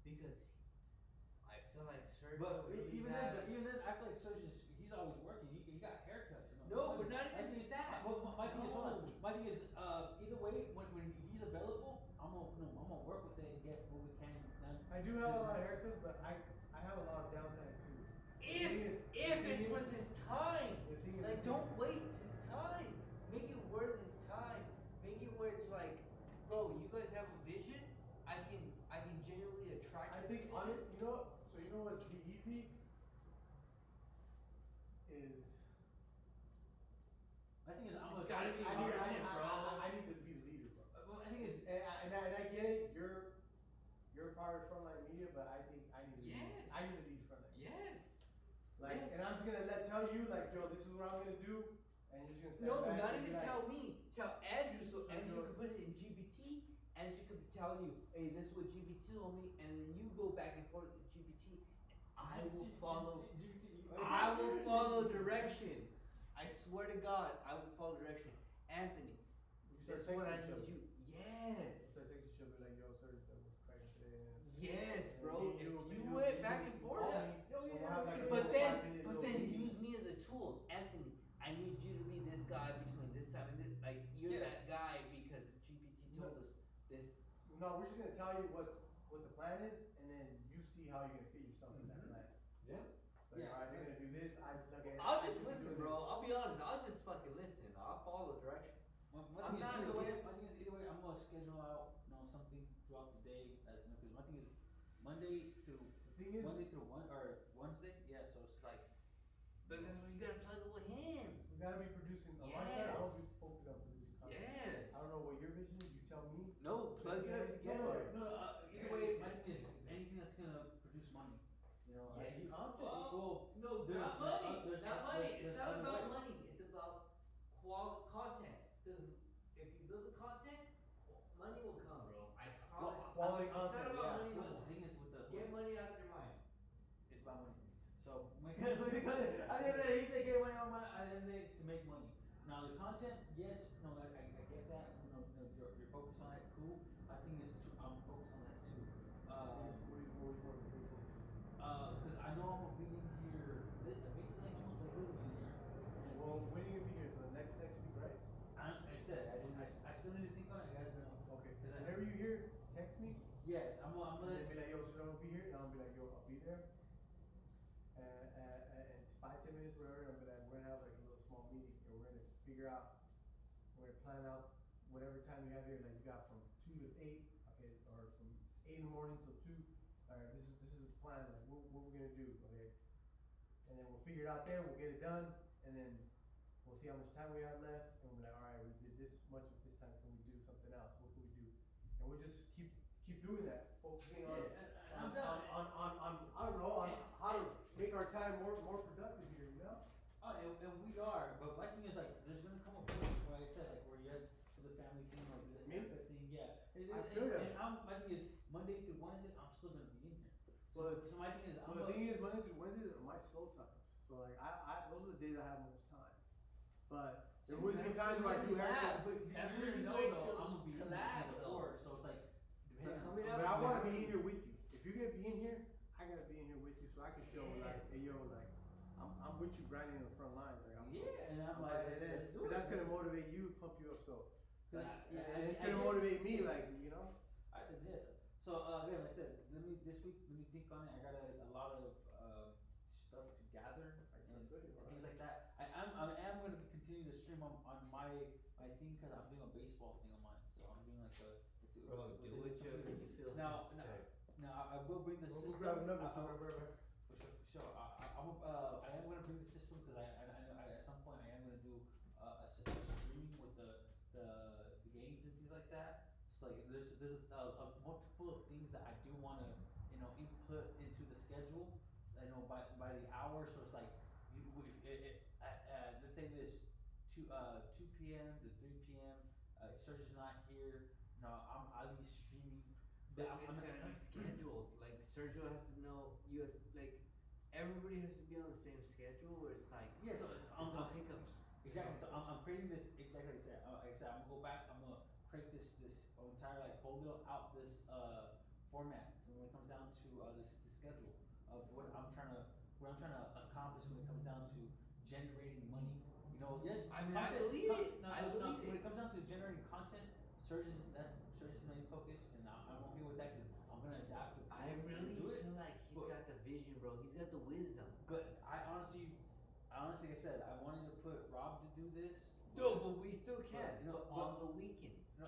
because I feel like Serge. But really even has- then, I feel like Serge he's always working. He got haircuts. No, but not even just that. Well, my thing is, hold on. No. My thing is, either way, when he's available, I'm gonna work with it and get what we can done. I do have a lot of haircuts, but I have a lot of downtime too. If it's worth his time, The thing is- like, don't waste his time. Make it worth his time. Make it where it's like, bro, you guys have a vision. I can genuinely attract. I this think vision. on it, you know what'd be easy is My thing is, It's gotta be I marketing, bro. need to be the leader, bro. Well, I think it's. And I get it. You're part of Frontline Media, but I think I need to Yes. lead. I need to lead Frontline. Yes. Like, Yes. and I'm just gonna tell you, like, yo, this is what I'm gonna do, and you're just gonna stand No, back not and be even like, tell me. Tell Andrew, so So Andrew you're- can put it in GPT. Andrew could tell you, hey, this is what GPT told me, and then you go back and forth with GPT. I will follow. I will follow direction. I swear to God, I will follow direction. Anthony, You this is start what I texting need each you. Yes. So I think you should be like, yo, sir, that was cracking today. Yes, And bro. me, If me, you me, went me, back me, and me, forth, call yeah. me, Yo, yeah, we'll have like a But little then, 5-minute but little then meeting. use me as a tool, Anthony. I need you to be this guy between this time and this. Like, you're Yeah. that guy because GPT told us this. No, we're just gonna tell you what the plan is, and then you see how you're gonna fit yourself in that plan. Yeah. Like, Yeah. alright, they're gonna do this. I'll just listen, bro. I'll be honest. I'll just fucking listen. I'll follow directions. My I'm thing is not either way. against- My thing is either way. I'm gonna schedule out, something throughout the day. Because my thing is Monday through The thing is, Wednesday. Yeah. So it's like. But that's where you gotta plug it with him. we gotta be producing. On my side, I don't be Yes. focused on producing content. Yes. I don't know what your vision is. You tell me. No, plug it up together. No. Either way, my thing is anything that's gonna produce money. Yeah, content. Well, No, there's not money. there's Not money. there's It's not other about ways. money. It's about content. Because if you build the content, money will come, bro. I promise. Quality It's content, not about yeah. money. Well, though. the thing is with the Get money out of your mind. it's about money. So at the end of the day, he said get money on my. At the end of the day, it's to make money. Now the content, yes, no, I get that. You're focused on that, cool. I think it's too. I'm focused on that too. Because I know I'm gonna be in here. Basically, almost like living in here. Well, when are you gonna be here? For the next week, right? I said I still need to think on it. I gotta know. Okay. Because whenever you here, text me. Yes, I'm And gonna. then be like, yo, so I'm gonna be here, and I'm gonna be like, yo, I'll be there. And 5-10 minutes, whatever, and we're gonna have like a little small meeting, and we're gonna figure out, we're gonna plan out whatever time you have here. Like you got from 2 to 8, okay, or from 8 in the morning till 2. All right, this is the plan. Like what we're gonna do, okay? And then we'll figure it out there. We'll get it done, and then we'll see how much time we have left, and we'll be like, all right, we did this much of this time. Can we do something else? What can we do? And we'll just keep doing that, focusing on I don't know, on how to make our time more productive here, you know? Oh, and we are, but my thing is like, there's gonna come a point where I said like where you had the family thing or the thing, yeah. I feel that. And my thing is Monday through Wednesday, I'm still gonna be in here. So my thing is, the thing is Monday through Wednesday are my slow times. So like I those are the days I have most time. But there will be times where I do haircuts. That's where you know though, I'm gonna be in here before, so it's like. But I want to be in here with you. If you're gonna be in here, I gotta be in here with you so I can show like, hey yo, like I'm with you grinding in the front lines. Like and I'm like, let's do it. That's gonna motivate you, pump you up. So and it's gonna motivate me, like you know. I did this. So again, like I said, this week let me think on it. I got a lot of stuff to gather and things like that. I am gonna be continuing to stream on my thing because I'm doing a baseball thing on mine. So I'm doing like a. Bro, do what you feel necessary. Now I will bring the system. We'll grab another. For sure. I am gonna bring the system because I at some point I am gonna do a streaming with the games and things like that. So like there's a multiple of things that I do want to input into the schedule. By the hour. So it's like let's say this 2 p.m. to 3 p.m. Serge's not here. No, I'm at least streaming. But it's gonna be scheduled. Like Sergio has to know like everybody has to be on the same schedule where it's like so it's no hiccups. Exactly. So I'm creating this exactly like I said. I'm gonna go back. I'm gonna create this entire like hold out this format when it comes down to this schedule of what I'm trying to accomplish when it comes down to generating money. Yes, I mean I believe it. When it comes down to generating content, Serge's main focus, and I'm okay with that because I'm gonna adapt. I really feel like he's got the vision, bro. He's got the wisdom. But I honestly, like I said, I wanted to put Rob to do this. No, but we still can. But on the weekends. No,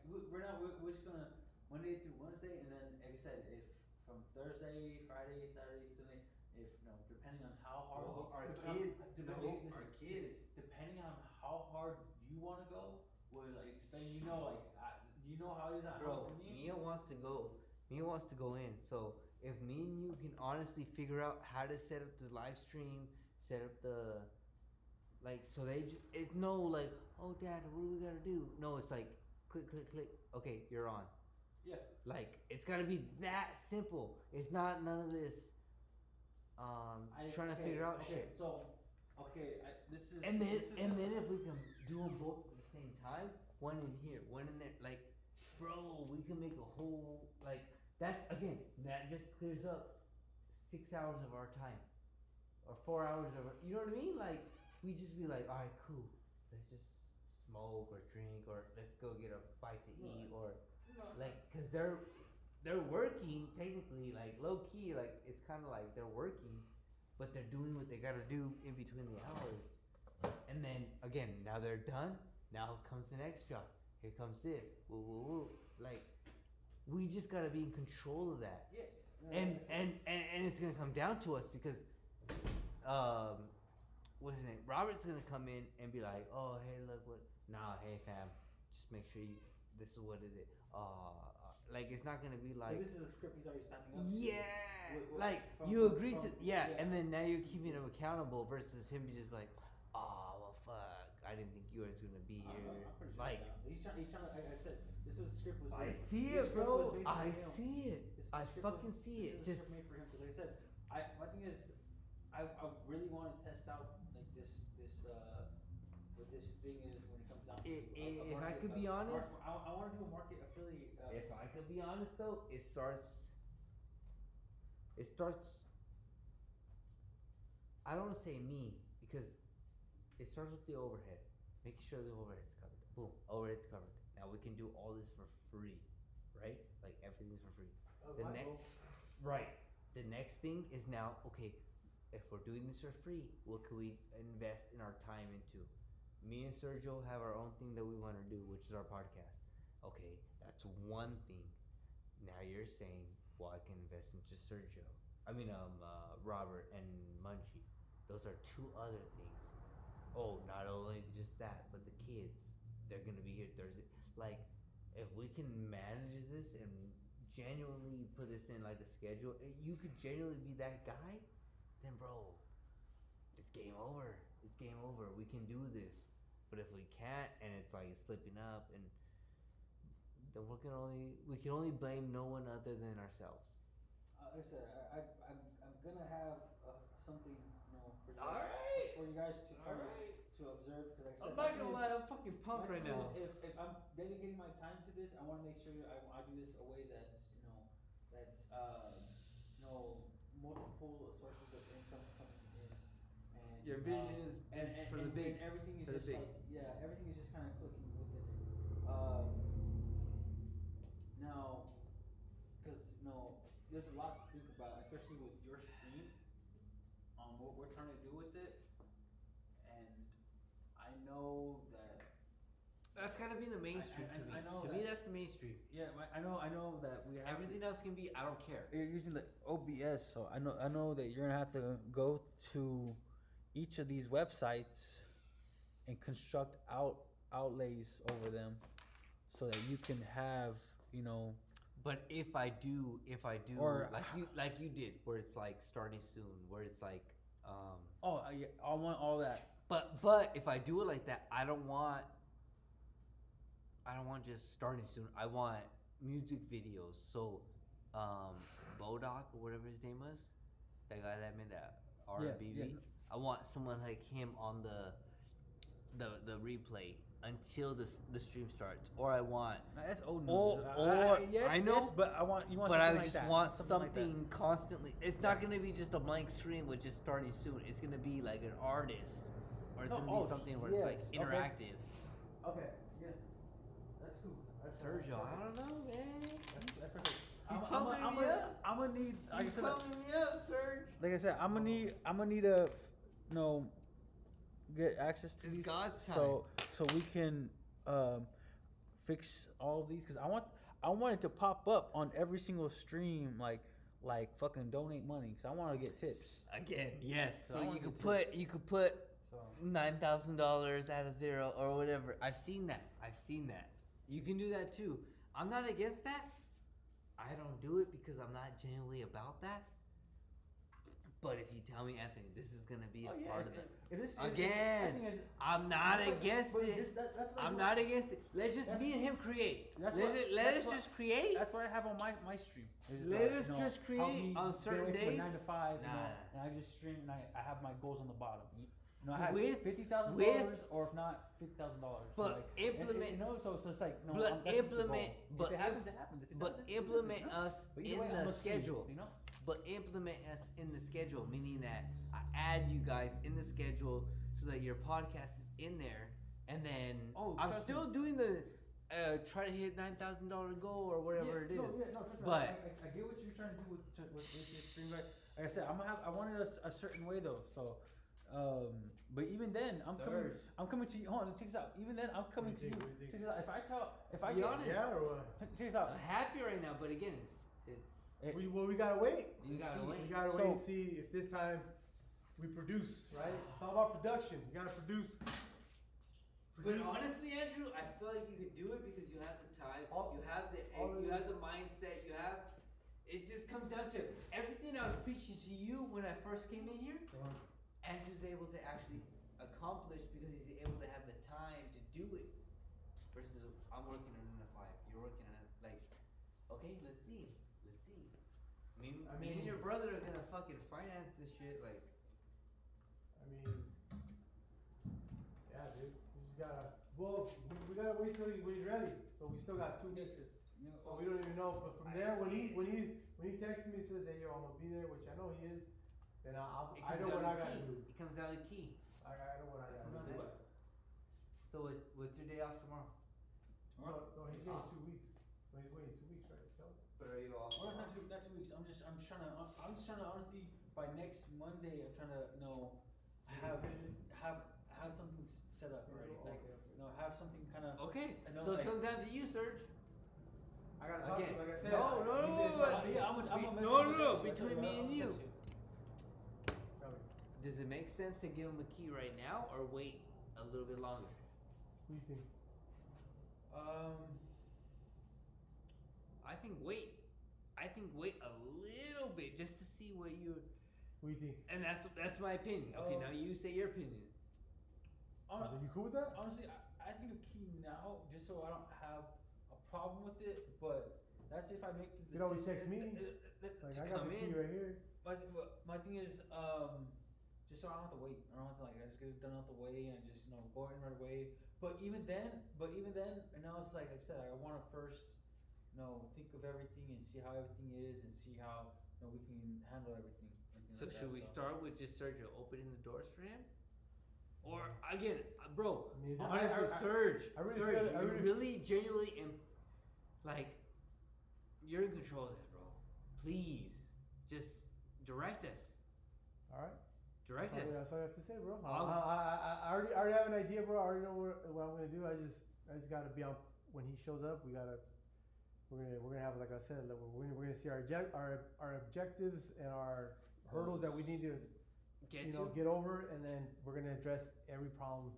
we're just gonna Monday through Wednesday, and then like I said, if from Thursday, Friday, Saturday, Sunday, depending on how hard depending on how hard you want to go, well, like you know how it is at home for me. Mia wants to go in. So if me and you can honestly figure out how to set up the live stream, set up the so it's no like, oh dad, what do we gotta do? No, it's like click. Okay, you're on. Yeah. Like it's gotta be that simple. It's not none of this. Trying to figure out shit. So, this is. And then if we can do them both at the same time, one in here, one in there, like, bro, we can make a whole that just clears up 6 hours of our time, or 4 hours of you know what I mean? Like we just be like, all right, cool, let's just smoke or drink or let's go get a bite to eat or like, cause they're working technically, like low key, like it's kind of like they're working, but they're doing what they gotta do in between the hours. And then again, now they're done. Now comes the next job. Here comes this. Woo woo woo. Like we just gotta be in control of that. Yes. And it's gonna come down to us because what's his name? Robert's gonna come in and be like, oh hey look what. Nah, hey fam, just make sure this is what it is. Like it's not gonna be like. But this is a script he's already signing up. Yeah, like you agree to and then now you're keeping him accountable versus him be just like, oh well, fuck, I didn't think you were gonna be here. I'm pretty sure like he's trying. Like I said, this was the script was. I see it, bro. I see it. I fucking see it. This is a script made for him because, like I said, my thing is I really want to test out like this what this thing is when it comes down to. If I could be honest, I want to do a market affiliate. if I could be honest though, it starts. I don't want to say me because it starts with the overhead. Making sure the overhead's covered. Boom, overhead's covered. Now we can do all this for free, right? Like everything's for free. Right. The next thing is now, okay, if we're doing this for free, what can we invest in our time into? Me and Sergio have our own thing that we want to do, which is our podcast. Okay, that's one thing. Now you're saying, well, I can invest into Sergio. Robert and Munchie. Those are two other things. Oh, not only just that, but the kids, they're gonna be here Thursday. Like, if we can manage this and genuinely put this in like a schedule, you could genuinely be that guy, then bro, it's game over. It's game over. We can do this. But if we can't, and it's like it's slipping up, and then we can only blame no one other than ourselves. Like I said, I'm gonna have something, for you guys, Alright. for you guys to kind of Alright. to observe. Because like I said, I'm not gonna lie, I'm fucking pumped right now. If I'm dedicating my time to this, I want to make sure I do this a way that's multiple sources of income coming in. And Your vision is for the big. And everything is for the just big. everything is just kind of clicking within it. Now, because there's a lot to think about, especially with your stream. What we're trying to do with it, and I know that That's gotta be the mainstream to me. I know To me, that's the mainstream. Yeah, I know that we have Everything else can be. I don't care. You're using the OBS, so I know that you're gonna have to go to each of these websites and construct outlays over them, so that you can have But if I do, Or- like you did, where it's like starting soon, where it's like, yeah, I want all that. But if I do it like that, I don't want just starting soon. I want music videos. So, Bodoc or whatever his name was, that guy that made that R&B. Yeah. I want someone like him on the replay until the stream starts, or I want. That's old Or yes, I know, yes, but you want. But I something like just that, want like something constantly. It's not gonna be just a blank screen with just starting soon. It's gonna be like an artist, or it's gonna be something where it's like interactive. Okay, yeah, that's cool. That's Sergio, I don't know, man. That's perfect. He's pumping me up. I'm gonna need. Like He's I said, pumping me up, Serge. like I said, I'm gonna need to, get access to It's these, God's time. so we can fix all of these, because I want it to pop up on every single stream, like fucking donate money, because I want to get tips. Again, yes. So So I you wanna could get put So $9,000 out of zero or whatever. I've seen that. You can do that too. I'm not against that. I don't do it because I'm not genuinely about that. But if you tell me, Anthony, this is gonna be a part of it. I'm not against it. I'm not against it. Let's just me and him create. Let us just create. That's what I have on my stream. Let us just create on certain days. 9 to 5, Nah. and I just stream, and I have my goals on the bottom. I have With- $50,000, or if not $50,000. But implement- so it's like But that's just the goal. implement- but if it happens, it happens. If it But doesn't, it implement doesn't, us But either in way, I'm the gonna stream, schedule. But implement us in the schedule, meaning that I add you guys in the schedule so that your podcast is in there, and then I'm trust still doing the try to hit $9,000 goal or whatever it is. trust me. But I get what you're trying to do with your stream, right? Like I said, I want it a certain way though. So, but even then, I'm coming to you. Hold on, check this out. Even then, I'm coming to you. Check this out. If I Be get honest. Yeah, or what? check this out. I'm happy right now, but again, it's We gotta wait. You gotta wait. We gotta wait and see if this time we produce, right? It's all about production. You gotta produce. But honestly, Andrew, I feel like you could do it because you have the time, you have the mindset, it just comes down to everything I was preaching to you when I first came in here. Andrew's able to actually accomplish because he's able to have the time to do it. Versus I'm working on a 5, you're working on okay, let's see. Me and your brother are gonna fucking finance this shit, mean, yeah, dude. We just gotta. Well, we gotta wait till he's ready. So we still got 2 weeks. You know, So we don't even know. But from there, when he texts me, says, "Hey, yo, I'm gonna be there," which I know he is. Then I know what I gotta do. It comes down to key. I know what I gotta That's do. nice. So what's your day off tomorrow? No, he's waiting 2 weeks. No, he's waiting 2 weeks, right? Tell us. But are you off? Well, not 2 weeks. I'm just trying to honestly by next Monday. I'm trying to have something set up already. Oh, Like okay. have something kind of. Okay. I know, So like- it comes down to you, Serge. I gotta talk to him, like I said. No, no, He did no, tell me. Yeah, I'm gonna No, message no, you. between me and you. Tell me. Does it make sense to give him a key right now or wait a little bit longer? What do you think? I think wait. I think wait a little bit just to see what you. What do you think? And that's my opinion. Okay, now you say your opinion. Are you cool with that? Honestly, I think a key now, just so I don't have a problem with it. But that's if I make the decision. You always text me. To Like I got come the key in. right here. My thing is, just so I don't have to wait. I don't have to I just get it done out the way and just go in right away. But even then, and now it's like I said, I want to first, think of everything and see how everything is and see how we can handle everything. So should we start with just Sergio opening the doors for him? Or again, bro, I mean, honestly, Serge, I really Serge, feel- I you're really- really genuinely you're in control of this, bro. Please, just direct us. All right. Direct us. That's all I have to say, bro. I'll- I already have an idea, bro. I already know what I'm gonna do. I just gotta be on when he shows up. We're gonna have, like I said, like, we're gonna see our objectives and our hurdles that we need to get over, and then we're gonna address every problem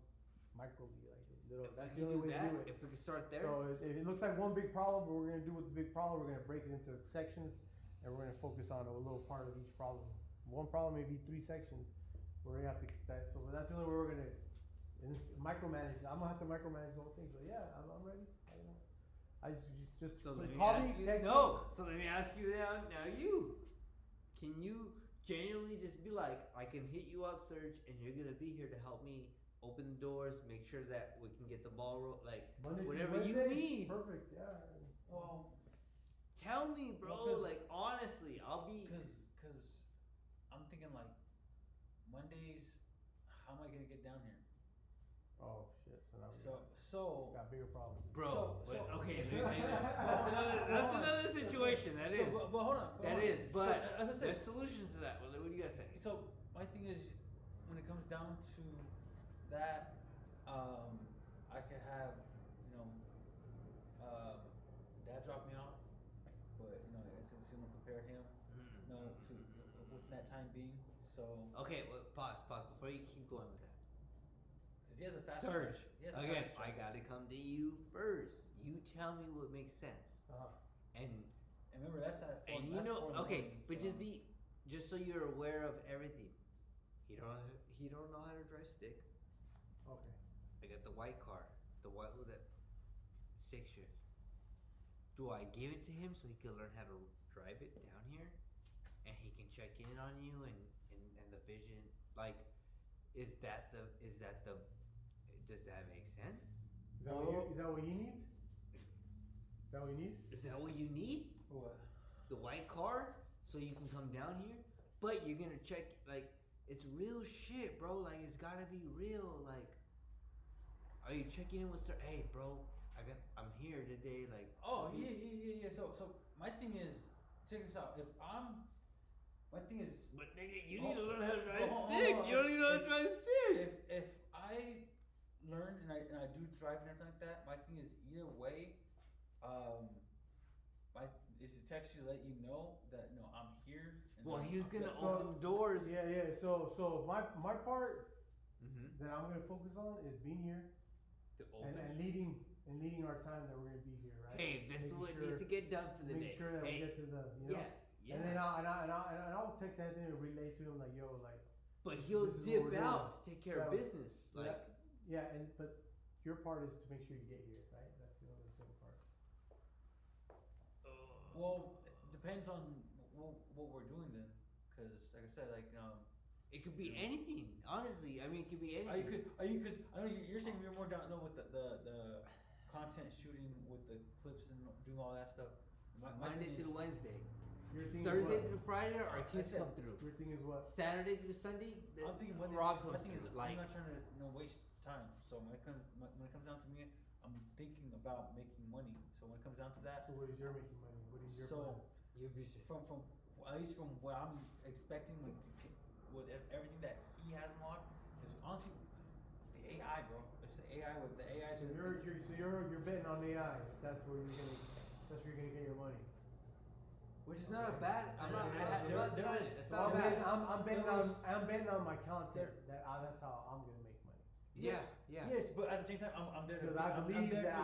microly, like little. If That's we the only do way that, to do it. if we can start there. So if it looks like one big problem, but we're gonna do with the big problem, we're gonna break it into sections, and we're gonna focus on a little part of each problem. One problem may be 3 sections. We're gonna have to so that's the only way we're gonna micromanage. I'm gonna have to micromanage the whole thing. So yeah, I'm ready. I just So let me call ask me, you. text No. So let me ask you now. Now you, can you genuinely just be like, I can hit you up, Serge, and you're gonna be here to help me open the doors, make sure that we can get the ball Monday through whatever you Wednesday? need. Perfect. Yeah. Well, Tell me, bro. Well, 'cause- Honestly, I'll be. Cause I'm thinking Mondays. How am I gonna get down here? Oh shit. So now we So got bigger problems. Bro, So- okay, that's another situation. That is. But hold on. That is, but as I said, there's solutions to that. What do you guys say? So my thing is, when it comes down to that, I could have, Dad drop me off, but it's gonna prepare him, to with that time being. So Okay, well, pause before you keep going with that. because he has a fast Surge. he has a Again, fast I track. gotta come to you first. You tell me what makes sense, Uh-huh. and And remember that's that. and you that's know, 4 in the okay, morning, but so- just so you're aware of everything. He don't know how to drive stick. Okay. I got the white car, the white with that stick shift. Do I give it to him so he can learn how to drive it down here, and he can check in on you and the vision? Is that the? Does that make sense? Is that what he needs? Is that what you need? Is that what you need? What? The white car, so you can come down here, but you're gonna check it's real shit, bro. It's gotta be real. Are you checking in with hey, bro? I'm here today. Oh yeah. So my thing is, check this out. My thing is. But nigga, you need to learn how to drive hold stick. on. You don't even know how to drive stick. If I learn and I do drive and everything like that, my thing is either way, is to text you to let you know that I'm here. And Well, then- he was gonna So- open the doors. Yeah. So my part Mm-hmm. that I'm gonna focus on is being here To open. and leading our time that we're gonna be here, right? Hey, this is Making what sure- needs to get done for the Make day. sure that Hey, we get to the yeah. And then I'll text Anthony and relay to him But he'll this is what dip we're doing. out to take care of Yeah. business. but your part is to make sure you get here, right? That's the other simple part. Well, it depends on what we're doing then, because like I said, It could be anything. Honestly, I mean, it could be anything. Because I know you're saying you're more down with the content shooting with the clips and doing all that stuff. My Monday thing through is- Wednesday. Your thing is Thursday what? through Friday, our kids That's it. come through. Your thing is what? Saturday through Sunday, I'm thinking Monday. Ross My comes thing is, through. Like, I'm not trying to waste time. So when it comes down to me, I'm thinking about making money. So when it comes down to that, So what is your making money? What is your so plan? your vision. from at least from what I'm expecting with everything that he has unlocked, is honestly the AI, bro. It's the AI with the AI. So you're betting on AI. That's where you're gonna get your money. Which is not a bad. I'm betting on my content. That's how I'm gonna make money. Yeah. Yes, but at the same time, I'm there to. Because I I'm believe there that to-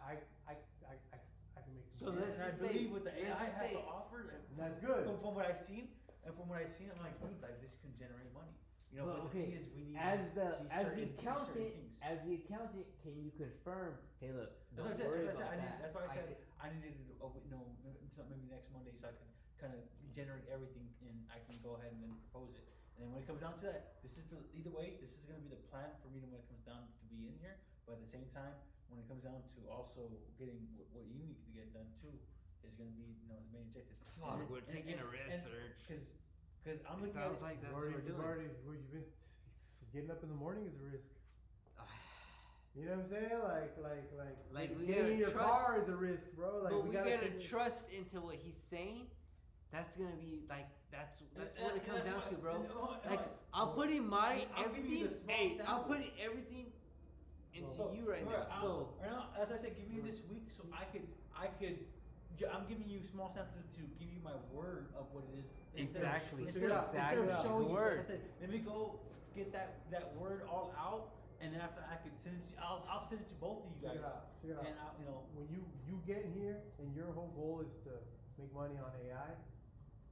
I can make So some money. let's And I just believe say- what the let's AI just has say- to offer. And That's good. From what I've seen, I'm like, dude, like this can generate money. You know, Well, but the thing is, we need as these the certain accountant, things. can you confirm? Hey, look, don't That's what worry I about said. that. That's why I said could- I needed, maybe next Monday, so I can kind of generate everything, and I can go ahead and then propose it. And then when it comes down to that, either way, this is gonna be the plan for me when it comes down to be in here. But at the same time, when it comes down to also getting what you need to get done too, is gonna be the main objective. Fuck, we're taking a risk, Serge. Because I'm It looking at sounds like that's what we're doing. You've been getting up in the morning is a risk. You know what I'm saying? Like we getting in gotta your trust- car is a risk, bro. Like But we gotta take it- trust into what he's saying. That's gonna be like that's what it comes that's down what- to, bro. no, Like I'm putting my I'll give you everything. the small Hey, I'm sample. putting everything into So, you right now. So right now, as I said, give me this week so I could. I'm giving you small samples to give you my word of what it is. Exactly. Instead of Exactly. showing you, Word. I said, let me go get that word all out, and then after I could send it to you, I'll send it to both of you Check guys. it out. Check it out. And When you get in here and your whole goal is to make money on AI,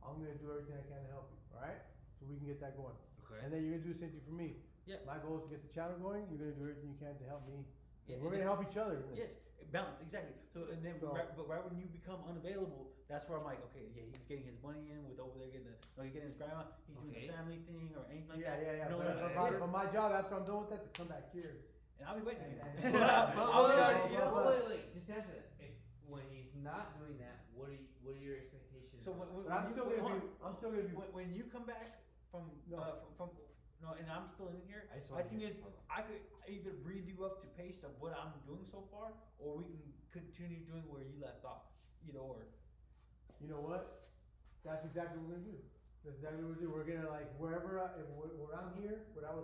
I'm gonna do everything I can to help you. All right? So we can get that going. Okay. And then you're gonna do the same thing for me. Yeah. My goal is to get the channel going. You're gonna do everything you can to help me. Yeah, We're and gonna help each other. Yes, balance exactly. So and then, So- but right when you become unavailable, that's where I'm like, okay, yeah, he's getting his money in with over there getting he's getting his grandma, he's doing Okay. the family thing or anything like Yeah, that. yeah. No, But my job after I'm done with that to come back here. and I'll be waiting. And- again. and- I'll be but- waiting, you know. wait. Just answer that. When he's not doing that, what are your expectations? So when But I'm still gonna be. when you come back from No. from no, and I'm still in here. I just My wanna thing hear is, it. I could either breathe you up to pace of what I'm doing so far, or we can continue doing where you left off. Either or. You know what? That's exactly what we're gonna do. That's exactly what we're gonna do. We're gonna like wherever I'm here, whatever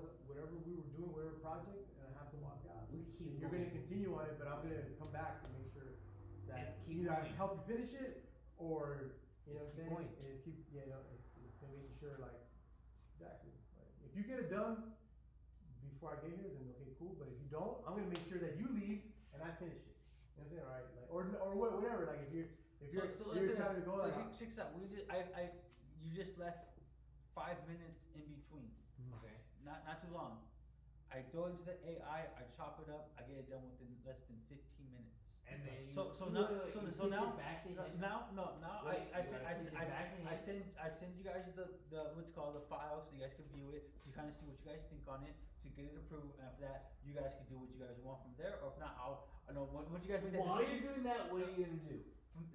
we were doing, whatever project, and I have to walk out. We keep You're going. gonna continue on it, but I'm gonna come back and make sure that Let's keep either I going. help you finish it or you know Let's what keep I'm saying? going. And it's making sure like exactly. Like, if you get it done before I get here, then okay, cool. But if you don't, I'm gonna make sure that you leave and I finish it. You know what I'm saying? All right, like or whatever. Like if you're trying to go like, check this out. You just left 5 minutes in between. Okay. Not too long. I go into the AI, I chop it up, I get it done within less than 15 minutes. And then you So wait, now wait, so you so push now it back to him? now Wait, I you gotta push it back to him? send you guys the what's called the file so you guys can view it to kind of see what you guys think on it to get it approved, and after that you guys can do what you guys want from there, or if not I know once you guys make that While decision, you're doing that, what are you gonna do?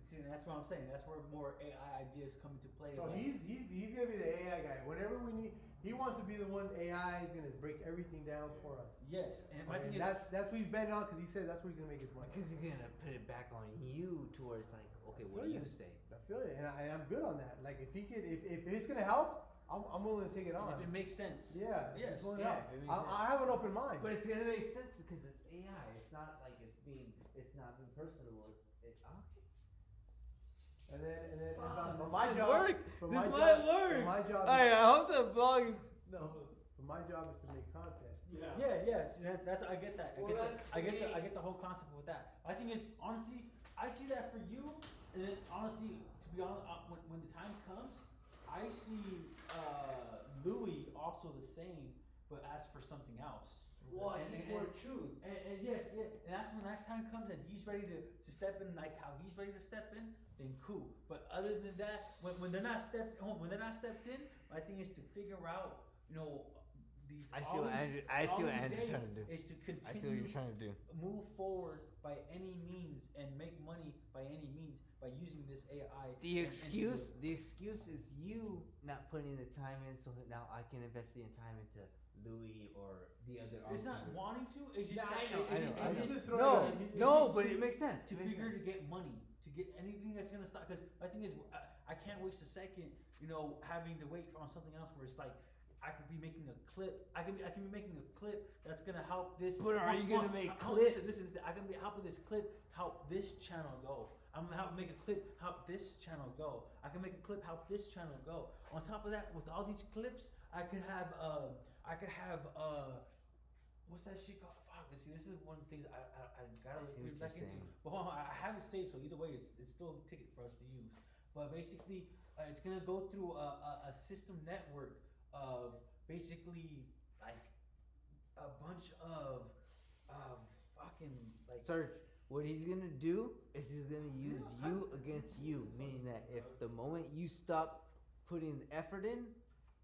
see, that's what I'm saying. That's where more AI ideas come into play. so he's gonna be the AI guy. Whenever we need, he wants to be the one. AI is gonna break everything down for us. Yes, and my And thing is that's what he's betting on because he said that's where he's gonna make his money. Because he's gonna put it back on you towards like, okay, what do you say? I feel it, and I'm good on that. Like if he could, if it's gonna help, I'm willing to take it on. if it makes sense. Yeah. if Yes. it's willing to Yeah, help. if it makes I have an open mind. But it's gonna make sense because it's AI. It's not like it's not being personal. It's okay. and then Fuck, but this my might job. work. but This my might job- work. but My job. Hey, I hope the blog is But my job is to make content. Yeah. See, that's I get that. Well, I get the whole concept with that. My thing is honestly, I see that for you, and then honestly, to be honest, when the time comes, I see Louis also the same, but ask for something else. What? And- He's and- more truth. And yes, and that's when that time comes and he's ready to step in like how he's ready to step in, then cool. But other than that, when they're not stepped in, my thing is to figure out you know, these. I see all what these- Andrew. I all see what these Andrew's days trying to do. Is to I see what continue you're trying to do. move forward by any means and make money by any means by using this AI. The and excuse, to do it. the excuse is you not putting the time in, so now I can invest the time into Louis or the other. It's not entrepreneur. wanting to. It's just Yeah, that I know, it's I just- know. it's just- No, it's but just it makes sense. to It makes figure to sense. get money, to get anything that's gonna stop. Because my thing is, I can't waste a second, you know, having to wait on something else where it's like I could be making a clip. I can be making a clip that's gonna help this. But are you gonna make Listen, clips? listen, I can be helping this clip help this channel go. I'm gonna help make a clip help this channel go. I can make a clip help this channel go. On top of that, with all these clips, I could have what's that shit called? Fuck, see, this is one of the things I gotta I see look what back you're into. saying. But hold on, I have it saved, so either way, it's still a ticket for us to use. But basically, it's gonna go through a system network of basically like a bunch of fucking like. Search. What he's gonna do is he's gonna use you against you, meaning that if the moment you stop putting the effort in,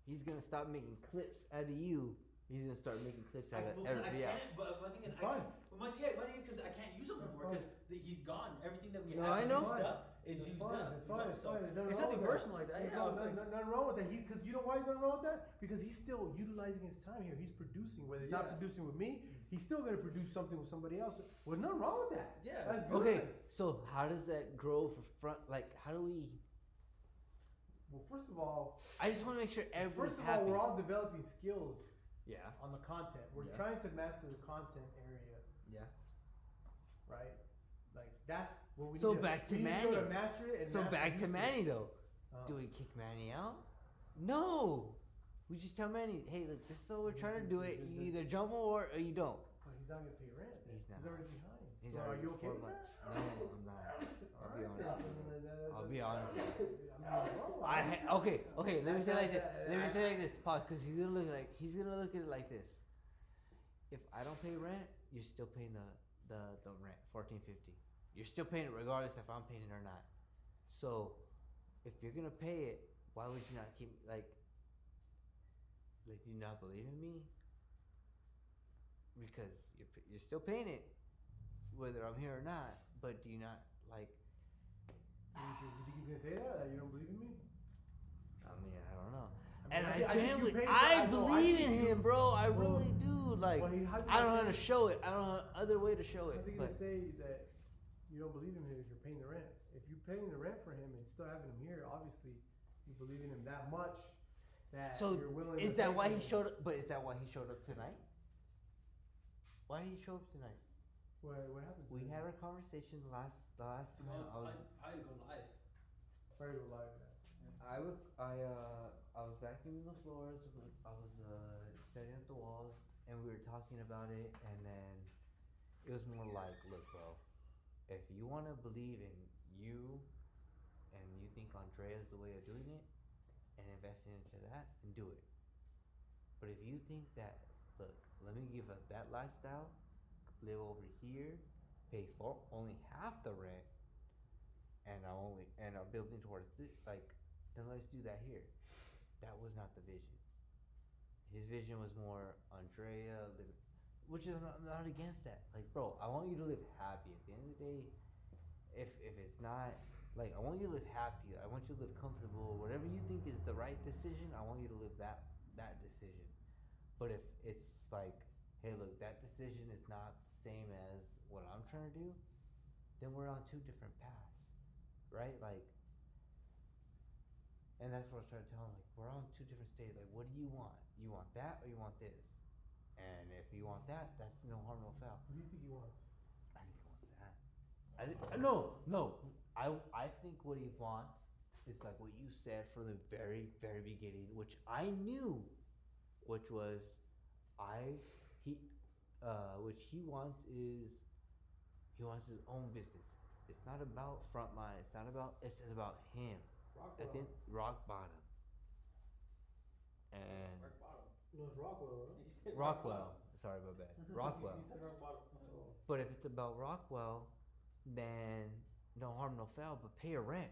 he's gonna stop making clips out of you. He's gonna start making clips out of I everybody else. can't, but my thing is, It's fine. my thing is because I can't use him That's anymore fine. because he's gone. Everything that we No, have I know. used up is It's used fine, up. it's fine, it's fine. There's nothing It's wrong nothing with that. personal like that. There's Yeah, it's like, nothing wrong with that. Because you know why he's nothing wrong with that? Because he's still utilizing his time here. He's producing. Whether he's not Yeah. producing with me, he's still gonna produce something with somebody else. Well, nothing wrong with that. Yeah. That's good. Okay, so how does that grow for front? Like, how do we? Well, first of all, I just want to make sure everyone's first of happy. all, we're all developing skills Yeah. on the content. We're Yeah. trying to master the content area, Yeah. right? Like that's what we So need to, back to we need to go Manny. master it and So master back to usage. Manny though. Uh, Do we kick Manny out? No. We just tell Manny, hey, look, this is what we're trying to do. It. You either jump or you don't. But he's not gonna pay rent. He's not. He's already behind. He's So already are you okay 4 with months. that? No, I'm not. I'll be Alright, honest. then, I'll be honest with you. I mean, well, Okay. Let me say it like this. Let me I- say it like this. Pause, because he's gonna look at it like this. If I don't pay rent, you're still paying the rent, $14.50. You're still paying it regardless if I'm paying it or not. So, if you're gonna pay it, why would you not keep do you not believe in me? Because you're still paying it, whether I'm here or not. But do you not like? You think he's gonna say that? That you don't believe in me? I mean, I don't know. I And mean, I I think genuinely, you paid for- I I know, I believe think in you- him, bro. I well, really do. Like, well, how's he I don't know gonna how to say- show it. I don't know other way to show it. How's he But gonna say that you don't believe in him if you're paying the rent? If you're paying the rent for him and still having him here, obviously you believe in him that much that so you're willing. is to that pay why for he him. showed up? But is that why he showed up tonight? Why did he show up tonight? What happened? We had our conversation last time. I go live. Sorry to lie. I was vacuuming the floors. I was setting up the walls, and we were talking about it. And then it was more like, look, bro, if you want to believe in you, and you think Andrea's the way of doing it, and investing into that, then do it. But if you think that, look, let me give up that lifestyle, live over here, pay for only half the rent, and I'm building towards this, like, then let's do that here. That was not the vision. His vision was more Andrea, which is not against that. Like, bro, I want you to live happy. At the end of the day, if it's not, like, I want you to live happy. I want you to live comfortable. Whatever you think is the right decision, I want you to live that decision. But if it's like, hey, look, that decision is not the same as what I'm trying to do, then we're on two different paths, right? Like, and that's what I started telling him, like, we're on two different stages. Like, what do you want? You want that or you want this? And if you want that, that's no harm, no foul. What do you think he wants? I think he wants that. No. I think what he wants is like what you said from the very, very beginning, which I knew, which was, which he wants is, he wants his own business. It's not about Frontline. It's just about him. Rock bottom. And No, it's Rockwell, right? He said Rockwell. Sorry, my bad. Rockwell. He said rock bottom. But if it's about Rockwell, then no harm, no foul, but pay your rent.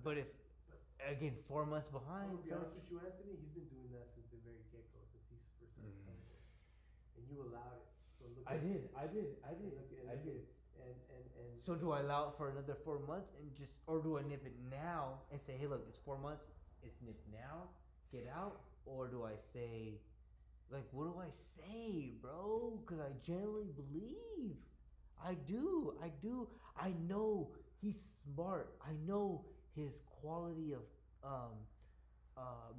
But if again, 4 months I'm behind. gonna be So. honest with you, Anthony. He's been doing that since the very get-go, since he's first started playing with it. And you allowed it. So look I at did. I did. and look at- and I look did. at- And So do I allow it for another 4 months and just, or do I nip it now and say, hey, look, it's 4 months, it's nipped now, get out, or do I say, like, what do I say, bro? Because I genuinely believe, I do. I know he's smart. I know his quality of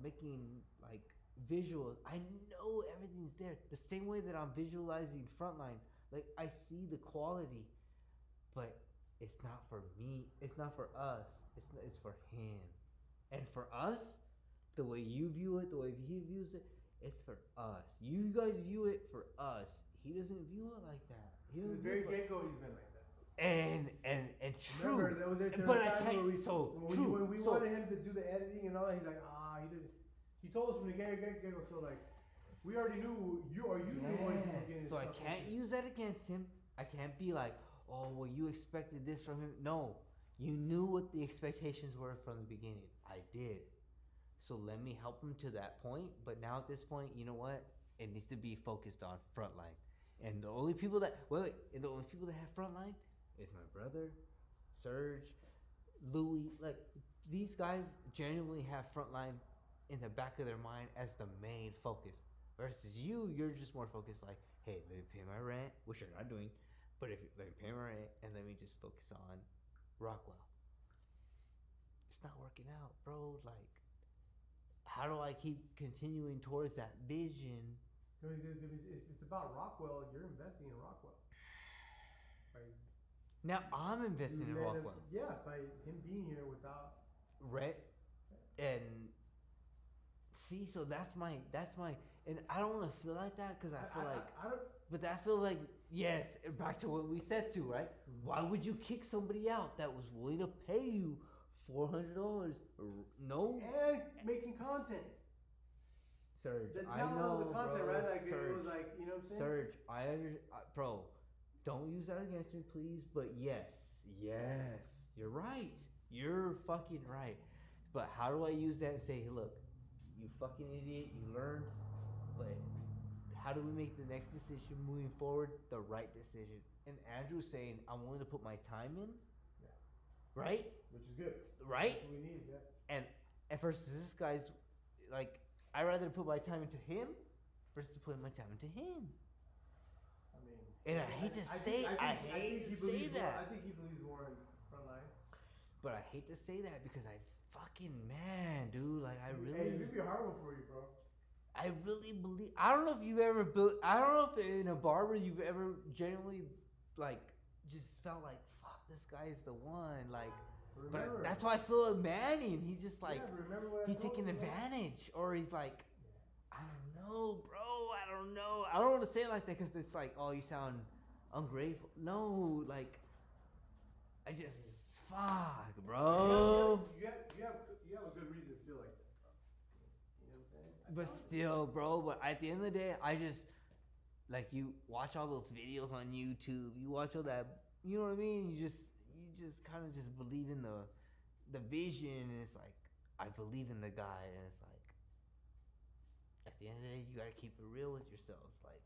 making like visuals. I know everything's there. The same way that I'm visualizing Frontline, like I see the quality. But it's not for me. It's not for us. It's for him. And for us, the way you view it, the way he views it, it's for us. You guys view it for us. He doesn't view it like that. He since doesn't the very view it get-go, he's been like that. and true. Remember, there was but I times can't. where we, So when true. we so, wanted him to do the editing and all that, he's like, he didn't. He told us from the get-go, so like, we already knew you knew what you were getting. So I yourself can't into. use that against him. I can't be like, oh, well, you expected this from him. No, you knew what the expectations were from the beginning. I did. So let me help him to that point. But now at this point, you know what? It needs to be focused on Frontline. And the only people that and the only people that have Frontline is my brother, Serge, Louis. Like these guys genuinely have Frontline in the back of their mind as the main focus. Versus you're just more focused like, hey, let me pay my rent, which you're not doing. But if let me pay my rent and let me just focus on Rockwell. It's not working out, bro. Like, how do I keep continuing towards that vision? If it's about Rockwell, you're investing in Rockwell. Now I'm investing in Rockwell. By him being here without rent and see. So that's my, and I don't want to feel like that because I feel I don't. But I feel like, yes, back to what we said to, right? Why would you kick somebody out that was willing to pay you $400? No. And making content. Serge, The I talent know, of the content, bro. right? Like Serge, it was like, you know what I'm saying? Serge, bro, don't use that against me, please. But yes, you're right. You're fucking right. But how do I use that and say, hey, look, you fucking idiot, you learned, but how do we make the next decision moving forward the right decision? And Andrew's saying, I'm willing to put my time in. Yeah. Right? Which is good. Right? That's what we need, yeah. And versus this guy's, like, I'd rather put my time into him versus putting my time into him. I mean, And I hate to say that. I think he believes more in Frontline. But I hate to say that because man, dude, like I really. Hey, it's gonna be a hard one for you, bro. I really believe. I don't know if you've ever built. I don't know if in a barber you've ever genuinely like just felt like, fuck, this guy's the one. Like, Remember, but that's why I feel with Manny, and he's just like, remember what I he's told taking you, bro? advantage, or he's like, I don't know, bro. I don't know. I don't want to say it like that because it's like, oh, you sound ungrateful. No, like, I just fuck, bro. You have a good reason to feel like that, bro. You know what I'm saying? But still, bro. But at the end of the day, I just like you watch all those videos on YouTube. You watch all that. You know what I mean? You just kind of just believe in the vision, and it's like I believe in the guy, and it's like at the end of the day, you gotta keep it real with yourselves. Like,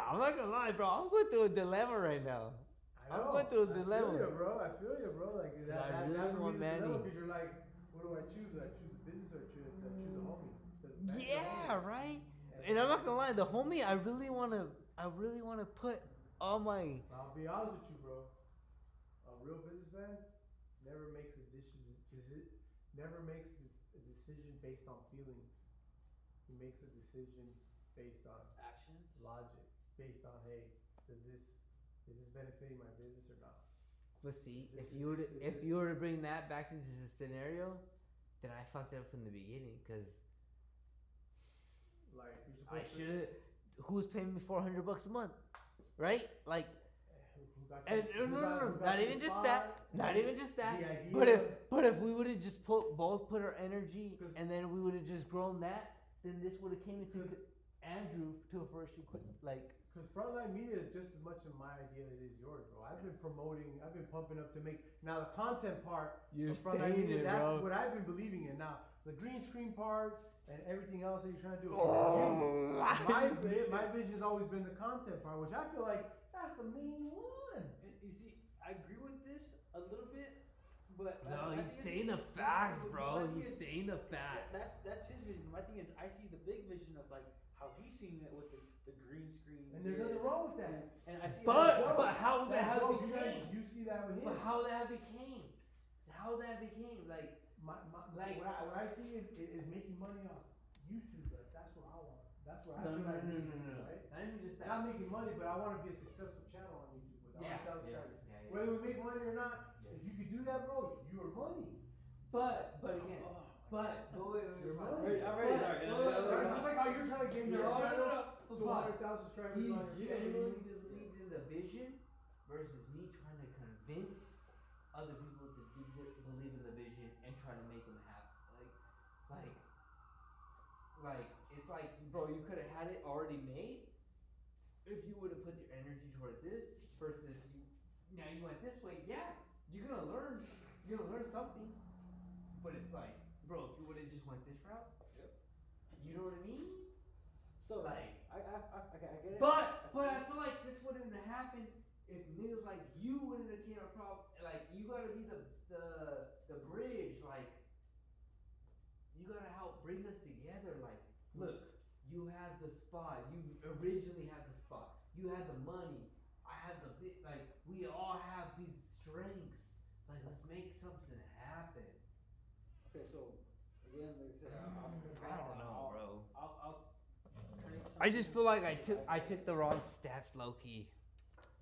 I'm not gonna lie, bro. I'm going through a dilemma right now. I'm going through a dilemma. I feel you, bro. Like I really want Manny. Because you're like, what do I choose? Do I choose the business or choose a homie? Yeah, right. And I'm not gonna lie, the homie, I really wanna put all my. I'll be honest with you, bro. A real businessman never makes a decision based on feelings. He makes a decision based on Actions. logic, based on, hey, is this benefiting my business or not? But see, if you were to bring that back into the scenario, then I fucked up from the beginning because Like you're I supposed should. Who's paying me $400 a month, right? Like, and no, not even just that, not even just that. But if we would have just both put our energy, and then we would have just grown that, then this would have came into Andrew to a first like Because Frontline Media is just as much of my idea as it is yours, bro. I've been promoting, I've been pumping up to make, now the content part, You're of Frontline saying Media, it, that's bro. what I've been believing in. Now, the green screen part and everything else that you're trying to do, my vision has always been the content part, which I feel like that's the main one. And you see, I agree with this a little bit, but No, I he's think saying it's- the facts, my bro. thing He's is- saying the facts. That's his vision. My thing is, I see the big vision of like how he's seeing it with the green screen. And there's nothing wrong with that. And I see But how That's that dope. became. You see that with him. But how that became. Like, What I see is making money off YouTube. Like, that's what I want. That's what I No, feel no, like. no, making no, no, money, no. Right? Not even just that. Not making money, but I want to be a successful channel on YouTube with Yeah, 100,000 yeah, subscribers. yeah. Whether we make money or not, Yeah. if you could do that, bro, you are money. But again, but wait. You're I'm money. ready. Sorry. Right? Just like how you're trying to gain your channel to Pause. 100,000 subscribers He's on your channel. genuinely believed in the vision versus me trying to convince other people to believe in the vision and trying to make them happen. Like, it's like, bro, you could have had it already made if you would have put your energy towards this versus now you went this way. Yeah, you're gonna learn something, but it's like, bro, if you would have just went this route, you know what I mean? So Like, I get it. But I feel like this wouldn't have happened if niggas like you wouldn't have came across. Like, you gotta be the bridge. Like, you gotta help bring us together. Like, look, you had the spot. You originally had the spot. You had the money. I had the like. We all have these strengths. Like, let's make something happen. Okay, so again, like I said, I don't know, bro. I'll create I just something- feel like I took the wrong steps, low key.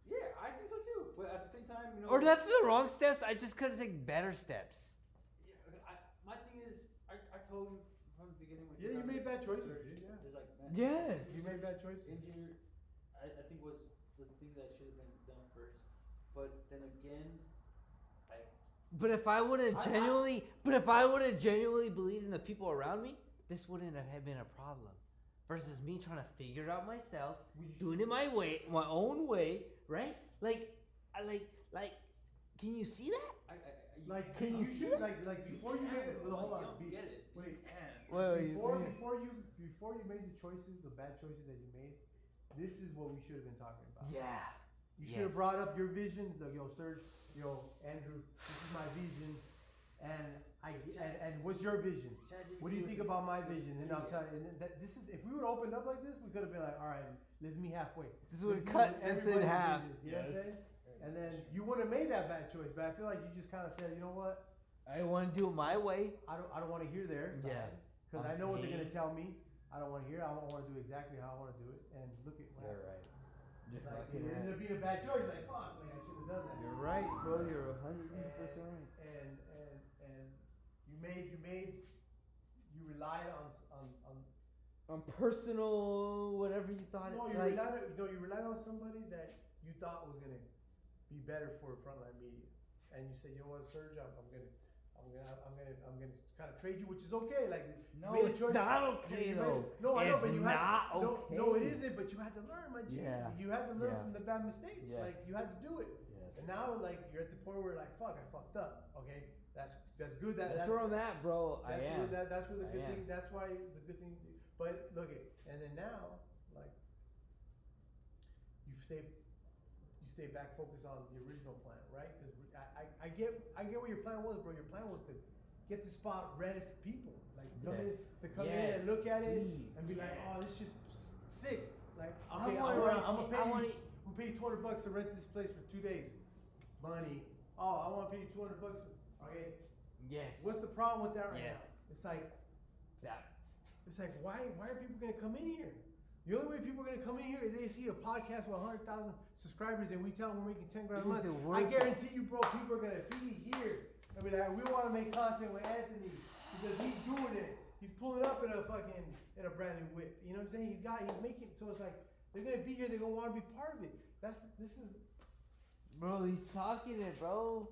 Yeah, I think so too. But at the same time, you know. Or that's the wrong steps. I just could have taken better steps. Yeah, okay, my thing is, I told him from the beginning when Yeah, you made bad choices, dude. Yeah. There's like, man, Yes. You made bad choices. engineer, I think was the thing that should have been done first. But then again, like, But if I would have genuinely believed in the people around me, this wouldn't have been a problem. Versus me trying to figure it out myself, doing it my way, my own way, right? Like, can you see that? Like, Can you see should, that? like before you made it, hold on, you get it. wait. Wait, Before you made the choices, the bad choices that you made, this is what we should have been talking about. Yeah. You should have Yes. brought up your vision. Like, yo, Serge, yo, Andrew, this is my vision, and what's your vision? What do you think about my vision? And I'll tell you. And that this is, if we would have opened up like this, we could have been like, all right, let's meet halfway. This would Let's cut meet this in everybody's half. vision, you know what I'm saying? And then you wouldn't have made that bad choice, but I feel like you just kind of said, you know what? I want to do it my way. I don't want to hear theirs. Yeah. Because I know what they're Okay. gonna tell me. I don't want to hear. I want to do exactly how I want to do it. And look at what happened. right. It's like, it ended up being a bad choice. Like, fuck, like I should have done that. You're right, bro. You're 100% And right. you relied on On personal, whatever you thought no, it you like. relied on somebody that you thought was gonna be better for Frontline Media, and you said, you know what, Serge, I'm gonna kind of trade you, which is okay. Like, No, you made a it's choice. not okay, though. No, I know, It's but you not had okay. No, it isn't. But you had to learn, my G. Yeah. You had to learn Yeah. from the bad mistakes. Yes. Like, you had to do it. Yes. And now, like, you're at the point where, like, fuck, I fucked up. Okay, that's good. That's where I'm at, bro. I am. That's where the I good am. thing. That's why the good thing. But look it, and then now, like, you stay back focused on the original plan, right? Because I get what your plan was, bro. Your plan was to get the spot ready for people, like come in Yes. and look at it Please. and be like, oh, this is just sick. Like, I okay, wanna I'm gonna see- pay you $200 to rent this place for 2 days. Money. Oh, I want to pay you $200. Okay. Yes. What's the problem with that right Yes. now? It's like, that? it's like, why are people gonna come in here? The only way people are gonna come in here is they see a podcast with 100,000 subscribers and we tell them we're making 10 grand a month. It needs to I work. guarantee you, bro, people are gonna be here. I mean, like, we want to make content with Anthony because he's doing it. He's pulling up in a brand new whip. You know what I'm saying? He's making. So it's like they're gonna be here. They're gonna want to be part of it. This is. Bro, he's talking it, bro.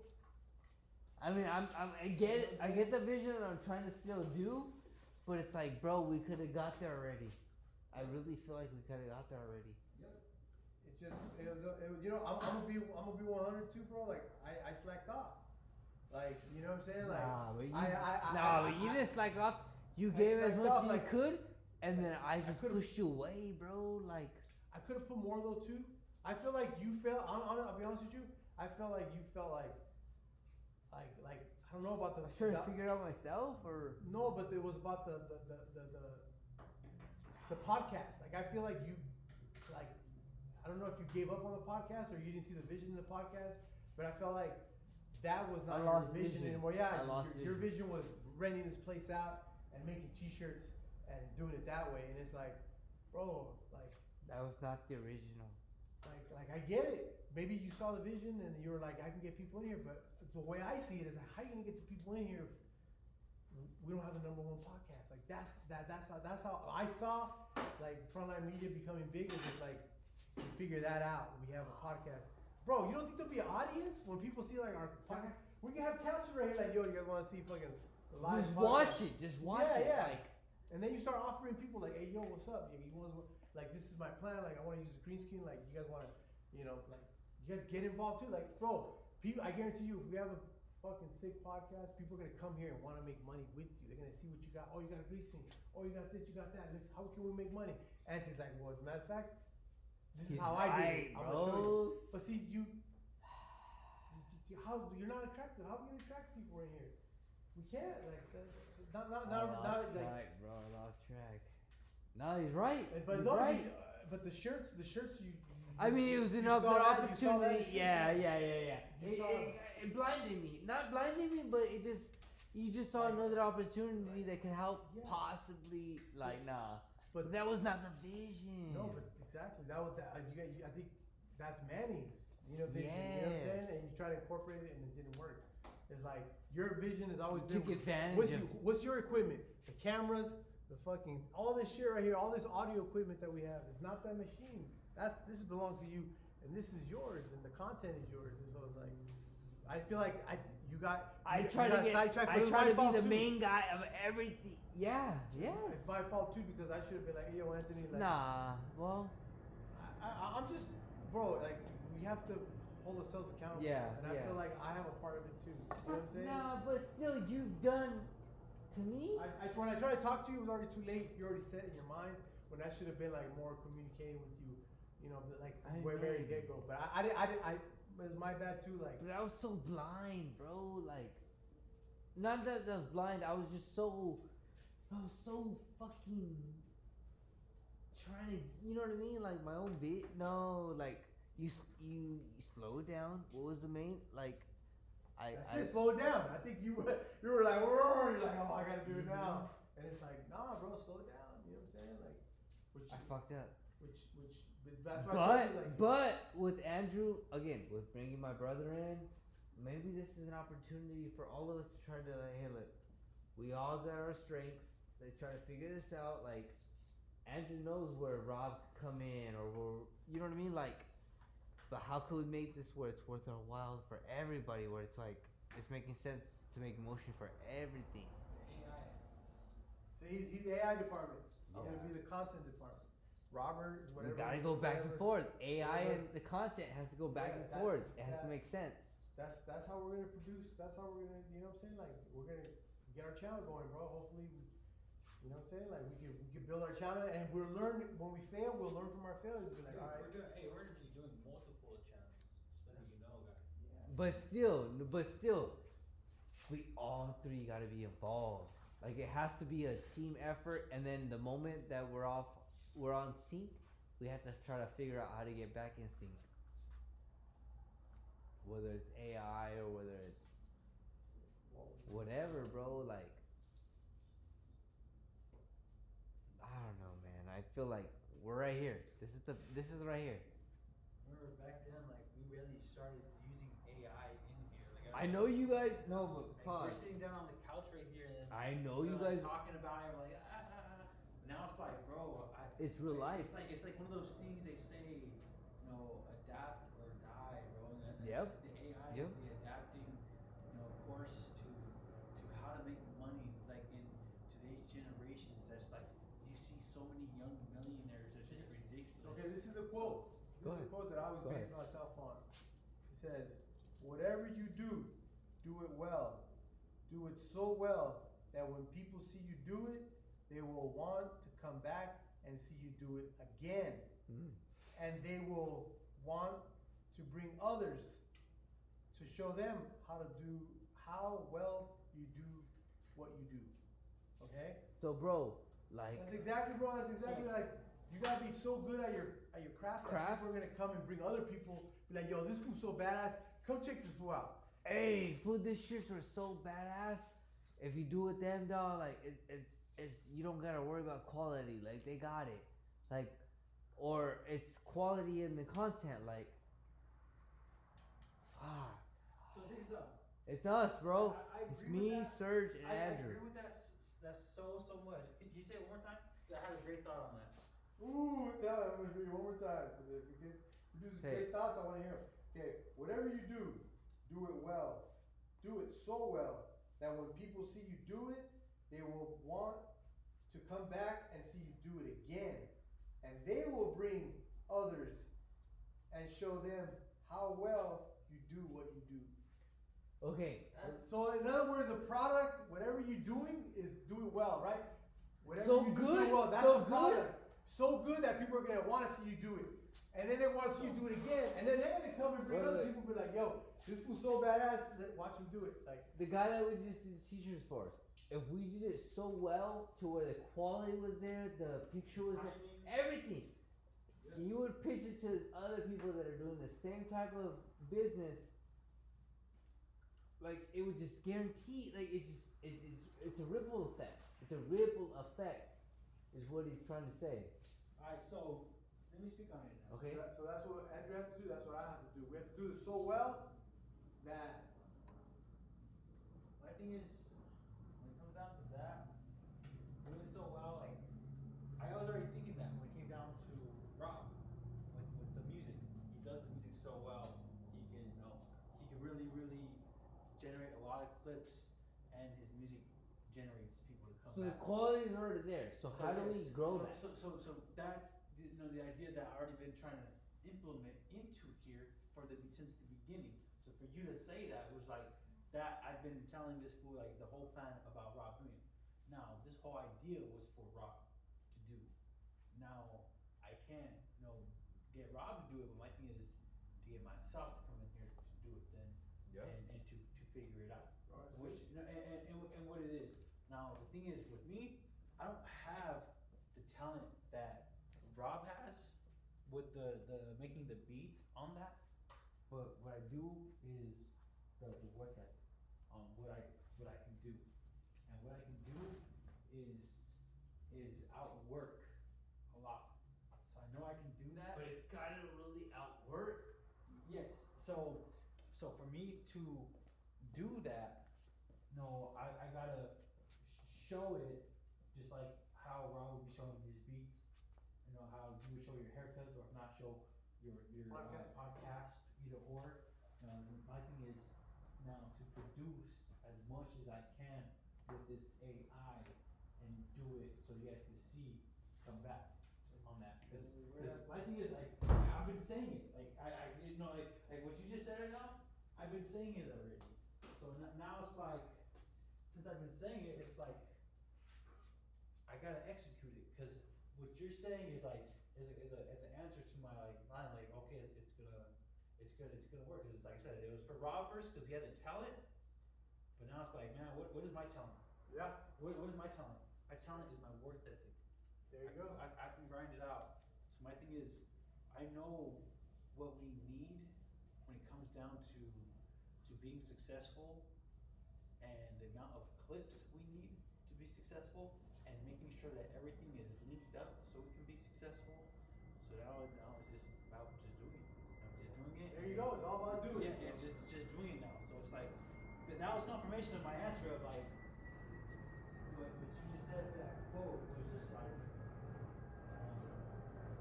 I mean, I get it. I get the vision that I'm trying to still do, but it's like, bro, we could have got there already. I really feel like we could have got there already. It's just, you know, I'm gonna be 100 too, bro. Like, I slacked off. Like, you know what I'm saying? Like, but you didn't slack off. You gave as much as you could, and then I just pushed you away, bro. Like, I could have put more though too. I feel like you felt. I'll be honest with you. I felt like you felt like I don't know about the. I should have figured it out myself, or no, but it was about the podcast. Like, I feel like you, like, I don't know if you gave up on the podcast or you didn't see the vision in the podcast, but I felt like that was not your vision anymore. Yeah, your vision was renting this place out and making T-shirts and doing it that way. And it's like, bro, like that was not the original. Like I get it. Maybe you saw the vision and you were like, I can get people in here, but the way I see it is like, how are you gonna get the people in here if we don't have the #1 podcast? Like that's how I saw like Frontline Media becoming big. Is just like we figure that out. We have a podcast, bro. You don't think there'll be an audience when people see like our podcast? We can have couches right here. Like, yo, you guys want to see fucking live? Just watch it. Just watch it. Yeah. Like, and then you start offering people like, hey, yo, what's up? You want like this is my plan. Like I want to use the green screen. Like you guys want to, you know, like you guys get involved too. Like, bro, people, I guarantee you, if we have a fucking sick podcast, people are gonna come here and want to make money with you. They're gonna see what you got. Oh, you got a green screen. Oh, you got this. You got that. How can we make money? Anthony's like, well, as a matter of fact, this is how I did it. I'm gonna show you. But see, how you're not attractive? How are we gonna attract people right here? We can't. Like, not like. Bro, I lost track. No, he's right. But he's no, right. but the shirts you. I mean, it was another opportunity. Yeah. It blinded me. Not blinding me, but you just saw another opportunity that could help possibly. Like, nah. But that was not the vision. No, but exactly. That was that. I think that's Manny's. You know, vision. You know what I'm saying? And you try to incorporate it, and it didn't work. It's like your vision has always been. Took advantage. What's your equipment? The cameras, the fucking all this shit right here, all this audio equipment that we have. It's not that machine. This belongs to you, and this is yours, and the content is yours. And so it's like, I feel like I try to be the main guy of everything. Yeah, yes. It's my fault too because I should have been like, hey, yo, Anthony. Like, nah, well, I'm just, bro. Like, we have to hold ourselves accountable. Yeah, and I feel like I have a part of it too. You know what I'm saying? Nah, but still, you've done. To me, when I tried to talk to you, it was already too late. You already set in your mind when I should have been like more communicating with you. You know, like from very get go. But I it was my bad too. Like, but I was so blind, bro. Like, not that I was blind. I was so fucking trying to, you know what I mean? Like my own bit. No, like you slow down. What was the main like? I said slow down. I think you were like, whoa, you're like, oh, I gotta do it now. And it's like, nah, bro, slow down. You know what I'm saying? Like, I fucked up. That's why but with Andrew, again, with bringing my brother in, maybe this is an opportunity for all of us to try to, like, hey, look, we all got our strengths. They try to figure this out. Like, Andrew knows where Rob could come in, or where, you know what I mean? Like, but how can we make this where it's worth our while for everybody? Where it's like it's making sense to make motion for everything. AI. So he's AI department. I'm gonna be the content department. Robert, whatever. We gotta go back and forth. AI and the content has to go back and forth. It has to make sense. That's how we're gonna produce. That's how we're gonna, you know what I'm saying? Like, we're gonna get our channel going, bro. Hopefully, you know what I'm saying? Like, we can build our channel, and we'll learn. When we fail, we'll learn from our failures. We'll be like, all right. We're actually doing multiple channels, so that you know, guys. Yeah. But still, we all three gotta be involved. Like, it has to be a team effort, and then the moment that we're on sync, we have to try to figure out how to get back in sync. Whether it's AI or whether it's whatever, bro. Like, I don't know, man. I feel like we're right here. This is right here. Remember back then, like, we really started using AI in here. Like, I know you guys know, but like, we're sitting down on the couch right here, and I know you guys talking about it. We're like, Now it's like, bro, it's real life. It's like one of those things they say, you know, adapt or die, bro. And then Yep. The AI is the adapting, you know, course to how to make money, like in today's generations. That's like you see so many young millionaires. It's just ridiculous. Okay, this is a quote. This is a quote says, whatever you do it well. Do it so well that when people see you do it, they will want to come back and see you do it again. And they will want to bring others to show them how well you do what you do. Okay? So bro, like That's exactly, bro. That's exactly like you gotta be so good at your craft that people are gonna come and bring other people. Be like, yo, this food's so badass. Come check this food out. hey, food, these shirts are so badass. If you do it them, dog, like it's you don't gotta worry about quality. Like they got it, like, or it's quality in the content. Like, fuck. So check this out. It's us, bro. I It's agree with me, that. Serge, and I Andrew. agree with that. That's so much. Can you say it one more time? 'Cause I had a great thought on that. Ooh, tell it. I'm gonna read it one more time. Because produces great thoughts, I wanna hear them. Okay, whatever you do it well. Do it so well that when people see you do it, they will want to come back and see you do it again. And they will bring others and show them how well you do what you do. Okay. So in other words, the product, whatever you're doing, is do it well, right? Whatever So you good? do well, that's So the good? product. So good that people are gonna want to see you do it. And then they want to see you do it again. And then they're gonna come and bring Wait, other wait. people and be like, yo, this fool's so badass, watch him do it. Like, The guy that we just did t-shirts for, if we did it so well to where the quality was there, the picture was there, everything, you would pitch it to other people that are doing the same type of business. Like it would just guarantee, like it's a ripple effect. It's a ripple effect, is what he's trying to say. Alright, so let me speak on it now. Okay. so that's what Andrew has to do. That's what I have to do. We have to do it so well that My thing is, when it comes down to that, doing it so well, like I was already thinking that when it came down to Rob, with the music, he does the music so well. He can, he can really generate a lot of clips, and his music generates people to come So the back. quality is already there. So how do we yes, grow so, that? So that's the idea that I already been trying to implement into here since the beginning. So for you to say that was like that, I've been telling this fool like the whole plan about Rob doing it. Now this whole idea was for Rob to do. Now I can't, get Rob to do it, but my thing is to get myself to come in here to do it then, and to figure it out. Which and what it is. Now the thing is with me, I don't have the talent that Rob has with the making the beats on that, but what I do is the work ethic on what I can do, and what I can do is outwork a lot. So I know I can do that. But it's gotta really outwork. Yes. So for me to do that, I gotta show it just like how Rob would be showing his beats. How you would show your haircuts, or if not, show your podcast, either or. My thing is now to produce as much as I can with this AI and do it so you guys can see, come back on that. Because my thing is like I've been saying it, like like what you just said right now, I've been saying it already. So now it's like, since I've been saying it, it's like I gotta execute it, because what you're saying is like is an answer to my line, like okay, it's gonna work, because it's like I said, it was for Rob first because he had the talent, but now it's like, man, what is my talent? Yeah. What is my talent? My talent is my work ethic. There you go. I can grind it out. So my thing is, I know what we need when it comes down to being successful, and the amount of clips we need to be successful, and making sure that everything is linked up so we can be successful. So now it's just about just doing it. I'm just doing it. There you go. It's all about doing it. Yeah, just doing it now. So it's like that was confirmation of my answer of like what you just said for that quote was just like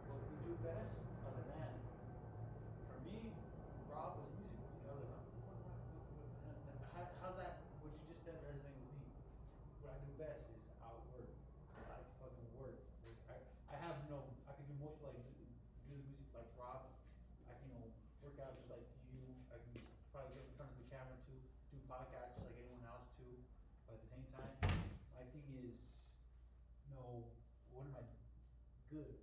what we do best. I was like, man, for me, Rob was music. I was like, how's that? What you just said resonate with me? What I do best is outwork. I like to fucking work. I have I can do most like do the music like Rob. I can work out just like you. I can podcast just like anyone else too. But at the same time, my thing is, what am I good